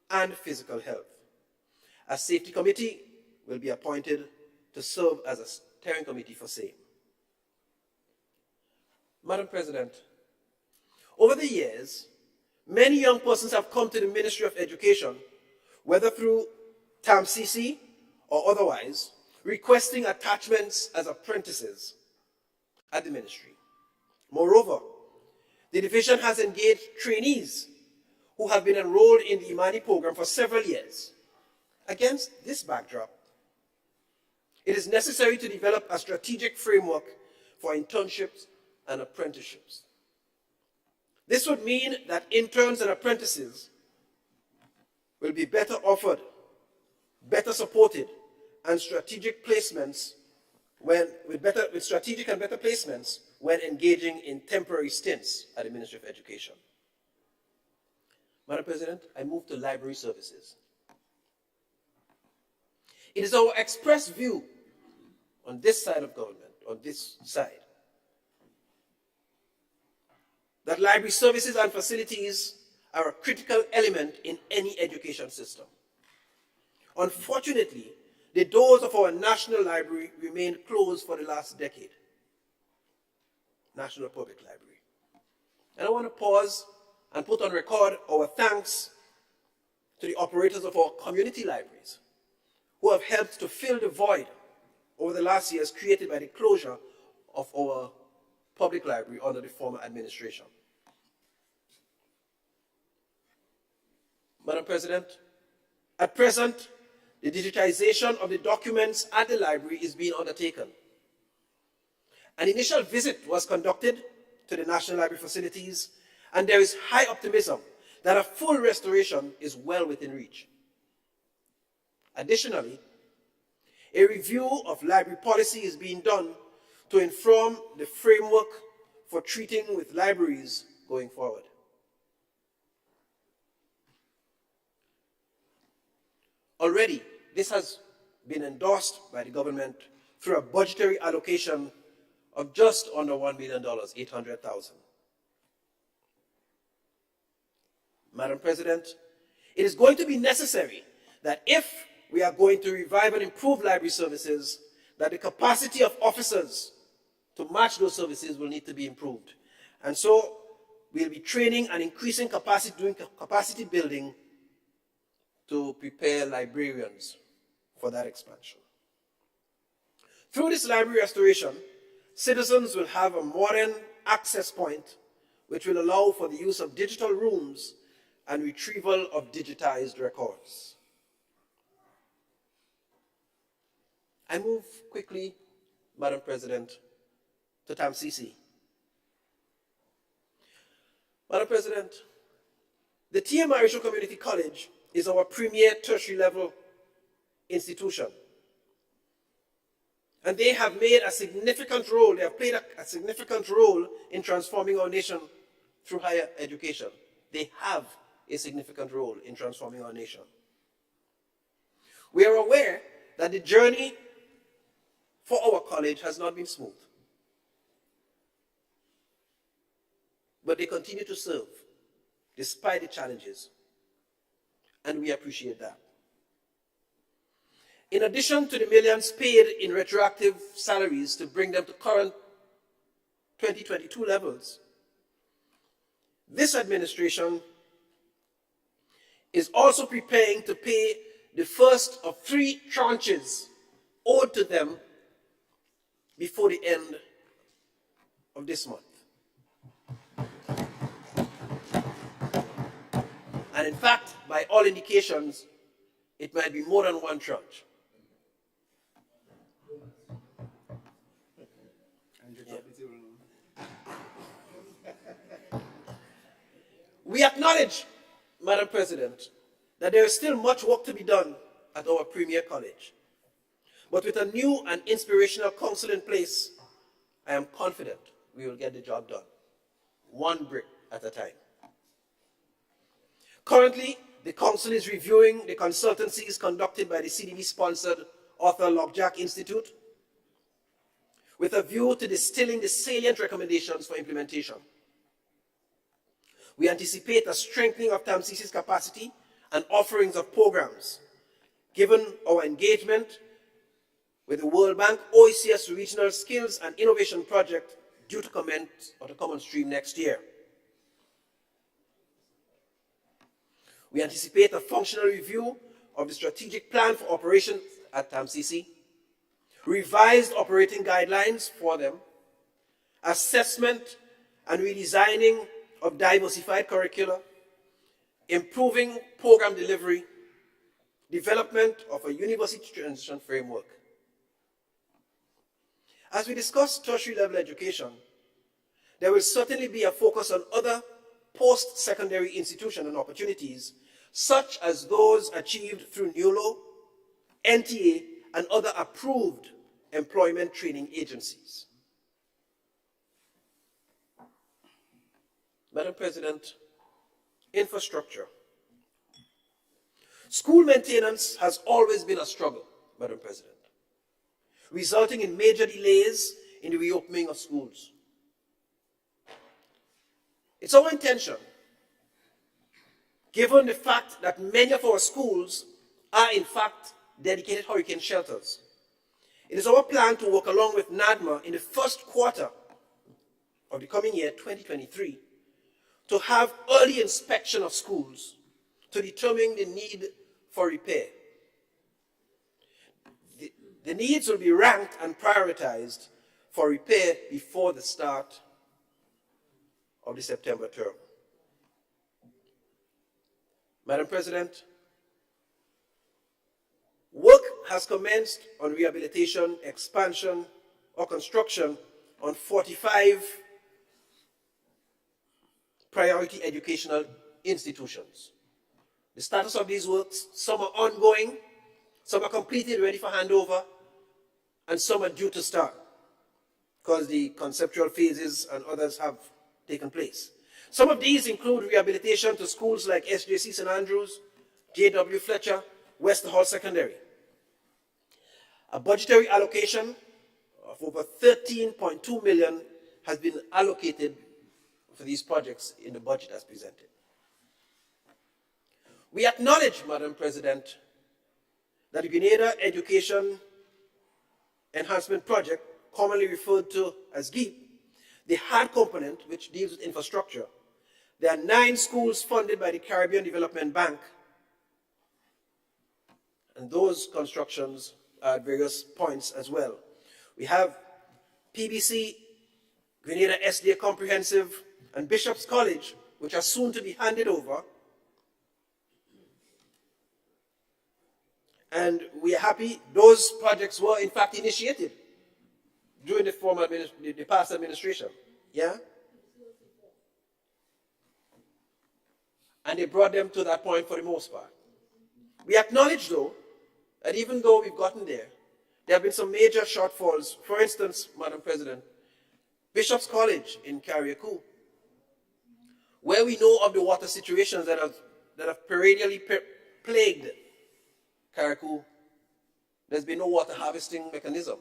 and physical health. A safety committee will be appointed to serve as a steering committee for same. Madam President, over the years, many young persons have come to the Ministry of Education, whether through TAMCC or otherwise, requesting attachments as apprentices at the ministry. Moreover, the division has engaged trainees who have been enrolled in the Imani program for several years. Against this backdrop, it is necessary to develop a strategic framework for internships and apprenticeships. This would mean that interns and apprentices will be better offered, better supported, and strategic placements with strategic and better placements when engaging in temporary stints at the Ministry of Education. Madam President, I move to library services. It is our express view on this side of government, on this side, that library services and facilities are a critical element in any education system. Unfortunately, the doors of our National Library remained closed for the last decade. National Public Library. And I want to pause and put on record our thanks to the operators of our community libraries who have helped to fill the void over the last years created by the closure of our public library under the former administration. Madam President, at present, the digitization of the documents at the library is being undertaken. An initial visit was conducted to the National Library facilities, and there is high optimism that a full restoration is well within reach. Additionally, a review of library policy is being done to inform the framework for treating with libraries going forward. Already, this has been endorsed by the government through a budgetary allocation of just under $1 million, $800,000. Madam President, it is going to be necessary that if we are going to revive and improve library services, that the capacity of officers to match those services will need to be improved. And so we'll be training and increasing capacity, doing capacity building to prepare librarians for that expansion. Through this library restoration, citizens will have a modern access point which will allow for the use of digital rooms and retrieval of digitized records. I move quickly, Madam President, to TAMCC. Madam President, the TM Arisho Community College is our premier tertiary level institution. And they have made a significant role, they have played a significant role in transforming our nation through higher education. They have a significant role in transforming our nation. We are aware that the journey for our college has not been smooth. But they continue to serve despite the challenges. And we appreciate that. In addition to the millions paid in retroactive salaries to bring them to current 2022 levels, this administration is also preparing to pay the first of 3 tranches owed to them before the end of this month. And in fact, by all indications, it might be more than one tranche. We acknowledge, Madam President, that there is still much work to be done at our Premier College. But with a new and inspirational council in place, I am confident we will get the job done, one brick at a time. Currently, the council is reviewing the consultancies conducted by the CDB-sponsored Arthur Lockjack Institute with a view to distilling the salient recommendations for implementation. We anticipate a strengthening of TAMCC's capacity and offerings of programs, given our engagement with the World Bank OECS Regional Skills and Innovation Project due to commence or to come on stream next year. We anticipate a functional review of the strategic plan for operations at TAMCC, revised operating guidelines for them, assessment and redesigning of diversified curricula, improving program delivery, development of a university transition framework. As we discuss tertiary level education, there will certainly be a focus on other post-secondary institutions and opportunities, such as those achieved through NULO, NTA, and other approved employment training agencies. Madam President, infrastructure. School maintenance has always been a struggle, Madam President, resulting in major delays in the reopening of schools. It's our intention, given the fact that many of our schools are in fact dedicated hurricane shelters, it is our plan to work along with NADMA in the first quarter of the coming year, 2023, to have early inspection of schools to determine the need for repair. The needs will be ranked and prioritized for repair before the start of the September term. Madam President, work has commenced on rehabilitation, expansion, or construction on 45 priority educational institutions. The status of these works, some are ongoing, some are completed, ready for handover, and some are due to start because the conceptual phases and others have taken place. Some of these include rehabilitation to schools like SJC St. Andrews, J.W. Fletcher, Wester Hall Secondary. A budgetary allocation of over 13.2 million has been allocated for these projects in the budget as presented. We acknowledge, Madam President, that the Grenada Education Enhancement Project, commonly referred to as GEEP, the hard component which deals with infrastructure. There are 9 schools funded by the Caribbean Development Bank, and those constructions are at various points as well. We have PBC, Grenada SDA Comprehensive, and Bishop's College, which are soon to be handed over. And we are happy those projects were in fact initiated during the past administration. Yeah? And they brought them to that point for the most part. We acknowledge, though, that even though we've gotten there, there have been some major shortfalls. For instance, Madam President, Bishop's College in Carriacou, where we know of the water situations that have perennially plagued Carriacou, there's been no water harvesting mechanism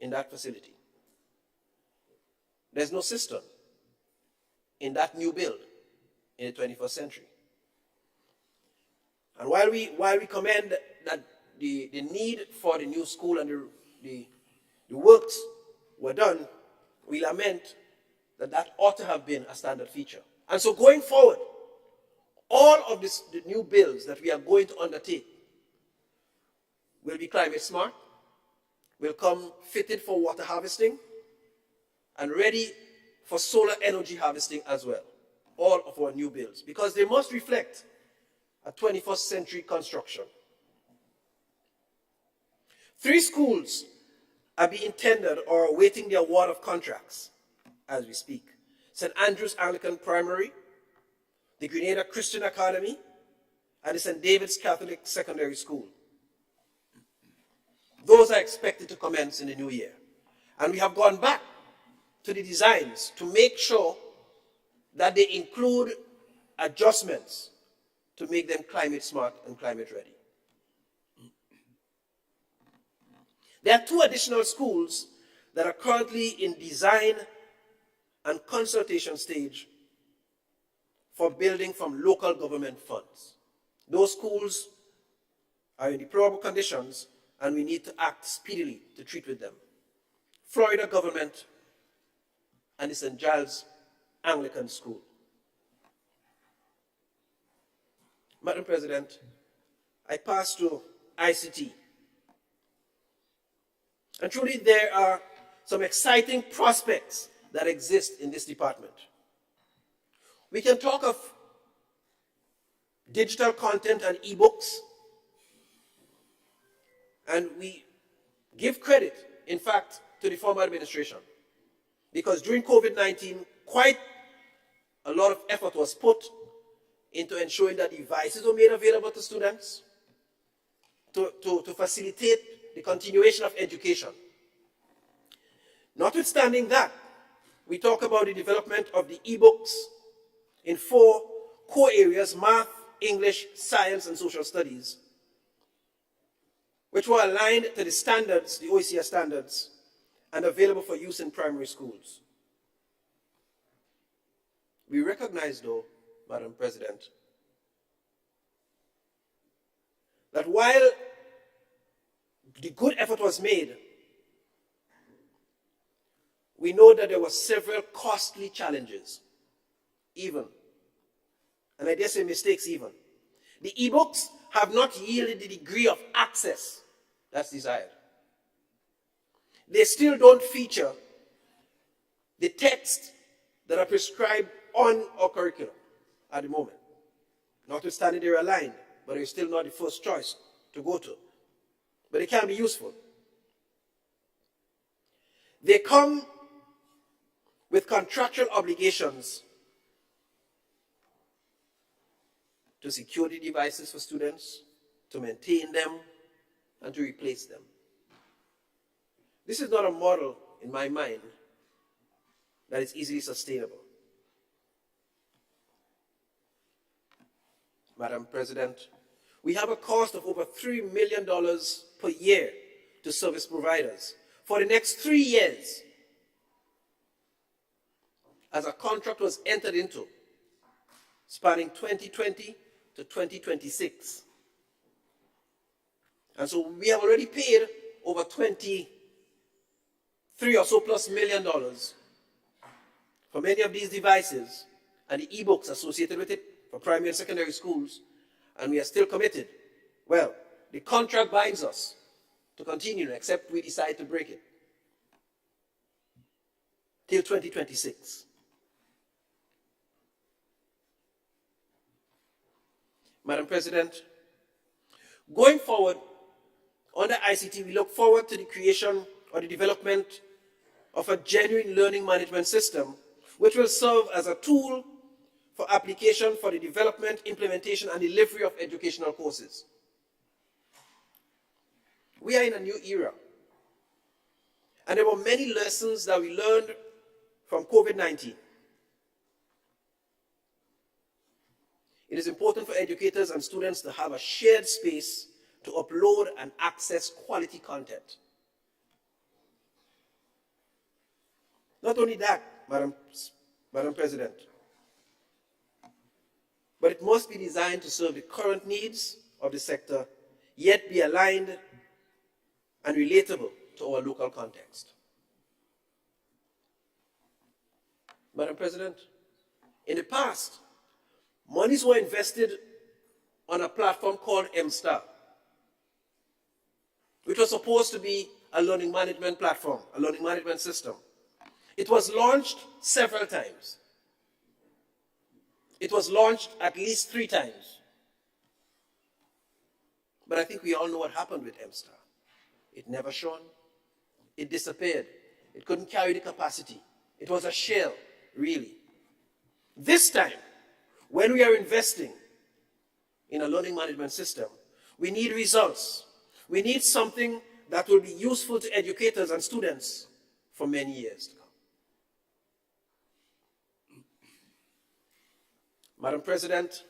in that facility. There's no cistern in that new build in the 21st century. And while we commend that the need for the new school and the works were done, we lament that ought to have been a standard feature. And so going forward, all of the new builds that we are going to undertake will be climate smart, will come fitted for water harvesting, and ready for solar energy harvesting as well. All of our new builds, because they must reflect a 21st century construction. 3 schools are being tendered or awaiting the award of contracts as we speak. St. Andrew's Anglican Primary, the Grenada Christian Academy, and the St. David's Catholic Secondary School. Those are expected to commence in the new year. And we have gone back to the designs to make sure that they include adjustments to make them climate smart and climate ready. There are 2 additional schools that are currently in design and consultation stage for building from local government funds. Those schools are in deplorable conditions and we need to act speedily to treat with them. Florida government and the St. Giles Anglican School. Madam President, I pass to ICT. And truly there are some exciting prospects that exist in this department. We can talk of digital content and e-books, and we give credit, in fact, to the former administration, because during COVID-19, quite a lot of effort was put into ensuring that devices were made available to students to facilitate the continuation of education. Notwithstanding that, we talk about the development of the e-books in 4 core areas: math, English, science, and social studies, which were aligned to the standards, the OECD standards, and available for use in primary schools. We recognize, though, Madam President, that while the good effort was made, we know that there were several costly challenges, even, and I dare say mistakes even. The e-books have not yielded the degree of access that's desired. They still don't feature the texts that are prescribed on our curriculum at the moment. Notwithstanding they're aligned, but they're still not the first choice to go to. But they can be useful. They come with contractual obligations to secure the devices for students, to maintain them, and to replace them. This is not a model, in my mind, that is easily sustainable. Madam President, we have a cost of over $3 million per year to service providers for the next 3 years, as a contract was entered into, spanning 2020 to 2026. And so we have already paid over $23 or so plus million for many of these devices and the e-books associated with it for primary and secondary schools, and we are still committed. Well, the contract binds us to continue, except we decide to break it, till 2026. Madam President, going forward, under ICT, we look forward to the creation or the development of a genuine learning management system, which will serve as a tool for application for the development, implementation, and delivery of educational courses. We are in a new era, and there were many lessons that we learned from COVID-19. It is important for educators and students to have a shared space to upload and access quality content. Not only that, Madam President, but it must be designed to serve the current needs of the sector, yet be aligned and relatable to our local context. Madam President, in the past, monies were invested on a platform called MSTAR, which was supposed to be a learning management platform, a learning management system. It was launched several times. It was launched at least 3 times. But I think we all know what happened with MSTAR. It never shone. It disappeared. It couldn't carry the capacity. It was a shell, really. This time, when we are investing in a learning management system, we need results. We need something that will be useful to educators and students for many years to come. Madam President,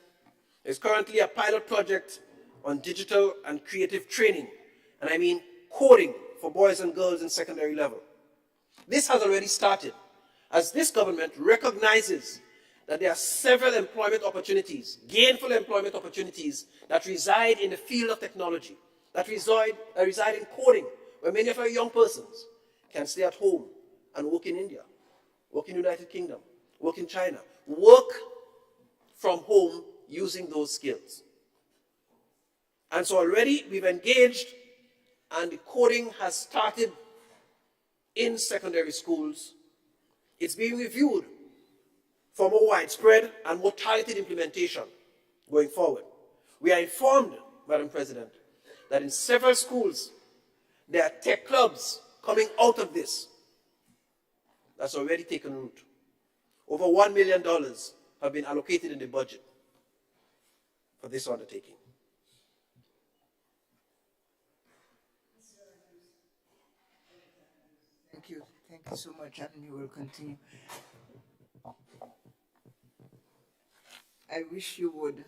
there's currently a pilot project on digital and creative training, and I mean coding for boys and girls in secondary level. This has already started, as this government recognizes that there are several employment opportunities, gainful employment opportunities, that reside in the field of technology, that reside in coding, where many of our young persons can stay at home and work in India, work in the United Kingdom, work in China, work from home using those skills. And so already we've engaged, and the coding has started in secondary schools. It's being reviewed for more widespread and more targeted implementation going forward. We are informed, Madam President, that in several schools there are tech clubs coming out of this. That's already taken root. Over $1 million have been allocated in the budget for this undertaking. Thank you so much, and you will continue. I wish you would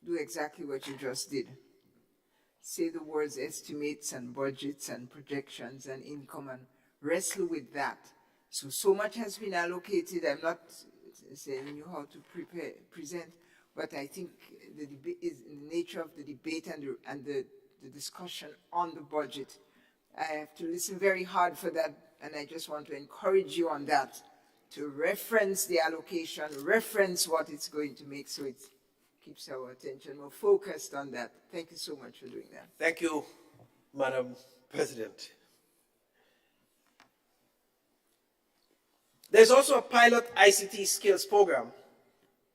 do exactly what you just did. Say the words estimates and budgets and projections and income and wrestle with that. So much has been allocated. I'm not saying you how to present, but I think the debate is in the nature of the debate and the discussion on the budget. I have to listen very hard for that, and I just want to encourage you on that, to reference the allocation, reference what it's going to make, so it keeps our attention more focused on that. Thank you so much for doing that. Thank you, Madam President. There's also a pilot ICT skills program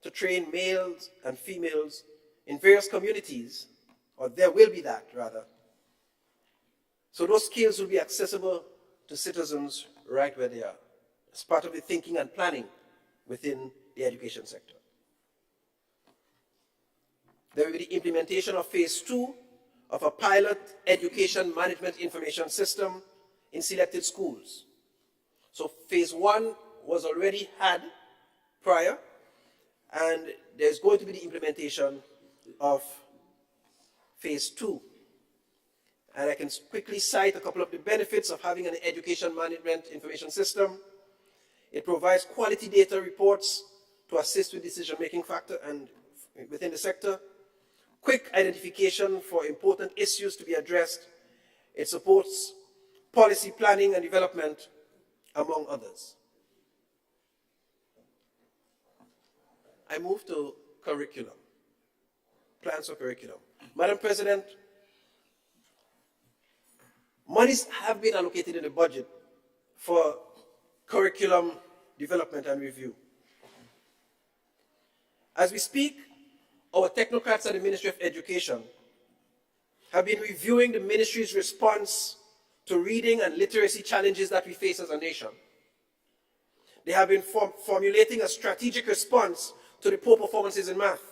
to train males and females in various communities, or there will be that, rather. So those skills will be accessible to citizens right where they are, as part of the thinking and planning within the education sector. There will be the implementation of phase 2 of a pilot education management information system in selected schools. So phase 1 was already had prior, and there's going to be the implementation of phase 2. And I can quickly cite a couple of the benefits of having an education management information system. It provides quality data reports to assist with decision-making factor and within the sector. Quick identification for important issues to be addressed. It supports policy planning and development, among others. I move to curriculum, plans for curriculum. Madam President, monies have been allocated in the budget for curriculum development and review. As we speak, our technocrats at the Ministry of Education have been reviewing the ministry's response to reading and literacy challenges that we face as a nation. They have been formulating a strategic response to the poor performances in math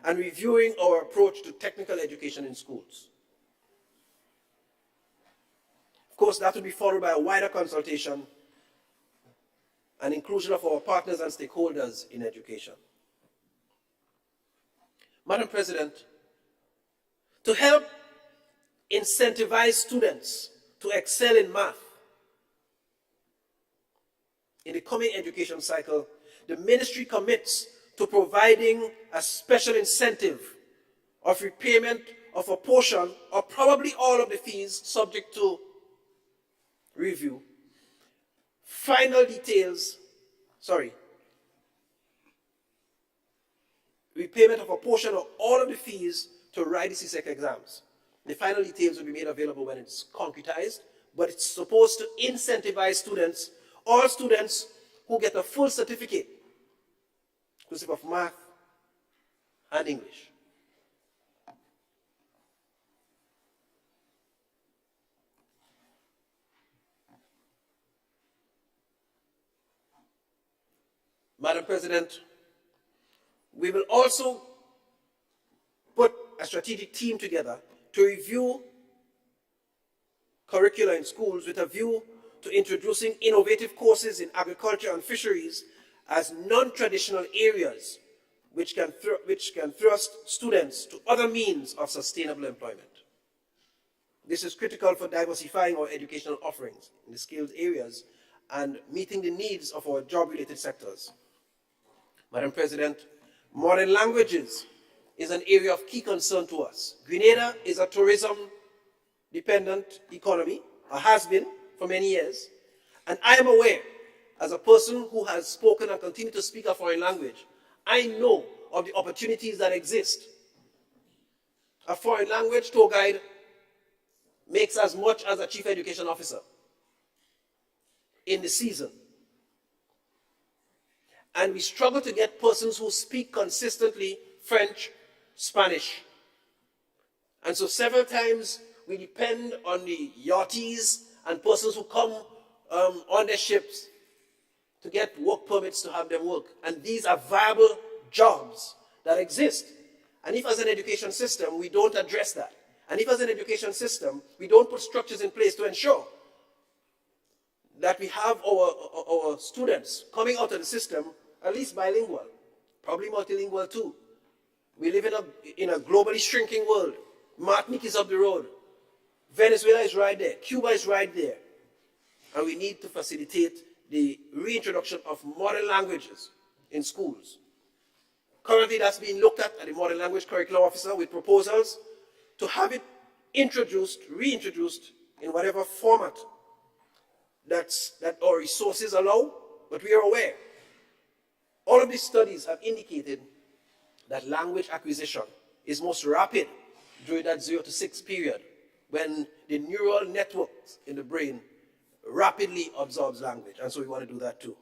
and reviewing our approach to technical education in schools. Of course, that will be followed by a wider consultation and inclusion of our partners and stakeholders in education. Madam President, to help incentivize students to excel in math, in the coming education cycle, the ministry commits to providing a special incentive of repayment of a portion or probably all of the fees subject to review. Final details, repayment of a portion of all of the fees to write the CSEC exams. The final details will be made available when it's concretized, but it's supposed to incentivize students, all students who get a full certificate, inclusive of math and English. Madam President, we will also put a strategic team together to review curricula in schools with a view to introducing innovative courses in agriculture and fisheries as non-traditional areas which can thrust students to other means of sustainable employment. This is critical for diversifying our educational offerings in the skilled areas and meeting the needs of our job-related sectors. Madam President, modern languages is an area of key concern to us. Grenada is a tourism-dependent economy, or has been for many years, and I am aware, as a person who has spoken and continues to speak a foreign language, I know of the opportunities that exist. A foreign language tour guide makes as much as a chief education officer in the season. And we struggle to get persons who speak consistently French, Spanish. And so several times we depend on the yachties and persons who come on their ships to get work permits to have them work. And these are viable jobs that exist. And if as an education system we don't address that, and if as an education system we don't put structures in place to ensure that we have our students coming out of the system at least bilingual, probably multilingual too. We live in a globally shrinking world. Martinique is up the road. Venezuela is right there. Cuba is right there. And we need to facilitate the reintroduction of modern languages in schools. Currently, that's being looked at the Modern Language Curriculum Officer with proposals to have it introduced, reintroduced in whatever format that our resources allow, but we are aware. All of these studies have indicated that language acquisition is most rapid during that 0 to 6 period, when the neural networks in the brain rapidly absorbs language, and so we want to do that too.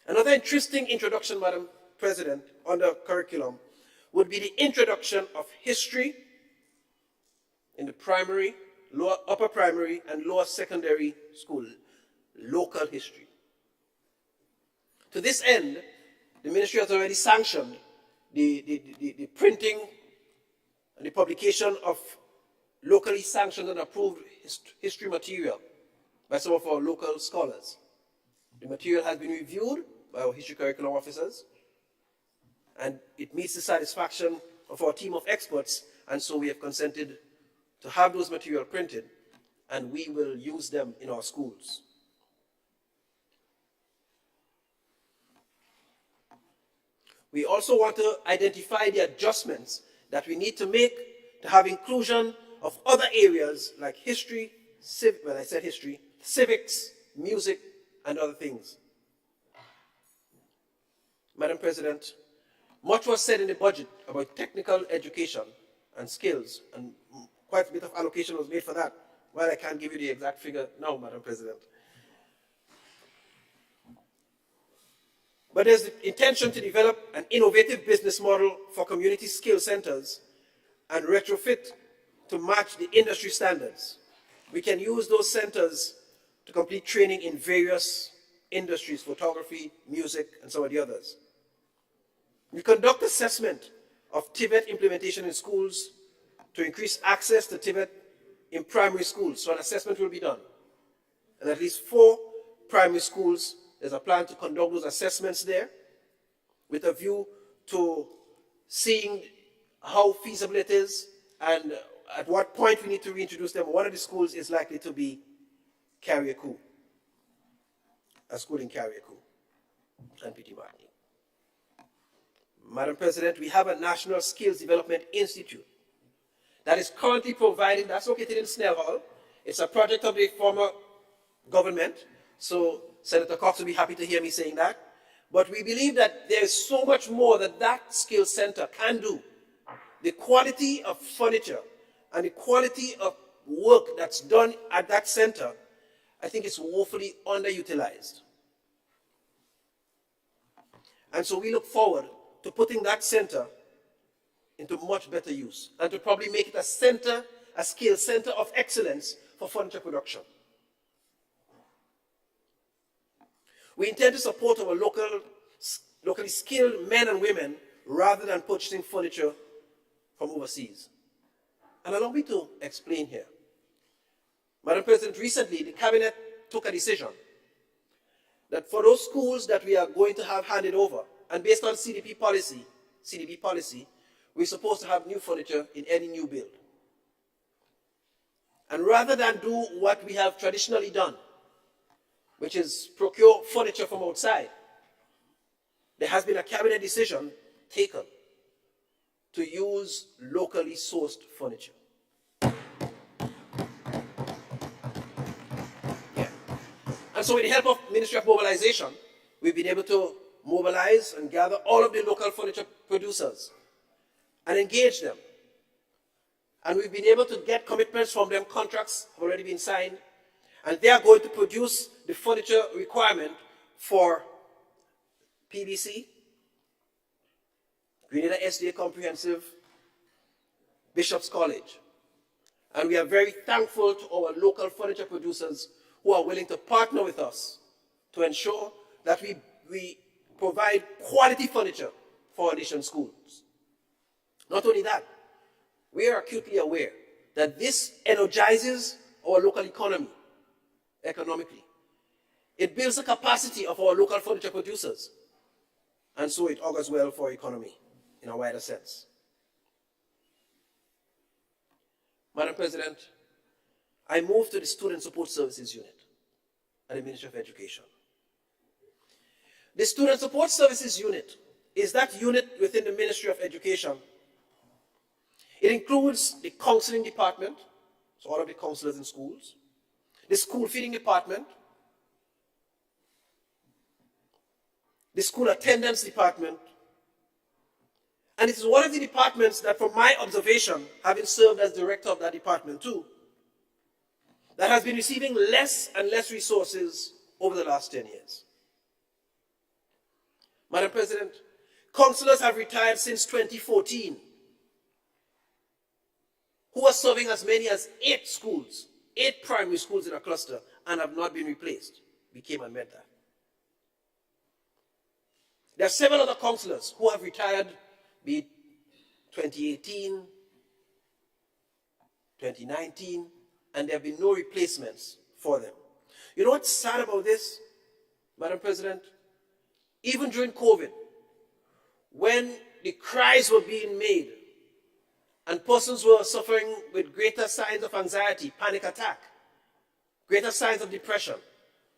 Another interesting introduction, Madam President, on the curriculum would be the introduction of history in the primary, upper primary, and lower secondary school, local history. To this end, the ministry has already sanctioned the printing and the publication of locally sanctioned and approved history material by some of our local scholars. The material has been reviewed by our history curriculum officers, and it meets the satisfaction of our team of experts, and so we have consented to have those material printed, and we will use them in our schools. We also want to identify the adjustments that we need to make to have inclusion of other areas like history, civics, music, and other things. Madam President, much was said in the budget about technical education and skills, and quite a bit of allocation was made for that. Well, I can't give you the exact figure now, Madam President. But there's the intention to develop an innovative business model for community skill centers and retrofit to match the industry standards. We can use those centers to complete training in various industries, photography, music, and some of the others. We conduct assessment of TVET implementation in schools to increase access to TVET in primary schools. So an assessment will be done. And at least 4 primary schools, there's a plan to conduct those assessments there with a view to seeing how feasible it is and at what point we need to reintroduce them. One of the schools is likely to be Carriacou, a school in Carriacou and Petit Martinique. Madam President, we have a National Skills Development Institute that is currently providing, that's located in Snell Hall. It's a project of the former government, so Senator Cox will be happy to hear me saying that. But we believe that there is so much more that that skills center can do. The quality of furniture and the quality of work that's done at that center, I think is woefully underutilized. And so we look forward to putting that center into much better use and to probably make it a center, a skill center of excellence for furniture production. We intend to support our local locally skilled men and women rather than purchasing furniture from overseas. And allow me to explain here. Madam President, recently the Cabinet took a decision that for those schools that we are going to have handed over, and based on CDB policy, we're supposed to have new furniture in any new build. And rather than do what we have traditionally done, which is procure furniture from outside, there has been a Cabinet decision taken to use locally sourced furniture. Yeah. And so with the help of Ministry of Mobilization, we've been able to mobilize and gather all of the local furniture producers and engage them. And we've been able to get commitments from them. Contracts have already been signed. And they are going to produce the furniture requirement for PBC, Grenada SDA Comprehensive, Bishop's College. And we are very thankful to our local furniture producers who are willing to partner with us to ensure that we provide quality furniture for our nation's schools. Not only that, we are acutely aware that this energizes our local economy economically. It builds the capacity of our local furniture producers. And so it augurs well for our economy in a wider sense. Madam President, I move to the Student Support Services Unit at the Ministry of Education. The Student Support Services Unit is that unit within the Ministry of Education. It includes the counseling department, so all of the counselors in schools, the school feeding department, the school attendance department, and it is one of the departments that, from my observation, having served as director of that department too, that has been receiving less and less resources over the last 10 years. Madam President, counselors have retired since 2014, who are serving as many as 8 schools, 8 primary schools in a cluster, and have not been replaced. We came and met that. There are several other counselors who have retired, be it 2018, 2019, and there have been no replacements for them. You know what's sad about this, Madam President? Even during COVID, when the cries were being made and persons were suffering with greater signs of anxiety, panic attack, greater signs of depression,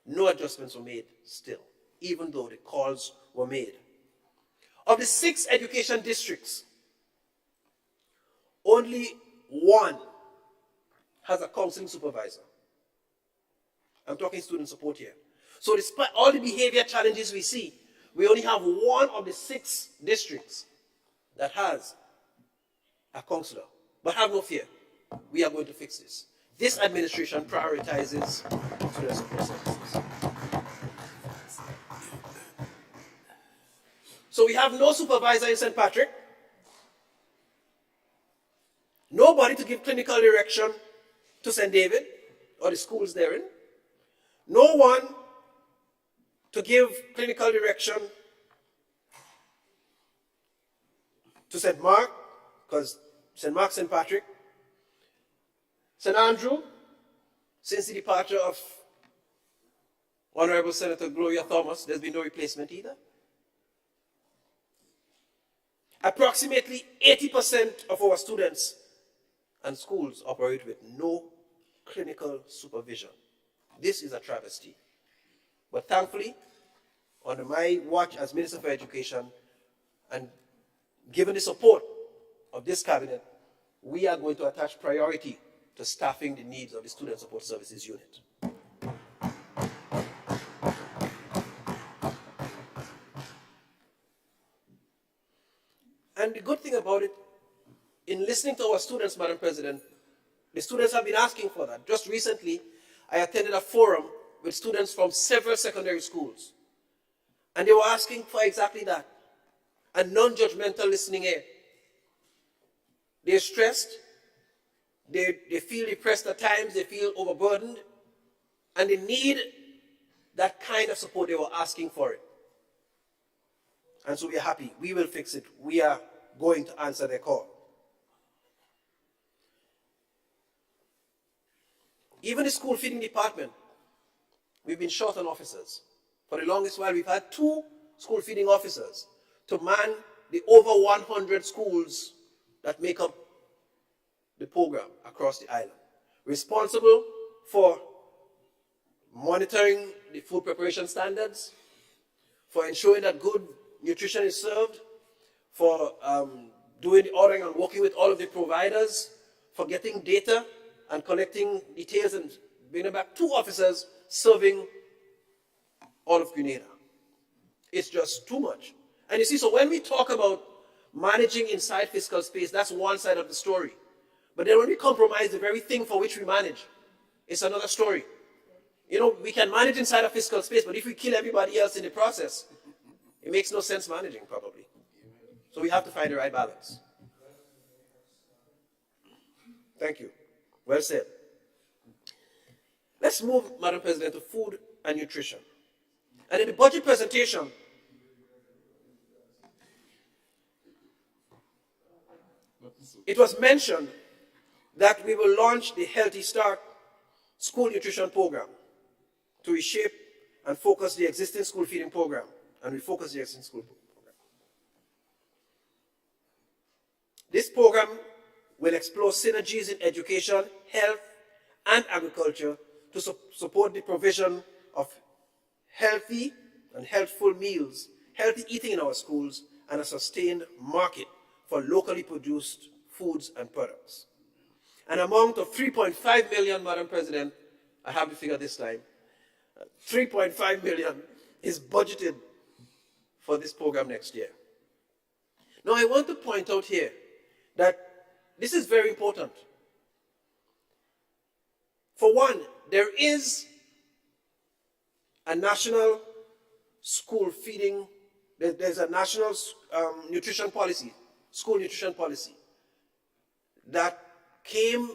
no adjustments were made still, even though the calls were made. Of the 6 education districts, only 1 has a counseling supervisor. I'm talking student support here. So despite all the behavior challenges we see, we only have 1 of the 6 districts that has a counselor. But have no fear, we are going to fix this. This administration prioritizes student support services. So we have no supervisor in St. Patrick, nobody to give clinical direction to St. David or the schools therein, no one to give clinical direction to St. Mark, because St. Mark, St. Patrick, St. Andrew, since the departure of Honorable Senator Gloria Thomas, there's been no replacement either. Approximately 80% of our students and schools operate with no clinical supervision. This is a travesty. But thankfully, under my watch as Minister for Education, and given the support of this cabinet, we are going to attach priority to staffing the needs of the Student Support Services Unit. And the good thing about it, in listening to our students, Madam President, the students have been asking for that. Just recently, I attended a forum with students from several secondary schools. And they were asking for exactly that, a non-judgmental listening ear. They're stressed, they feel depressed at times, they feel overburdened, and they need that kind of support. They were asking for it. And so we are happy. We will fix it. We are going to answer their call. Even the school feeding department, we've been short on officers. For the longest while, we've had 2 school feeding officers to man the over 100 schools that make up the program across the island, responsible for monitoring the food preparation standards, for ensuring that good nutrition is served, for doing the ordering and working with all of the providers, for getting data and collecting details and bringing back 2 officers serving all of Grenada. It's just too much. And you see, so when we talk about managing inside fiscal space, that's one side of the story. But then when we compromise the very thing for which we manage, it's another story. You know, we can manage inside a fiscal space, but if we kill everybody else in the process, it makes no sense managing, probably. So we have to find the right balance. Thank you. Well said. Let's move, Madam President, to food and nutrition. And in the budget presentation, it was mentioned that we will launch the Healthy Start school nutrition program to reshape and focus the existing school feeding program and refocus the existing school program. This program will explore synergies in education, health, and agriculture to support the provision of healthy and healthful meals, healthy eating in our schools, and a sustained market for locally produced foods and products. An amount of 3.5 million, Madam President, I have the figure this time, 3.5 million is budgeted for this program next year. Now, I want to point out here that this is very important. For one, there is a national school feeding, there's a national nutrition policy, school nutrition policy, that came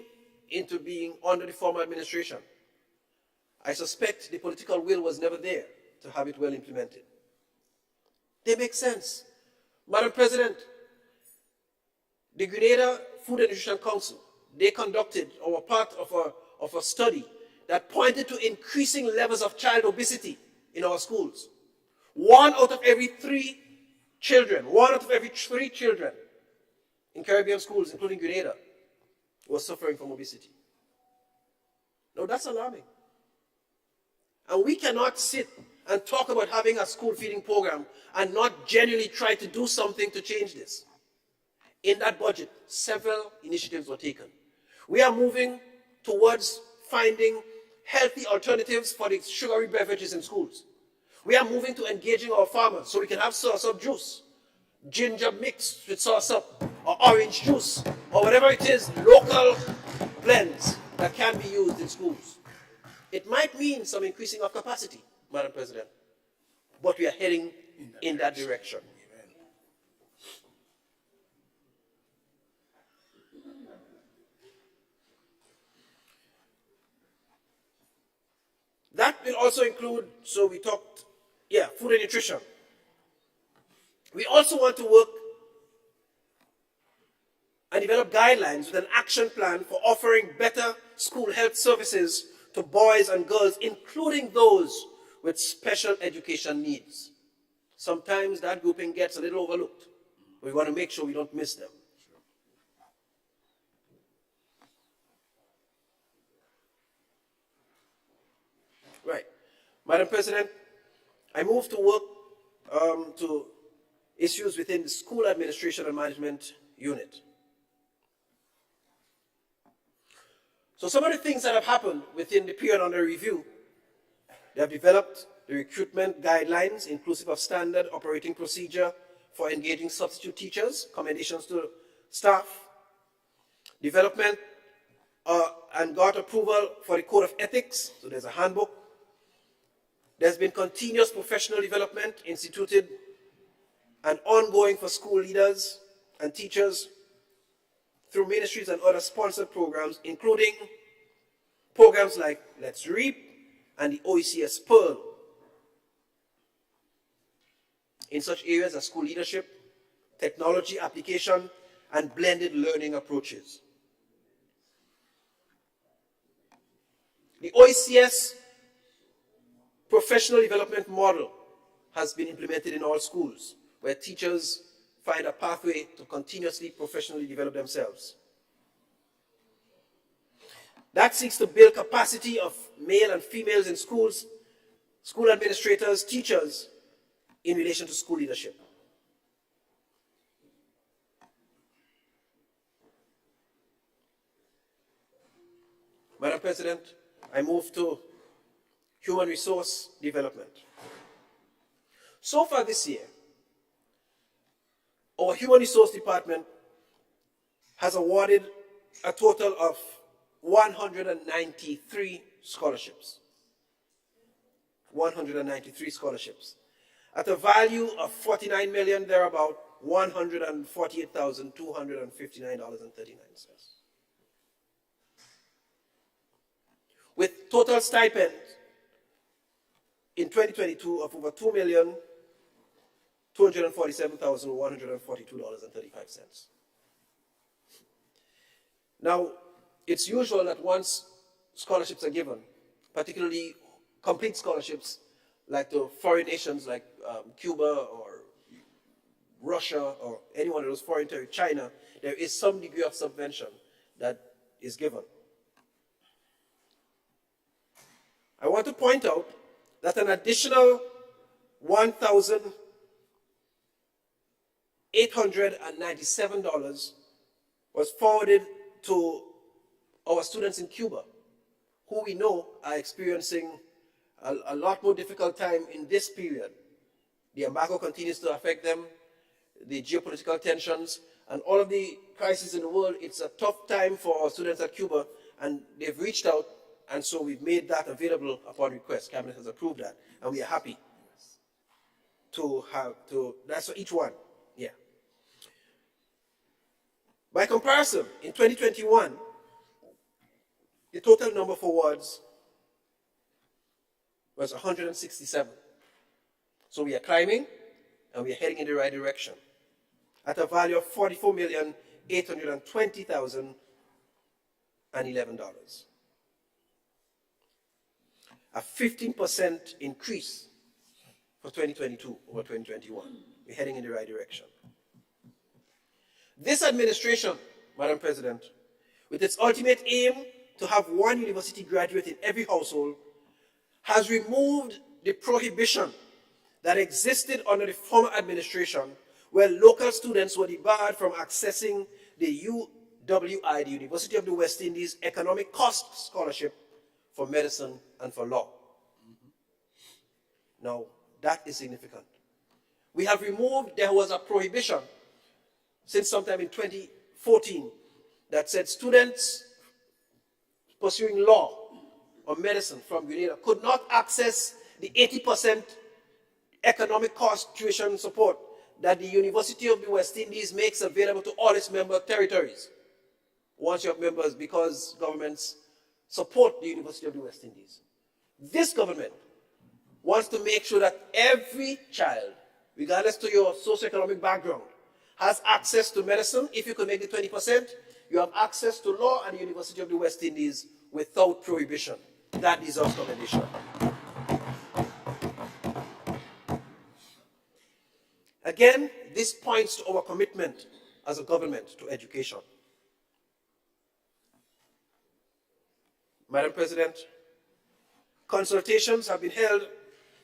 into being under the former administration. I suspect the political will was never there to have it well implemented. They make sense. Madam President, the Grenada Food and Nutrition Council, they conducted or were part of a study that pointed to increasing levels of child obesity in our schools. 1 out of every 3 children, 1 out of every 3 children in Caribbean schools, including Grenada, was suffering from obesity. Now that's alarming. And we cannot sit and talk about having a school feeding program and not genuinely try to do something to change this. In that budget, several initiatives were taken. We are moving towards finding healthy alternatives for the sugary beverages in schools. We are moving to engaging our farmers so we can have sauce-up juice, ginger mixed with sauce-up, or orange juice, or whatever it is, local blends that can be used in schools. It might mean some increasing of capacity, Madam President, but we are heading in that direction. That will also include, so we talked, food and nutrition. We also want to work and develop guidelines with an action plan for offering better school health services to boys and girls, including those with special education needs. Sometimes that grouping gets a little overlooked. We want to make sure we don't miss them. Right. Madam President, I move to work to issues within the school administration and management unit. So some of the things that have happened within the period under review, they have developed the recruitment guidelines inclusive of standard operating procedure for engaging substitute teachers, commendations to staff, development and got approval for the code of ethics, so there's a handbook. There's been continuous professional development instituted and ongoing for school leaders and teachers through ministries and other sponsored programs, including programs like Let's Reap and the OECS Pearl. in such areas as school leadership, technology application, and blended learning approaches. The OECS professional development model has been implemented in all schools, where teachers find a pathway to continuously professionally develop themselves. That seeks to build capacity of male and females in schools, school administrators, teachers, in relation to school leadership. Madam President, I move to human resource development. So far this year, our Human Resource Department has awarded a total of 193 scholarships. 193 scholarships. At a value of $49 million, thereabout, $148,259.39. With total stipend in 2022 of over $2,247,142.35. Now, it's usual that once scholarships are given, particularly complete scholarships, like to foreign nations like Cuba or Russia or any one of those foreign territories, China, there is some degree of subvention that is given. I want to point out that an additional $1,897 was forwarded to our students in Cuba, who we know are experiencing a lot more difficult time in this period. The embargo continues to affect them, the geopolitical tensions, and all of the crises in the world. It's a tough time for our students at Cuba, and they've reached out, and so we've made that available upon request. Cabinet has approved that, and we are happy to have that's for each one, yeah. By comparison, in 2021, the total number for awards was 167. So we are climbing, and we are heading in the right direction at a value of $44,820,011. A 15% increase for 2022 over 2021. We're heading in the right direction. This administration, Madam President, with its ultimate aim to have one university graduate in every household, has removed the prohibition that existed under the former administration, where local students were debarred from accessing the UWI, the University of the West Indies Economic Cost Scholarship for medicine and for law. Now, that is significant. We have removed, there was a prohibition since sometime in 2014 that said students pursuing law or medicine from UNILA could not access the 80% economic cost tuition support that the University of the West Indies makes available to all its member territories once you have members, because governments support the University of the West Indies. This government wants to make sure that every child, regardless to your socioeconomic background, has access to medicine. If you could make the 20%, you have access to law and the University of the West Indies without prohibition. That deserves commendation. Again, this points to our commitment as a government to education. Madam President, consultations have been held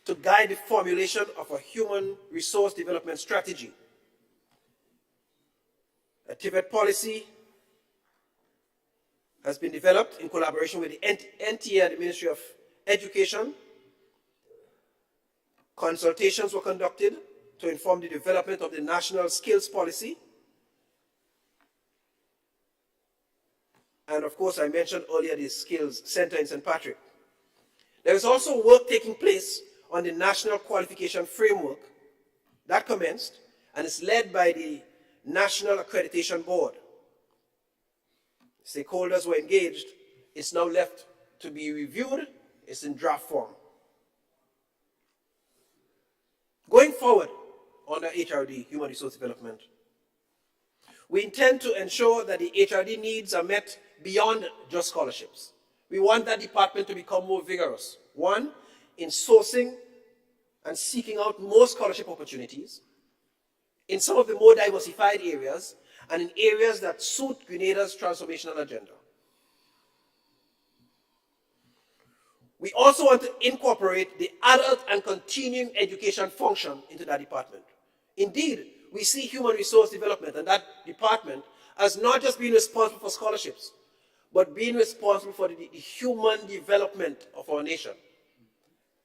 to guide the formulation of a human resource development strategy. A TVET policy has been developed in collaboration with the NTA and the Ministry of Education. Consultations were conducted to inform the development of the National Skills Policy. And of course, I mentioned earlier the Skills Center in St. Patrick. There is also work taking place on the National Qualification Framework that commenced and is led by the National Accreditation Board. Stakeholders were engaged. It's now left to be reviewed. It's in draft form. Going forward, under HRD, Human Resource Development. We intend to ensure that the HRD needs are met beyond just scholarships. We want that department to become more vigorous. One, in sourcing and seeking out more scholarship opportunities in some of the more diversified areas and in areas that suit Grenada's transformational agenda. We also want to incorporate the adult and continuing education function into that department. Indeed, we see human resource development and that department as not just being responsible for scholarships, but being responsible for the human development of our nation.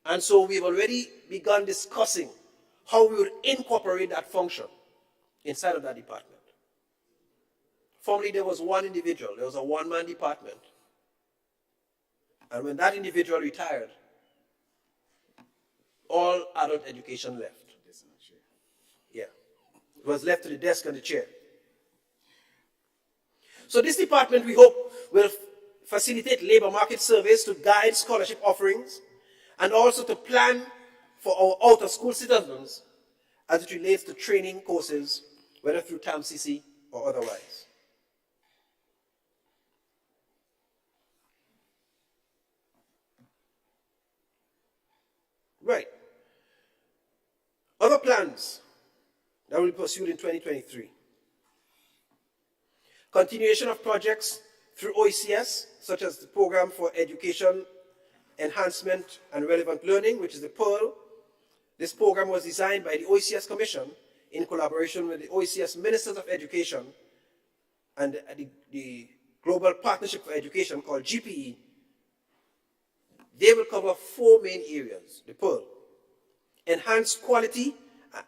And so we've already begun discussing how we would incorporate that function inside of that department. Formerly, there was one individual. There was a one-man department. And when that individual retired, all adult education left. Yeah. It was left to the desk and the chair. So this department, we hope, will facilitate labor market surveys to guide scholarship offerings and also to plan for our out-of-school citizens as it relates to training courses, whether through TAMCC or otherwise. Right. Other plans that will be pursued in 2023. Continuation of projects through OECS, such as the Program for Education Enhancement and Relevant Learning, which is the PEARL. This program was designed by the OECS Commission in collaboration with the OECS Ministers of Education and the Global Partnership for Education called GPE. They will cover 4 main areas, the PEARL. Enhanced quality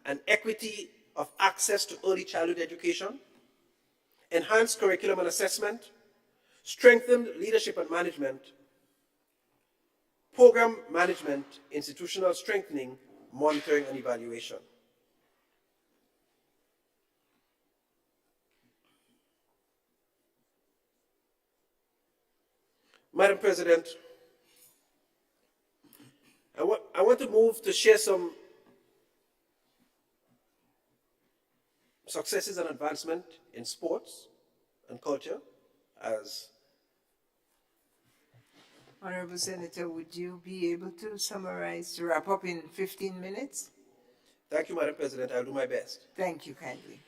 and equity of access to early childhood education, enhanced curriculum and assessment, strengthened leadership and management, program management, institutional strengthening, monitoring and evaluation. Madam President, I want to move to share some successes and advancement in sports and culture as Honorable Senator, would you be able to summarize, to wrap up in 15 minutes? Thank you, Madam President. I'll do my best. Thank you kindly.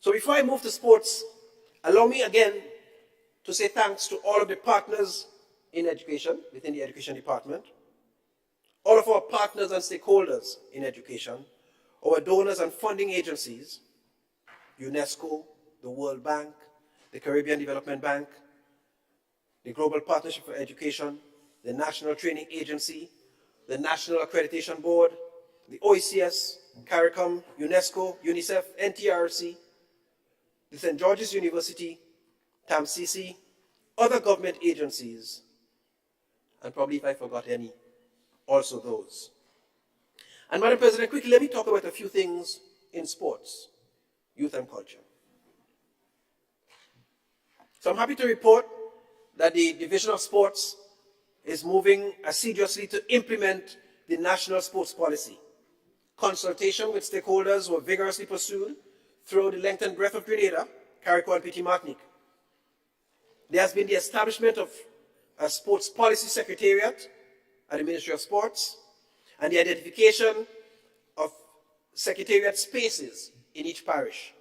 So before I move to sports, allow me again to say thanks to all of the partners in education, within the education department, all of our partners and stakeholders in education, our donors and funding agencies, UNESCO, the World Bank, the Caribbean Development Bank, the Global Partnership for Education, the National Training Agency, the National Accreditation Board, the OECS, CARICOM, UNESCO, UNICEF, NTRC, the St. George's University, TAMCC, other government agencies, and probably if I forgot any, also those. And Madam President, quickly let me talk about a few things in sports, youth and culture. So I'm happy to report that the Division of Sports is moving assiduously to implement the National Sports Policy. Consultation with stakeholders were vigorously pursued throughout the length and breadth of Grenada, Carriacou and Petite Martinique. There has been the establishment of a Sports Policy Secretariat at the Ministry of Sports and the identification of secretariat spaces in each parish.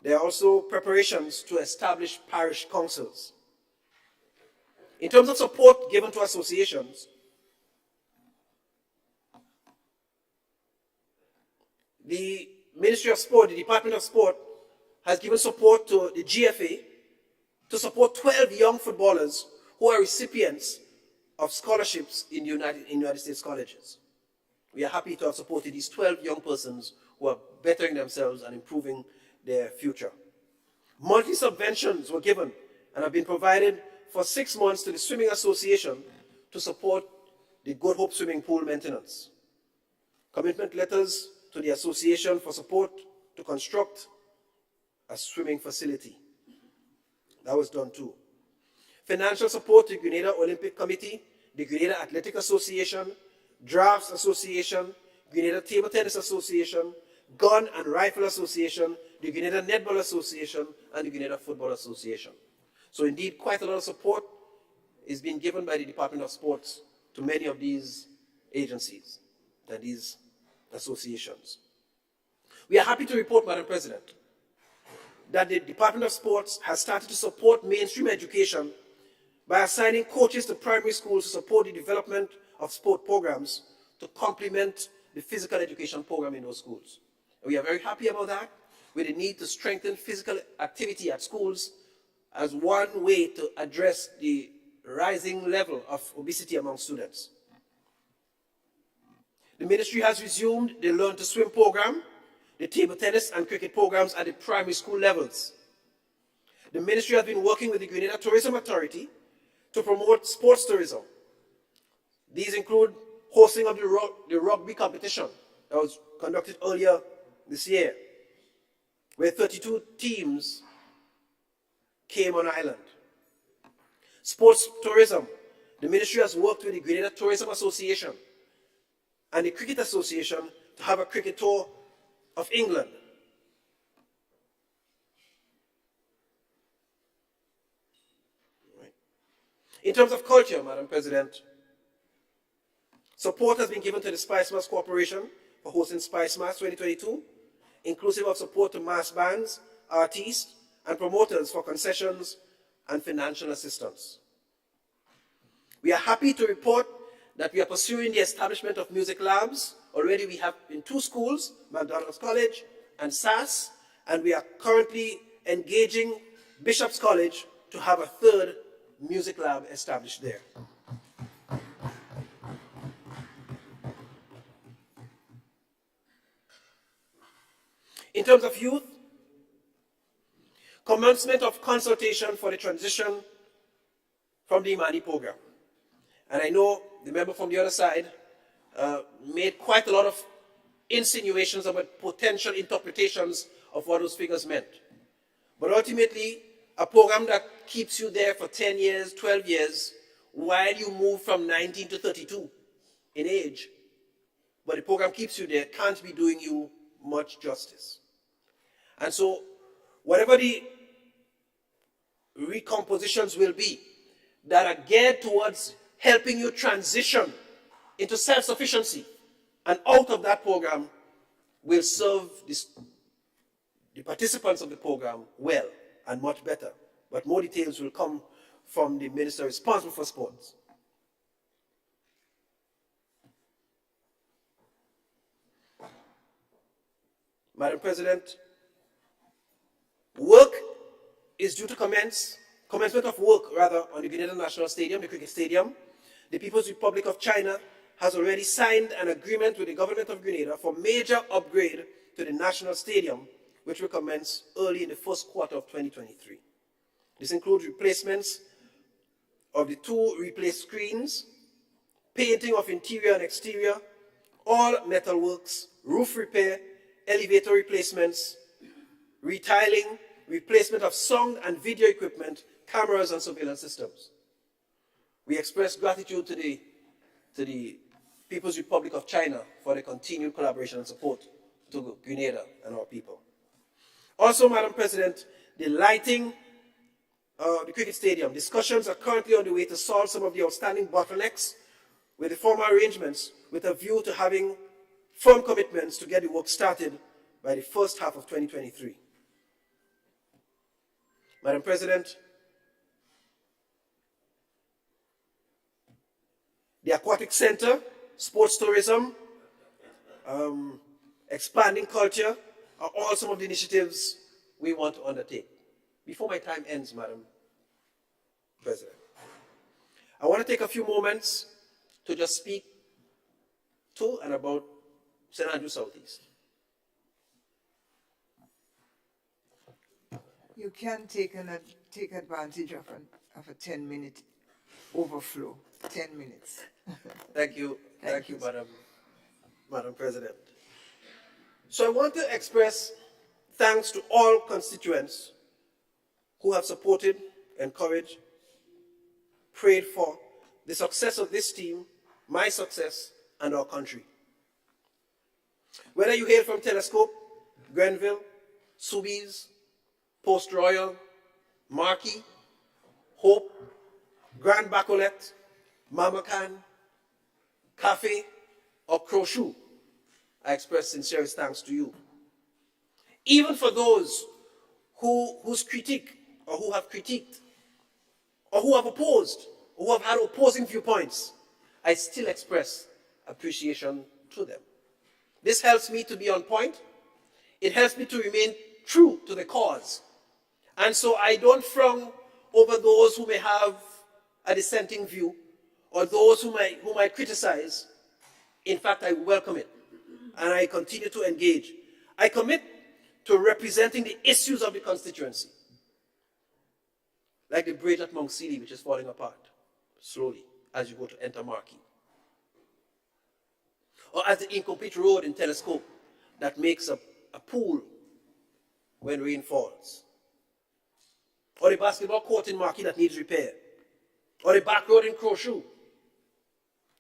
There are also preparations to establish parish councils. In terms of support given to associations, the Ministry of Sport, the Department of Sport, has given support to the GFA to support 12 young footballers who are recipients of scholarships in United States colleges. We are happy to have supported these 12 young persons who are bettering themselves and improving their future. Monthly subventions were given and have been provided for 6 months to the Swimming Association to support the Good Hope swimming pool maintenance. Commitment letters to the association for support to construct a swimming facility. That was done too. Financial support to Grenada Olympic Committee, the Grenada Athletic Association, Drafts Association, Grenada Table Tennis Association, Gun and Rifle Association, the Grenada Netball Association, and the Grenada Football Association. So indeed, quite a lot of support is being given by the Department of Sports to many of these agencies and these associations. We are happy to report, Madam President, that the Department of Sports has started to support mainstream education by assigning coaches to primary schools to support the development of sport programs to complement the physical education program in those schools. And we are very happy about that, with the need to strengthen physical activity at schools as one way to address the rising level of obesity among students. The ministry has resumed the Learn to Swim program, the table tennis and cricket programs at the primary school levels. The ministry has been working with the Grenada Tourism Authority to promote sports tourism. These include hosting of the rugby competition that was conducted earlier this year, where 32 teams came on island. Sports tourism. The ministry has worked with the Grenada Tourism Association and the Cricket Association to have a cricket tour of England. In terms of culture, Madam President, support has been given to the Spice Mass Corporation for hosting Spice Mass 2022, inclusive of support to mass bands, artists, and promoters for concessions and financial assistance. We are happy to report that we are pursuing the establishment of music labs. Already we have in 2 schools, McDonald's College and SAS, and we are currently engaging Bishop's College to have a 3rd music lab established there. In terms of youth, commencement of consultation for the transition from the Imani program. And I know the member from the other side made quite a lot of insinuations about potential interpretations of what those figures meant. But ultimately, a program that keeps you there for 10 years, 12 years, while you move from 19 to 32 in age, but the program keeps you there, can't be doing you much justice. And so, whatever the recompositions will be that are geared towards helping you transition into self-sufficiency and out of that program will serve the participants of the program well and much better. But more details will come from the minister responsible for sports. Madam President, work is due to commencement of work rather on the Grenada National Stadium, the cricket stadium. The People's Republic of China has already signed an agreement with the government of Grenada for major upgrade to the national stadium, which will commence early in the first quarter of 2023. This includes replacements of the 2 replaced screens, painting of interior and exterior, all metal works, roof repair, elevator replacements, retiling, replacement of sound and video equipment, cameras and surveillance systems. We express gratitude to the People's Republic of China for their continued collaboration and support to Grenada and our people. Also, Madam President, the lighting of the cricket stadium. Discussions are currently on the way to solve some of the outstanding bottlenecks with the former arrangements with a view to having firm commitments to get the work started by the first half of 2023. Madam President, the Aquatic Center, sports tourism, expanding culture are all some of the initiatives we want to undertake. Before my time ends, Madam President, I want to take a few moments to just speak to and about St. Andrew Southeast. You can take advantage of a 10-minute overflow. 10 minutes. Thank you. Thank you, you. Madam President. So I want to express thanks to all constituents who have supported, encouraged, prayed for the success of this team, my success, and our country. Whether you hail from Telescope, Grenville, Soubise, Post Royal, Marquis, Hope, Grand Bacolet, Mamacan, Cafe, or Crochet, I express sincerest thanks to you. Even for those whose critique, or who have critiqued, or who have opposed, or who have had opposing viewpoints, I still express appreciation to them. This helps me to be on point. It helps me to remain true to the cause. And so I don't frown over those who may have a dissenting view, or those who might criticize. In fact, I welcome it, and I continue to engage. I commit to representing the issues of the constituency, like the bridge at Mount Sealy, which is falling apart slowly as you go to enter Marquis, or as the incomplete road in Telescope that makes a pool when rain falls, or the basketball court in Marquis that needs repair, or the back road in Crochet,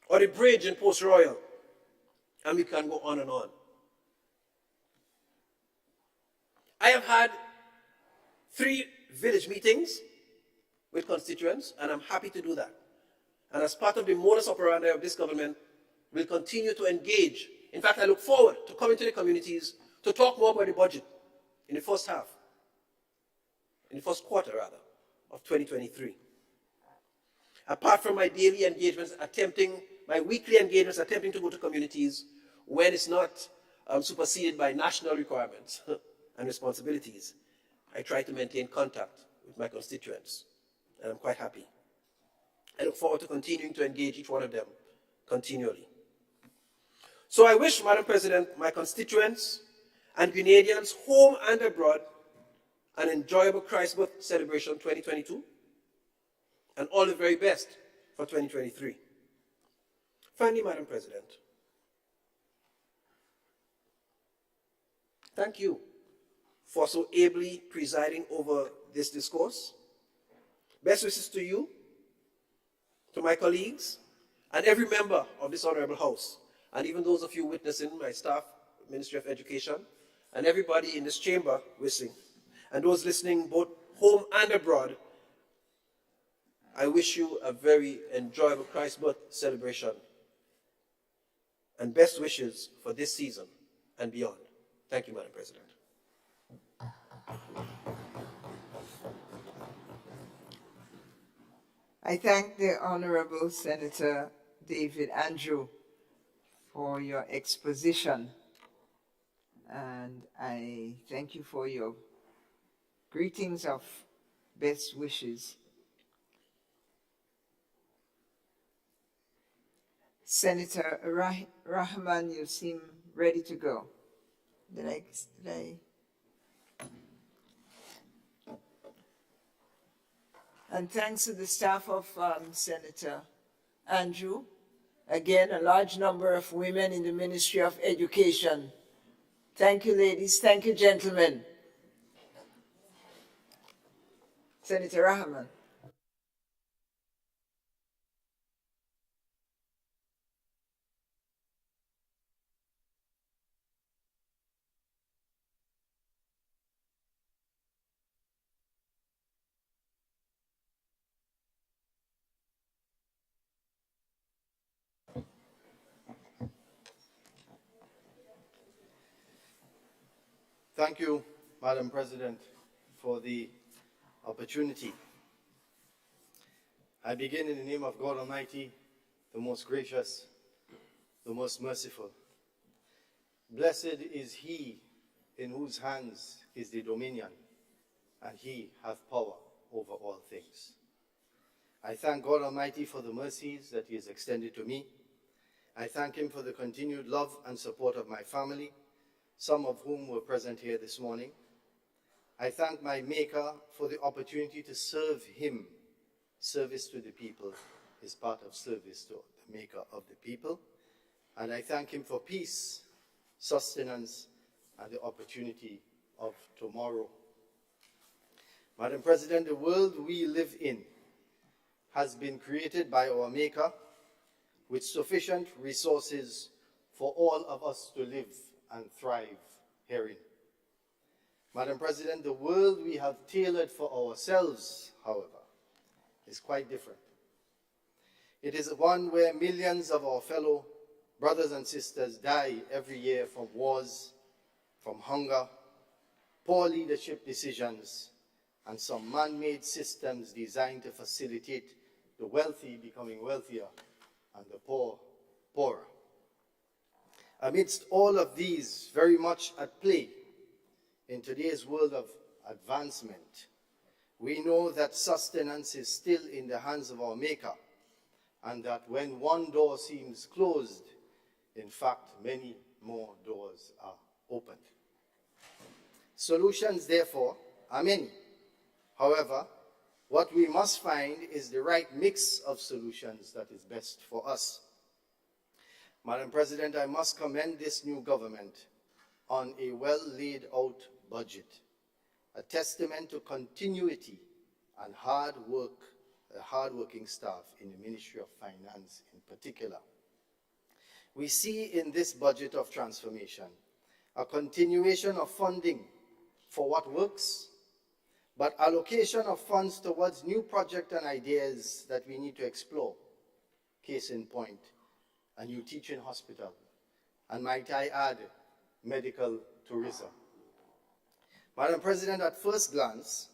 or the bridge in Post Royal, and we can go on and on. I have had 3 village meetings with constituents, and I'm happy to do that. And as part of the modus operandi of this government, we'll continue to engage. In fact, I look forward to coming to the communities to talk more about the budget in the first quarter of 2023. Apart from my daily engagements, my weekly engagements, attempting to go to communities when it's not superseded by national requirements and responsibilities, I try to maintain contact with my constituents, and I'm quite happy. I look forward to continuing to engage each one of them continually. So I wish, Madam President, my constituents and Grenadians, home and abroad, an enjoyable Christmas celebration 2022, and all the very best for 2023. Finally, Madam President, thank you for so ably presiding over this discourse. Best wishes to you, to my colleagues, and every member of this honorable House, and even those of you witnessing, my staff, Ministry of Education, and everybody in this chamber wishing, and those listening both home and abroad. I wish you a very enjoyable Christ's birth celebration, and best wishes for this season and beyond. Thank you, Madam President. I thank the Honorable Senator David Andrew for your exposition, and I thank you for your greetings of best wishes. Senator Rahman, you seem ready to go. Did I? And thanks to the staff of Senator Andrew. Again, a large number of women in the Ministry of Education. Thank you, ladies. Thank you, gentlemen. Senator Rahman. Thank you, Madam President, for the opportunity. I begin in the name of God Almighty, the most gracious, the most merciful. Blessed is he in whose hands is the dominion, and he hath power over all things. I thank God Almighty for the mercies that he has extended to me. I thank him for the continued love and support of my family, some of whom were present here this morning. I thank my Maker for the opportunity to serve him. Service to the people is part of service to the Maker of the people. And I thank him for peace, sustenance, and the opportunity of tomorrow. Madam President, the world we live in has been created by our Maker with sufficient resources for all of us to live and thrive herein. Madam President, the world we have tailored for ourselves, however, is quite different. It is one where millions of our fellow brothers and sisters die every year from wars, from hunger, poor leadership decisions, and some man-made systems designed to facilitate the wealthy becoming wealthier and the poor poorer. Amidst all of these very much at play in today's world of advancement, we know that sustenance is still in the hands of our Maker, and that when one door seems closed, in fact, many more doors are opened. Solutions, therefore, are many. However, what we must find is the right mix of solutions that is best for us. Madam President, I must commend this new government on a well-laid-out budget, a testament to continuity and hard work, the hard-working staff in the Ministry of Finance in particular. We see in this budget of transformation a continuation of funding for what works, but allocation of funds towards new projects and ideas that we need to explore. Case in point, a new teaching hospital, and might I add, medical tourism. Madam President, at first glance,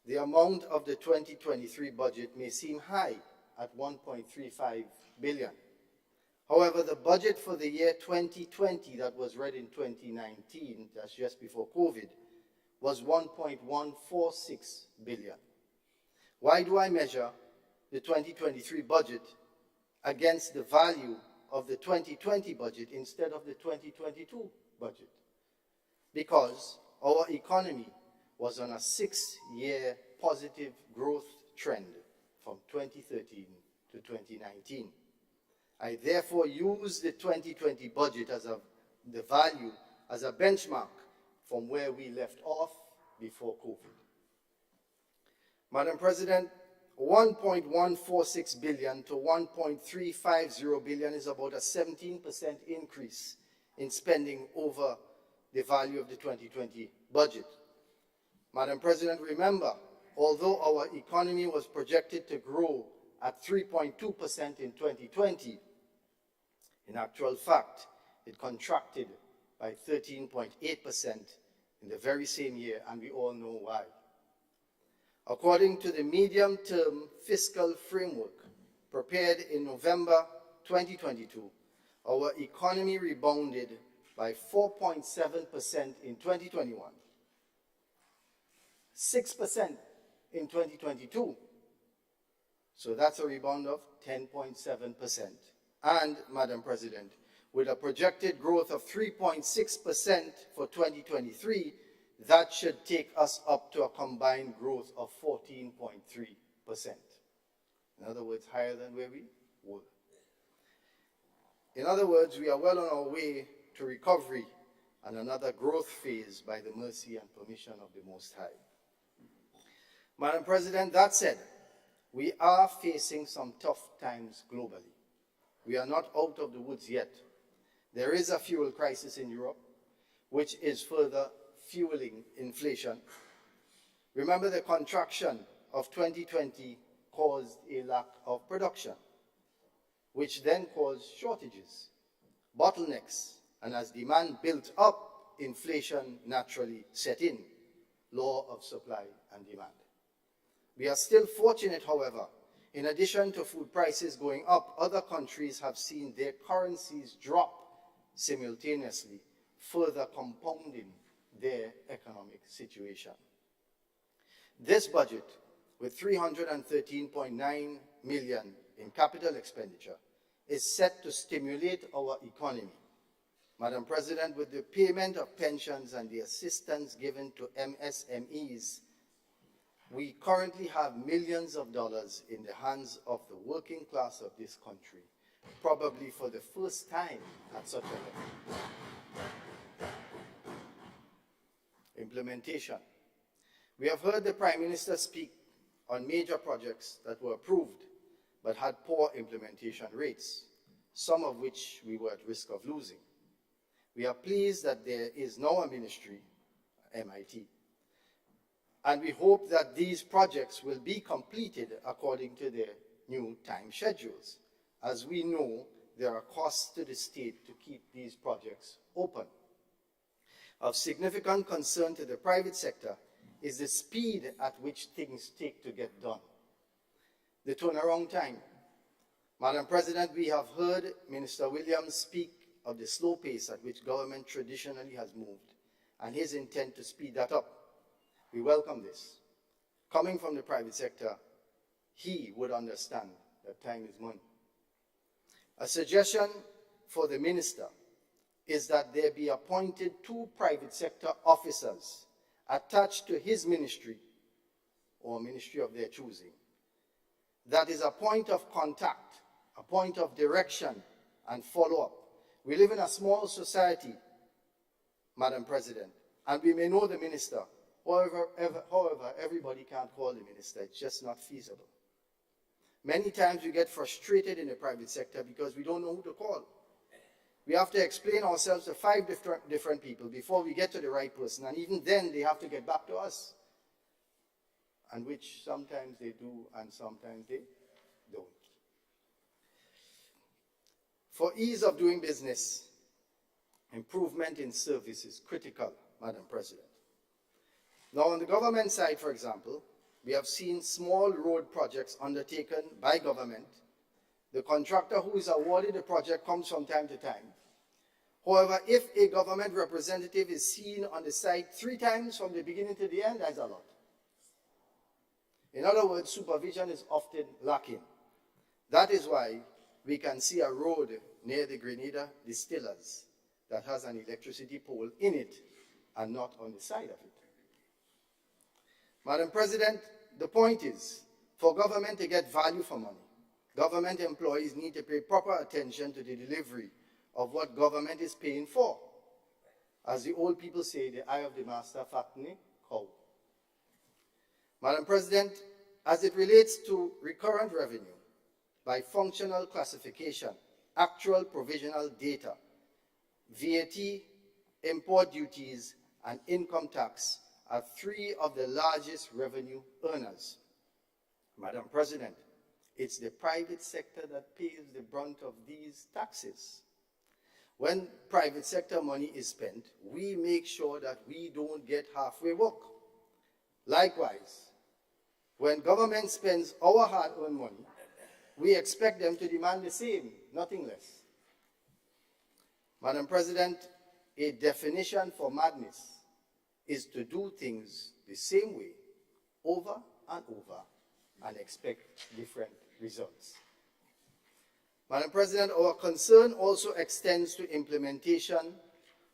the amount of the 2023 budget may seem high at 1.35 billion. However, the budget for the year 2020 that was read in 2019, that's just before COVID, was 1.146 billion. Why do I measure the 2023 budget against the value of the 2020 budget instead of the 2022 budget? Because our economy was on a 6-year positive growth trend from 2013 to 2019. I therefore use the 2020 budget as the value as a benchmark from where we left off before COVID. Madam President, 1.146 billion to 1.350 billion is about a 17% increase in spending over the value of the 2020 budget. Madam President, remember, although our economy was projected to grow at 3.2% in 2020, in actual fact, it contracted by 13.8% in the very same year, and we all know why. According to the medium-term fiscal framework prepared in November 2022, our economy rebounded by 4.7% in 2021, 6% in 2022. So that's a rebound of 10.7%. And, Madam President, with a projected growth of 3.6% for 2023, that should take us up to a combined growth of 14.3%. In other words, higher than where we were. In other words, we are well on our way to recovery and another growth phase by the mercy and permission of the Most High. Madam President, that said, we are facing some tough times globally. We are not out of the woods yet. There is a fuel crisis in Europe, which is further fueling inflation. Remember, the contraction of 2020 caused a lack of production, which then caused shortages, bottlenecks, and as demand built up, inflation naturally set in, law of supply and demand. We are still fortunate, however. In addition to food prices going up, other countries have seen their currencies drop simultaneously, further compounding their economic situation. This budget, with 313.9 million in capital expenditure, is set to stimulate our economy. Madam President, with the payment of pensions and the assistance given to MSMEs, we currently have millions of dollars in the hands of the working class of this country, probably for the first time at such a level. Implementation. We have heard the Prime Minister speak on major projects that were approved but had poor implementation rates, some of which we were at risk of losing. We are pleased that there is now a ministry, MIT, and we hope that these projects will be completed according to their new time schedules. As we know, there are costs to the state to keep these projects open. Of significant concern to the private sector is the speed at which things take to get done. The turnaround time. Madam President, we have heard Minister Williams speak of the slow pace at which government traditionally has moved and his intent to speed that up. We welcome this. Coming from the private sector, he would understand that time is money. A suggestion for the minister is that there be appointed 2 private sector officers attached to his ministry or ministry of their choosing. That is a point of contact, a point of direction and follow-up. We live in a small society, Madam President, and we may know the minister. However, everybody can't call the minister. It's just not feasible. Many times we get frustrated in the private sector because we don't know who to call. We have to explain ourselves to 5 different people before we get to the right person, and even then they have to get back to us, and which sometimes they do and sometimes they don't. For ease of doing business, improvement in service is critical, Madam President. Now, on the government side, for example, we have seen small road projects undertaken by government. The contractor who is awarded the project comes from time to time. However, if a government representative is seen on the site 3 times from the beginning to the end, that's a lot. In other words, supervision is often lacking. That is why we can see a road near the Grenada Distillers that has an electricity pole in it and not on the side of it. Madam President, the point is, for government to get value for money, government employees need to pay proper attention to the delivery of what government is paying for. As the old people say, the eye of the master fattening cow. Madam President, as it relates to recurrent revenue, by functional classification, actual provisional data, VAT, import duties, and income tax are 3 of the largest revenue earners. Madam President, it's the private sector that pays the brunt of these taxes. When private sector money is spent, we make sure that we don't get halfway work. Likewise, when government spends our hard-earned money, we expect them to demand the same, nothing less. Madam President, a definition for madness is to do things the same way over and over and expect different results. Madam President, our concern also extends to implementation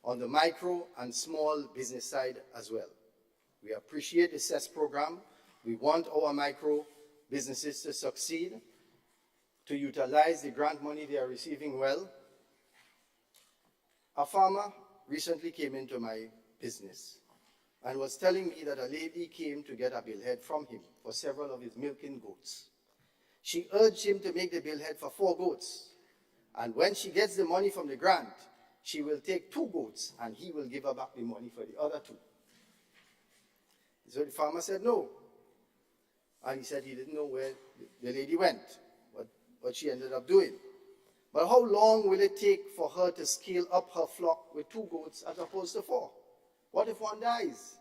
on the micro and small business side as well. We appreciate the CESS program. We want our micro businesses to succeed, to utilize the grant money they are receiving well. A farmer recently came into my business and was telling me that a lady came to get a billhead from him for several of his milking goats. She urged him to make the billhead for 4 goats. And when she gets the money from the grant, she will take 2 goats and he will give her back the money for the other 2. So the farmer said no. And he said he didn't know where the lady went, what she ended up doing. But how long will it take for her to scale up her flock with 2 goats as opposed to 4? What if one dies?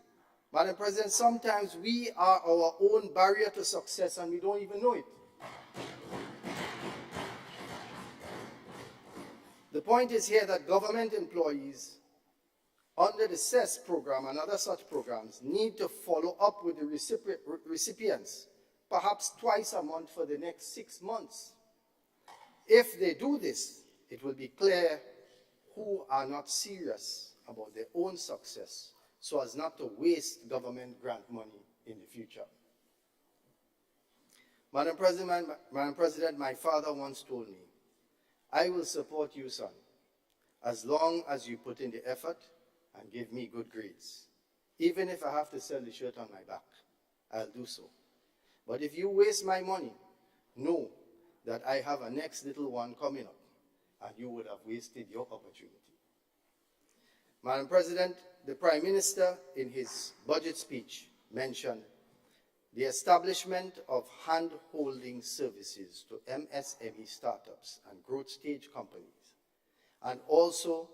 Madam President, sometimes we are our own barrier to success and we don't even know it. The point is here that government employees under the CESS program and other such programs need to follow up with the recipients, perhaps twice a month for the next 6 months. If they do this, it will be clear who are not serious about their own success so as not to waste government grant money in the future. Madam President, my father once told me, I will support you, son, as long as you put in the effort and give me good grades. Even if I have to sell the shirt on my back, I'll do so. But if you waste my money, know that I have a next little one coming up, and you would have wasted your opportunity. Madam President, the Prime Minister in his budget speech mentioned the establishment of hand-holding services to MSME startups and growth stage companies, and also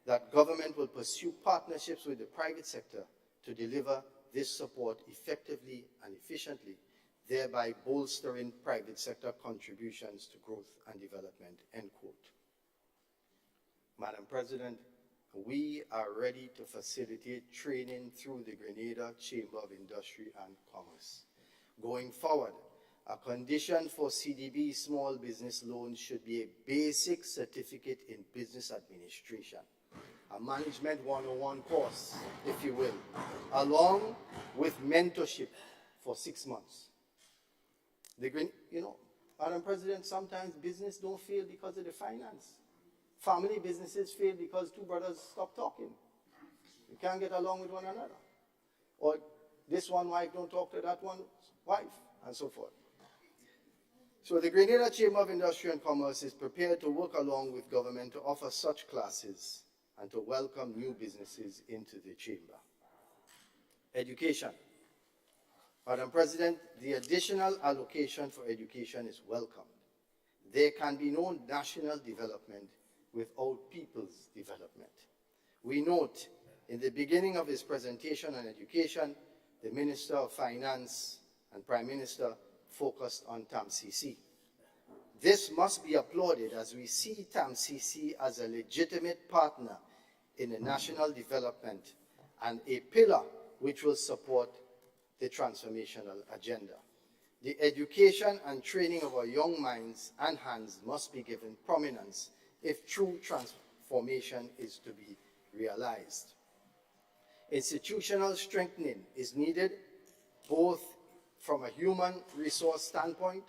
that government will pursue partnerships with the private sector to deliver this support effectively and efficiently, thereby bolstering private sector contributions to growth and development, end quote. Madam President, we are ready to facilitate training through the Grenada Chamber of Industry and Commerce. Going forward, a condition for CDB small business loans should be a basic certificate in business administration, a management 101 course, if you will, along with mentorship for 6 months. Madam President, sometimes business don't fail because of the finance. Family businesses fail because two brothers stop talking. You can't get along with one another. Or this one wife don't talk to that one wife, and so forth. So the Grenada Chamber of Industry and Commerce is prepared to work along with government to offer such classes and to welcome new businesses into the chamber. Education. Madam President, the additional allocation for education is welcomed. There can be no national development without people's development. We note in the beginning of his presentation on education, the Minister of Finance and Prime Minister focused on TAMCC. This must be applauded as we see TAMCC as a legitimate partner in the national development and a pillar which will support the transformational agenda. The education and training of our young minds and hands must be given prominence if true transformation is to be realized. Institutional strengthening is needed both from a human resource standpoint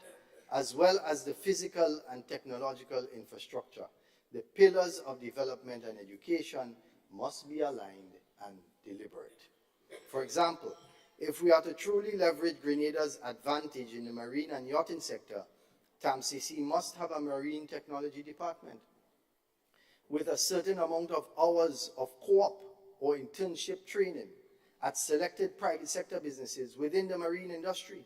as well as the physical and technological infrastructure. The pillars of development and education must be aligned and deliberate. For example, if we are to truly leverage Grenada's advantage in the marine and yachting sector, TAMCC must have a marine technology department with a certain amount of hours of co-op or internship training at selected private sector businesses within the marine industry.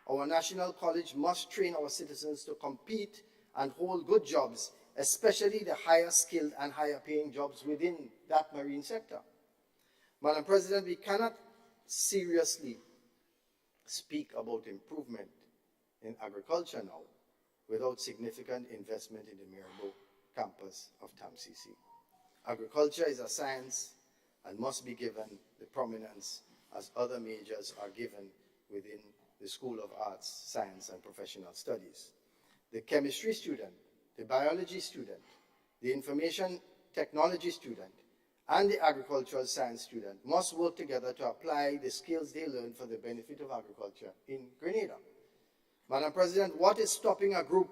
Our national college must train our citizens to compete and hold good jobs, especially the higher skilled and higher paying jobs within that marine sector. Madam President, we cannot seriously speak about improvement in agriculture now without significant investment in the Mirabeau campus of TAMCC. Agriculture is a science and must be given the prominence as other majors are given within the School of Arts, Science and Professional Studies. The chemistry student, the biology student, the information technology student, and the agricultural science student must work together to apply the skills they learn for the benefit of agriculture in Grenada. Madam President, what is stopping a group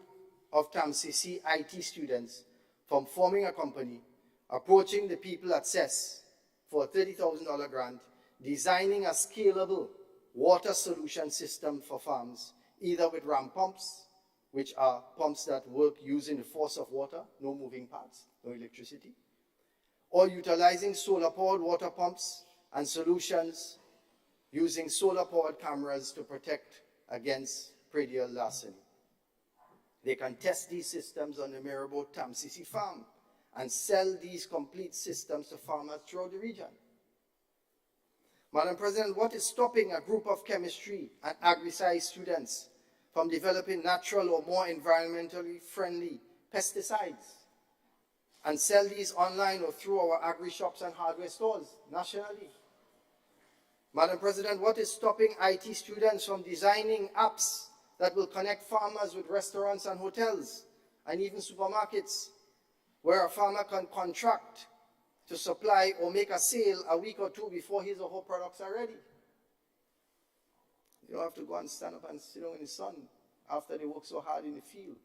of TAMCC IT students from forming a company, approaching the people at CES for a $30,000 grant, designing a scalable water solution system for farms, either with ram pumps, which are pumps that work using the force of water, no moving parts, no electricity, or utilizing solar-powered water pumps and solutions using solar-powered cameras to protect against predial larceny. They can test these systems on the Mirabeau TAMCC farm and sell these complete systems to farmers throughout the region. Madam President, what is stopping a group of chemistry and agri-science students from developing natural or more environmentally friendly pesticides and sell these online or through our agri-shops and hardware stores nationally? Madam President, what is stopping IT students from designing apps that will connect farmers with restaurants and hotels and even supermarkets, where a farmer can contract to supply or make a sale a week or two before his or her products are ready? You don't have to go and stand up and sit down in the sun after they work so hard in the field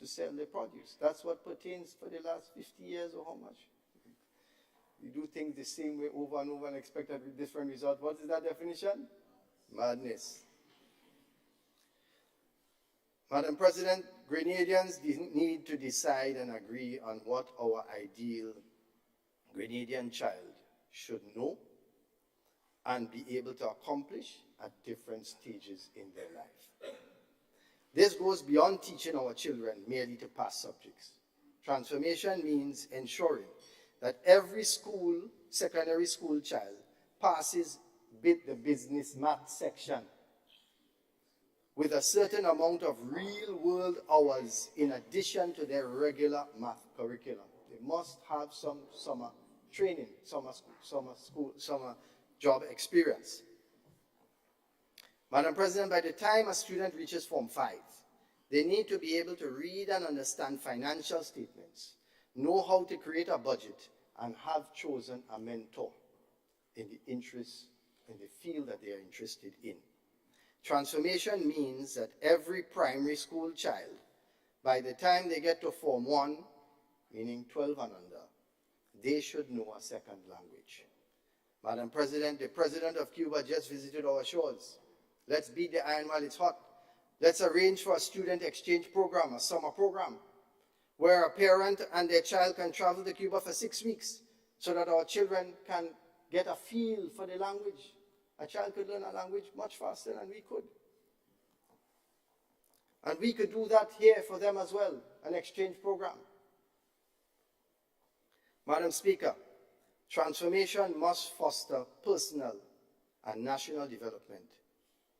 to sell their produce. That's what pertains for the last 50 years or how much? You do things the same way over and over and expect a different result. What is that definition? Madness. Madam President, Grenadians need to decide and agree on what our ideal Grenadian child should know and be able to accomplish at different stages in their life. This goes beyond teaching our children merely to pass subjects. Transformation means ensuring that every secondary school child passes the business math section with a certain amount of real-world hours in addition to their regular math curriculum. They must have some summer training, summer job experience. Madam President, by the time a student reaches Form 5, they need to be able to read and understand financial statements, know how to create a budget, and have chosen a mentor in the field that they are interested in. Transformation means that every primary school child, by the time they get to Form 1, meaning 12 and under, they should know a second language. Madam President, the President of Cuba just visited our shores. Let's beat the iron while it's hot. Let's arrange for a student exchange program, a summer program, where a parent and their child can travel to Cuba for 6 weeks so that our children can get a feel for the language. A child could learn a language much faster than we could. And we could do that here for them as well, an exchange program. Madam Speaker, transformation must foster personal and national development.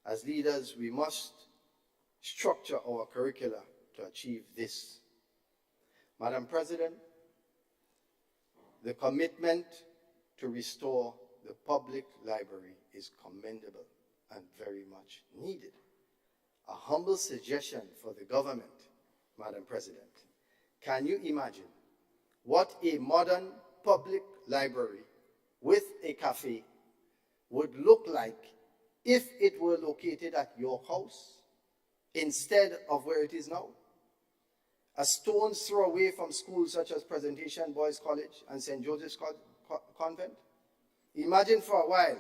As leaders, we must structure our curricula to achieve this. Madam President, the commitment to restore the public library is commendable and very much needed. A humble suggestion for the government, Madam President. Can you imagine what a modern public library with a cafe would look like if it were located at your house instead of where it is now? A stone's throw away from schools such as Presentation Boys College and St. Joseph's Convent. Imagine for a while,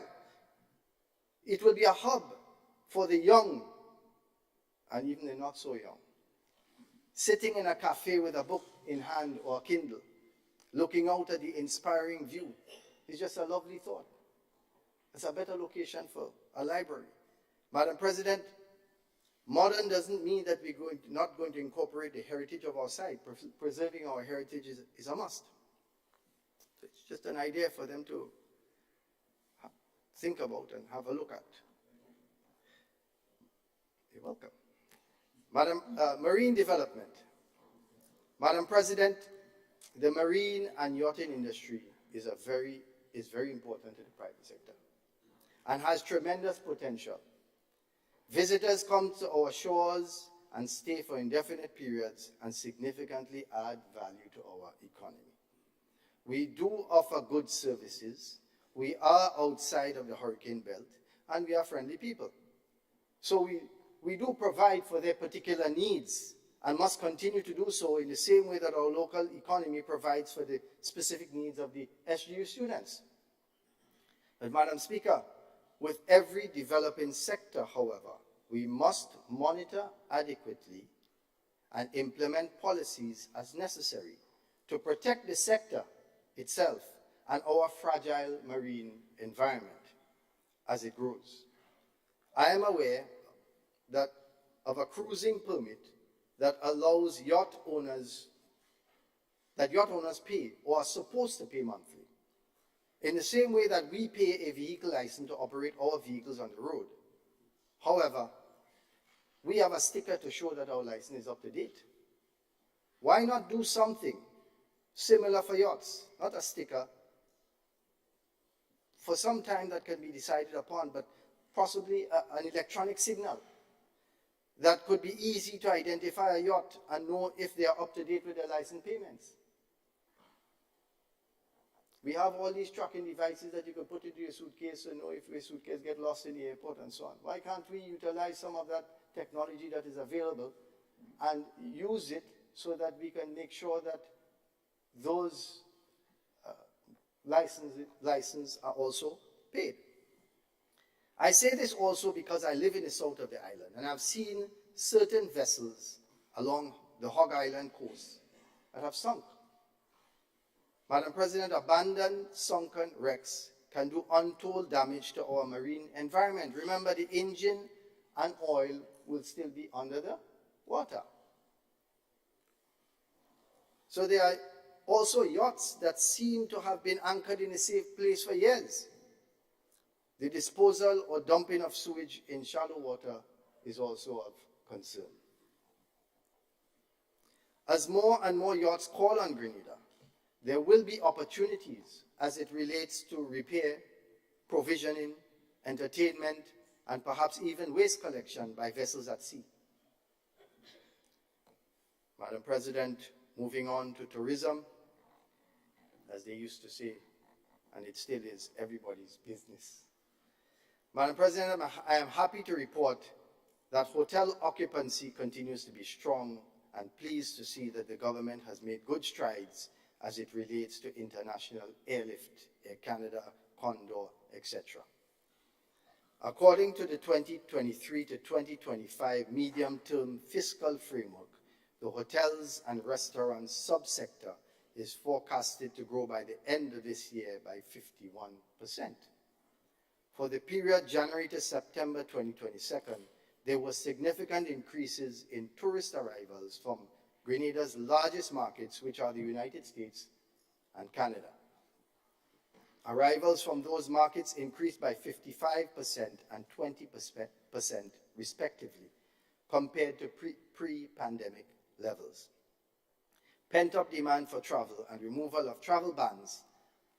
it will be a hub for the young and even the not so young, sitting in a cafe with a book in hand or a Kindle, looking out at the inspiring view. It's just a lovely thought. It's a better location for a library. Madam President, modern doesn't mean that we're not going to incorporate the heritage of our site. Preserving our heritage is a must. So it's just an idea for them to think about and have a look at. You're welcome. Madam, marine development. Madam President, the marine and yachting industry is very important to the private sector and has tremendous potential. Visitors come to our shores and stay for indefinite periods and significantly add value to our economy. We do offer good services. We are outside of the hurricane belt, and we are friendly people. So we do provide for their particular needs and must continue to do so in the same way that our local economy provides for the specific needs of the SGU students. But Madam Speaker, with every developing sector, however, we must monitor adequately and implement policies as necessary to protect the sector itself and our fragile marine environment as it grows. I am aware of a cruising permit that allows yacht owners pay or are supposed to pay monthly, in the same way that we pay a vehicle license to operate our vehicles on the road. However, we have a sticker to show that our license is up to date. Why not do something similar for yachts? Not a sticker, for some time that can be decided upon, but possibly an electronic signal that could be easy to identify a yacht and know if they are up to date with their license payments. We have all these tracking devices that you can put into your suitcase to know if your suitcase gets lost in the airport and so on. Why can't we utilize some of that technology that is available and use it so that we can make sure that those licenses are also paid? I say this also because I live in the south of the island and I've seen certain vessels along the Hog Island coast that have sunk. Madam President, abandoned sunken wrecks can do untold damage to our marine environment. Remember, the engine and oil will still be under the water. So there are also yachts that seem to have been anchored in a safe place for years. The disposal or dumping of sewage in shallow water is also of concern. As more and more yachts call on Grenada, there will be opportunities as it relates to repair, provisioning, entertainment, and perhaps even waste collection by vessels at sea. Madam President, moving on to tourism, as they used to say, and it still is everybody's business. Madam President, I am happy to report that hotel occupancy continues to be strong and pleased to see that the government has made good strides as it relates to international airlift, Air Canada, Condor, etc. According to the 2023 to 2025 medium-term fiscal framework, the hotels and restaurants subsector is forecasted to grow by the end of this year by 51%. For the period January to September 2022, there were significant increases in tourist arrivals from Grenada's largest markets, which are the United States and Canada. Arrivals from those markets increased by 55% and 20% respectively, compared to pre-pandemic levels. Pent-up demand for travel and removal of travel bans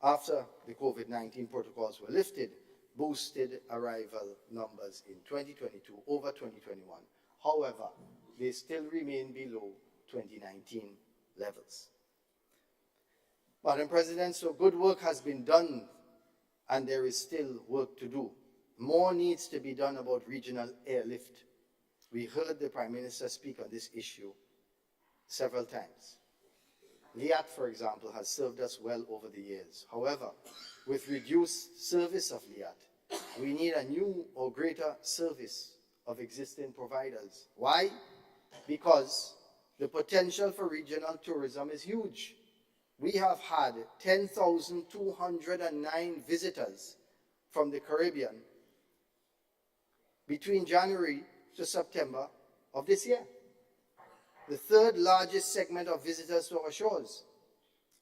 after the COVID-19 protocols were lifted boosted arrival numbers in 2022 over 2021. However, they still remain below 2019 levels. Madam President, so good work has been done and there is still work to do. More needs to be done about regional airlift. We heard the Prime Minister speak on this issue several times. Liat, for example, has served us well over the years. However, with reduced service of Liat, we need a new or greater service of existing providers. Why? Because the potential for regional tourism is huge. We have had 10,209 visitors from the Caribbean between January to September of this year, the third largest segment of visitors to our shores.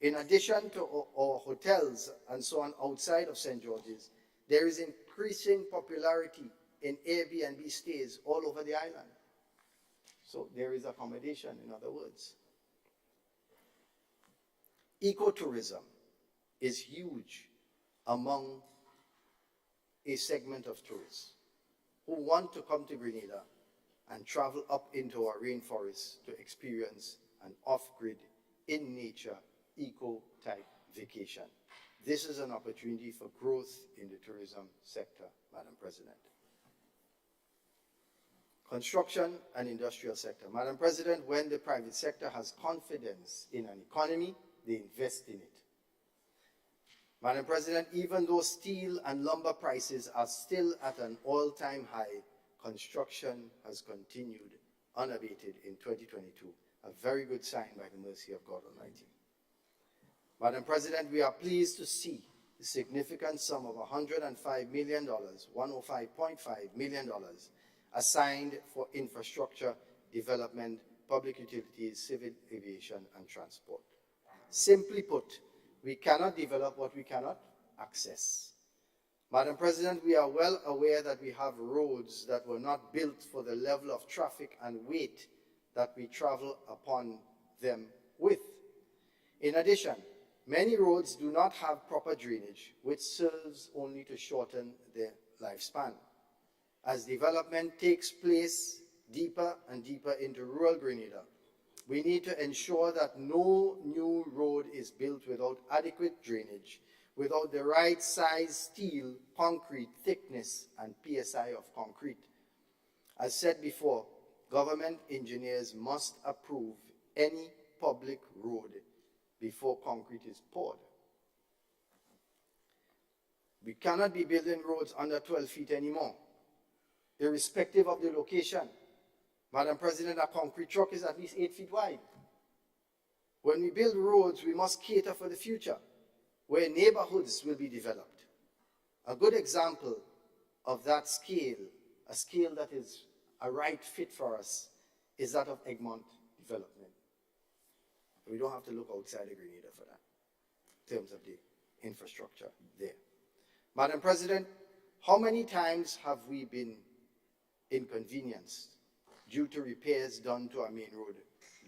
In addition to our hotels and so on outside of St. George's, there is increasing popularity in Airbnb stays all over the island. So there is accommodation, in other words. Ecotourism is huge among a segment of tourists who want to come to Grenada and travel up into our rainforests to experience an off-grid, in-nature, eco-type vacation. This is an opportunity for growth in the tourism sector, Madam President. Construction and industrial sector. Madam President, when the private sector has confidence in an economy, they invest in it. Madam President, even though steel and lumber prices are still at an all-time high, construction has continued unabated in 2022, a very good sign by the mercy of God Almighty. Madam President, we are pleased to see the significant sum of $105 million, $105.5 million, assigned for infrastructure development, public utilities, civil aviation, and transport. Simply put, we cannot develop what we cannot access. Madam President, we are well aware that we have roads that were not built for the level of traffic and weight that we travel upon them with. In addition, many roads do not have proper drainage, which serves only to shorten their lifespan. As development takes place deeper and deeper into rural Grenada, we need to ensure that no new road is built without adequate drainage, without the right size steel, concrete, thickness, and PSI of concrete. As said before, government engineers must approve any public road before concrete is poured. We cannot be building roads under 12 feet anymore, irrespective of the location. Madam President, a concrete truck is at least 8 feet wide. When we build roads, we must cater for the future, where neighborhoods will be developed. A good example of that scale, a scale that is a right fit for us, is that of Egmont development. We don't have to look outside of Grenada for that, in terms of the infrastructure there. Madam President, how many times have we been inconvenienced due to repairs done to our main road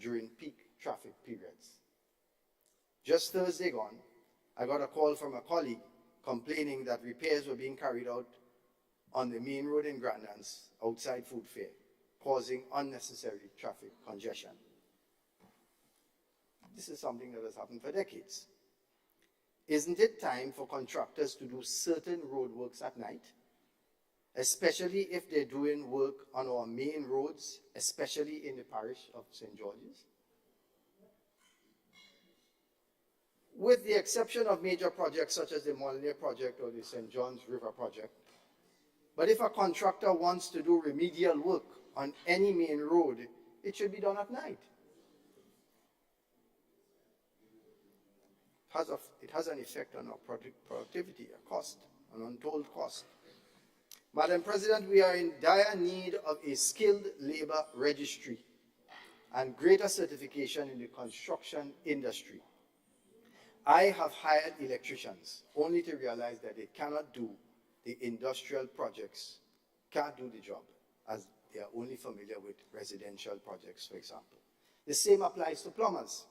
during peak traffic periods? Just Thursday gone, I got a call from a colleague complaining that repairs were being carried out on the main road in Grandlands outside Food Fair, causing unnecessary traffic congestion. This is something that has happened for decades. Isn't it time for contractors to do certain road works at night? Especially if they're doing work on our main roads, especially in the parish of St. George's? With the exception of major projects such as the Molyneux project or the St. John's River project, but if a contractor wants to do remedial work on any main road, it should be done at night. It has an effect on our productivity, a cost, an untold cost. Madam President, we are in dire need of a skilled labor registry and greater certification in the construction industry. I have hired electricians only to realize that they cannot do the industrial projects, can't do the job, as they are only familiar with residential projects, for example. The same applies to plumbers.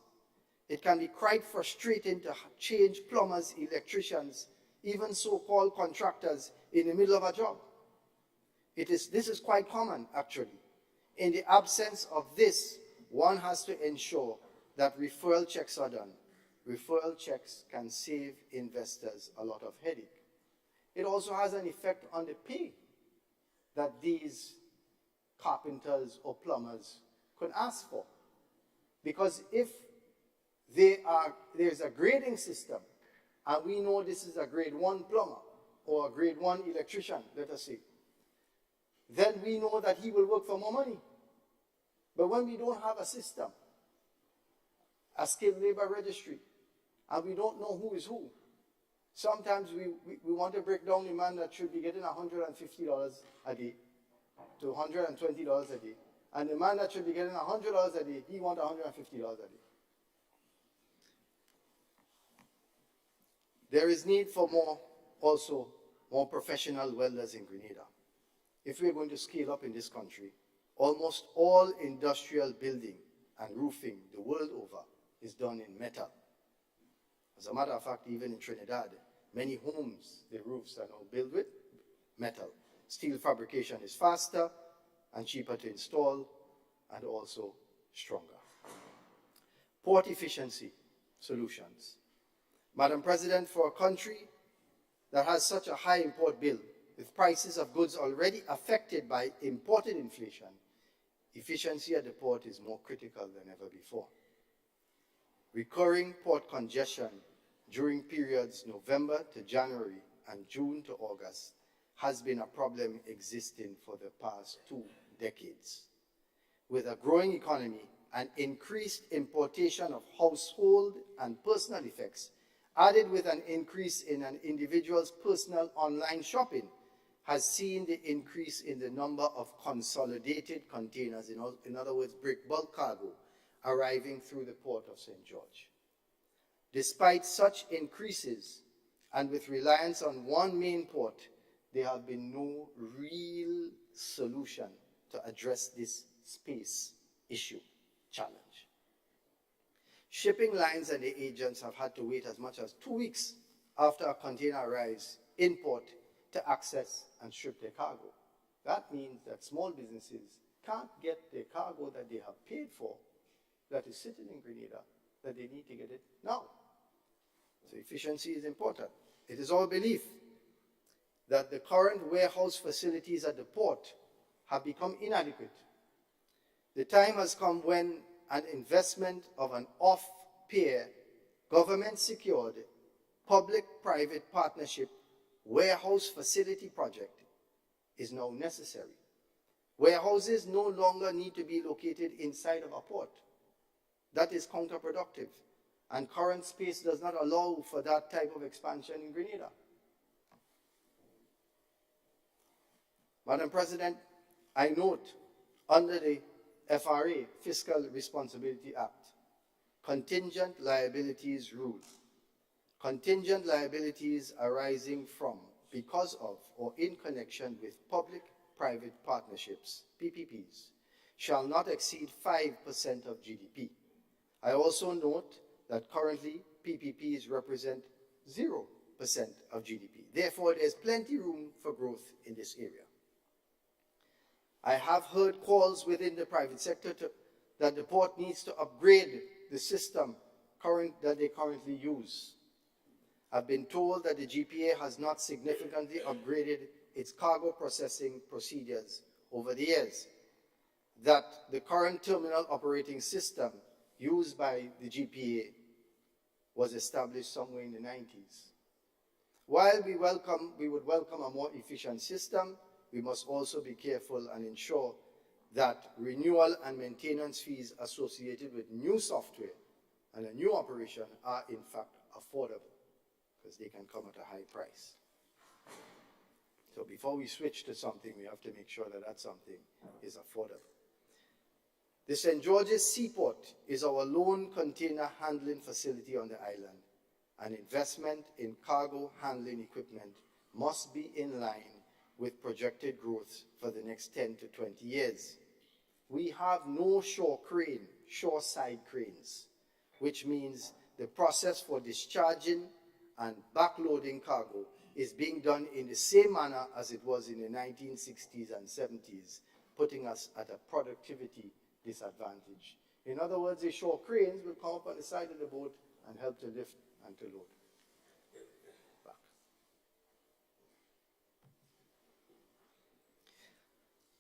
It can be quite frustrating to change plumbers, electricians, even so-called contractors in the middle of a job. This is quite common, actually. In the absence of this, one has to ensure that referral checks are done. Referral checks can save investors a lot of headache. It also has an effect on the pay that these carpenters or plumbers could ask for. Because if there's a grading system, and we know this is a grade 1 plumber or a grade 1 electrician, let us say, then we know that he will work for more money. But when we don't have a system, a skilled labor registry, and we don't know who is who, sometimes we want to break down the man that should be getting $150 a day to $120 a day, and the man that should be getting $100 a day, he wants $150 a day. There is need for more professional welders in Grenada. If we're going to scale up in this country, almost all industrial building and roofing the world over is done in metal. As a matter of fact, even in Trinidad, many homes, the roofs are now built with metal. Steel fabrication is faster and cheaper to install and also stronger. Port efficiency solutions. Madam President, for a country that has such a high import bill, with prices of goods already affected by imported inflation, efficiency at the port is more critical than ever before. Recurring port congestion during periods November to January and June to August has been a problem existing for the past 2 decades. With a growing economy and increased importation of household and personal effects, added with an increase in an individual's personal online shopping, has seen the increase in the number of consolidated containers, in other words, bulk cargo, arriving through the port of St. George. Despite such increases, and with reliance on one main port, there have been no real solution to address this space issue challenge. Shipping lines and the agents have had to wait as much as 2 weeks after a container arrives in port to access and strip their cargo. That means that small businesses can't get the cargo that they have paid for, that is sitting in Grenada, that they need to get it now. So efficiency is important. It is our belief that the current warehouse facilities at the port have become inadequate. The time has come when an investment of an off-peer, government-secured, public-private partnership warehouse facility project is now necessary. Warehouses no longer need to be located inside of a port. That is counterproductive, and current space does not allow for that type of expansion in Grenada. Madam President, I note under the FRA, Fiscal Responsibility Act, contingent liabilities rule. Contingent liabilities arising from, because of, or in connection with public-private partnerships, PPPs, shall not exceed 5% of GDP. I also note that currently PPPs represent 0% of GDP. Therefore, there's plenty room for growth in this area. I have heard calls within the private sector that the port needs to upgrade the system that they currently use. I've been told that the GPA has not significantly upgraded its cargo processing procedures over the years, that the current terminal operating system used by the GPA was established somewhere in the 90s. While we would welcome a more efficient system, we must also be careful and ensure that renewal and maintenance fees associated with new software and a new operation are in fact affordable, because they can come at a high price. So before we switch to something, we have to make sure that that something is affordable. The St. George's Seaport is our lone container handling facility on the island, and investment in cargo handling equipment must be in line with projected growth for the next 10 to 20 years. We have no shoreside cranes, which means the process for discharging and backloading cargo is being done in the same manner as it was in the 1960s and 70s, putting us at a productivity disadvantage. In other words, the shore cranes will come up on the side of the boat and help to lift and to load. Back.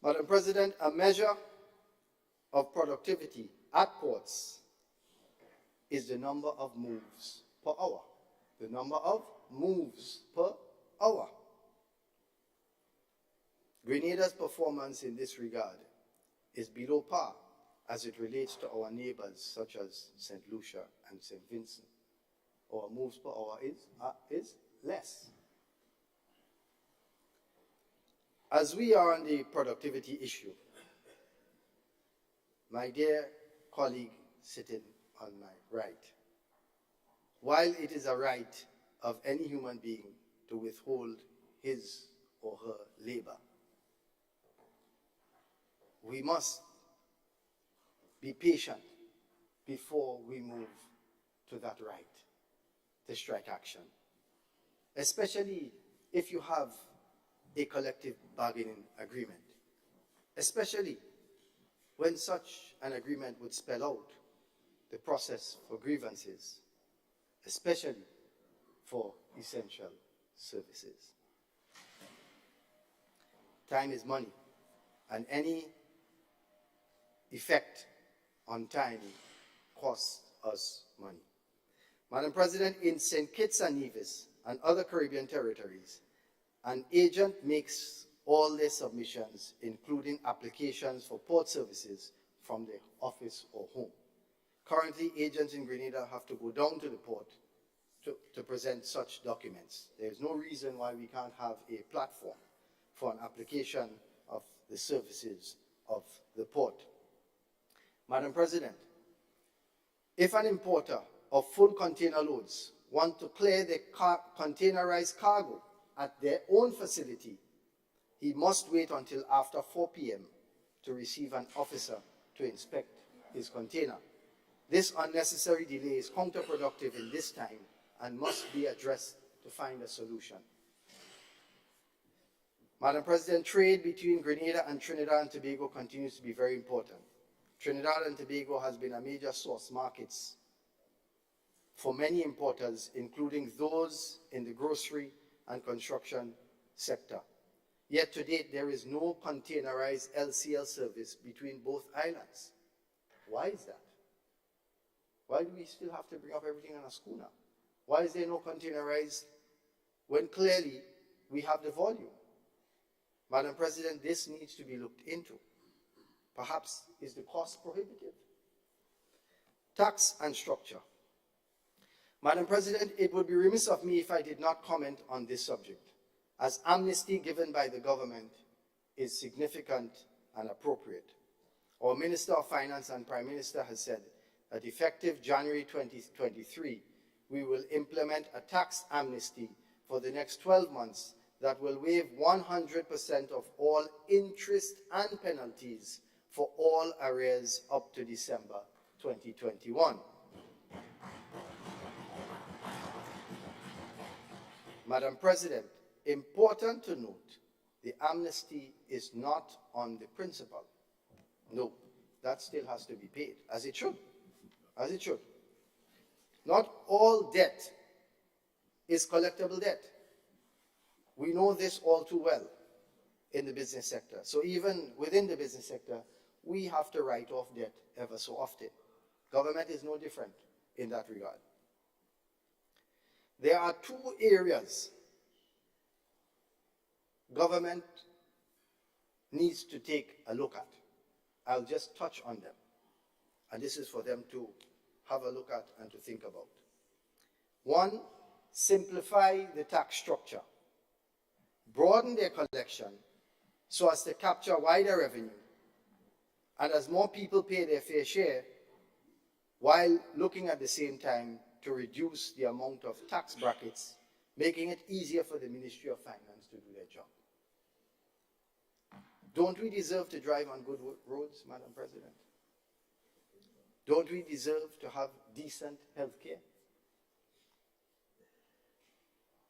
Madam President, a measure of productivity at ports is the number of moves per hour. The number of moves per hour. Grenada's performance in this regard is below par as it relates to our neighbors such as St. Lucia and St. Vincent. Our moves per hour is less. As we are on the productivity issue, my dear colleague sitting on my right, while it is a right of any human being to withhold his or her labor, we must be patient before we move to that right to strike action, especially if you have a collective bargaining agreement, especially when such an agreement would spell out the process for grievances, especially for essential services. Time is money, and any effect on time costs us money. Madam President, in St. Kitts and Nevis and other Caribbean territories, an agent makes all their submissions, including applications for port services, from their office or home. Currently, agents in Grenada have to go down to the port to present such documents. There is no reason why we can't have a platform for an application of the services of the port. Madam President, if an importer of full container loads want to clear the containerized cargo at their own facility, he must wait until after 4 p.m. to receive an officer to inspect his container. This unnecessary delay is counterproductive in this time and must be addressed to find a solution. Madam President, trade between Grenada and Trinidad and Tobago continues to be very important. Trinidad and Tobago has been a major source markets for many importers, including those in the grocery and construction sector. Yet to date, there is no containerized LCL service between both islands. Why is that? Why do we still have to bring up everything on a schooner? Why is there no containerized when clearly we have the volume? Madam President, this needs to be looked into. Perhaps is the cost prohibitive? Tax and structure. Madam President, it would be remiss of me if I did not comment on this subject, as amnesty given by the government is significant and appropriate. Our Minister of Finance and Prime Minister has said that effective January 2023, we will implement a tax amnesty for the next 12 months that will waive 100% of all interest and penalties for all arrears up to December 2021. Madam President, important to note, the amnesty is not on the principal. No, that still has to be paid, as it should, as it should. Not all debt is collectible debt. We know this all too well in the business sector. So even within the business sector, we have to write off debt ever so often. Government is no different in that regard. There are two areas government needs to take a look at. I'll just touch on them. And this is for them to have a look at and to think about. One, simplify the tax structure. Broaden their collection so as to capture wider revenue. And as more people pay their fair share, while looking at the same time to reduce the amount of tax brackets, making it easier for the Ministry of Finance to do their job. Don't we deserve to drive on good roads, Madam President? Don't we deserve to have decent health care?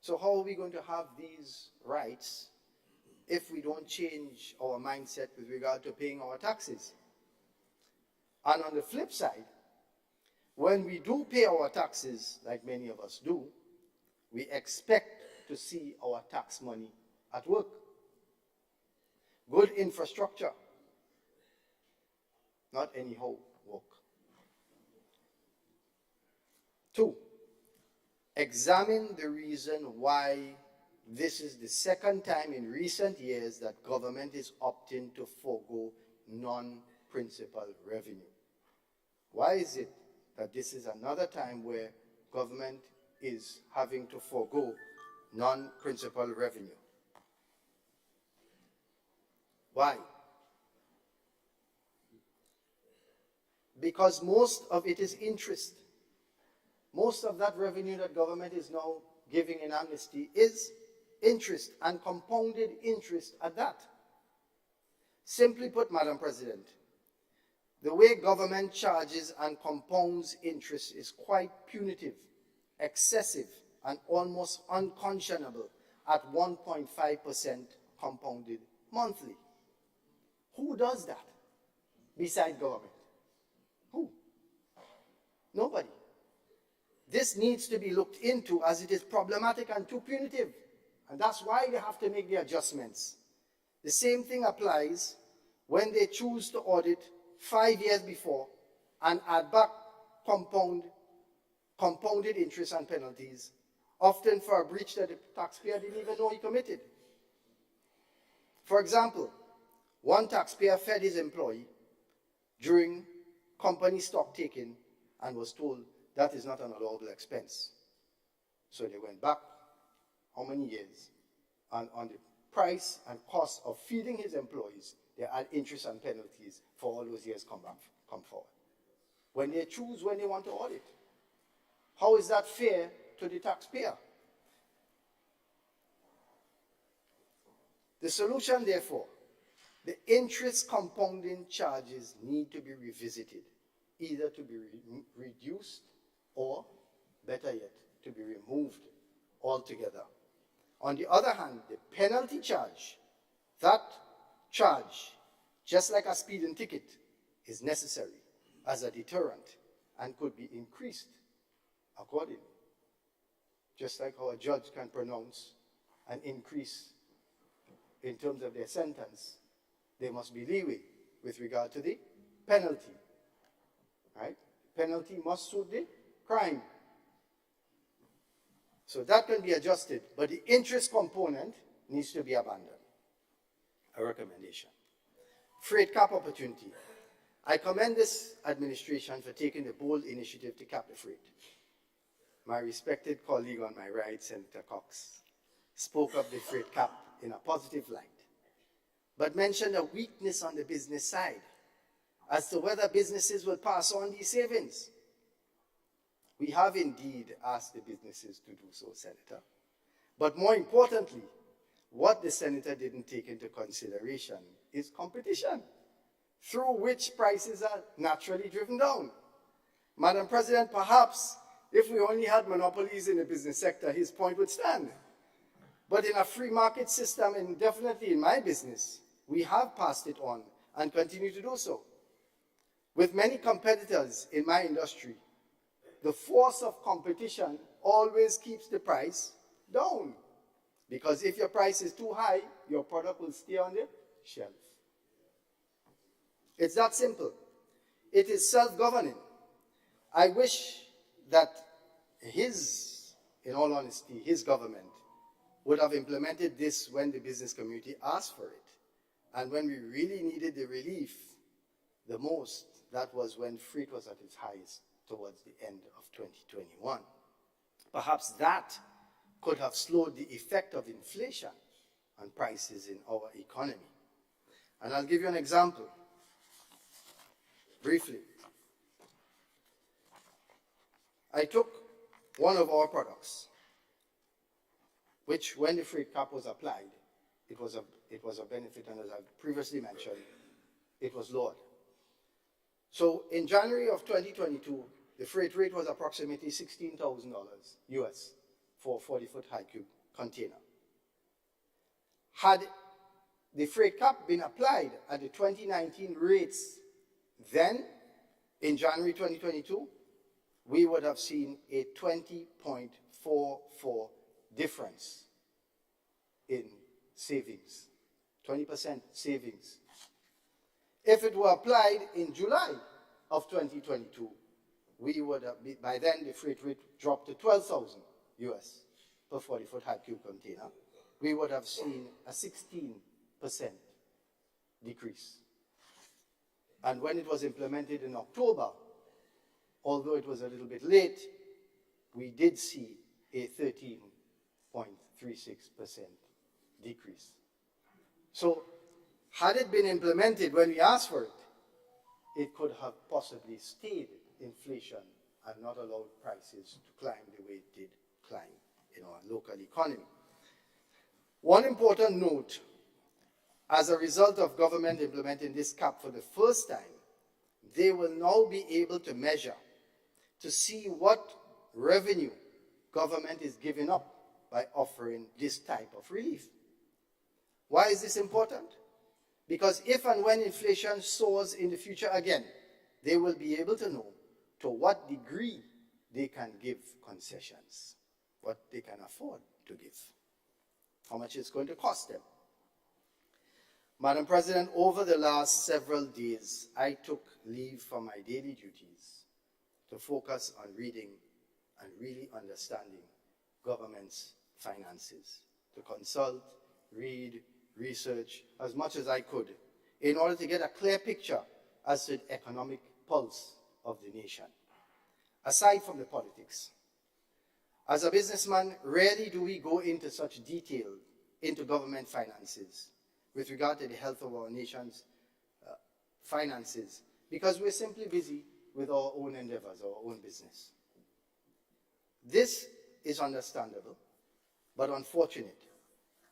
So how are we going to have these rights if we don't change our mindset with regard to paying our taxes? And on the flip side, when we do pay our taxes, like many of us do, we expect to see our tax money at work. Good infrastructure, not anyhow work. Two, examine the reason why this is the second time in recent years that government is opting to forego non-principal revenue. Why is it that this is another time where government is having to forego non-principal revenue? Why? Because most of it is interest. Most of that revenue that government is now giving in amnesty is interest, and compounded interest at that. Simply put, Madam President, the way government charges and compounds interest is quite punitive, excessive, and almost unconscionable at 1.5% compounded monthly. Who does that beside government? Who? Nobody. This needs to be looked into, as it is problematic and too punitive. And that's why they have to make the adjustments. The same thing applies when they choose to audit 5 years before and add back compounded interest and penalties, often for a breach that the taxpayer didn't even know he committed. For example, one taxpayer fed his employee during company stock taking and was told that is not an allowable expense. So they went back how many years? And on the price and cost of feeding his employees, they add interest and penalties for all those years come forward. When they choose when they want to audit, how is that fair to the taxpayer? The solution, therefore, the interest compounding charges need to be revisited, either to be reduced or, better yet, to be removed altogether. On the other hand, the penalty charge, that charge, just like a speeding ticket, is necessary as a deterrent and could be increased accordingly. Just like how a judge can pronounce an increase in terms of their sentence, there must be leeway with regard to the penalty. Right? Penalty must suit the crime. So that can be adjusted, but the interest component needs to be abandoned. A recommendation. freight cap opportunity. I commend this administration for taking the bold initiative to cap the freight. My respected colleague on my right, Senator Cox, spoke of the freight cap in a positive light, but mentioned a weakness on the business side as to whether businesses will pass on these savings. We have indeed asked the businesses to do so, Senator. But more importantly, what the Senator didn't take into consideration is competition, through which prices are naturally driven down. Madam President, perhaps if we only had monopolies in the business sector, his point would stand. But in a free market system, and definitely in my business, we have passed it on and continue to do so. With many competitors in my industry, the force of competition always keeps the price down. Because if your price is too high, your product will stay on the shelf. It's that simple. It is self-governing. I wish that in all honesty, his government would have implemented this when the business community asked for it. And when we really needed the relief the most, that was when freight was at its highest towards the end of 2021. Perhaps that could have slowed the effect of inflation on prices in our economy. And I'll give you an example, briefly. I took one of our products, which when the freight cap was applied, it was a benefit, and as I previously mentioned, it was lowered. So in January of 2022, the freight rate was approximately $16,000 US for a 40-foot high cube container. Had the freight cap been applied at the 2019 rates, then in January 2022, we would have seen a 20.44 difference in savings, 20% savings. If it were applied in July of 2022, we would have, by then the freight rate dropped to 12,000 US per 40-foot high cube container. We would have seen a 16% decrease. And when it was implemented in October, although it was a little bit late, we did see a 13.36% decrease. So had it been implemented when we asked for it, it could have possibly stayed inflation and not allowed prices to climb the way it did climb in our local economy. One important note, as a result of government implementing this cap for the first time, they will now be able to measure, to see what revenue government is giving up by offering this type of relief. Why is this important? Because if and when inflation soars in the future again, they will be able to know to what degree they can give concessions, what they can afford to give, how much it's going to cost them. Madam President, over the last several days, I took leave from my daily duties to focus on reading and really understanding government's finances, to consult, read, research as much as I could in order to get a clear picture as to the economic pulse of the nation, aside from the politics. As a businessman, rarely do we go into such detail into government finances with regard to the health of our nation's finances, because we're simply busy with our own endeavors, our own business. This is understandable, but unfortunate,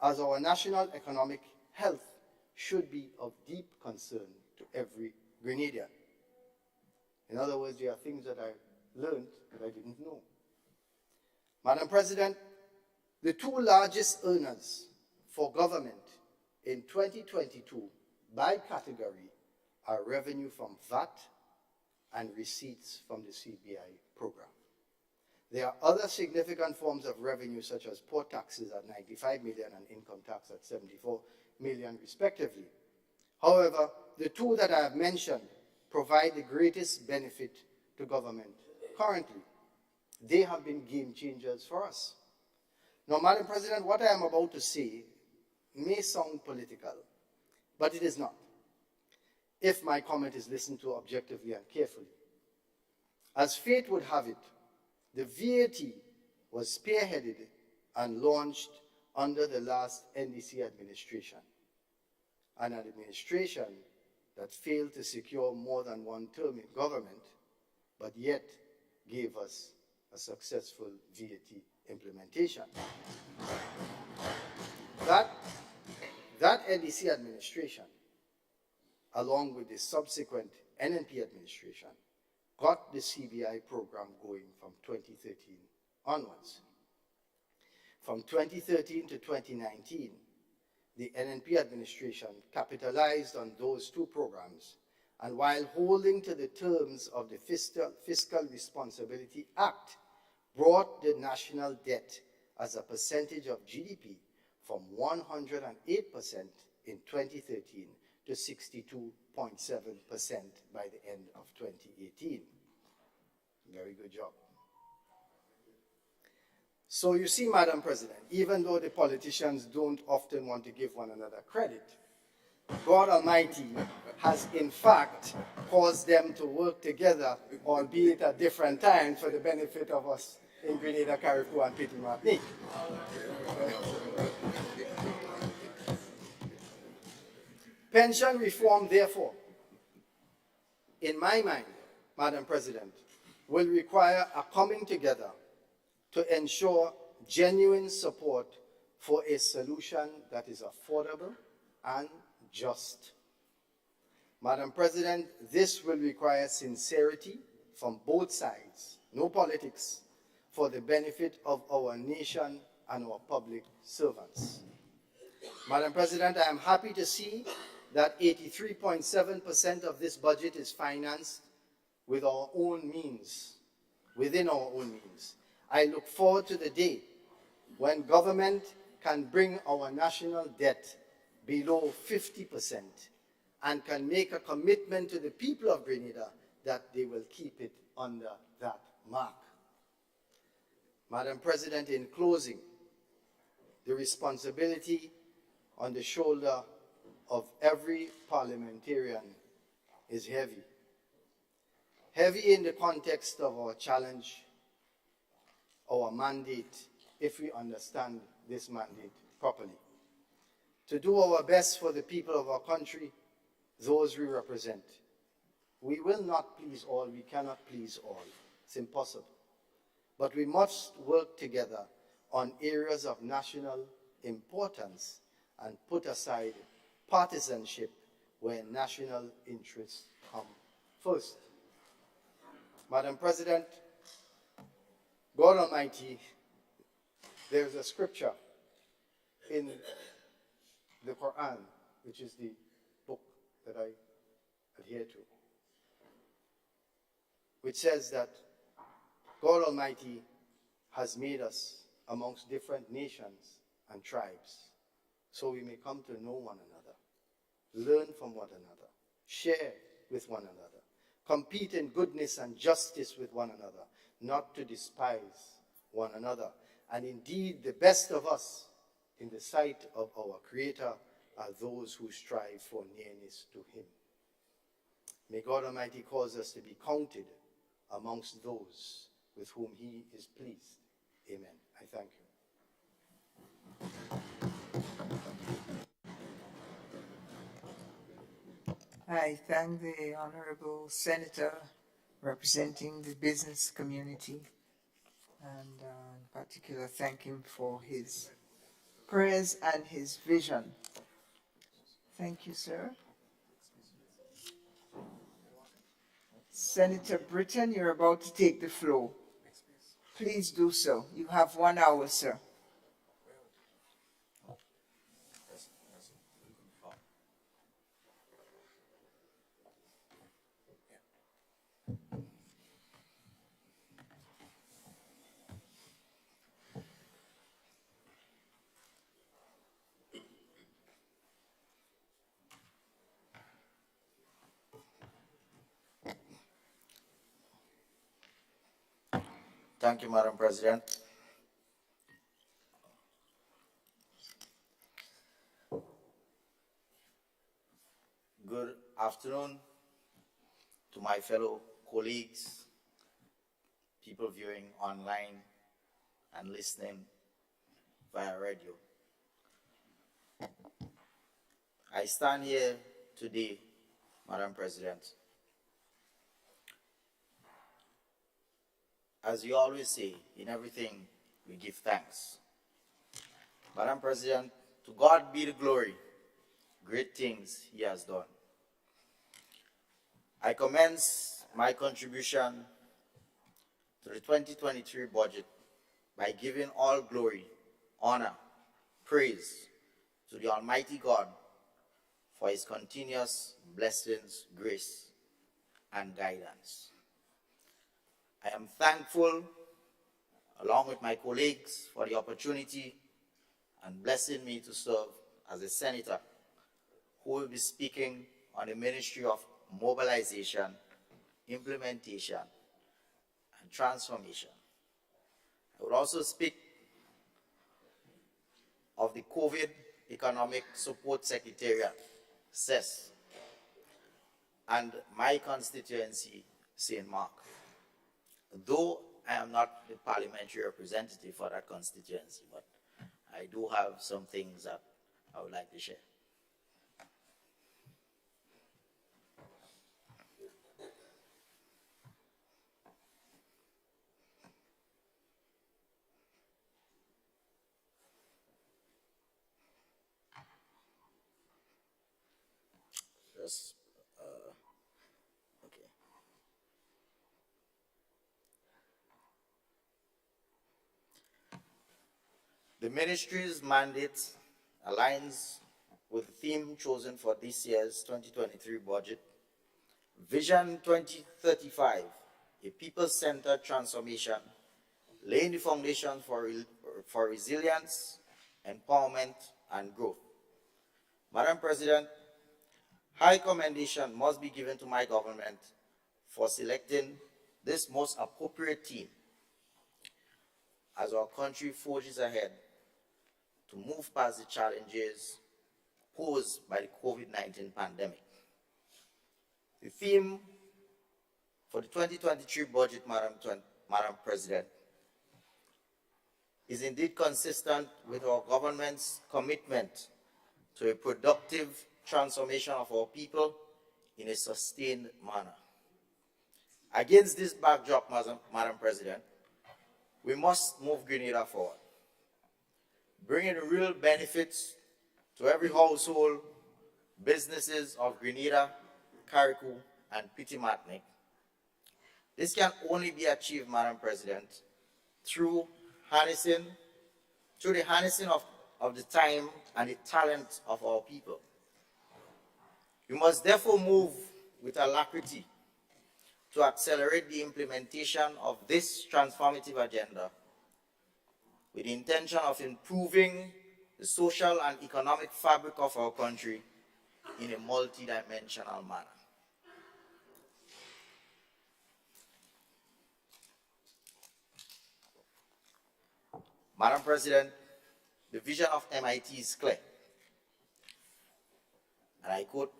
as our national economic health should be of deep concern to every Grenadian. In other words, there are things that I learned that I didn't know. Madam President, the two largest earners for government in 2022 by category are revenue from VAT and receipts from the CBI program. There are other significant forms of revenue such as port taxes at 95 million and income tax at 74 million respectively. However, the two that I have mentioned provide the greatest benefit to government currently. They have been game changers for us. Now, Madam President, what I am about to say may sound political, but it is not. if my comment is listened to objectively and carefully. As fate would have it, the VAT was spearheaded and launched under the last NDC administration, an administration that failed to secure more than one term in government, but yet gave us a successful VAT implementation. That NDC administration, along with the subsequent NNP administration, got the CBI program going from 2013 onwards. From 2013 to 2019, the NNP administration capitalized on those two programs, and while holding to the terms of the Fiscal Responsibility Act, brought the national debt as a percentage of GDP from 108% in 2013 to 62.7% by the end of 2018. Very good job. So you see, Madam President, even though the politicians don't often want to give one another credit, God Almighty has in fact caused them to work together, albeit at different times, for the benefit of us in Grenada, Carriacou, and Petit Martinique. Pension reform, therefore, in my mind, Madam President, will require a coming together to ensure genuine support for a solution that is affordable and just. Madam President, this will require sincerity from both sides, no politics, for the benefit of our nation and our public servants. Madam President, I am happy to see that 83.7% of this budget is financed with our own means, within our own means. I look forward to the day when government can bring our national debt below 50% and can make a commitment to the people of Grenada that they will keep it under that mark. Madam President, in closing, the responsibility on the shoulder of every parliamentarian is heavy. Heavy in the context of our challenge, our mandate, if we understand this mandate properly. To do our best for the people of our country, those we represent. We will not please all, we cannot please all. It's impossible. But we must work together on areas of national importance and put aside partisanship where national interests come first. Madam President, God Almighty, there is a scripture in the Quran, which is the book that I adhere to, which says that God Almighty has made us amongst different nations and tribes, so we may come to know one another, learn from one another, share with one another, compete in goodness and justice with one another, not to despise one another. And indeed, the best of us in the sight of our Creator are those who strive for nearness to Him. May God Almighty cause us to be counted amongst those with whom He is pleased. Amen. I thank you. I thank the Honorable Senator representing the business community, and in particular thank him for his prayers and his vision. Thank you, sir. Senator Britton, you're about to take the floor. Please do so. You have 1 hour, sir. Thank you, Madam President. Good afternoon to my fellow colleagues, people viewing online and listening via radio. I stand here today, Madam President, as you always say, in everything we give thanks. Madam President, to God be the glory, great things He has done. I commence my contribution to the 2023 budget by giving all glory, honor, praise to the Almighty God for His continuous blessings, grace, and guidance. I am thankful, along with my colleagues, for the opportunity and blessing me to serve as a senator who will be speaking on the Ministry of Mobilization, Implementation, and Transformation. I would also speak of the COVID Economic Support Secretariat, CES, and my constituency, St. Mark. Though I am not the parliamentary representative for that constituency, but I do have some things that I would like to share. Just, okay. The ministry's mandate aligns with the theme chosen for this year's 2023 budget, Vision 2035, a people-centered transformation, laying the foundation for resilience, empowerment, and growth. Madam President, high commendation must be given to my government for selecting this most appropriate theme as our country forges ahead to move past the challenges posed by the COVID-19 pandemic. The theme for the 2023 budget, Madam President, is indeed consistent with our government's commitment to a productive transformation of our people in a sustained manner. Against this backdrop, Madam President, we must move Grenada forward, bringing real benefits to every household, businesses of Grenada, Carriacou, and Petite Martinique. This can only be achieved, Madam President, through the harnessing of the time and the talent of our people. We must therefore move with alacrity to accelerate the implementation of this transformative agenda with the intention of improving the social and economic fabric of our country in a multidimensional manner. Madam President, the vision of MIT is clear. And I quote,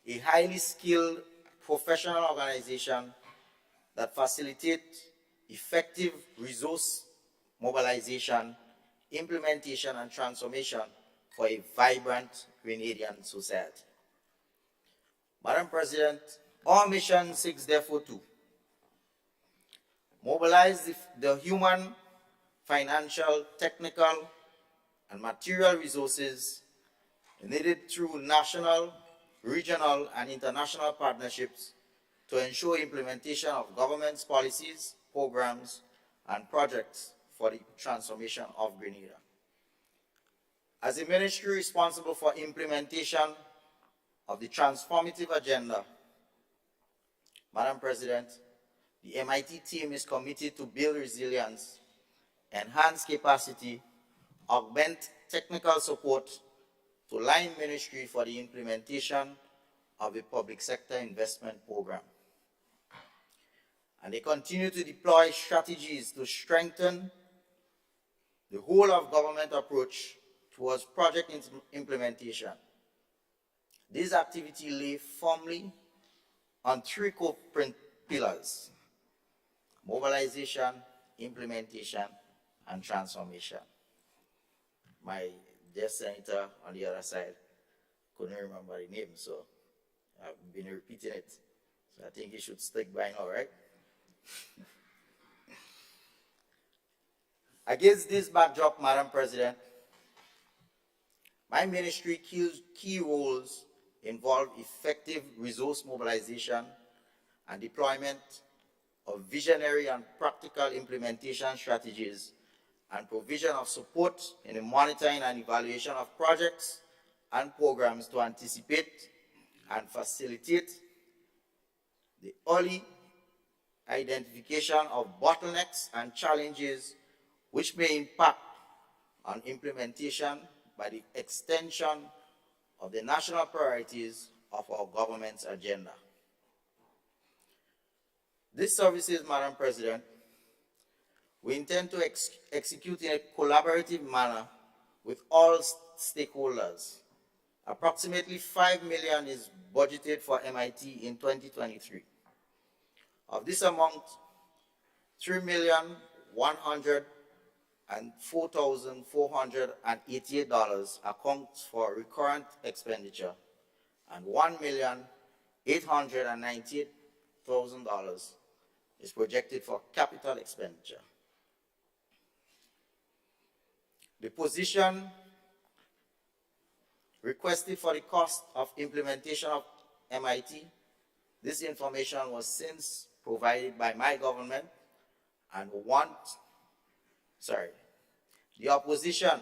a highly skilled professional organization that facilitates effective resource mobilization, implementation, and transformation for a vibrant Grenadian society. Madam President, our mission seeks therefore to mobilize the human, financial, technical, and material resources needed through national, regional, and international partnerships to ensure implementation of government's policies, programs, and projects for the transformation of Grenada. As a ministry responsible for implementation of the transformative agenda, Madam President, the MIT team is committed to build resilience, enhance capacity, augment technical support to line ministry for the implementation of a public sector investment program. And they continue to deploy strategies to strengthen the whole of government approach towards project implementation. These activities lay firmly on three core pillars: mobilization, implementation, and transformation. My dear senator on the other side couldn't remember the name, so I've been repeating it. So I think he should stick by now, right? Against this backdrop, Madam President, my ministry key roles involve effective resource mobilization and deployment of visionary and practical implementation strategies and provision of support in the monitoring and evaluation of projects and programs to anticipate and facilitate the early identification of bottlenecks and challenges which may impact on implementation by the extension of the national priorities of our government's agenda. These services, Madam President, we intend to execute in a collaborative manner with all stakeholders. Approximately $5 million is budgeted for MIT in 2023. Of this amount, $3,104,488 accounts for recurrent expenditure, and $1,898,000 is projected for capital expenditure. The position requested for the cost of implementation of MIT, this information was since provided by my government, and the opposition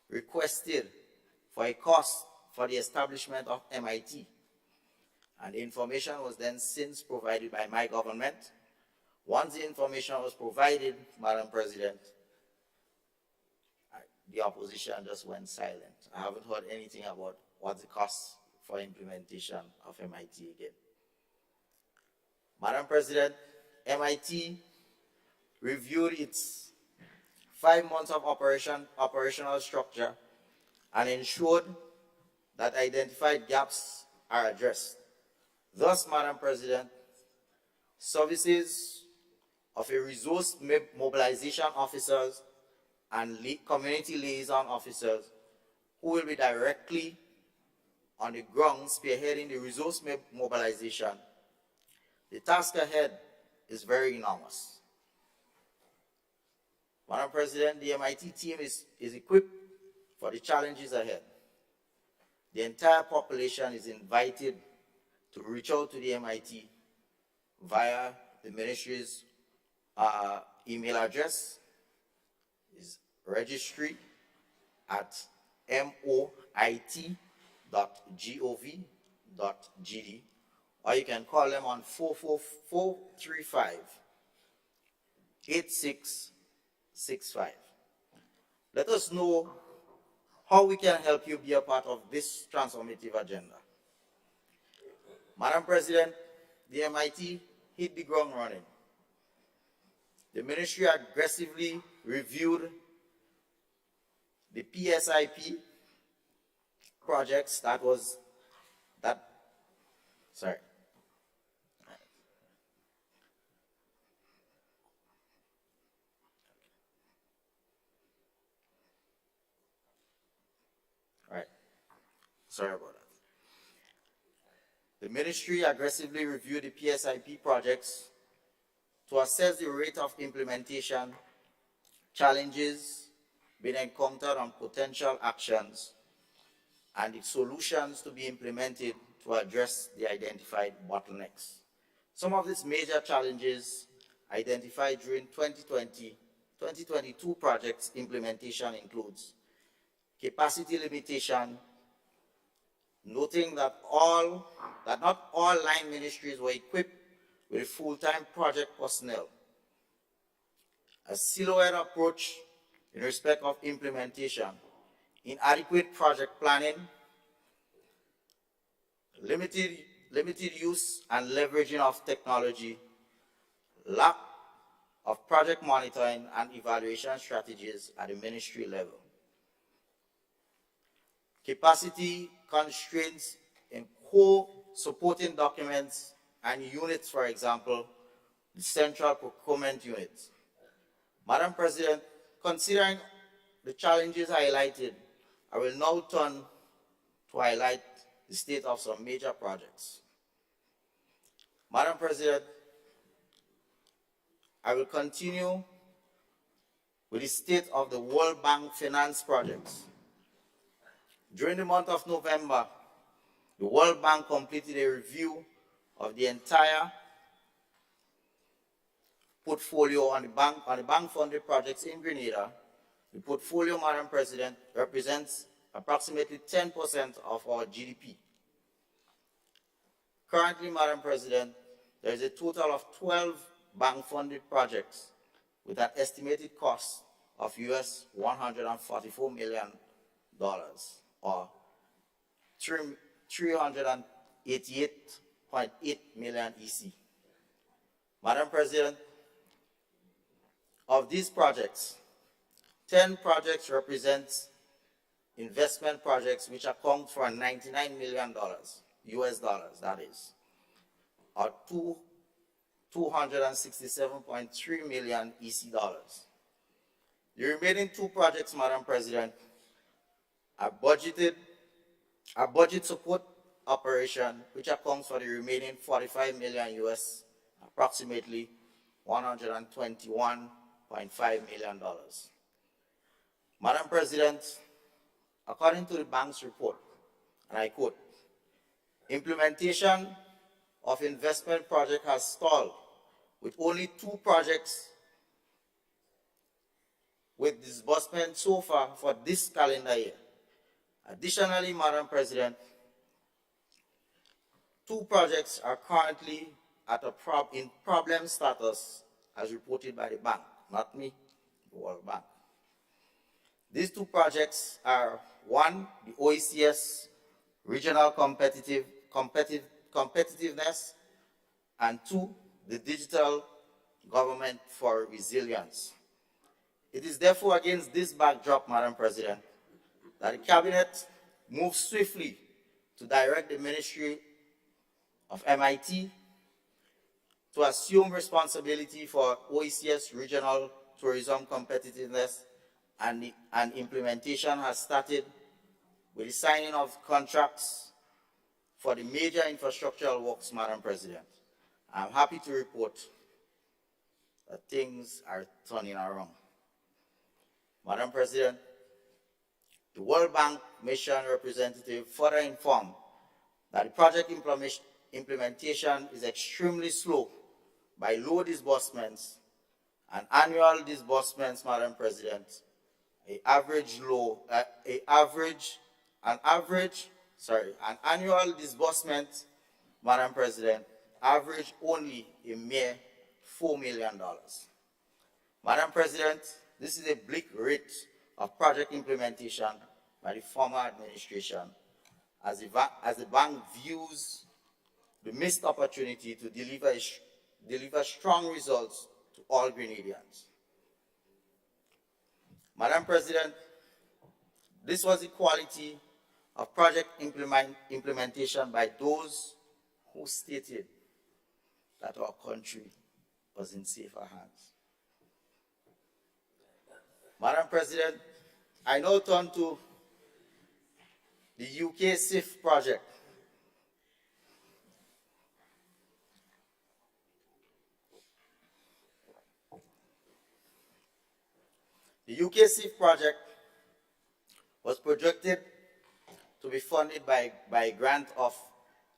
requested for a cost for the establishment of MIT, and the information was then since provided by my government. Once the information was provided, Madam President, the opposition just went silent. I haven't heard anything about what the cost for implementation of MIT again. Madam President, MIT reviewed its 5 months of operational structure and ensured that identified gaps are addressed. Thus, Madam President, services of a resource mobilization officers and community liaison officers who will be directly on the ground spearheading the resource mobilization. The task ahead is very enormous. Madam President, the MIT team is equipped for the challenges ahead. The entire population is invited to reach out to the MIT via the ministry's email address, is registry@moit.gov.gd, or you can call them on 435-8665. Let us know how we can help you be a part of this transformative agenda. Madam President, the MIT hit the ground running. The ministry aggressively reviewed the PSIP projects Sorry about that. The ministry aggressively reviewed the PSIP projects to assess the rate of implementation, challenges being encountered on potential actions, and the solutions to be implemented to address the identified bottlenecks. Some of these major challenges identified during 2022 projects implementation includes capacity limitation, noting that not all line ministries were equipped with full-time project personnel, a silhouette approach in respect of implementation, inadequate project planning, limited use and leveraging of technology, lack of project monitoring and evaluation strategies at the ministry level, capacity constraints in core supporting documents and units, for example, the Central Procurement Unit. Madam President, considering the challenges highlighted, I will now turn to highlight the state of some major projects. Madam President, I will continue with the state of the World Bank finance projects. During the month of November, the World Bank completed a review of the entire portfolio on the bank-funded projects in Grenada. The portfolio, Madam President, represents approximately 10% of our GDP. Currently, Madam President, there is a total of 12 bank-funded projects with an estimated cost of US $144 million, or 388.8 million EC. Madam President, of these projects, 10 projects represent investment projects which account for $99 million, US dollars, that is, or 267.3 million EC dollars. The remaining 2 projects, Madam President, are budget support operation, which accounts for the remaining 45 million US, approximately $121.5 million. Madam President, according to the bank's report, and I quote, implementation of investment project has stalled with only 2 projects with disbursement so far for this calendar year. Additionally, Madam President, 2 projects are currently at in problem status as reported by the bank, not me, the World Bank. These 2 projects are 1, the OECS Regional Competitiveness, and 2, the Digital Government for Resilience. It is therefore against this backdrop, Madam President, that the Cabinet moved swiftly to direct the Ministry of MIT to assume responsibility for OECS Regional Tourism Competitiveness, and implementation has started with the signing of contracts for the major infrastructural works, Madam President. I'm happy to report that things are turning around. Madam President, the World Bank mission representative further informed that the project implementation is extremely slow by low disbursements and annual disbursements, Madam President, an annual disbursement, Madam President, average only a mere $4 million. Madam President, this is a bleak rate of project implementation by the former administration as the bank views the missed opportunity to deliver strong results to all Grenadians. Madam President, this was the quality of project implementation by those who stated that our country was in safer hands. Madam President, I now turn to the UK SIF project. The UK SIF project was projected to be funded by a grant of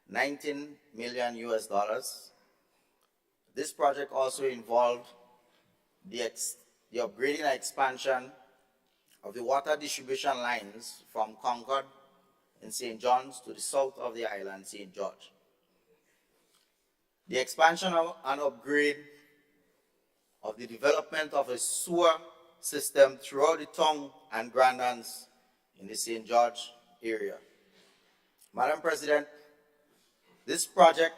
19 million US dollars. This project also involved the upgrading and expansion of the water distribution lines from Concord in St. John's to the south of the island, St. George. The expansion and upgrade of the development of a sewer system throughout the Tongue and Grand Anse in the St. George area. Madam President, this project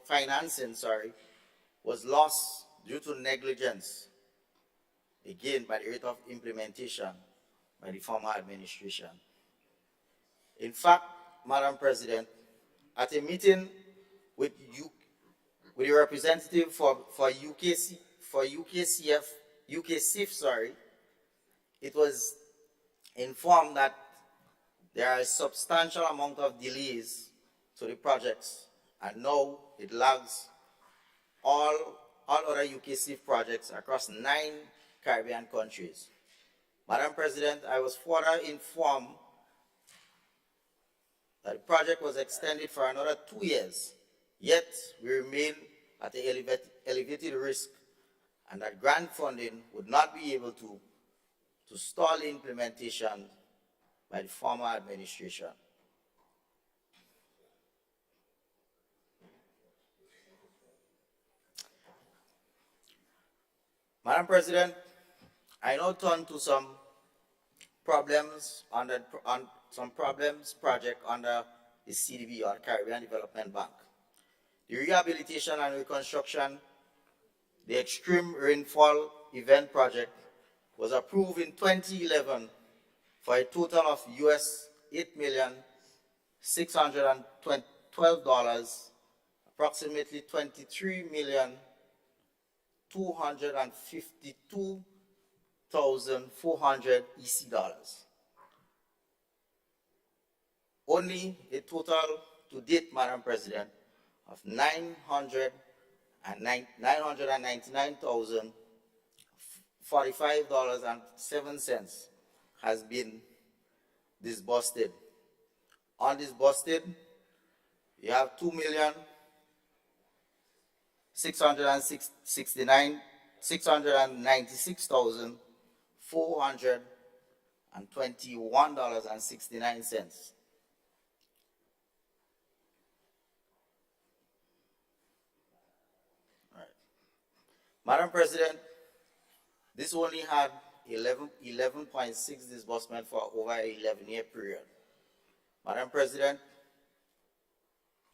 financing was lost due to negligence, again by the rate of implementation by the former administration. In fact, Madam President, at a meeting with the representative for UKCF, sorry, it was informed that there are a substantial amount of delays to the projects, and now it lags all other UKCF projects across 9 Caribbean countries. Madam President, I was further informed that the project was extended for another 2 years, yet we remain at the elevated risk, and that grant funding would not be able to stall the implementation by the former administration. Madam President, I now turn to some problems project under the CDB, or Caribbean Development Bank. The rehabilitation and reconstruction, the extreme rainfall event project, was approved in 2011 for a total of US $8,612, approximately $23,252,400 EC dollars. Only a total to date, Madam President, of $999,045.07 has been disbursed. On disbursed, you have $2,696,421.69. Madam President, this only had 11.6 disbursement for over an 11-year period. Madam President,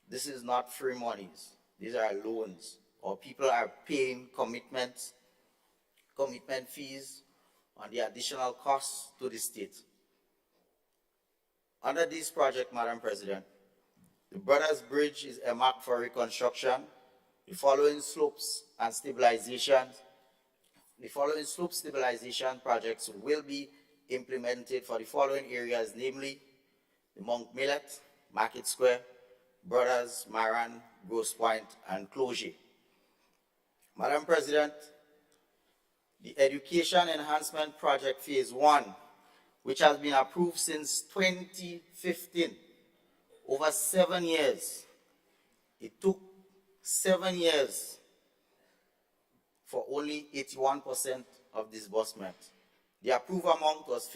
this is not free monies. These are loans, or people are paying commitment fees on the additional costs to the state. Under this project, Madam President, the Brothers Bridge is earmarked for reconstruction. The following slopes stabilization projects will be implemented for the following areas, namely the Mount Millet, Market Square, Brothers, Maran, Grosse Pointe, and Clogier. Madam President, the Education Enhancement Project Phase 1, which has been approved since 2015, over 7 years. It took 7 years for only 81% of disbursement. The approved amount was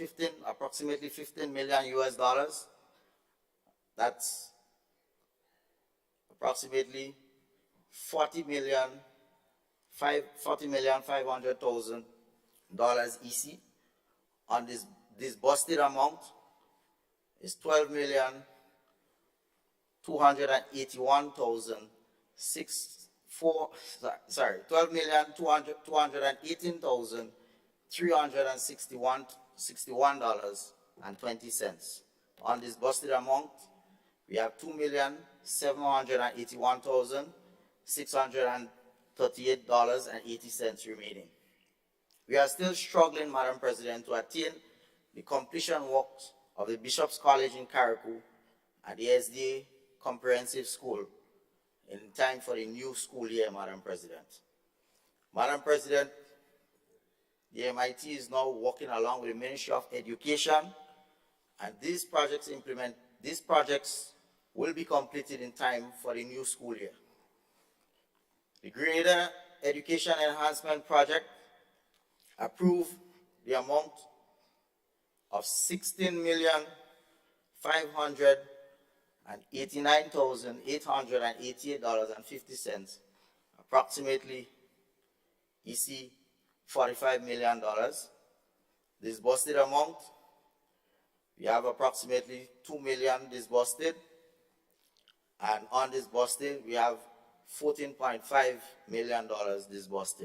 approximately $15 million US dollars. That's approximately $40,500,000 EC. On this disbursed amount is $12,218,361.20. On this busted amount, we have $2,781,638.80 remaining. We are still struggling, Madam President, to attain the completion works of the Bishop's College in Carriacou and the SDA Comprehensive School in time for the new school year, Madam President. Madam President, the MIT is now working along with the Ministry of Education, and these projects will be completed in time for the new school year. The Grenada Education Enhancement Project approved the amount of $16,589,888.50, approximately EC $45 million. This busted amount, we have approximately $2 million disbursed, and on this busted, we have $14.5 million disbursed.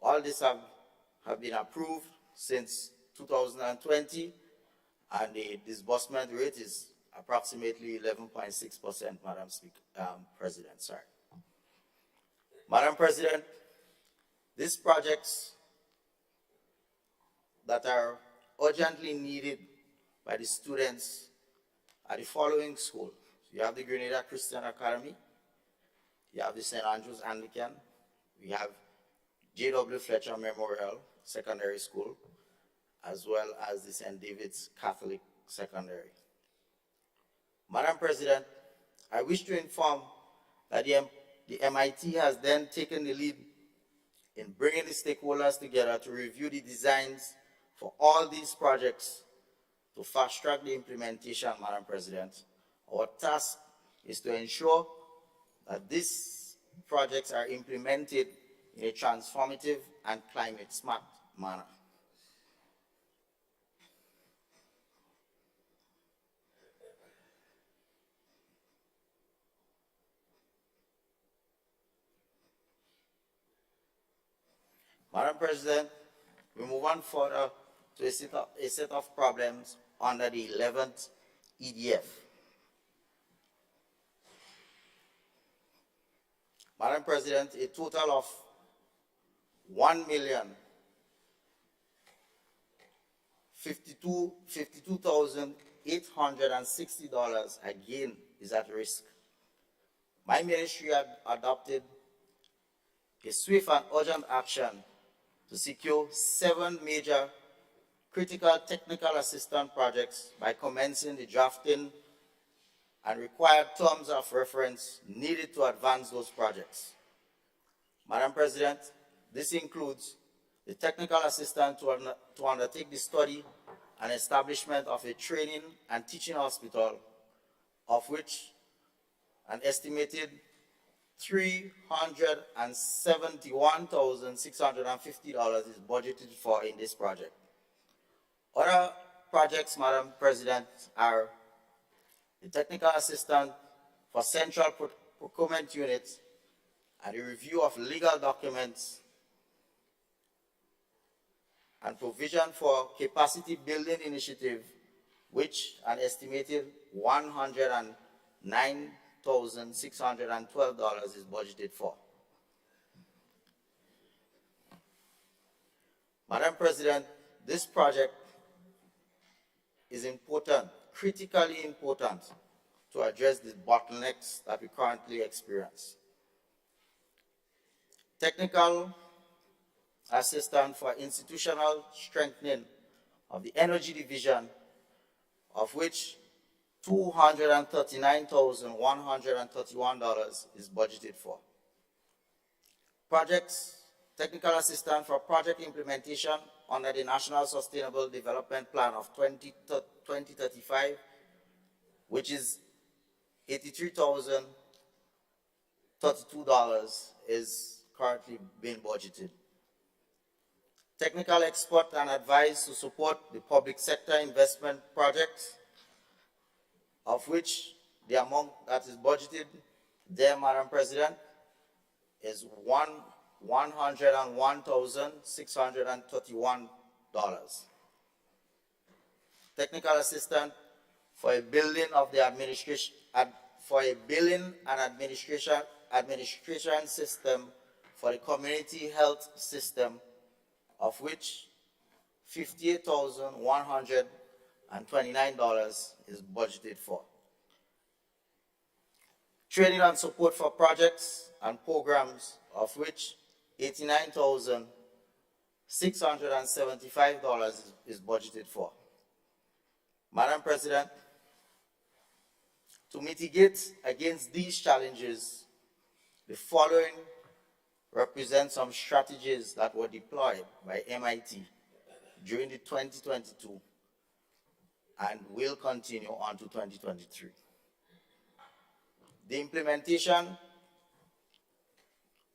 All this have been approved since 2020, and the disbursement rate is approximately 11.6%, President, sorry. Madam President, these projects that are urgently needed by the students at the following schools. You have the Grenada Christian Academy, you have the St. Andrews Anglican, we have J.W. Fletcher Memorial Secondary School, as well as the St. David's Catholic Secondary. Madam President, I wish to inform that the MIT has then taken the lead in bringing the stakeholders together to review the designs for all these projects to fast-track the implementation, Madam President. Our task is to ensure that these projects are implemented in a transformative and climate-smart manner. Madam President, we move on further to a set of problems under the 11th EDF. Madam President, a total of $1,052,860 again is at risk. My ministry had adopted a swift and urgent action to secure 7 major critical technical assistance projects by commencing the drafting and required terms of reference needed to advance those projects. Madam President, this includes the technical assistance to undertake the study and establishment of a training and teaching hospital, of which an estimated $371,650 is budgeted for in this project. Other projects, Madam President, are the technical assistance for central procurement units and the review of legal documents and provision for capacity building initiative, which an estimated $109,612 is budgeted for. Madam President, this project is important, critically important, to address the bottlenecks that we currently experience. Technical assistance for institutional strengthening of the energy division, of which $239,131 is budgeted for. Technical assistance for project implementation under the National Sustainable Development Plan of 2035, which is $83,032 is currently being budgeted. Technical expert and advice to support the public sector investment projects, of which the amount that is budgeted there, Madam President, is $101,631. Technical assistance for a building of the administration system for the community health system, of which $58,129 is budgeted for. Training and support for projects and programs, of which $89,675 is budgeted for. Madam President, to mitigate against these challenges, the following represent some strategies that were deployed by MIT during the 2022 and will continue on to 2023. The implementation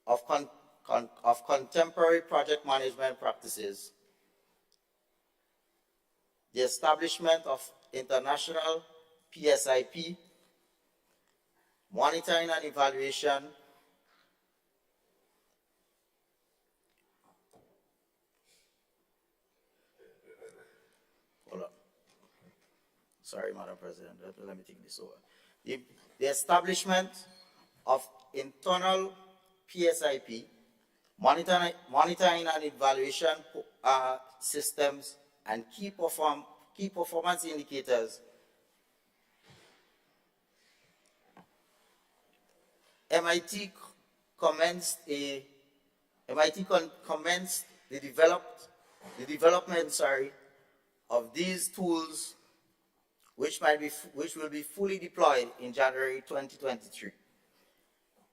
of contemporary project management practices, the establishment of international PSIP, monitoring and evaluation, sorry, Madam President, let me take this over. The establishment of internal PSIP, monitoring and evaluation systems, and key performance indicators. MIT commenced the development of these tools, which will be fully deployed in January 2023.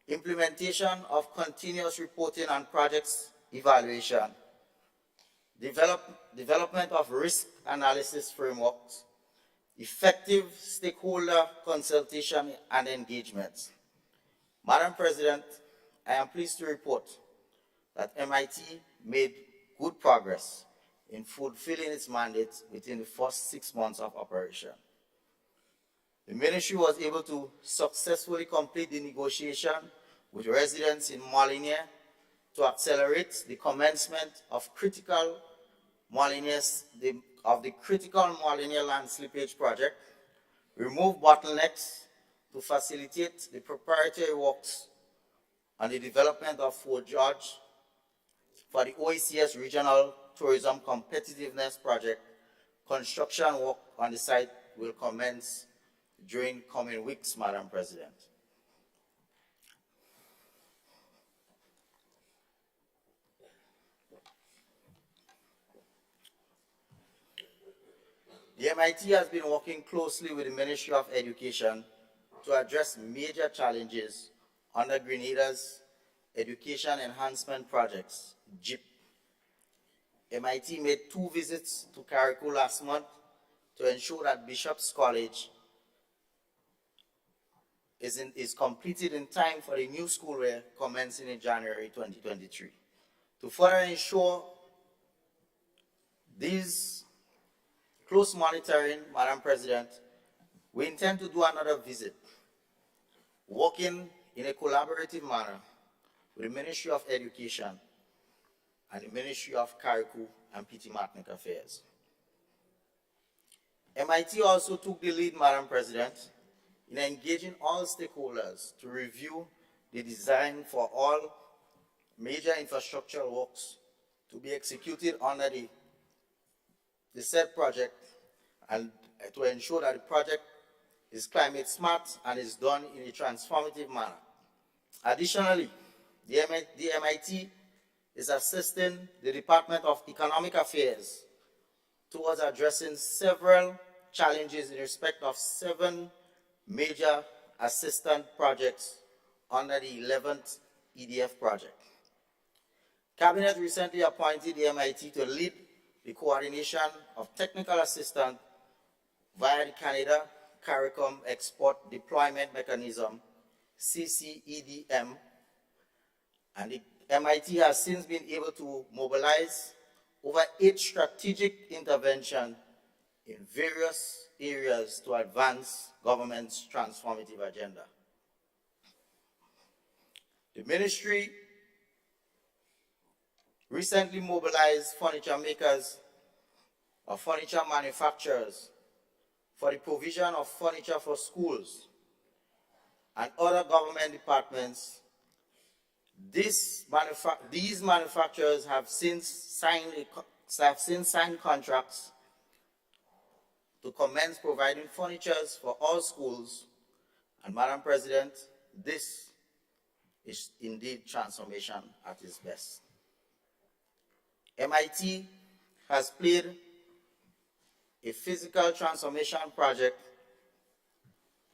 Implementation of continuous reporting and projects evaluation, development of risk analysis frameworks, effective stakeholder consultation and engagement. Madam President, I am pleased to report that MIT made good progress in fulfilling its mandate within the first 6 months of operation. The ministry was able to successfully complete the negotiation with residents in Molinier to accelerate the commencement of the critical Molinier land slippage project, remove bottlenecks to facilitate the preparatory works on the development of Fort George for the OECS Regional Tourism Competitiveness Project. Construction work on the site will commence during coming weeks, Madam President. The MIT has been working closely with the Ministry of Education to address major challenges under Grenada's Education Enhancement Projects, GEP. MIT made 2 visits to Carriacou last month to ensure that Bishop's College is completed in time for the new school year commencing in January 2023. To further ensure these close monitoring, Madam President, we intend to do another visit, working in a collaborative manner with the Ministry of Education and the Ministry of Carriacou and PT Martinique Affairs. MIT also took the lead, Madam President, in engaging all stakeholders to review the design for all major infrastructure works to be executed under the said project, and to ensure that the project is climate smart and is done in a transformative manner. Additionally, the MIT is assisting the Department of Economic Affairs towards addressing several challenges in respect of 7 major assistant projects under the 11th EDF project. Cabinet recently appointed the MIT to lead the coordination of technical assistance via the Canada CARICOM Export Deployment Mechanism, CCEDM, and the MIT has since been able to mobilize over 8 strategic interventions in various areas to advance government's transformative agenda. The ministry recently mobilized furniture makers or furniture manufacturers for the provision of furniture for schools and other government departments. These manufacturers have since signed contracts to commence providing furniture for all schools. And Madam President, this is indeed transformation at its best. MIT has played a physical transformation project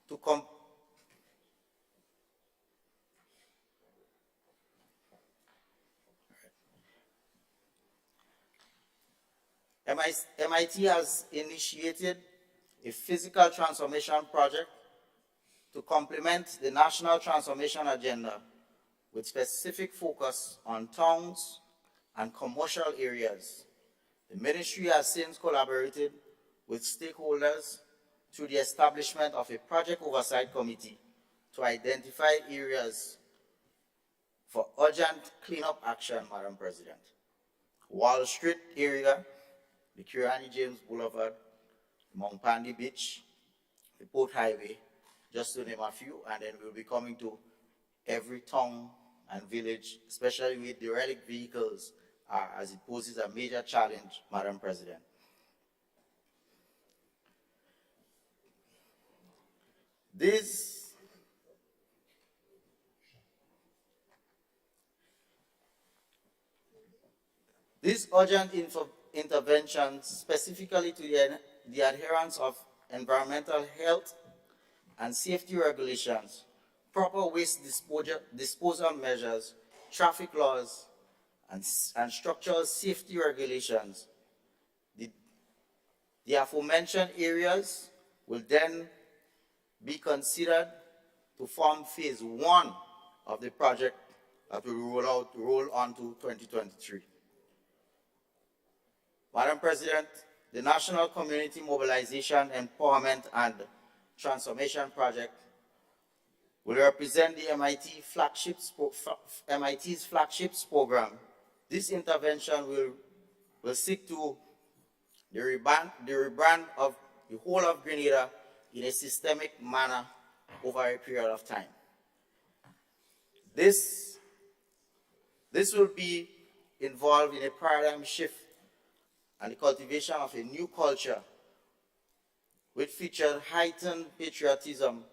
to MIT has initiated a physical transformation project to complement the National Transformation Agenda with specific focus on towns and commercial areas. The ministry has since collaborated with stakeholders through the establishment of a project oversight committee to identify areas for urgent cleanup action, Madam President. Wall Street area, the Kirani James Boulevard, Mount Pandy Beach, the Port Highway, just to name a few, and then we'll be coming to every town and village, especially with derelict vehicles, as it poses a major challenge, Madam President. These urgent interventions, specifically to the adherence of environmental health and safety regulations, proper waste disposal measures, traffic laws, and structural safety regulations. The aforementioned areas will then be considered to form phase 1 of the project that will roll on to 2023. Madam President, the National Community Mobilization, Empowerment and Transformation Project will represent the MIT's flagships program. This intervention will seek to the rebrand of the whole of Grenada in a systemic manner over a period of time. This will be involved in a paradigm shift and the cultivation of a new culture which featured heightened patriotism,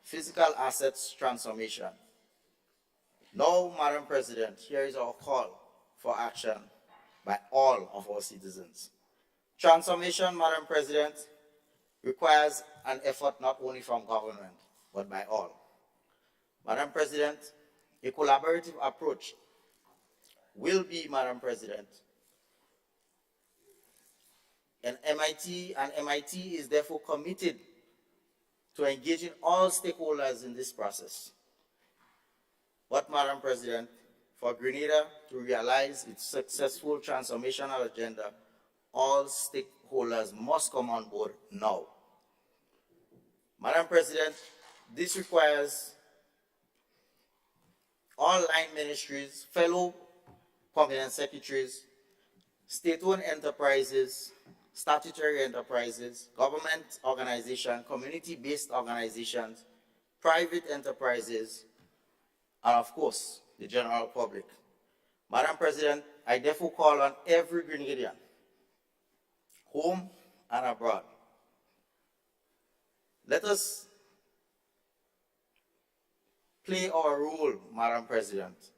physical assets transformation. Now, Madam President, here is our call for action by all of our citizens. Transformation, Madam President, requires an effort not only from government, but by all. Madam President, a collaborative approach will be, Madam President, and MIT is therefore committed to engaging all stakeholders in this process. But, Madam President, for Grenada to realize its successful transformational agenda, all stakeholders must come on board now. Madam President, this requires all line ministries, fellow permanent secretaries, state-owned enterprises, statutory enterprises, government organizations, community-based organizations, private enterprises, and of course, the general public. Madam President, I therefore call on every Grenadian, home and abroad. Let us play our role, Madam President,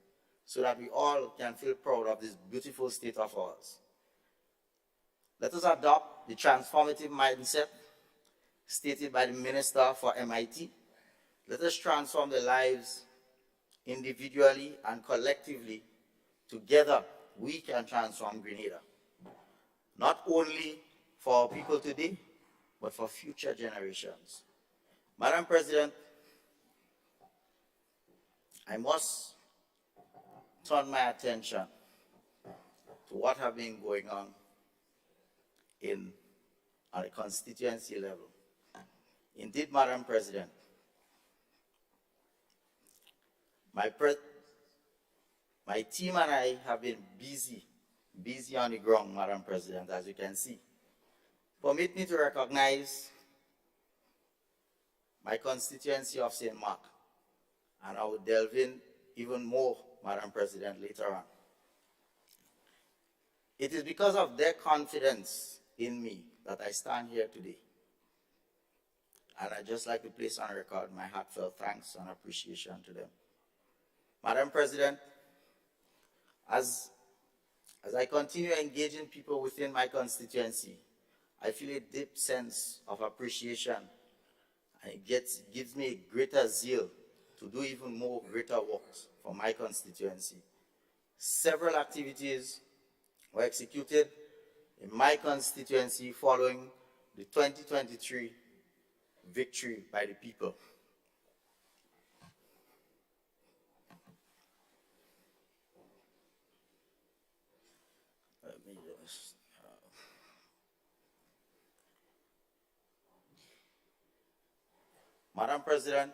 so that we all can feel proud of this beautiful state of ours. Let us adopt the transformative mindset stated by the Minister for MIT. Let us transform the lives individually and collectively. Together, we can transform Grenada, not only for our people today, but for future generations. Madam President, I must turn my attention to what has been going on on a constituency level. Indeed, Madam President, my team and I have been busy on the ground, Madam President, as you can see. Permit me to recognize my constituency of St. Mark, and I will delve in even more, Madam President, later on. It is because of their confidence in me that I stand here today. And I'd just like to place on record my heartfelt thanks and appreciation to them. Madam President, as I continue engaging people within my constituency, I feel a deep sense of appreciation, and it gives me a greater zeal to do even more greater works for my constituency. Several activities were executed in my constituency following the 2023 victory by the people. Let me just, Madam President,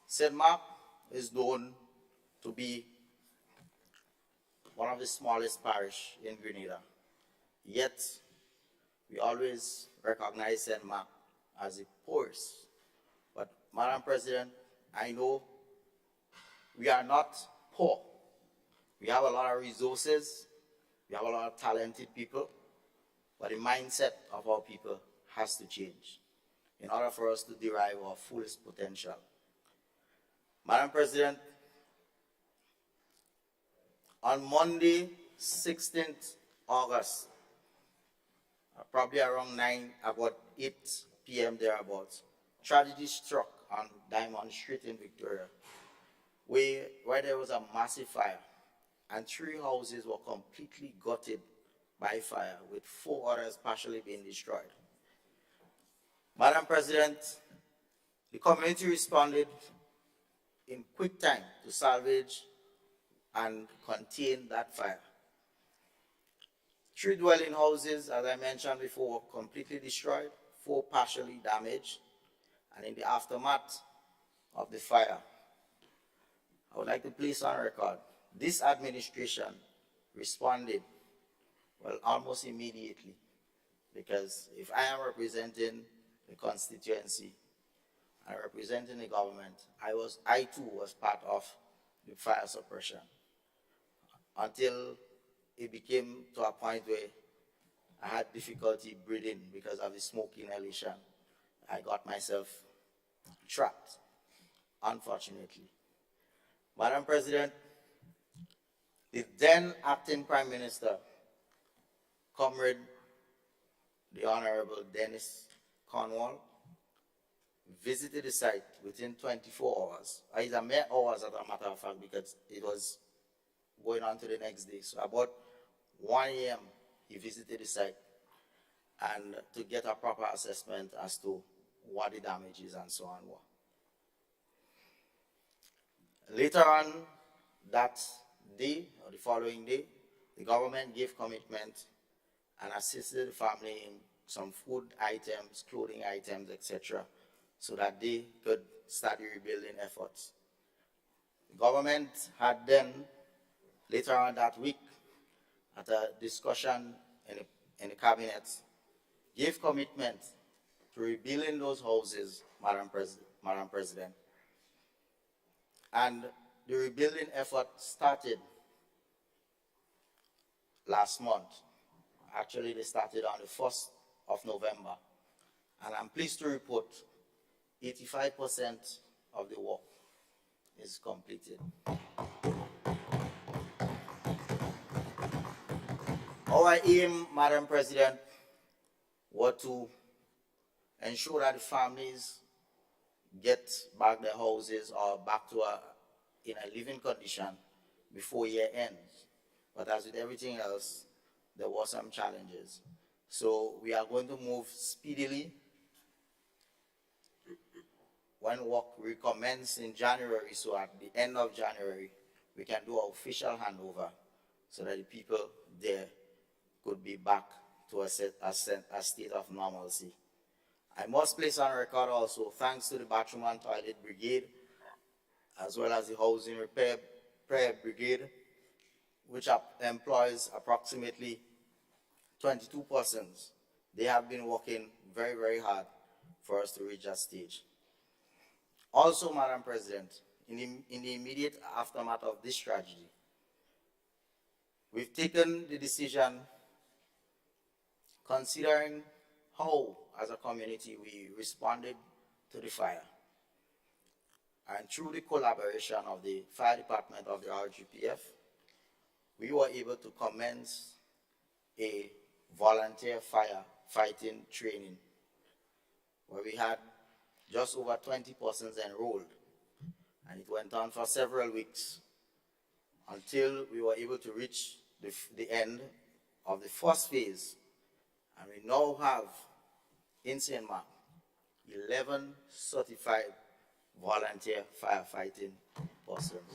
St. Mark is known to be one of the smallest parish in Grenada. Yet, we always recognize St. Mark as the poorest. But Madam President, I know we are not poor. We have a lot of resources, we have a lot of talented people, but the mindset of our people has to change in order for us to derive our fullest potential. Madam President, on Monday, 16th August, probably around about 8 p.m. thereabouts, tragedy struck on Diamond Street in Victoria, where there was a massive fire, and 3 houses were completely gutted by fire, with 4 others partially being destroyed. Madam President, the community responded in quick time to salvage and contain that fire. 3 dwelling houses, as I mentioned before, were completely destroyed, 4 partially damaged, and in the aftermath of the fire, I would like to place on record, this administration responded, well, almost immediately, because if I am representing the constituency and representing the government, I too was part of the fire suppression until it became to a point where I had difficulty breathing because of the smoke inhalation. I got myself trapped, unfortunately. Madam President, the then acting Prime Minister, Comrade the Honorable Dennis Cornwall, visited the site within 24 hours. It's a mere hours, as a matter of fact, because it was going on to the next day. So about 1 a.m., he visited the site and to get a proper assessment as to what the damage is and so on were. Later on that day, or the following day, the government gave commitment and assisted the family in some food items, clothing items, etc., so that they could start the rebuilding efforts. The government had then, later on that week, at a discussion in the cabinet, gave commitment to rebuilding those houses, Madam President. And the rebuilding effort started last month. Actually, they started on the 1st of November. And I'm pleased to report 85% of the work is completed. Our aim, Madam President, was to ensure that the families get back their houses or back to in a living condition before year ends. But as with everything else, there were some challenges. So we are going to move speedily. When work recommences in January, so at the end of January, we can do an official handover so that the people there could be back to a state of normalcy. I must place on record also, thanks to the Bathroom and Toilet Brigade, as well as the Housing Repair Brigade, which employs approximately 22 persons. They have been working very, very hard for us to reach that stage. Also, Madam President, in the immediate aftermath of this tragedy, we've taken the decision, considering how, as a community, we responded to the fire. And through the collaboration of the fire department of the RGPF, we were able to commence a volunteer firefighting training where we had just over 20 persons enrolled. And it went on for several weeks until we were able to reach the end of the first phase. And we now have in St. Mark 11 certified volunteer firefighting persons.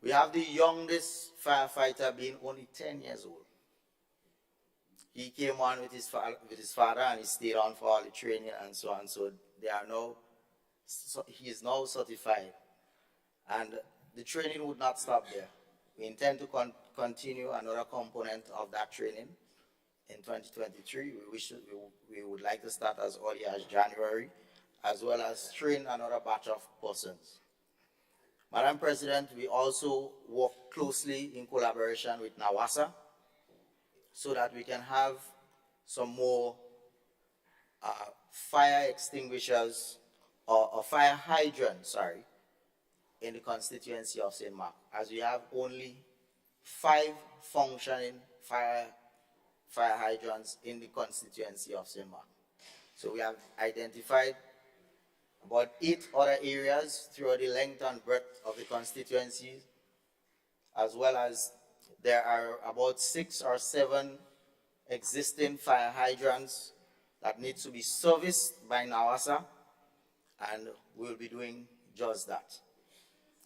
We have the youngest firefighter being only 10 years old. He came on with his father and he stayed on for all the training and so on. So he is now certified. And the training would not stop there. We intend to continue another component of that training in 2023. We would like to start as early as January, as well as train another batch of persons. Madam President, we also work closely in collaboration with NAWASA so that we can have some more fire extinguishers or fire hydrants, in the constituency of St. Mark, as we have only 5 functioning fire hydrants in the constituency of St. Mark. So we have identified about 8 other areas throughout the length and breadth of the constituency, as well as there are about 6 or 7 existing fire hydrants that need to be serviced by NAWASA, and we'll be doing just that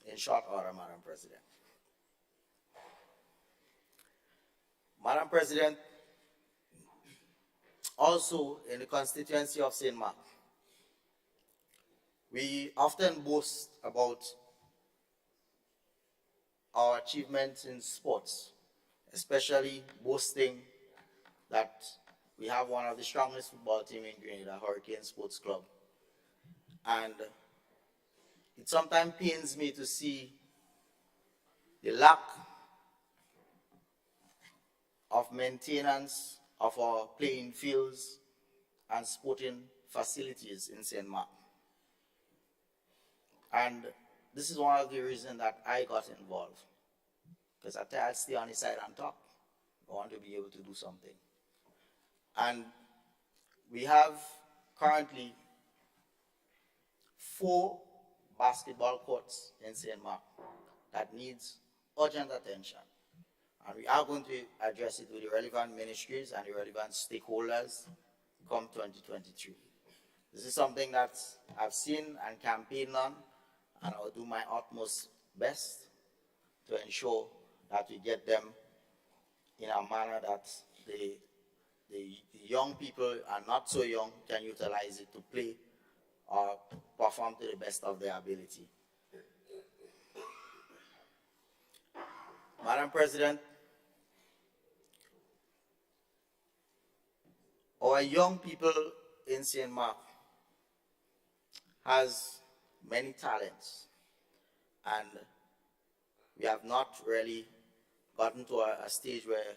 in short order, Madam President. Madam President, also in the constituency of St. Mark, we often boast about our achievements in sports, especially boasting that we have one of the strongest football teams in Grenada, Hurricane Sports Club. And it sometimes pains me to see the lack of maintenance of our playing fields and sporting facilities in St. Mark. And this is one of the reasons that I got involved, because I stay on the side and talk. I want to be able to do something. And we have currently 4 basketball courts in St. Mark that needs urgent attention. And we are going to address it with the relevant ministries and the relevant stakeholders come 2023. This is something that I've seen and campaigned on, and I'll do my utmost best to ensure that we get them in a manner that the young people and not so young can utilize it to play or perform to the best of their ability. Madam President, our young people in St. Mark has many talents, and we have not really gotten to a stage where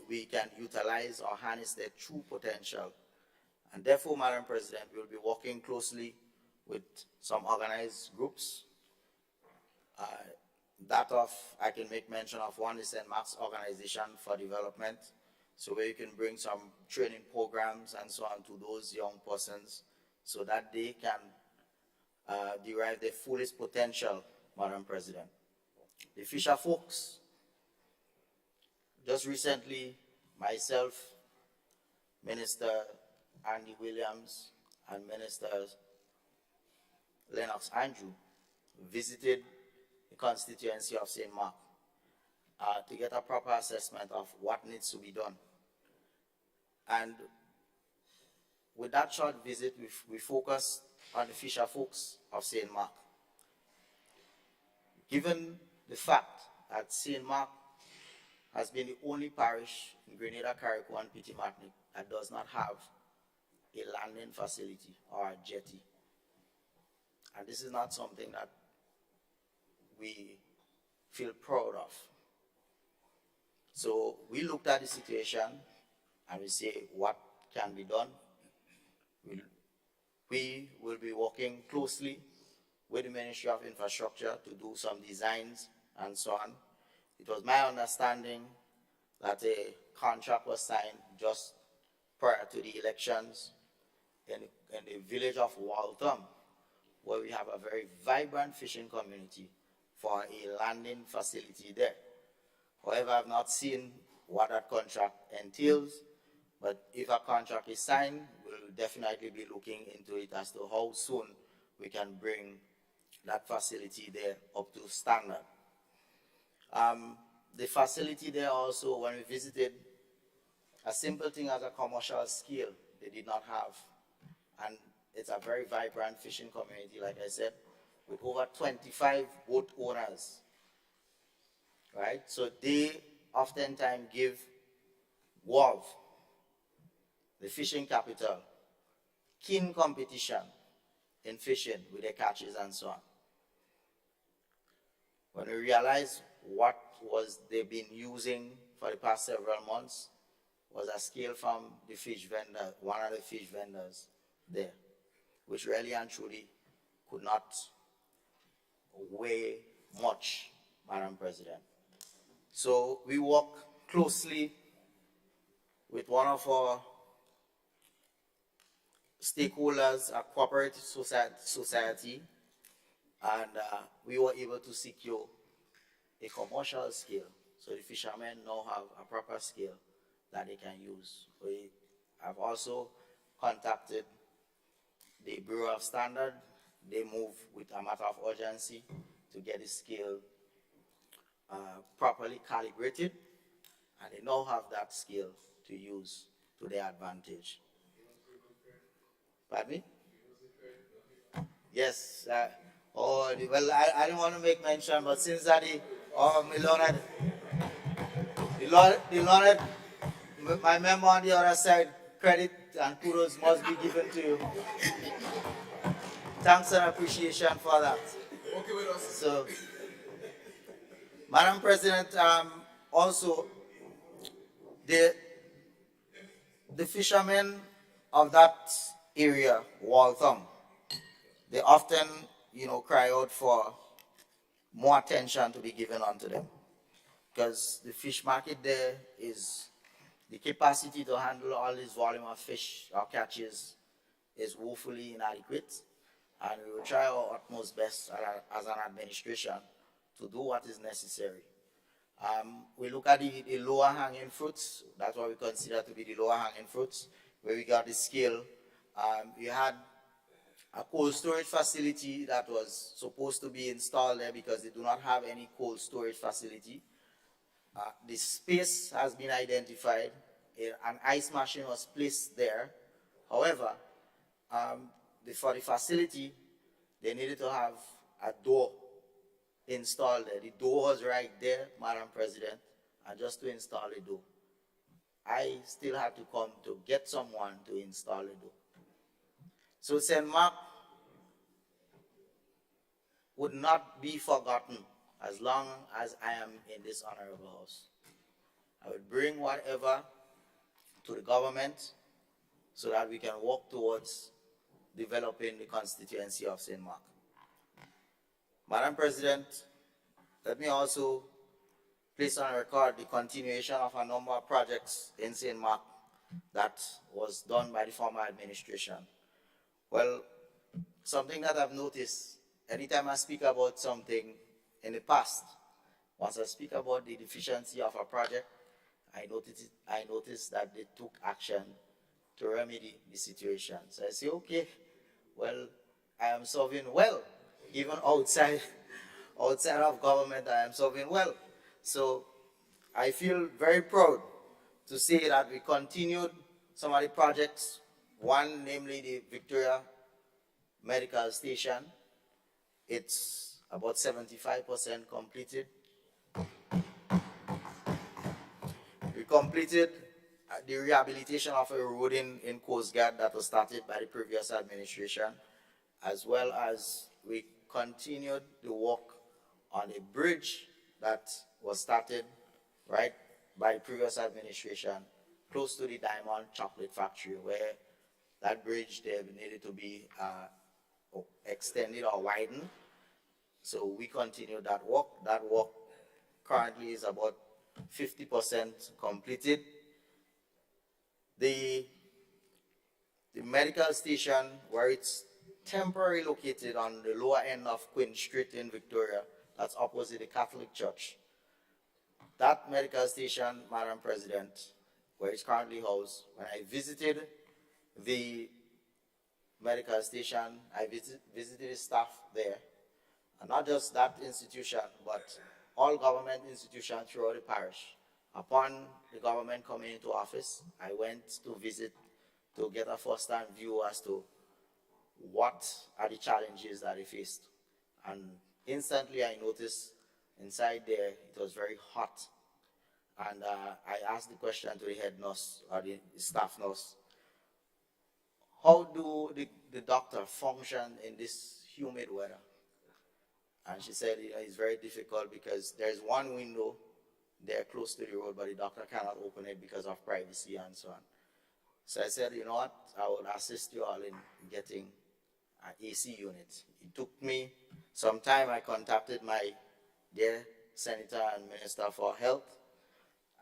we can utilize or harness their true potential. And therefore, Madam President, we'll be working closely with some organized groups. I can make mention of one, is St. Mark's Organization for Development, so where you can bring some training programs and so on to those young persons so that they can derive their fullest potential, Madam President. The Fisher folks, just recently, myself, Minister Andy Williams, and Minister Lennox Andrew visited the constituency of St. Mark to get a proper assessment of what needs to be done. And with that short visit, we focused on the Fisher folks of St. Mark. Given the fact that St. Mark has been the only parish in Grenada, Carriacou, and Petit Martinique that does not have a landing facility or a jetty. And this is not something that we feel proud of. So we looked at the situation and we say, what can be done? We will be working closely with the Ministry of Infrastructure to do some designs and so on. It was my understanding that a contract was signed just prior to the elections in the village of Waltham, where we have a very vibrant fishing community, for a landing facility there. However, I've not seen what that contract entails, but if a contract is signed, we'll definitely be looking into it as to how soon we can bring that facility there up to standard. The facility there also, when we visited, a simple thing as a commercial scale, they did not have. And it's a very vibrant fishing community, like I said, with over 25 boat owners right? So they oftentimes give Guelph, the fishing capital, keen competition in fishing with their catches and so on. When we realized what was they've been using for the past several months was a scale from the fish vendor, one of the fish vendors there, which really and truly could not weigh much, Madam President. So we work closely with one of our stakeholders, a cooperative society, and we were able to secure a commercial scale. So the fishermen now have a proper scale that they can use. We have also contacted the Bureau of Standard. They move with a matter of urgency to get the scale properly calibrated, and they now have that scale to use to their advantage. Pardon me? Yes. Well, I don't want to make mention, but since that my member on the other side, credit and kudos must be given to you. Thanks and appreciation for that. Okay with us. So, Madam President, also the fishermen of that area, Waltham, they often, cry out for more attention to be given unto them, because the fish market there is, the capacity to handle all this volume of fish or catches is woefully inadequate, and we will try our utmost best as an administration to do what is necessary. We look at the lower hanging fruits. That's what we consider to be the lower hanging fruits, where we got the scale. We had a cold storage facility that was supposed to be installed there because they do not have any cold storage facility. The space has been identified. An ice machine was placed there. However, for the facility, they needed to have a door installed there. The door was right there, Madam President, and just to install the door, I still had to come to get someone to install the door. So St. Mark would not be forgotten as long as I am in this honorable house. I would bring whatever to the government so that we can work towards developing the constituency of St. Mark. Madam President, let me also place on record the continuation of a number of projects in St. Mark that was done by the former administration. Well, something that I've noticed, anytime I speak about something in the past, once I speak about the deficiency of a project, I notice that they took action to remedy the situation. So I say, okay, well, I am serving well. Even outside of government, I am serving well. So I feel very proud to say that we continued some of the projects. One, namely the Victoria Medical Station. It's about 75% completed. We completed the rehabilitation of a road in Coast Guard that was started by the previous administration, as well as we continued the work on a bridge that was started right by the previous administration close to the Diamond Chocolate Factory, where that bridge there needed to be extended or widened. So we continued that work. That work currently is about 50% completed. The medical station, where it's temporarily located on the lower end of Queen Street in Victoria, that's opposite the Catholic Church. That medical station, Madam President, where it's currently housed, when I visited the medical station, I visited the staff there, and not just that institution, but all government institutions throughout the parish. Upon the government coming into office, I went to visit to get a first-hand view as to what are the challenges that they faced. And instantly I noticed inside there, it was very hot. And I asked the question to the head nurse or the staff nurse, how do the doctor function in this humid weather? And she said, it's very difficult because there's one window there close to the road, but the doctor cannot open it because of privacy and so on. So I said, you know what, I will assist you all in getting an AC unit. It took me some time. I contacted my dear Senator and Minister for Health.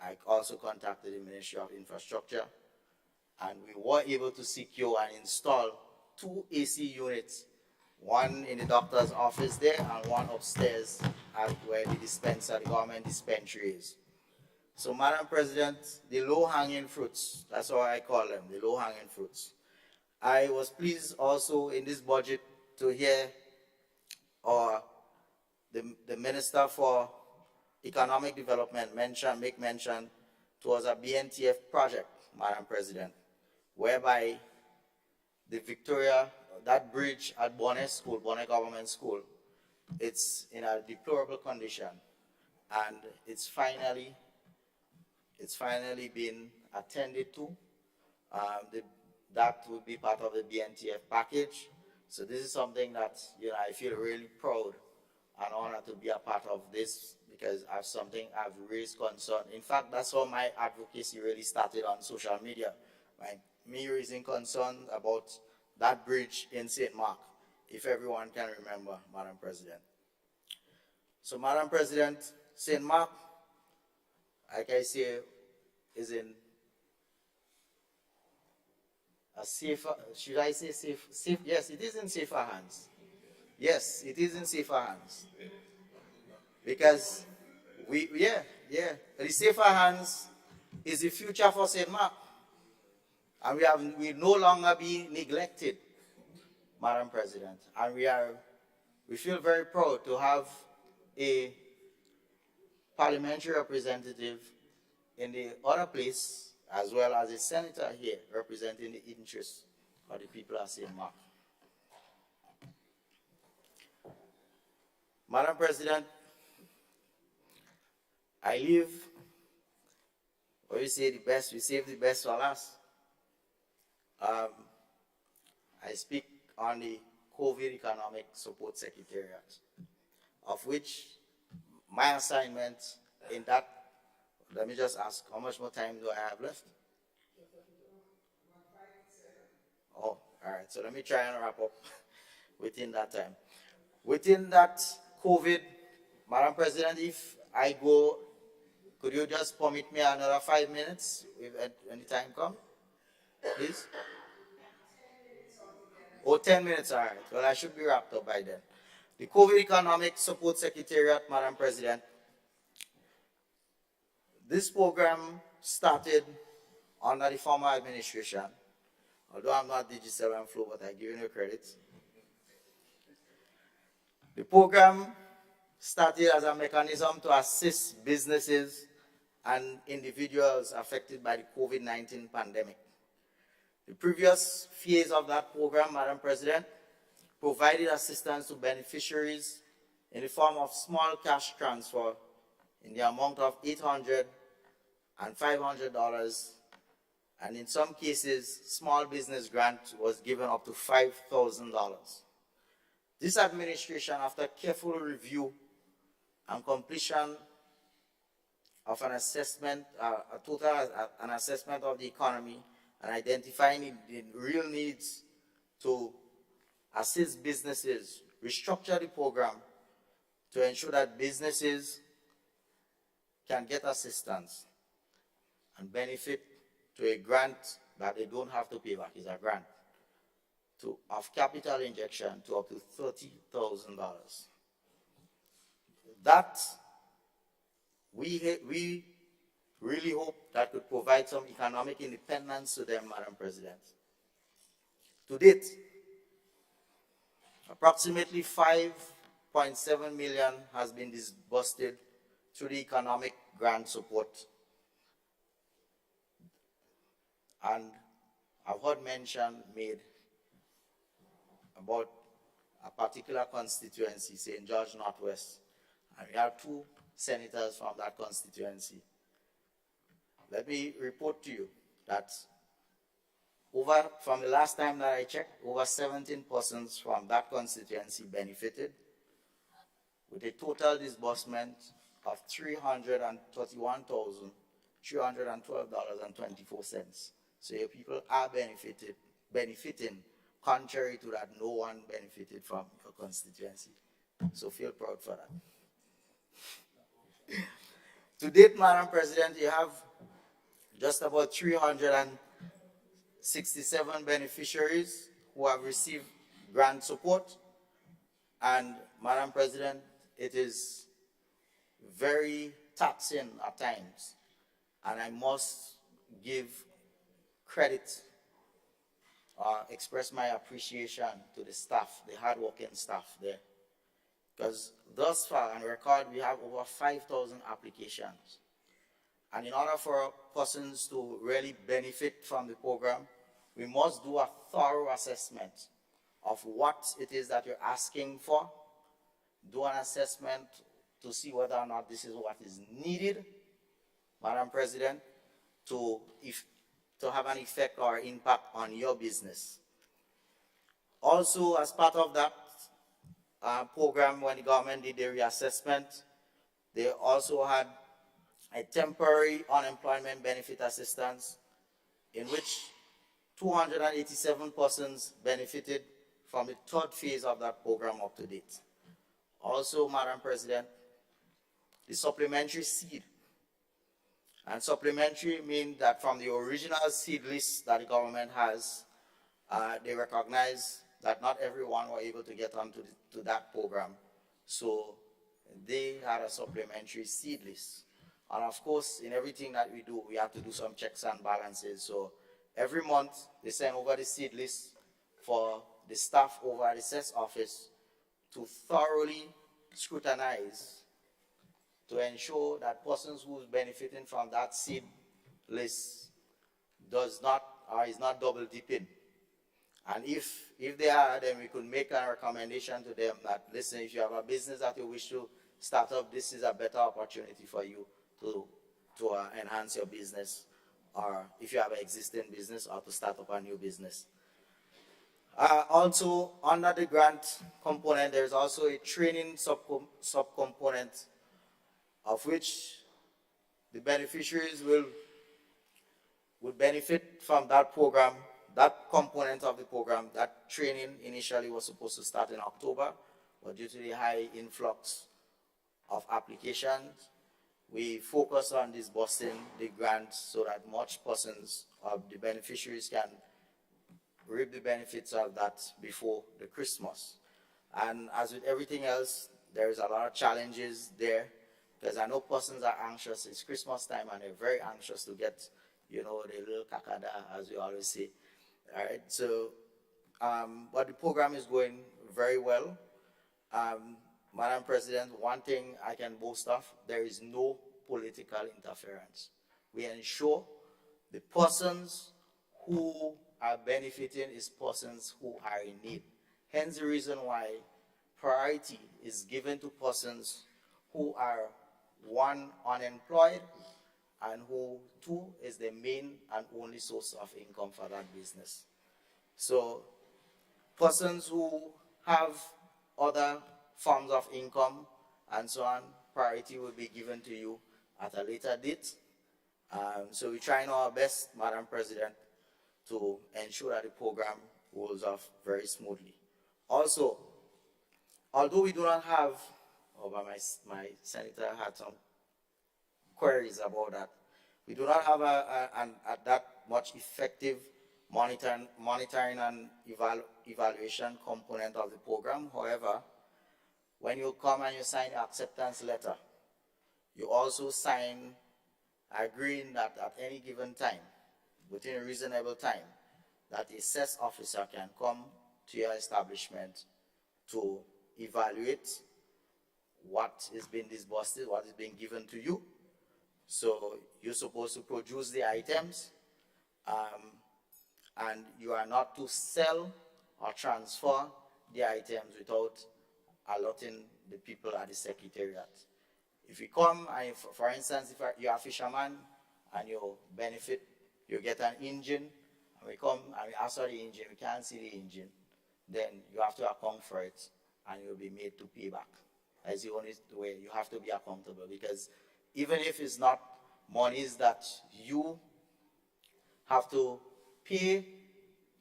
I also contacted the Ministry of Infrastructure, and we were able to secure and install 2 AC units, one in the doctor's office there and one upstairs at where the government dispensary is. So, Madam President, the low-hanging fruits, that's how I call them, the low-hanging fruits. I was pleased also in this budget to hear the Minister for Economic Development make mention towards a BNTF project, Madam President, whereby the Victoria, that bridge at Bonnet Government School, it's in a deplorable condition, and it's finally been attended to. That would be part of the BNTF package. So this is something that I feel really proud and honored to be a part of this, because I've raised concern. In fact, that's how my advocacy really started on social media. Me raising concern about that bridge in St. Mark, if everyone can remember, Madam President. So, Madam President, St. Mark, like I say, is in a safer, should I say safe? Yes, it is in safer hands. Yes, it is in safer hands. Because the safer hands is the future for St. Mark. And we no longer be neglected, Madam President. And we feel very proud to have a parliamentary representative in the other place, as well as a senator here representing the interests of the people of St. Mark. Madam President, I leave, or you say we save the best for last. I speak on the COVID Economic Support Secretariat, of which my assignment in that, let me just ask, how much more time do I have left? Oh, all right, so let me try and wrap up within that time. Within that COVID, Madam President, if I go, could you just permit me another 5 minutes when the time comes, please? Oh, 10 minutes, all right. Well, I should be wrapped up by then. The COVID Economic Support Secretariat, Madam President, this program started under the former administration, although I'm not DG7 Flow, but I give you credit. The program started as a mechanism to assist businesses and individuals affected by the COVID-19 pandemic. The previous phase of that program, Madam President, provided assistance to beneficiaries in the form of small cash transfer in the amount of $800 and $500, and in some cases, small business grant was given up to $5,000. This administration, after careful review and completion of an assessment, an assessment of the economy, and identifying the real needs to assist businesses, restructure the program to ensure that businesses can get assistance and benefit to a grant that they don't have to pay back. It's a grant of capital injection to up to $30,000. That we really hope that could provide some economic independence to them, Madam President. To date, approximately $5.7 million has been disbursed through the economic grant support. And I've heard mention made about a particular constituency, St. George Northwest, and we have 2 senators from that constituency. Let me report to you that from the last time that I checked, over 17 persons from that constituency benefited with a total disbursement of $331,312.24. So your people are benefiting, contrary to that no one benefited from your constituency. So feel proud for that. To date, Madam President, you have just about 367 beneficiaries who have received grant support. And Madam President, it is very taxing at times. And I must give credit, express my appreciation to the staff, the hardworking staff there. Because thus far, on record, we have over 5,000 applications. And in order for persons to really benefit from the program, we must do a thorough assessment of what it is that you're asking for, do an assessment to see whether or not this is what is needed, Madam President, to have an effect or impact on your business. Also, as part of that program, when the government did the reassessment, they also had a temporary unemployment benefit assistance in which 287 persons benefited from the 3rd phase of that program up to date. Also, Madam President, the supplementary seed. And supplementary means that from the original seed list that the government has, they recognize that not everyone were able to get onto that program. So they had a supplementary seed list. And of course, in everything that we do, we have to do some checks and balances. So every month, they send over the seed list for the staff over at the CES office to thoroughly scrutinize to ensure that persons who is benefiting from that seed list is not double dipping. And if they are, then we could make a recommendation to them that, listen, if you have a business that you wish to start up, this is a better opportunity for you to enhance your business, or if you have an existing business, or to start up a new business. Also, under the grant component, there is also a training subcomponent of which the beneficiaries will benefit from that program, that component of the program. That training initially was supposed to start in October, but due to the high influx of applications, we focus on disbursing the grants so that much persons of the beneficiaries can reap the benefits of that before the Christmas. And as with everything else, there is a lot of challenges there, because I know persons are anxious. It's Christmas time and they're very anxious to get, the little kakada, as we always say. All right, so, but the program is going very well. Madam President, one thing I can boast of, there is no political interference. We ensure the persons who are benefiting is persons who are in need. Hence the reason why priority is given to persons who are, 1, unemployed, and who, 2, is the main and only source of income for that business. So persons who have other forms of income and so on, priority will be given to you at a later date. So we're trying our best, Madam President, to ensure that the program rolls off very smoothly. Also, although we do not have, my senator had some queries about that, we do not have that much effective monitoring and evaluation component of the program. However, when you come and you sign the acceptance letter, you also sign agreeing that at any given time, within a reasonable time, that a CES officer can come to your establishment to evaluate what is being disbursed, what is being given to you. So you're supposed to produce the items, and you are not to sell or transfer the items without allotting the people at the secretariat. If you come, and for instance, if you're a fisherman and you benefit, you get an engine, and we come and we ask for the engine, we can't see the engine, then you have to account for it, and you'll be made to pay back. That's the only way. You have to be accountable, because even if it's not monies that you have to pay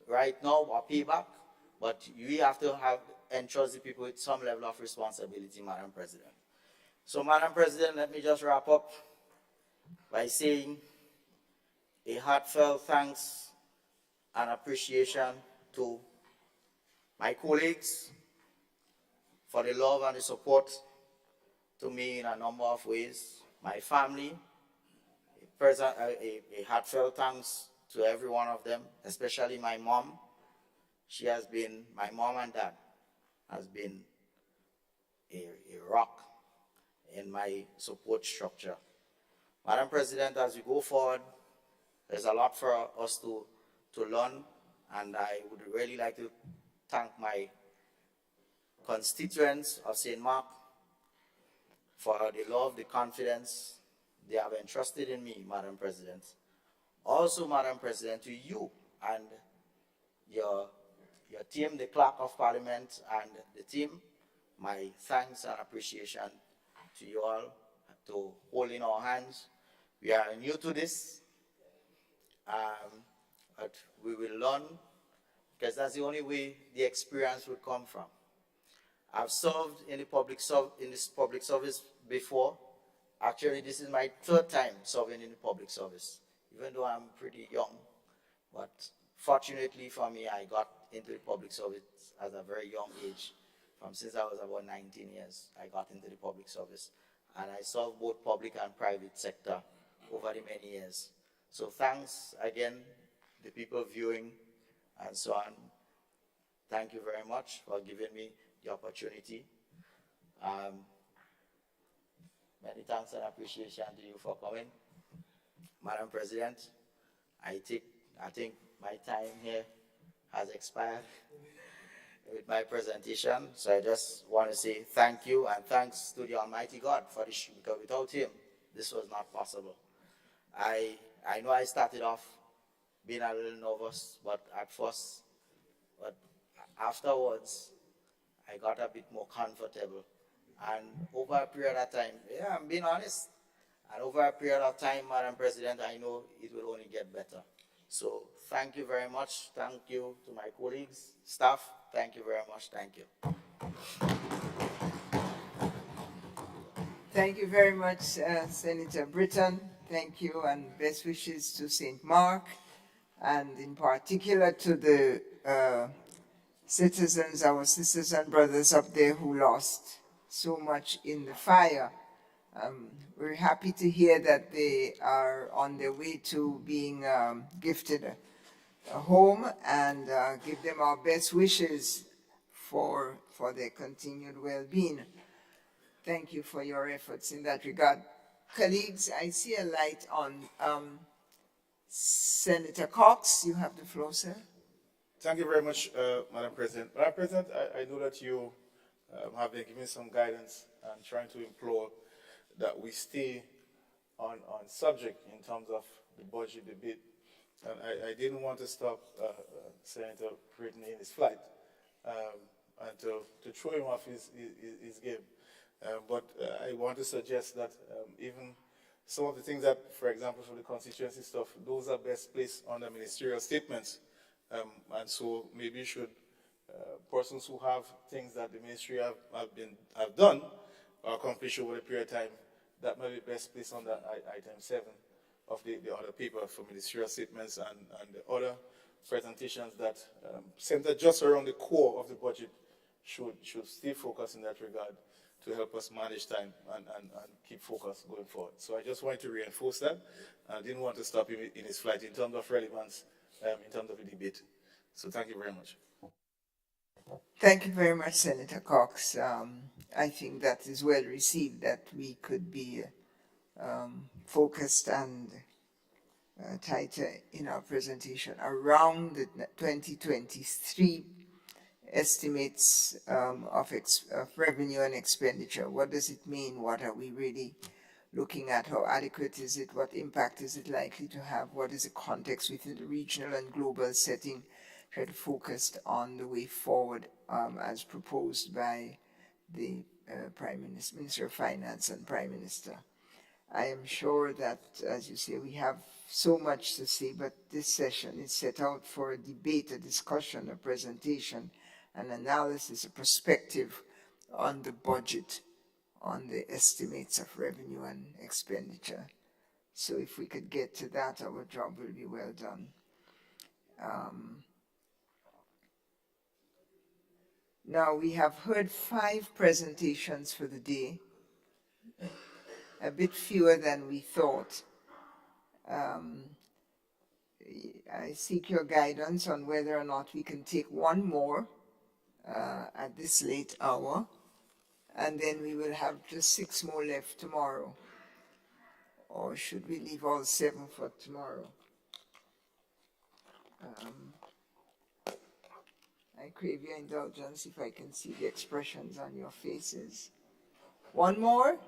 right now or pay back, but we have to entrust the people with some level of responsibility, Madam President. So, Madam President, let me just wrap up by saying a heartfelt thanks and appreciation to my colleagues for the love and the support to me in a number of ways. My family, a heartfelt thanks to every one of them, especially my mom. She has been, my mom and dad has been a rock in my support structure. Madam President, as we go forward, there's a lot for us to learn, and I would really like to thank my constituents of St. Mark for the love, the confidence they have entrusted in me, Madam President. Also, Madam President, to you and your team, the Clerk of Parliament and the team, my thanks and appreciation to you all, to holding our hands. We are new to this, but we will learn, because that's the only way the experience will come from. I've served in this public service before. Actually, this is my third time serving in the public service, even though I'm pretty young. But fortunately for me, I got into the public service at a very young age. Since I was about 19 years, I got into the public service. And I served both public and private sector over the many years. So thanks again, the people viewing and so on. Thank you very much for giving me the opportunity. Many thanks and appreciation to you for coming. Madam President, I think my time here has expired with my presentation. So I just want to say thank you, and thanks to the Almighty God for this, because without him, this was not possible. I know I started off being a little nervous, but afterwards, I got a bit more comfortable. And over a period of time, yeah, I'm being honest, and over a period of time, Madam President, I know it will only get better. So thank you very much. Thank you to my colleagues, staff. Thank you very much. Thank you. Thank you very much, Senator Britton. Thank you, and best wishes to St. Mark, and in particular to the citizens, our sisters and brothers up there who lost so much in the fire. We're happy to hear that they are on their way to being gifted a home, and give them our best wishes for their continued well-being. Thank you for your efforts in that regard. Colleagues, I see a light on Senator Cox. You have the floor, sir. Thank you very much, Madam President. Madam President, I know that you have been giving some guidance and trying to implore that we stay on subject in terms of the budget debate. And I didn't want to stop Senator Britton in his flight and to throw him off his game. But I want to suggest that even some of the things that, for example, for the constituency stuff, those are best placed under ministerial statements. And so maybe you should, persons who have things that the ministry have done or accomplished over a period of time, that may be best placed under item 7 of the other paper for ministerial statements and the other presentations that center just around the core of the budget should stay focused in that regard to help us manage time and keep focus going forward. So I just wanted to reinforce that. I didn't want to stop him in his flight in terms of relevance, in terms of the debate. So thank you very much. Thank you very much, Senator Cox. I think that is well received, that we could be focused and tighter in our presentation around the 2023 estimates of revenue and expenditure. What does it mean? What are we really looking at? How adequate is it? What impact is it likely to have? What is the context within the regional and global setting? Try to focus on the way forward as proposed by the Minister of Finance and Prime Minister. I am sure that, as you say, we have so much to say, but this session is set out for a debate, a discussion, a presentation, an analysis, a perspective on the budget, on the estimates of revenue and expenditure. So if we could get to that, our job will be well done. Now we have heard 5 presentations for the day, a bit fewer than we thought. I seek your guidance on whether or not we can take one more at this late hour, and then we will have just 6 more left tomorrow. Or should we leave all 7 for tomorrow? I crave your indulgence if I can see the expressions on your faces. One more?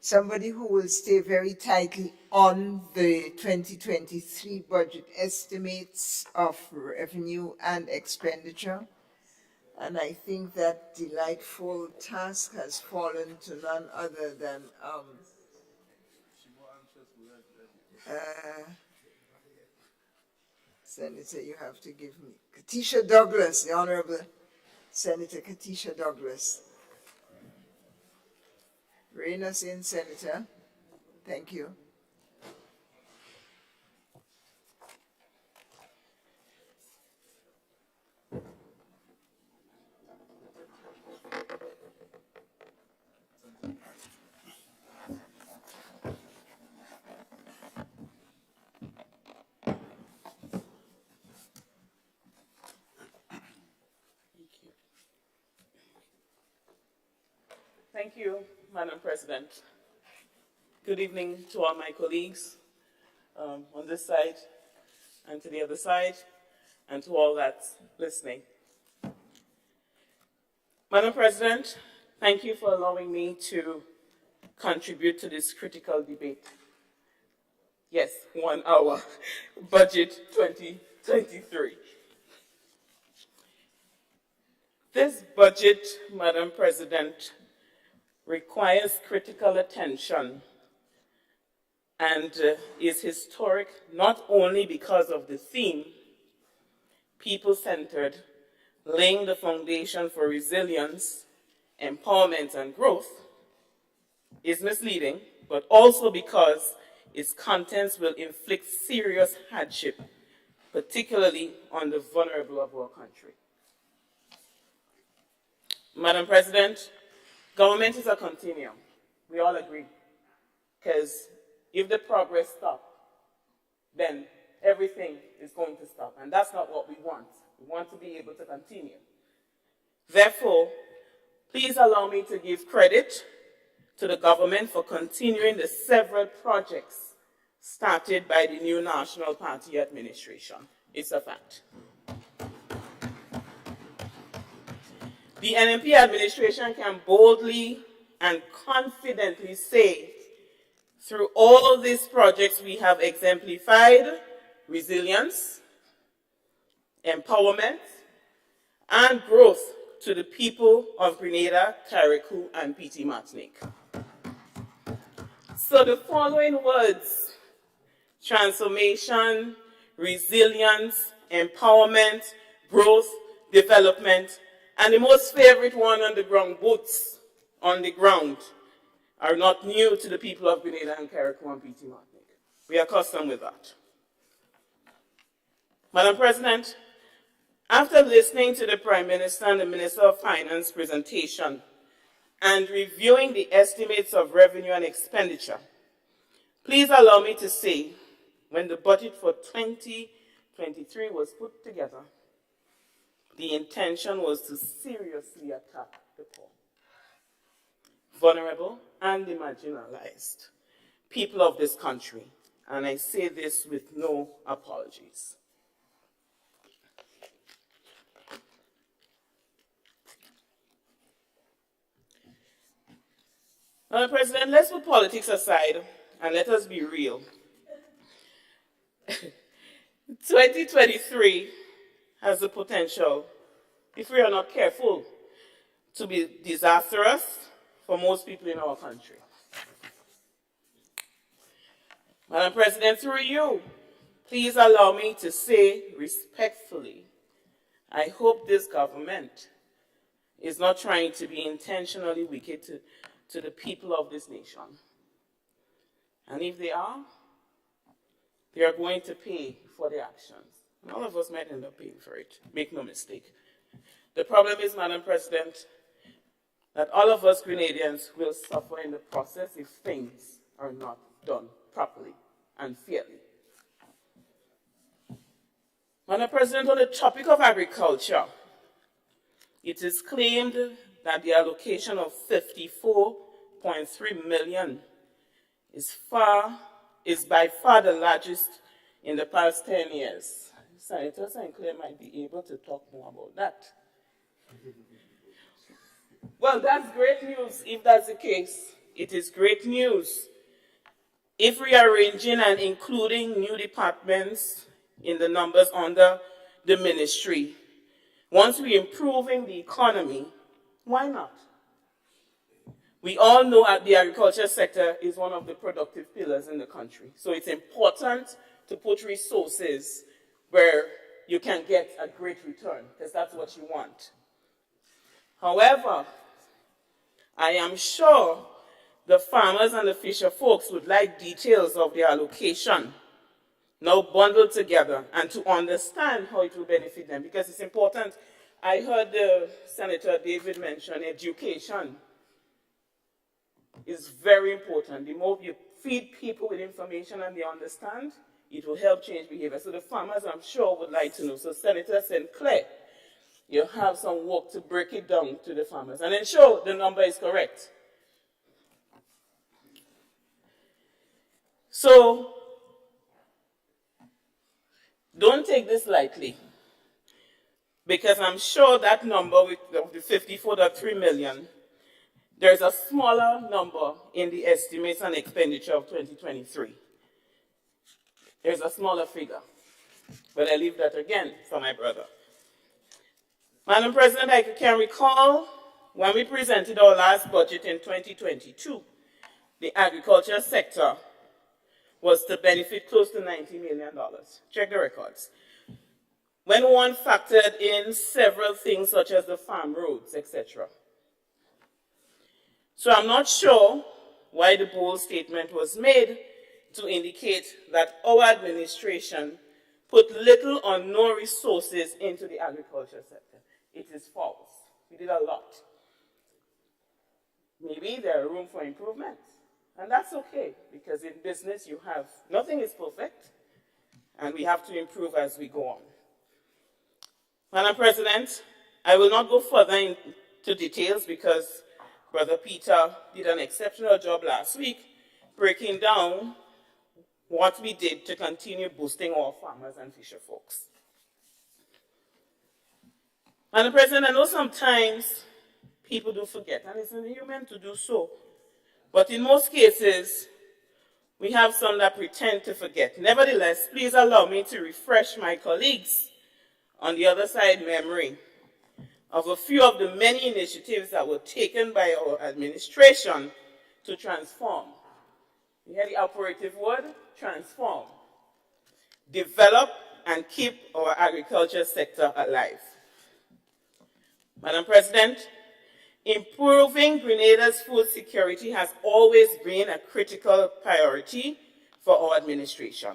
Somebody who will stay very tightly on the 2023 budget estimates of revenue and expenditure. And I think that delightful task has fallen to none other than Senator, you have to give me Katisha Douglas, the Honorable Senator Katisha Douglas. Rein us in, Senator. Thank you. Thank you, Madam President. Good evening to all my colleagues on this side and to the other side, and to all that's listening. Madam President, thank you for allowing me to contribute to this critical debate. Yes, 1 hour, Budget 2023. This budget, Madam President, requires critical attention and is historic not only because of the theme, people-centered, laying the foundation for resilience, empowerment, and growth, is misleading, but also because its contents will inflict serious hardship, particularly on the vulnerable of our country. Madam President, government is a continuum. We all agree. Because if the progress stops, then everything is going to stop. And that's not what we want. We want to be able to continue. Therefore, please allow me to give credit to the government for continuing the several projects started by the new National Party administration. It's a fact. The NMP administration can boldly and confidently say, through all of these projects, we have exemplified resilience, empowerment, and growth to the people of Grenada, Carriacou, and PT Martinique. So the following words, transformation, resilience, empowerment, growth, development, and the most favorite one on the ground, boots on the ground, are not new to the people of Grenada and Carriacou and PT Martinique. We are accustomed with that. Madam President, after listening to the Prime Minister and the Minister of Finance presentation and reviewing the estimates of revenue and expenditure, please allow me to say, when the budget for 2023 was put together, the intention was to seriously attack the poor, vulnerable, and the marginalized people of this country. And I say this with no apologies. Madam President, let's put politics aside and let us be real. 2023 has the potential, if we are not careful, to be disastrous for most people in our country. Madam President, through you, please allow me to say respectfully, I hope this government is not trying to be intentionally wicked to the people of this nation. And if they are going to pay for their actions. And all of us might end up paying for it. Make no mistake. The problem is, Madam President, that all of us Grenadians will suffer in the process if things are not done properly and fairly. Madam President, on the topic of agriculture, it is claimed that the allocation of 54.3 million is by far the largest in the past 10 years. Senator St. Clair might be able to talk more about that. Well, that's great news if that's the case. It is great news. If rearranging and including new departments in the numbers under the ministry, once we're improving the economy, why not? We all know that the agriculture sector is one of the productive pillars in the country. So it's important to put resources where you can get a great return, because that's what you want. However, I am sure the farmers and the fisher folks would like details of the allocation now bundled together and to understand how it will benefit them, because it's important. I heard Senator David mention education is very important. The more you feed people with information and they understand, it will help change behavior. So the farmers, I'm sure, would like to know. So Senator St. Clair, you have some work to break it down to the farmers and ensure the number is correct. So don't take this lightly, because I'm sure that number with the 54.3 million, there's a smaller number in the estimates and expenditure of 2023. There's a smaller figure, but I leave that again for my brother. Madam President, I can recall when we presented our last budget in 2022, the agriculture sector was to benefit close to $90 million. Check the records. When one factored in several things such as the farm roads, etc. So I'm not sure why the bold statement was made to indicate that our administration put little or no resources into the agriculture sector. It is false. We did a lot. Maybe there are room for improvement. And that's okay, because in business nothing is perfect, and we have to improve as we go on. Madam President, I will not go further into details because Brother Peter did an exceptional job last week breaking down what we did to continue boosting our farmers and fisher folks. Madam President, I know sometimes people do forget, and it's inhuman to do so. But in most cases, we have some that pretend to forget. Nevertheless, please allow me to refresh my colleagues on the other side memory of a few of the many initiatives that were taken by our administration to transform. You hear the operative word? Transform. Develop and keep our agriculture sector alive. Madam President, improving Grenada's food security has always been a critical priority for our administration.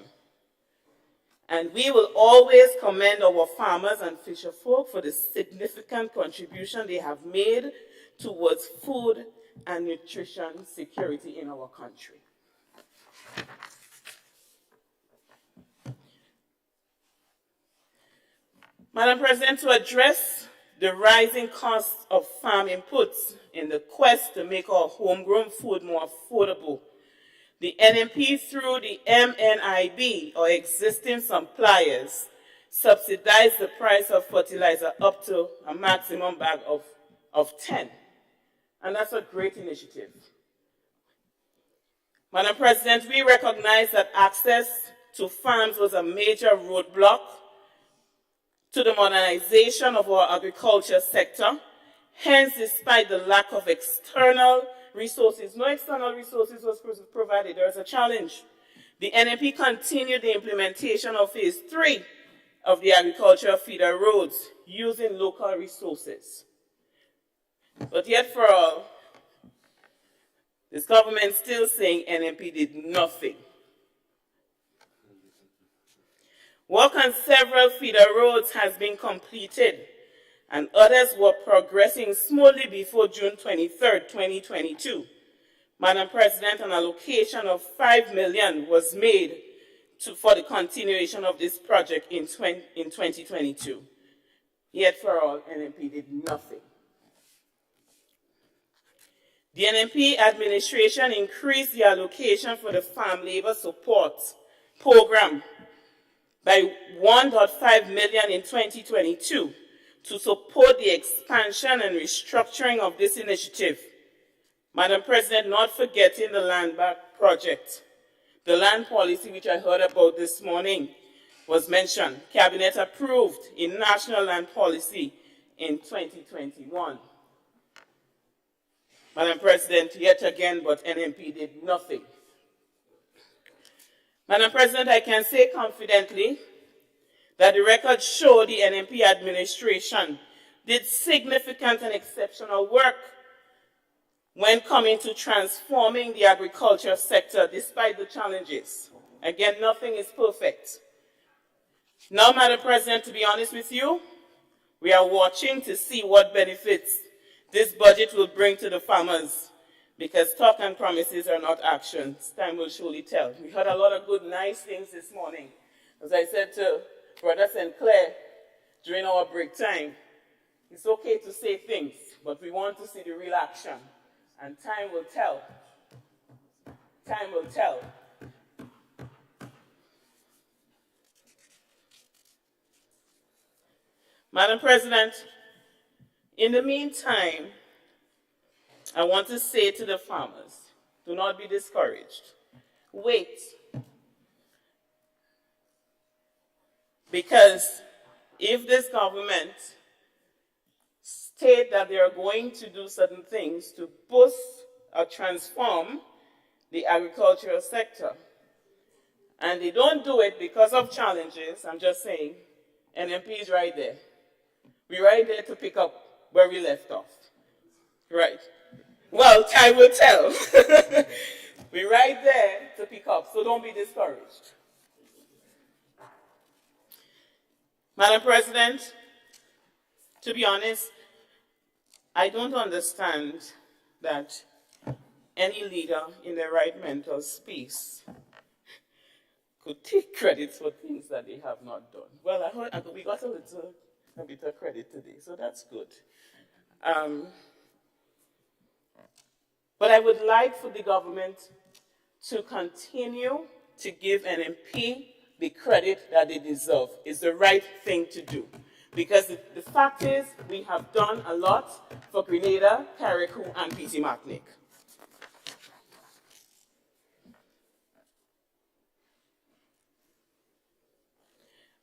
And we will always commend our farmers and fisher folk for the significant contribution they have made towards food and nutrition security in our country. Madam President, to address the rising costs of farm inputs in the quest to make our homegrown food more affordable, the NMP, through the MNIB, or existing suppliers, subsidize the price of fertilizer up to a maximum bag of 10. And that's a great initiative. Madam President, we recognize that access to farms was a major roadblock to the modernization of our agriculture sector. Hence, despite the lack of external resources, no external resources was provided. There was a challenge. The NMP continued the implementation of phase 3 of the agricultural feeder roads using local resources. But yet for all, this government still saying NMP did nothing. Work on several feeder roads has been completed, and others were progressing smoothly before June 23rd, 2022. Madam President, an allocation of $5 million was made for the continuation of this project in 2022. Yet for all, NMP did nothing. The NMP administration increased the allocation for the Farm Labor Support Program by $1.5 million in 2022 to support the expansion and restructuring of this initiative. Madam President, not forgetting the Land Bank project. The land policy, which I heard about this morning, was mentioned. Cabinet approved in National Land Policy in 2021. Madam President, yet again, but NMP did nothing. Madam President, I can say confidently that the records show the NMP administration did significant and exceptional work when coming to transforming the agriculture sector despite the challenges. Again, nothing is perfect. Now, Madam President, to be honest with you, we are watching to see what benefits this budget will bring to the farmers, because talk and promises are not actions. Time will surely tell. We heard a lot of good, nice things this morning. As I said to Brother St. Clair during our break time, it's okay to say things, but we want to see the real action. And time will tell. Time will tell. Madam President, in the meantime, I want to say to the farmers, do not be discouraged. Wait. Because if this government state that they are going to do certain things to boost or transform the agricultural sector, and they don't do it because of challenges, I'm just saying, NMP is right there. We're right there to pick up where we left off. Right. Well, time will tell. We're right there to pick up, so don't be discouraged. Madam President, to be honest, I don't understand that any leader in their right mental space could take credit for things that they have not done. Well, I heard we got a bit of credit today, so that's good. But I would like for the government to continue to give NMP the credit that they deserve. It's the right thing to do. Because the fact is, we have done a lot for Grenada, Carriacou, and PC Martinique.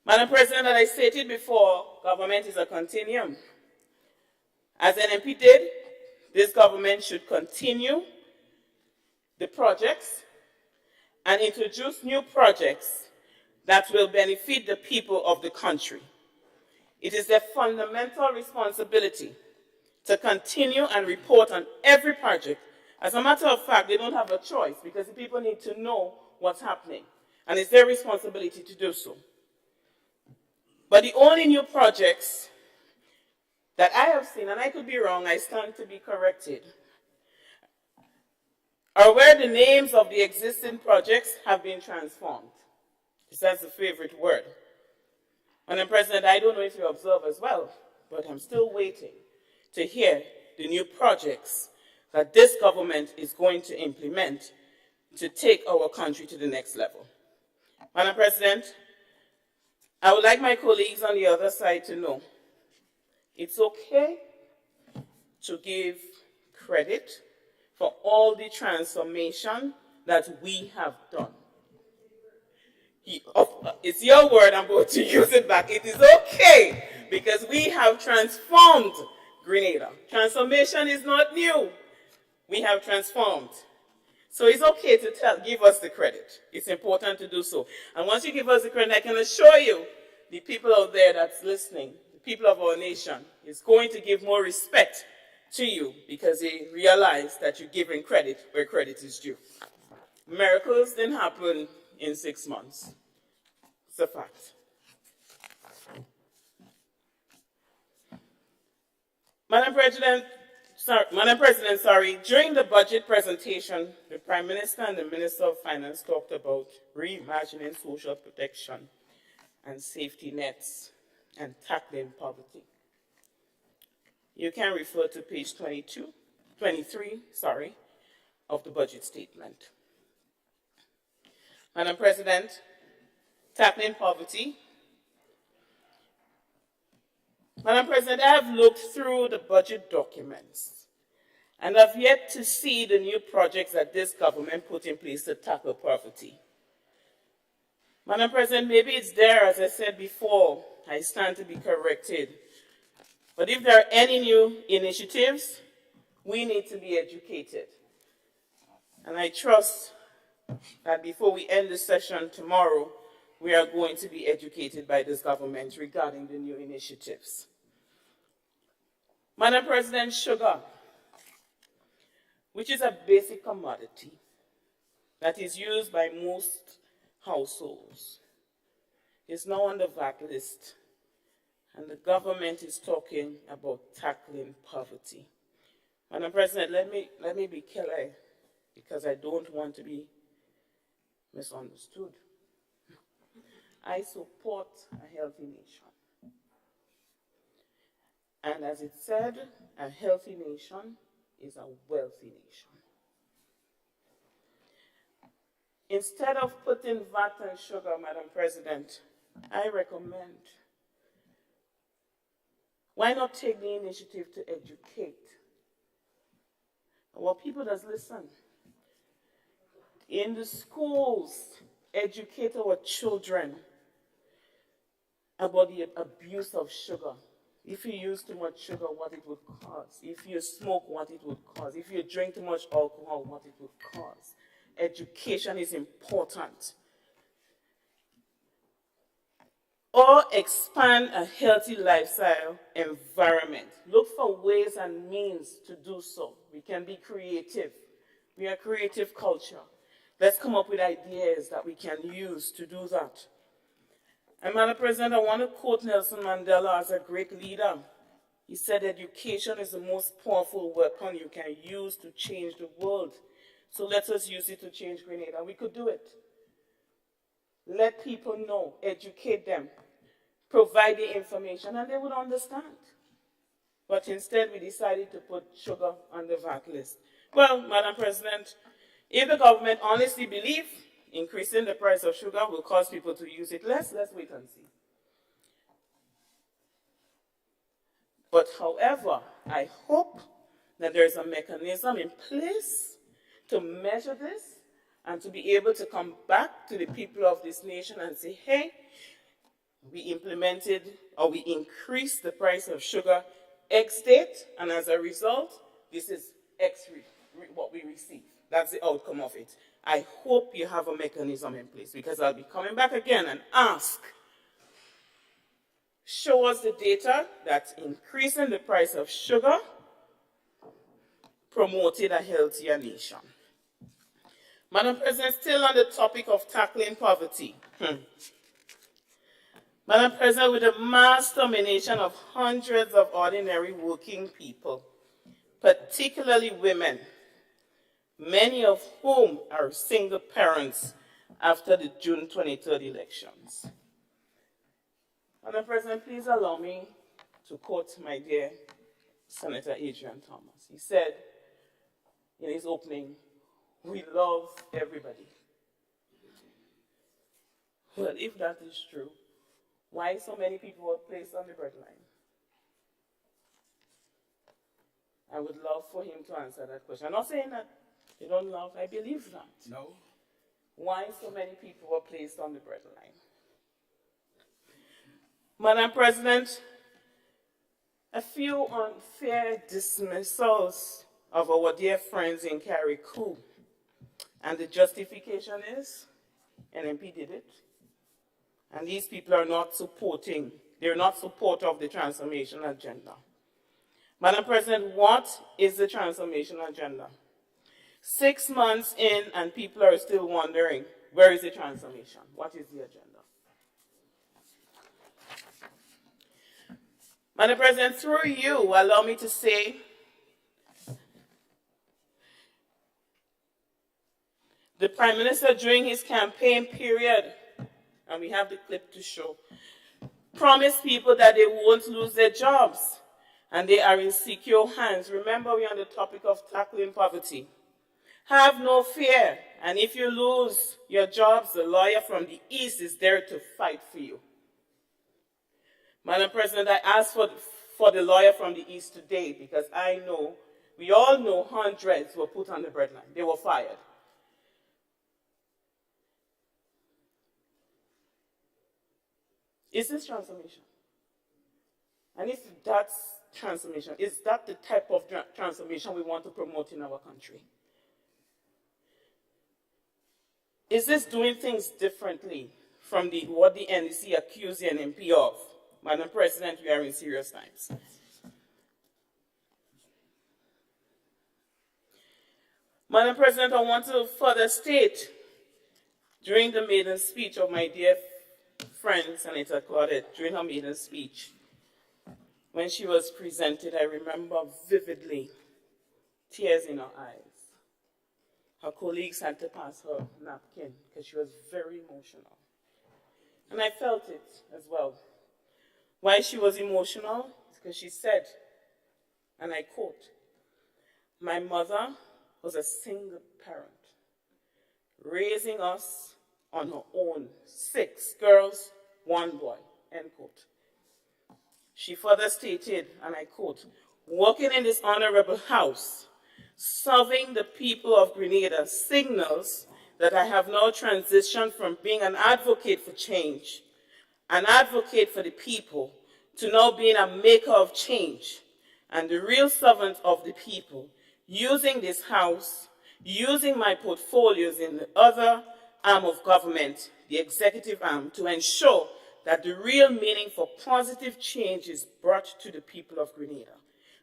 Madam President, as I stated before, government is a continuum. As NMP did, this government should continue the projects and introduce new projects that will benefit the people of the country. It is their fundamental responsibility to continue and report on every project. As a matter of fact, they don't have a choice because the people need to know what's happening, and it's their responsibility to do so. But the only new projects that I have seen, and I could be wrong, I stand to be corrected, are where the names of the existing projects have been transformed. That's the favorite word. Madam President, I don't know if you observe as well, but I'm still waiting to hear the new projects that this government is going to implement to take our country to the next level. Madam President, I would like my colleagues on the other side to know it's okay to give credit for all the transformation that we have done. It's your word, I'm going to use it back. It is okay because we have transformed Grenada. Transformation is not new. We have transformed. So it's okay to give us the credit. It's important to do so. And once you give us the credit, I can assure you, the people out there that's listening, the people of our nation, is going to give more respect to you because they realize that you're giving credit where credit is due. Miracles didn't happen in 6 months. It's a fact. Madam President, during the budget presentation, the Prime Minister and the Minister of Finance talked about reimagining social protection and safety nets and tackling poverty. You can refer to page 23 of the budget statement. Madam President, tackling poverty. Madam President, I have looked through the budget documents and I've yet to see the new projects that this government put in place to tackle poverty. Madam President, maybe it's there, as I said before, I stand to be corrected. But if there are any new initiatives, we need to be educated. And I trust that before we end the session tomorrow, we are going to be educated by this government regarding the new initiatives. Madam President, sugar, which is a basic commodity that is used by most households, is now on the VAT list, and the government is talking about tackling poverty. Madam President, let me be clear, because I don't want to be misunderstood. I support a healthy nation. And as it said, a healthy nation is a wealthy nation. Instead of putting VAT on sugar, Madam President, I recommend, why not take the initiative to educate? Well, people just listen. In the schools, educate our children about the abuse of sugar. If you use too much sugar, what it would cause. If you smoke, what it would cause. If you drink too much alcohol, what it would cause. Education is important. Or expand a healthy lifestyle environment. Look for ways and means to do so. We can be creative. We are a creative culture. Let's come up with ideas that we can use to do that. And Madam President, I want to quote Nelson Mandela as a great leader. He said, education is the most powerful weapon you can use to change the world. So let us use it to change Grenada. We could do it. Let people know, educate them, provide the information, and they would understand. But instead, we decided to put sugar on the VAT list. Well, Madam President, if the government honestly believes increasing the price of sugar will cause people to use it less, let's wait and see. But however, I hope that there is a mechanism in place to measure this and to be able to come back to the people of this nation and say, hey, we implemented or we increased the price of sugar X date, and as a result, this is X what we receive. That's the outcome of it. I hope you have a mechanism in place, because I'll be coming back again and ask, show us the data that increasing the price of sugar promoted a healthier nation. Madam President, still on the topic of tackling poverty. Madam President, with the mass domination of hundreds of ordinary working people, particularly women, many of whom are single parents after the June 23rd elections. Madam President, please allow me to quote my dear Senator Adrian Thomas. He said in his opening, we love everybody. Well, if that is true, why so many people were placed on the breadline? I would love for him to answer that question. I'm not saying that They don't love. I believe that. No. Why so many people were placed on the breadline? Madam President, a few unfair dismissals of our dear friends in Carriacou, and the justification is NMP did it, and these people are not supporting, they're not supportive of the transformation agenda. Madam President, what is the transformation agenda? 6 months in and people are still wondering, where is the transformation? What is the agenda? Madam President, through you, allow me to say the Prime Minister during his campaign period, and we have the clip to show, promised people that they won't lose their jobs and they are in secure hands. Remember, we're on the topic of tackling poverty. Have no fear, and if you lose your jobs, the lawyer from the East is there to fight for you. Madam President, I asked for the lawyer from the East today because I know, we all know hundreds were put on the breadline. They were fired. Is this transformation? And if that's transformation, is that the type of transformation we want to promote in our country? Is this doing things differently from what the NDC accused the NMP of? Madam President, we are in serious times. Madam President, I want to further state, during the maiden speech of my dear friend, Senator Claudette, during her maiden speech, when she was presented, I remember vividly tears in her eyes. Her colleagues had to pass her napkin because she was very emotional. And I felt it as well. Why she was emotional? Because she said, and I quote, "My mother was a single parent, raising us on her own, 6 girls, 1 boy," end quote. She further stated, and I quote, "Working in this honorable house, serving the people of Grenada signals that I have now transitioned from being an advocate for change, an advocate for the people, to now being a maker of change and the real servant of the people, using this house, using my portfolios in the other arm of government, the executive arm, to ensure that the real meaning for positive change is brought to the people of Grenada.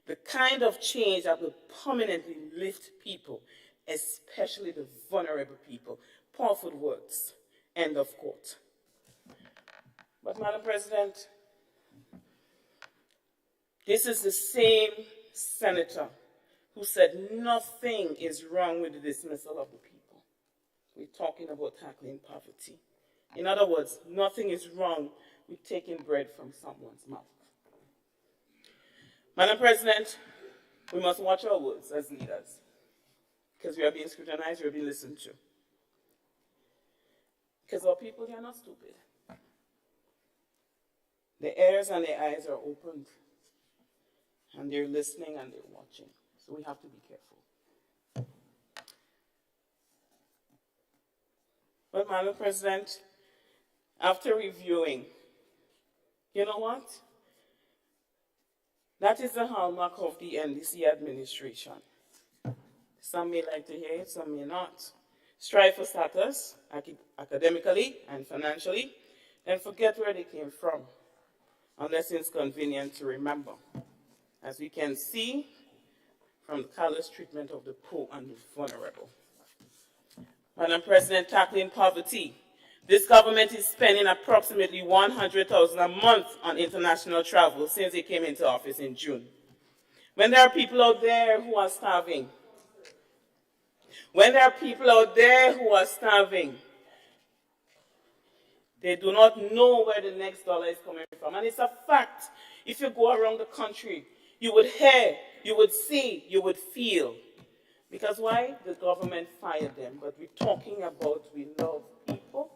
The kind of change that will permanently lift people, especially the vulnerable people." Powerful words, end of quote. But Madam President, this is the same senator who said nothing is wrong with the dismissal of the people. We're talking about tackling poverty. In other words, nothing is wrong with taking bread from someone's mouth. Madam President, we must watch our words as leaders because we are being scrutinized, we are being listened to. Because our people, they are not stupid. Their ears and their eyes are opened, and they're listening and they're watching. So we have to be careful. But Madam President, after reviewing, you know what? That is the hallmark of the NDC administration. Some may like to hear it, some may not. Strive for status, academically and financially, and forget where they came from, unless it's convenient to remember. As we can see from the callous treatment of the poor and the vulnerable. Madam President, tackling poverty. This government is spending approximately $100,000 a month on international travel since they came into office in June. When there are people out there who are starving, they do not know where the next dollar is coming from. And it's a fact. If you go around the country, you would hear, you would see, you would feel. Because why? The government fired them. But we're talking about we love people.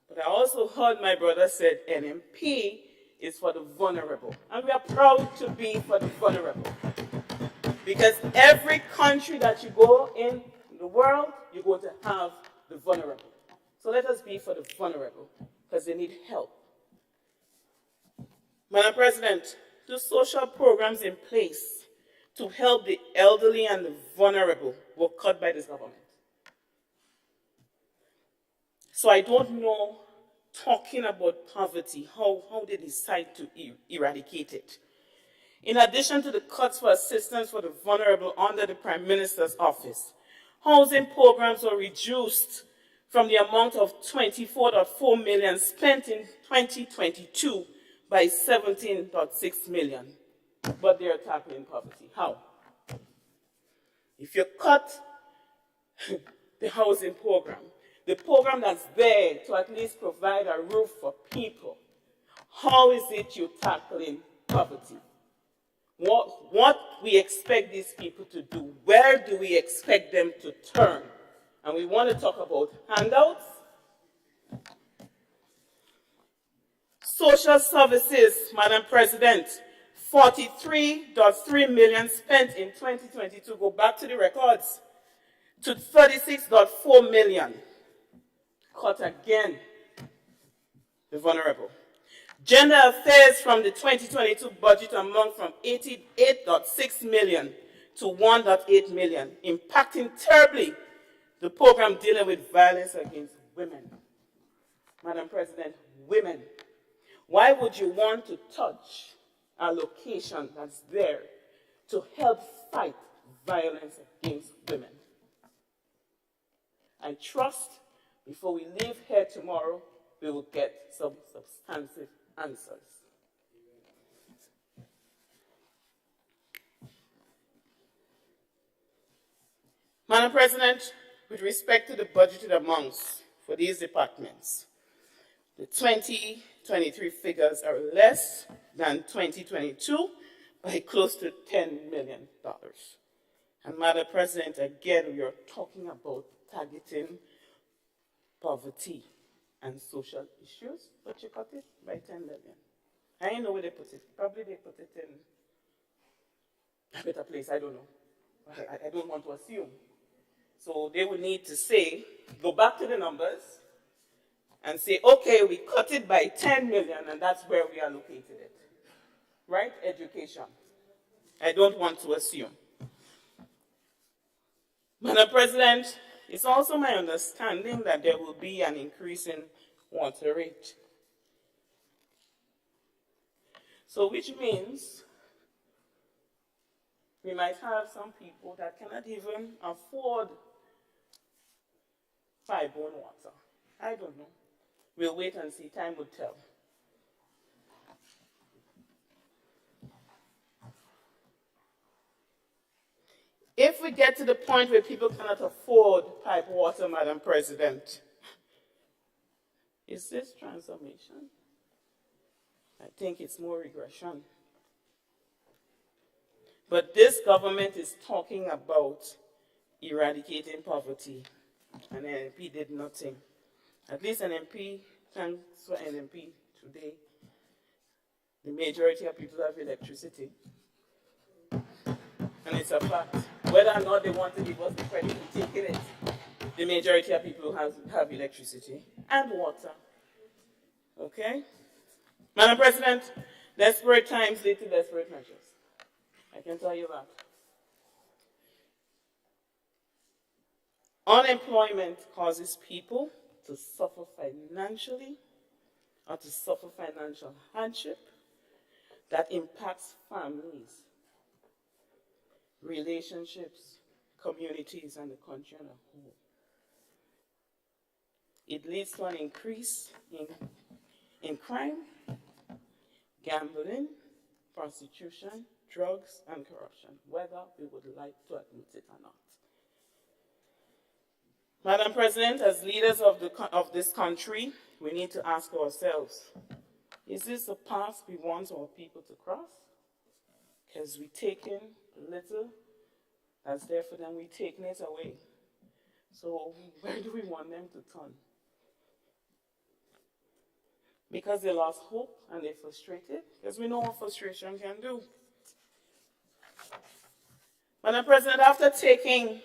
But I also heard my brother said NMP is for the vulnerable. And we are proud to be for the vulnerable. Because every country that you go in the world, you're going to have the vulnerable. So let us be for the vulnerable, because they need help. Madam President, the social programs in place to help the elderly and the vulnerable were cut by this government. So I don't know, talking about poverty, how they decide to eradicate it. In addition to the cuts for assistance for the vulnerable under the Prime Minister's office, housing programs were reduced from the amount of 24.4 million spent in 2022 by 17.6 million. But they are tackling poverty. How? If you cut the housing program, the program that's there to at least provide a roof for people, how is it you're tackling poverty? What we expect these people to do? Where do we expect them to turn? And we want to talk about handouts, social services, Madam President, 43.3 million spent in 2022. Go back to the records to 36.4 million. Cut again the vulnerable. Gender affairs from the 2022 budget amount from 88.6 million to 1.8 million, impacting terribly the program dealing with violence against women. Madam President, women. Why would you want to touch a location that's there to help fight violence against women? I trust before we leave here tomorrow, we will get some substantive answers. Madam President, with respect to the budgeted amounts for these departments, the 2023 figures are less than 2022 by close to $10 million. And Madam President, again, we are talking about targeting poverty and social issues, but you cut it by 10 million. I don't know where they put it. Probably they put it in a better place, I don't know. I don't want to assume. So they would need to say, go back to the numbers and say, okay, we cut it by 10 million and that's where we allocated it. Right? Education. I don't want to assume. Madam President, it's also my understanding that there will be an increase in water rate. So which means we might have some people that cannot even afford pipe-borne water. I don't know. We'll wait and see. Time will tell. If we get to the point where people cannot afford pipe water, Madam President, is this transformation? I think it's more regression. But this government is talking about eradicating poverty, and the NMP did nothing. At least an MP, thanks for NMP today, the majority of people have electricity. And it's a fact. Whether or not they want to give us the credit for taking it, the majority of people have electricity and water. Okay? Madam President, desperate times lead to desperate measures. I can tell you that. Unemployment causes people to suffer financially or to suffer financial hardship that impacts families, relationships, communities, and the country as a whole. It leads to an increase in crime, gambling, prostitution, drugs, and corruption, whether we would like to admit it or not. Madam President, as leaders of this country, we need to ask ourselves, is this the path we want our people to cross? Because we take in little that's there for them, we're taking it away. So where do we want them to turn? Because they lost hope and they're frustrated? Because we know what frustration can do. Madam President, after taking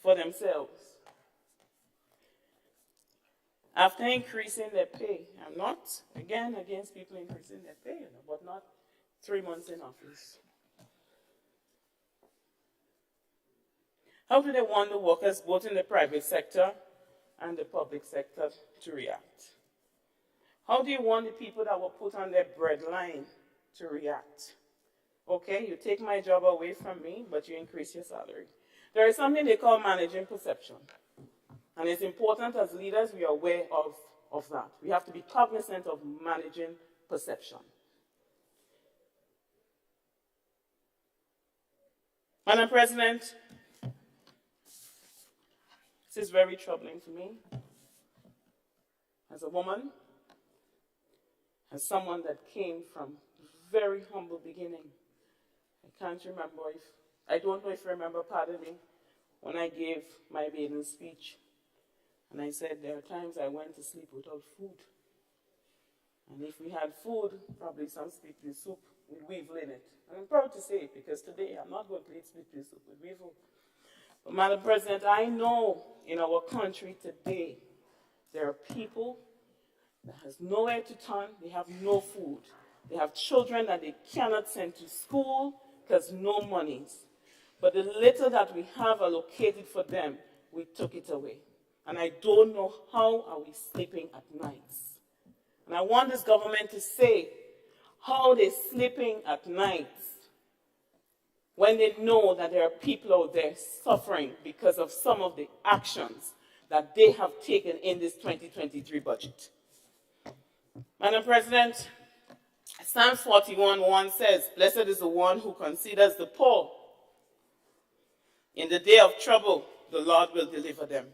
for themselves, after increasing their pay, I'm not, again, against people increasing their pay, but not 3 months in office. How do they want the workers, both in the private sector and the public sector, to react? How do you want the people that were put on their breadline to react? Okay, you take my job away from me, but you increase your salary. There is something they call managing perception. And it's important as leaders we are aware of that. We have to be cognizant of managing perception. Madam President, this is very troubling to me. As a woman, as someone that came from very humble beginning, I can't remember I don't know if you remember, pardon me, when I gave my maiden speech. And I said there are times I went to sleep without food. And if we had food, probably some split pea soup with weevil in it. And I'm proud to say it because today I'm not going to eat split pea soup with weevil. But Madam President, I know in our country today there are people that has nowhere to turn, they have no food. They have children that they cannot send to school because no monies. But the little that we have allocated for them, we took it away. And I don't know how are we sleeping at nights. And I want this government to say how they're sleeping at nights when they know that there are people out there suffering because of some of the actions that they have taken in this 2023 budget. Madam President, Psalm 41:1 says, "Blessed is the one who considers the poor. In the day of trouble, the Lord will deliver them."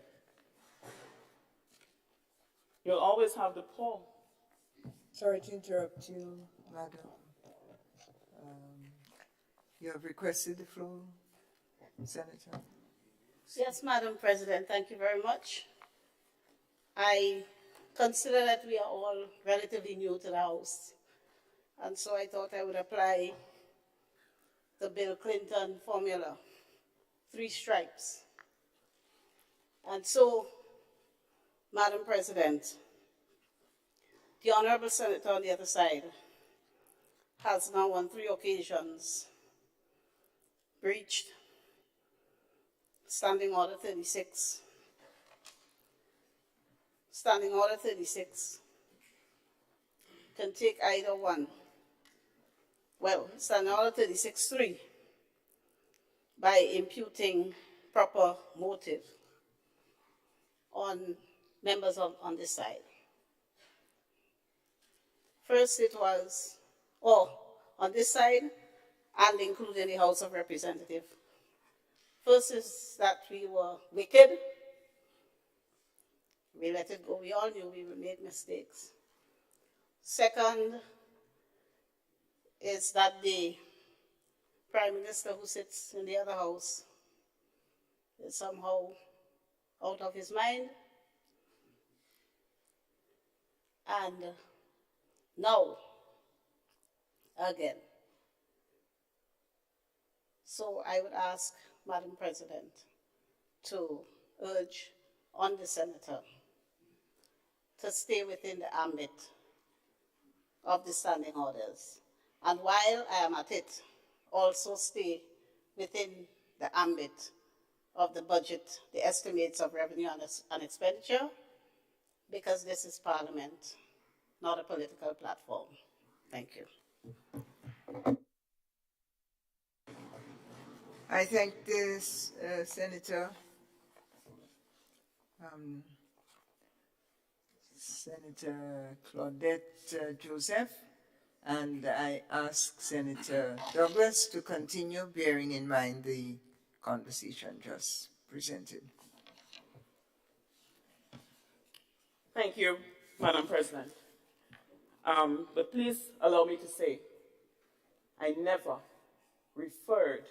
You'll always have the poor. Sorry to interrupt you, Madam. You have requested the floor, Senator. Yes, Madam President, thank you very much. I consider that we are all relatively new to the House, and so I thought I would apply the Bill Clinton formula, 3 stripes. And so, Madam President, the Honorable Senator on the other side has now on 3 occasions breached Standing Order 36. Standing Order 36 can take either one. Well, Standing Order 36(3) by imputing proper motive on members on this side. First it was, on this side, and including the House of Representatives. First is that we were wicked. We let it go. We all knew we made mistakes. Second is that the Prime Minister who sits in the other house is somehow out of his mind. And now, again. So I would ask, Madam President, to urge on the Senator to stay within the ambit of the standing orders. And while I am at it, also stay within the ambit of the budget, the estimates of revenue and expenditure, because this is Parliament, not a political platform. Thank you. I thank this Senator. Senator Claudette Joseph, and I ask Senator Douglas to continue, bearing in mind the conversation just presented. Thank you, Madam President. But please allow me to say, I never referred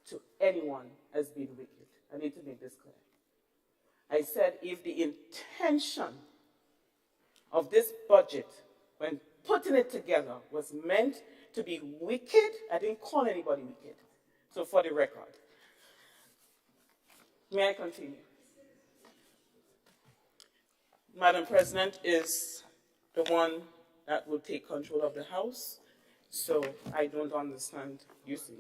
to anyone as being wicked. I need to make this clear. I said if the intention of this budget, when putting it together, was meant to be wicked, I didn't call anybody wicked. So for the record, may I continue? Madam President is the one that will take control of the House, so I don't understand using.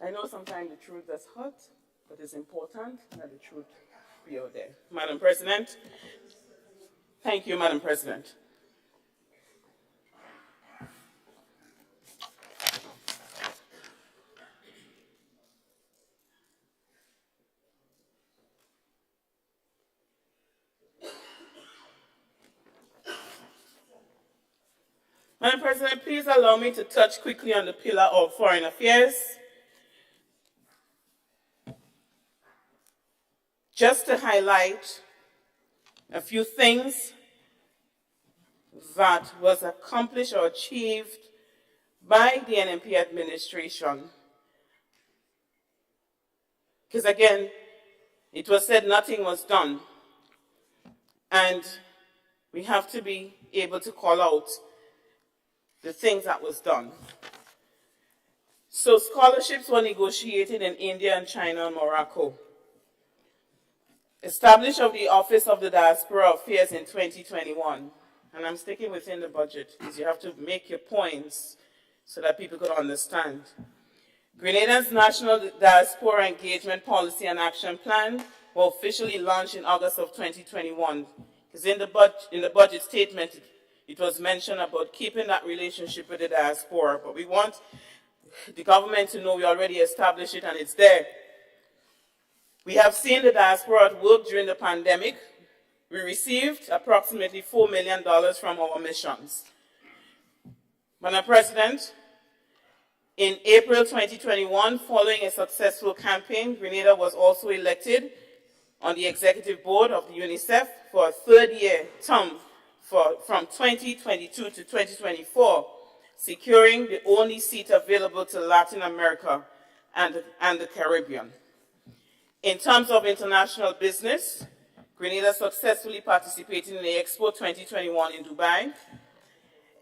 I know sometimes the truth does hurt, but it's important that the truth be out there. Madam President, thank you, Madam President. Madam President, please allow me to touch quickly on the pillar of foreign affairs. Just to highlight a few things that was accomplished or achieved by the NMP administration. Because again, it was said nothing was done. And we have to be able to call out the things that was done. So scholarships were negotiated in India and China and Morocco. Establish of the Office of the Diaspora Affairs in 2021. And I'm sticking within the budget because you have to make your points so that people could understand. Grenada's National Diaspora Engagement Policy and Action Plan were officially launched in August of 2021. Because in the budget statement, it was mentioned about keeping that relationship with the diaspora. But we want the government to know we already established it and it's there. We have seen the diaspora at work during the pandemic. We received approximately $4 million from our missions. Madam President, in April 2021, following a successful campaign, Grenada was also elected on the executive board of the UNICEF for a third-year term from 2022 to 2024, securing the only seat available to Latin America and the Caribbean. In terms of international business, Grenada successfully participated in the Expo 2021 in Dubai.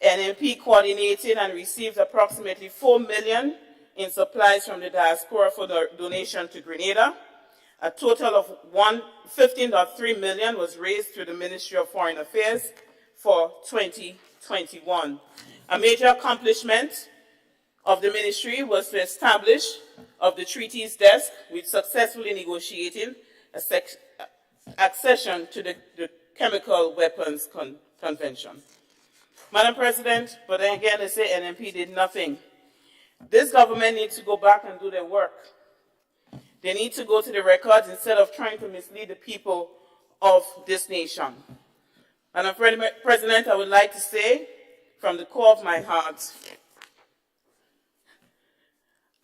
NMP coordinated and received approximately $4 million in supplies from the diaspora for the donation to Grenada. A total of $15.3 million was raised through the Ministry of Foreign Affairs for 2021. A major accomplishment of the ministry was to establish of the treaties desk, which successfully negotiated accession to the Chemical Weapons Convention. Madam President, but then again they say NMP did nothing. This government needs to go back and do their work. They need to go to the records instead of trying to mislead the people of this nation. Madam President, I would like to say from the core of my heart,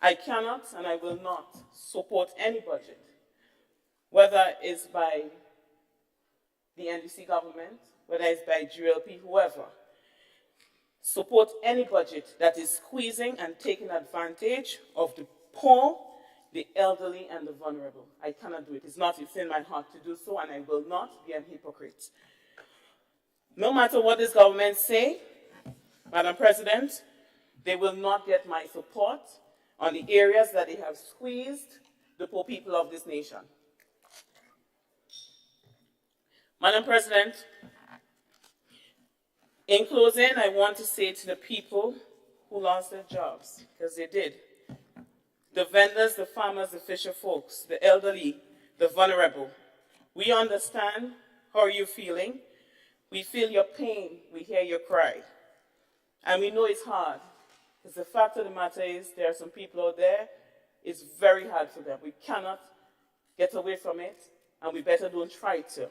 I cannot and I will not support any budget, whether it's by the NDC government, whether it's by GLP, whoever, support any budget that is squeezing and taking advantage of the poor, the elderly, and the vulnerable. I cannot do it. It's not within my heart to do so, and I will not be a hypocrite. No matter what this government say, Madam President, they will not get my support on the areas that they have squeezed the poor people of this nation. Madam President, in closing, I want to say to the people who lost their jobs, because they did, the vendors, the farmers, the fisher folks, the elderly, the vulnerable, we understand how you're feeling. We feel your pain. We hear your cry. And we know it's hard. Because the fact of the matter is there are some people out there, it's very hard for them. We cannot get away from it, and we better don't try to.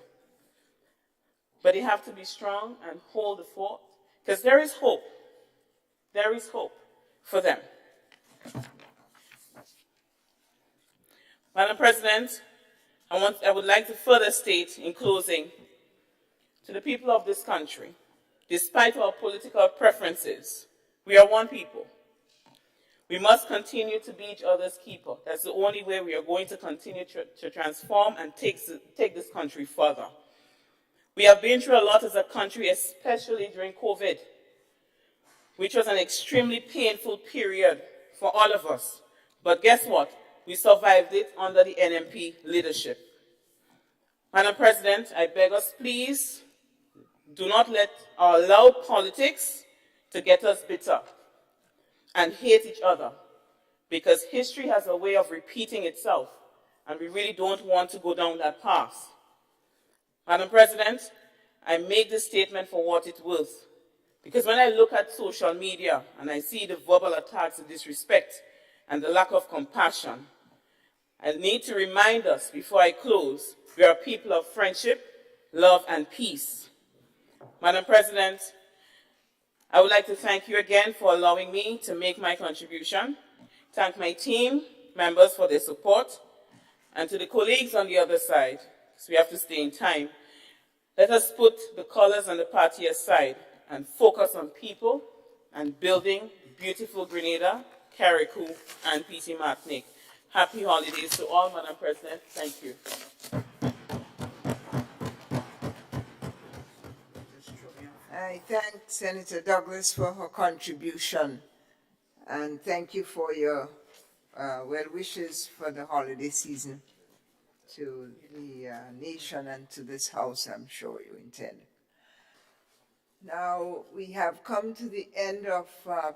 But they have to be strong and hold the fort, because there is hope. There is hope for them. Madam President, I would like to further state in closing to the people of this country, despite our political preferences, we are one people. We must continue to be each other's keeper. That's the only way we are going to continue to transform and take this country further. We have been through a lot as a country, especially during COVID, which was an extremely painful period for all of us. But guess what? We survived it under the NMP leadership. Madam President, I beg us, please, do not let our loud politics to get us bitter and hate each other, because history has a way of repeating itself, and we really don't want to go down that path. Madam President, I make this statement for what it's worth, because when I look at social media and I see the verbal attacks, the disrespect, and the lack of compassion, I need to remind us before I close, we are people of friendship, love, and peace. Madam President, I would like to thank you again for allowing me to make my contribution. Thank my team members for their support, and to the colleagues on the other side, because we have to stay in time. Let us put the colors and the party aside and focus on people and building beautiful Grenada, Carriacou, and PT Martinique. Happy holidays to all, Madam President. Thank you. I thank Senator Douglas for her contribution, and thank you for your well wishes for the holiday season to the nation and to this House, I'm sure you intend. Now, we have come to the end of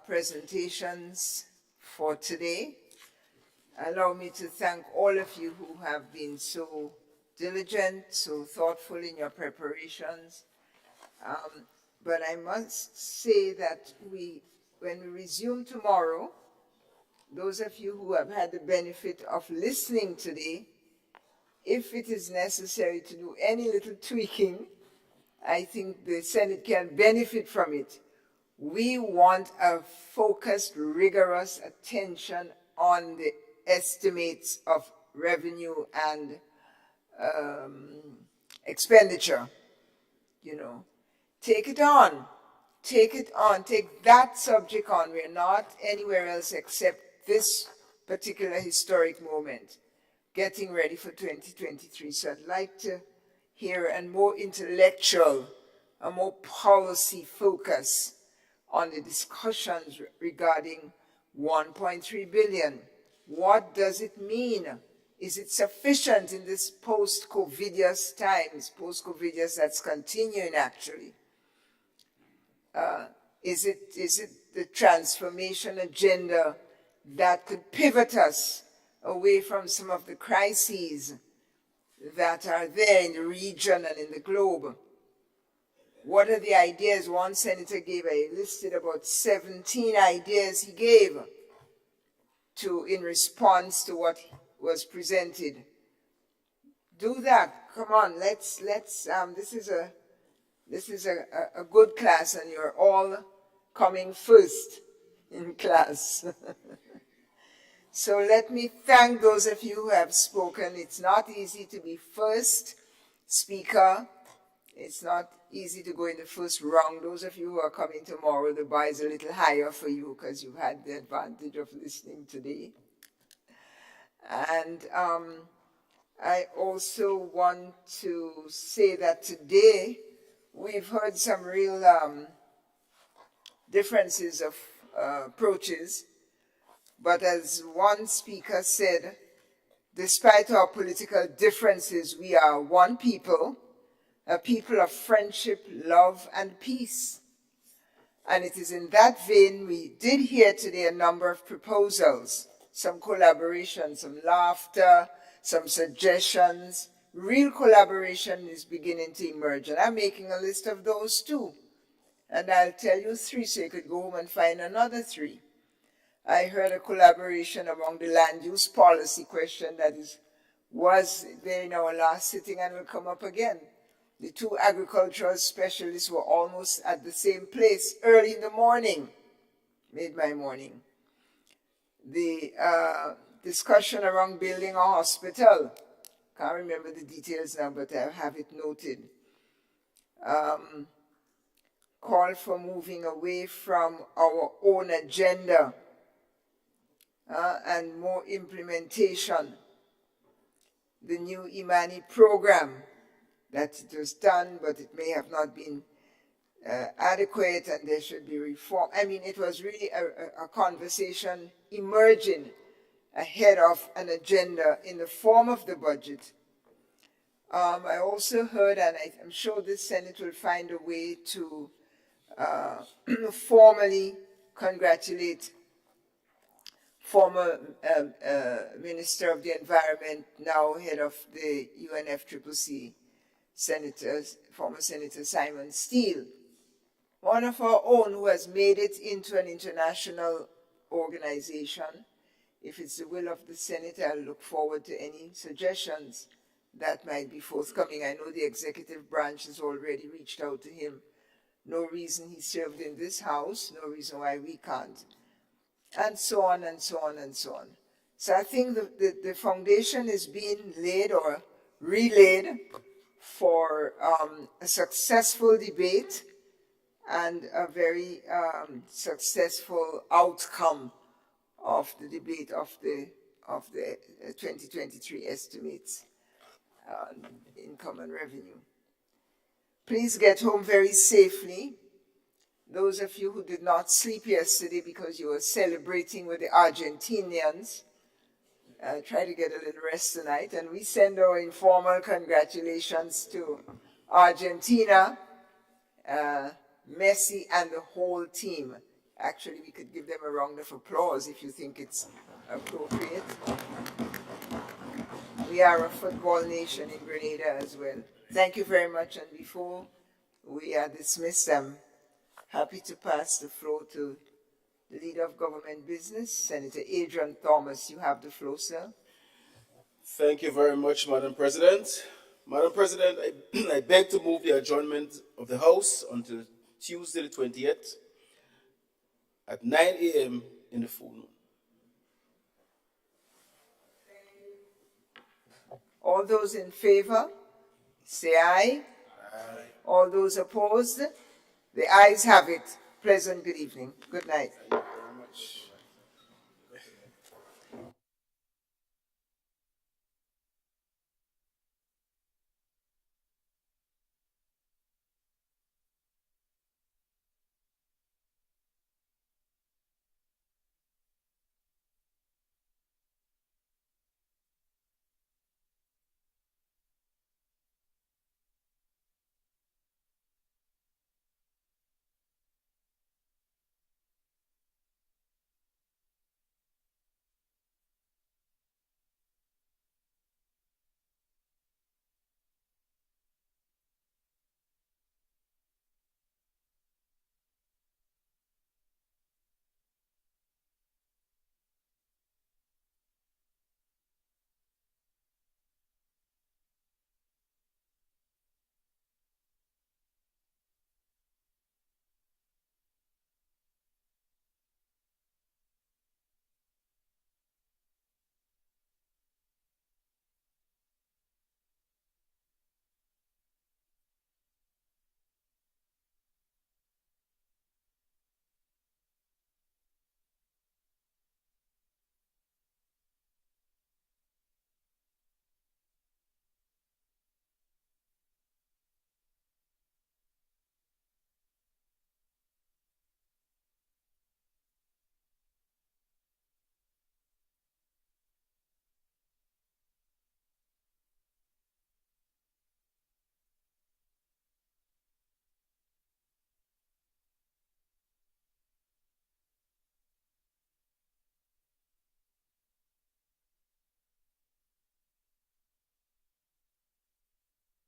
presentations for today. Allow me to thank all of you who have been so diligent, so thoughtful in your preparations. But I must say that when we resume tomorrow, those of you who have had the benefit of listening today, if it is necessary to do any little tweaking, I think the Senate can benefit from it. We want a focused, rigorous attention on the estimates of revenue and expenditure. You know, take it on, take that subject on. We're not anywhere else except this particular historic moment, getting ready for 2023. So I'd like to hear a more intellectual, a more policy focus on the discussions regarding 1.3 billion. What does it mean? Is it sufficient in this post-COVIDious times, post-COVIDious that's continuing actually? Is it the transformation agenda that could pivot us away from some of the crises that are there in the region and in the globe? What are the ideas? One senator gave, I listed about 17 ideas he gave in response to what was presented. Do that. Come on, let's this is a good class, and you're all coming first in class. So let me thank those of you who have spoken. It's not easy to be first speaker. It's not easy to go in the first round. Those of you who are coming tomorrow, the bar is a little higher for you because you had the advantage of listening today. And I also want to say that today we've heard some real differences of approaches. But as one speaker said, despite our political differences, we are one people, a people of friendship, love, and peace. And it is in that vein we did hear today a number of proposals, some collaboration, some laughter, some suggestions. Real collaboration is beginning to emerge, and I'm making a list of those too. And I'll tell you 3 so you could go home and find another 3. I heard a collaboration among the land use policy question that was there in our last sitting and will come up again. The 2 agricultural specialists were almost at the same place early in the morning, made my morning. The discussion around building a hospital, can't remember the details now, but I have it noted. Call for moving away from our own agenda and more implementation. The new Imani program that it was done, but it may have not been adequate and there should be reform. I mean, it was really a conversation emerging ahead of an agenda in the form of the budget. I also heard, and I'm sure the Senate will find a way to formally congratulate former Minister of the Environment, now head of the UNFCCC, former Senator Simon Steele, one of our own who has made it into an international organization. If it's the will of the Senate, I'll look forward to any suggestions that might be forthcoming. I know the executive branch has already reached out to him. No reason he served in this House, no reason why we can't. And so on and so on and so on. So I think the foundation is being laid or relayed for a successful debate and a very successful outcome of the debate of the 2023 estimates income and revenue. Please get home very safely. Those of you who did not sleep yesterday because you were celebrating with the Argentinians, try to get a little rest tonight. And we send our informal congratulations to Argentina, Messi, and the whole team. Actually, we could give them a round of applause if you think it's appropriate. We are a football nation in Grenada as well. Thank you very much. And before we are dismissed, I'm happy to pass the floor to the Leader of Government Business, Senator Adrian Thomas. You have the floor, sir. Thank you very much, Madam President. Madam President, I beg to move the adjournment of the House until Tuesday the 20th at 9 a.m. in the forenoon. All those in favor, say aye. Aye. All those opposed, the ayes have it. Pleasant good evening. Good night. Thank you very much.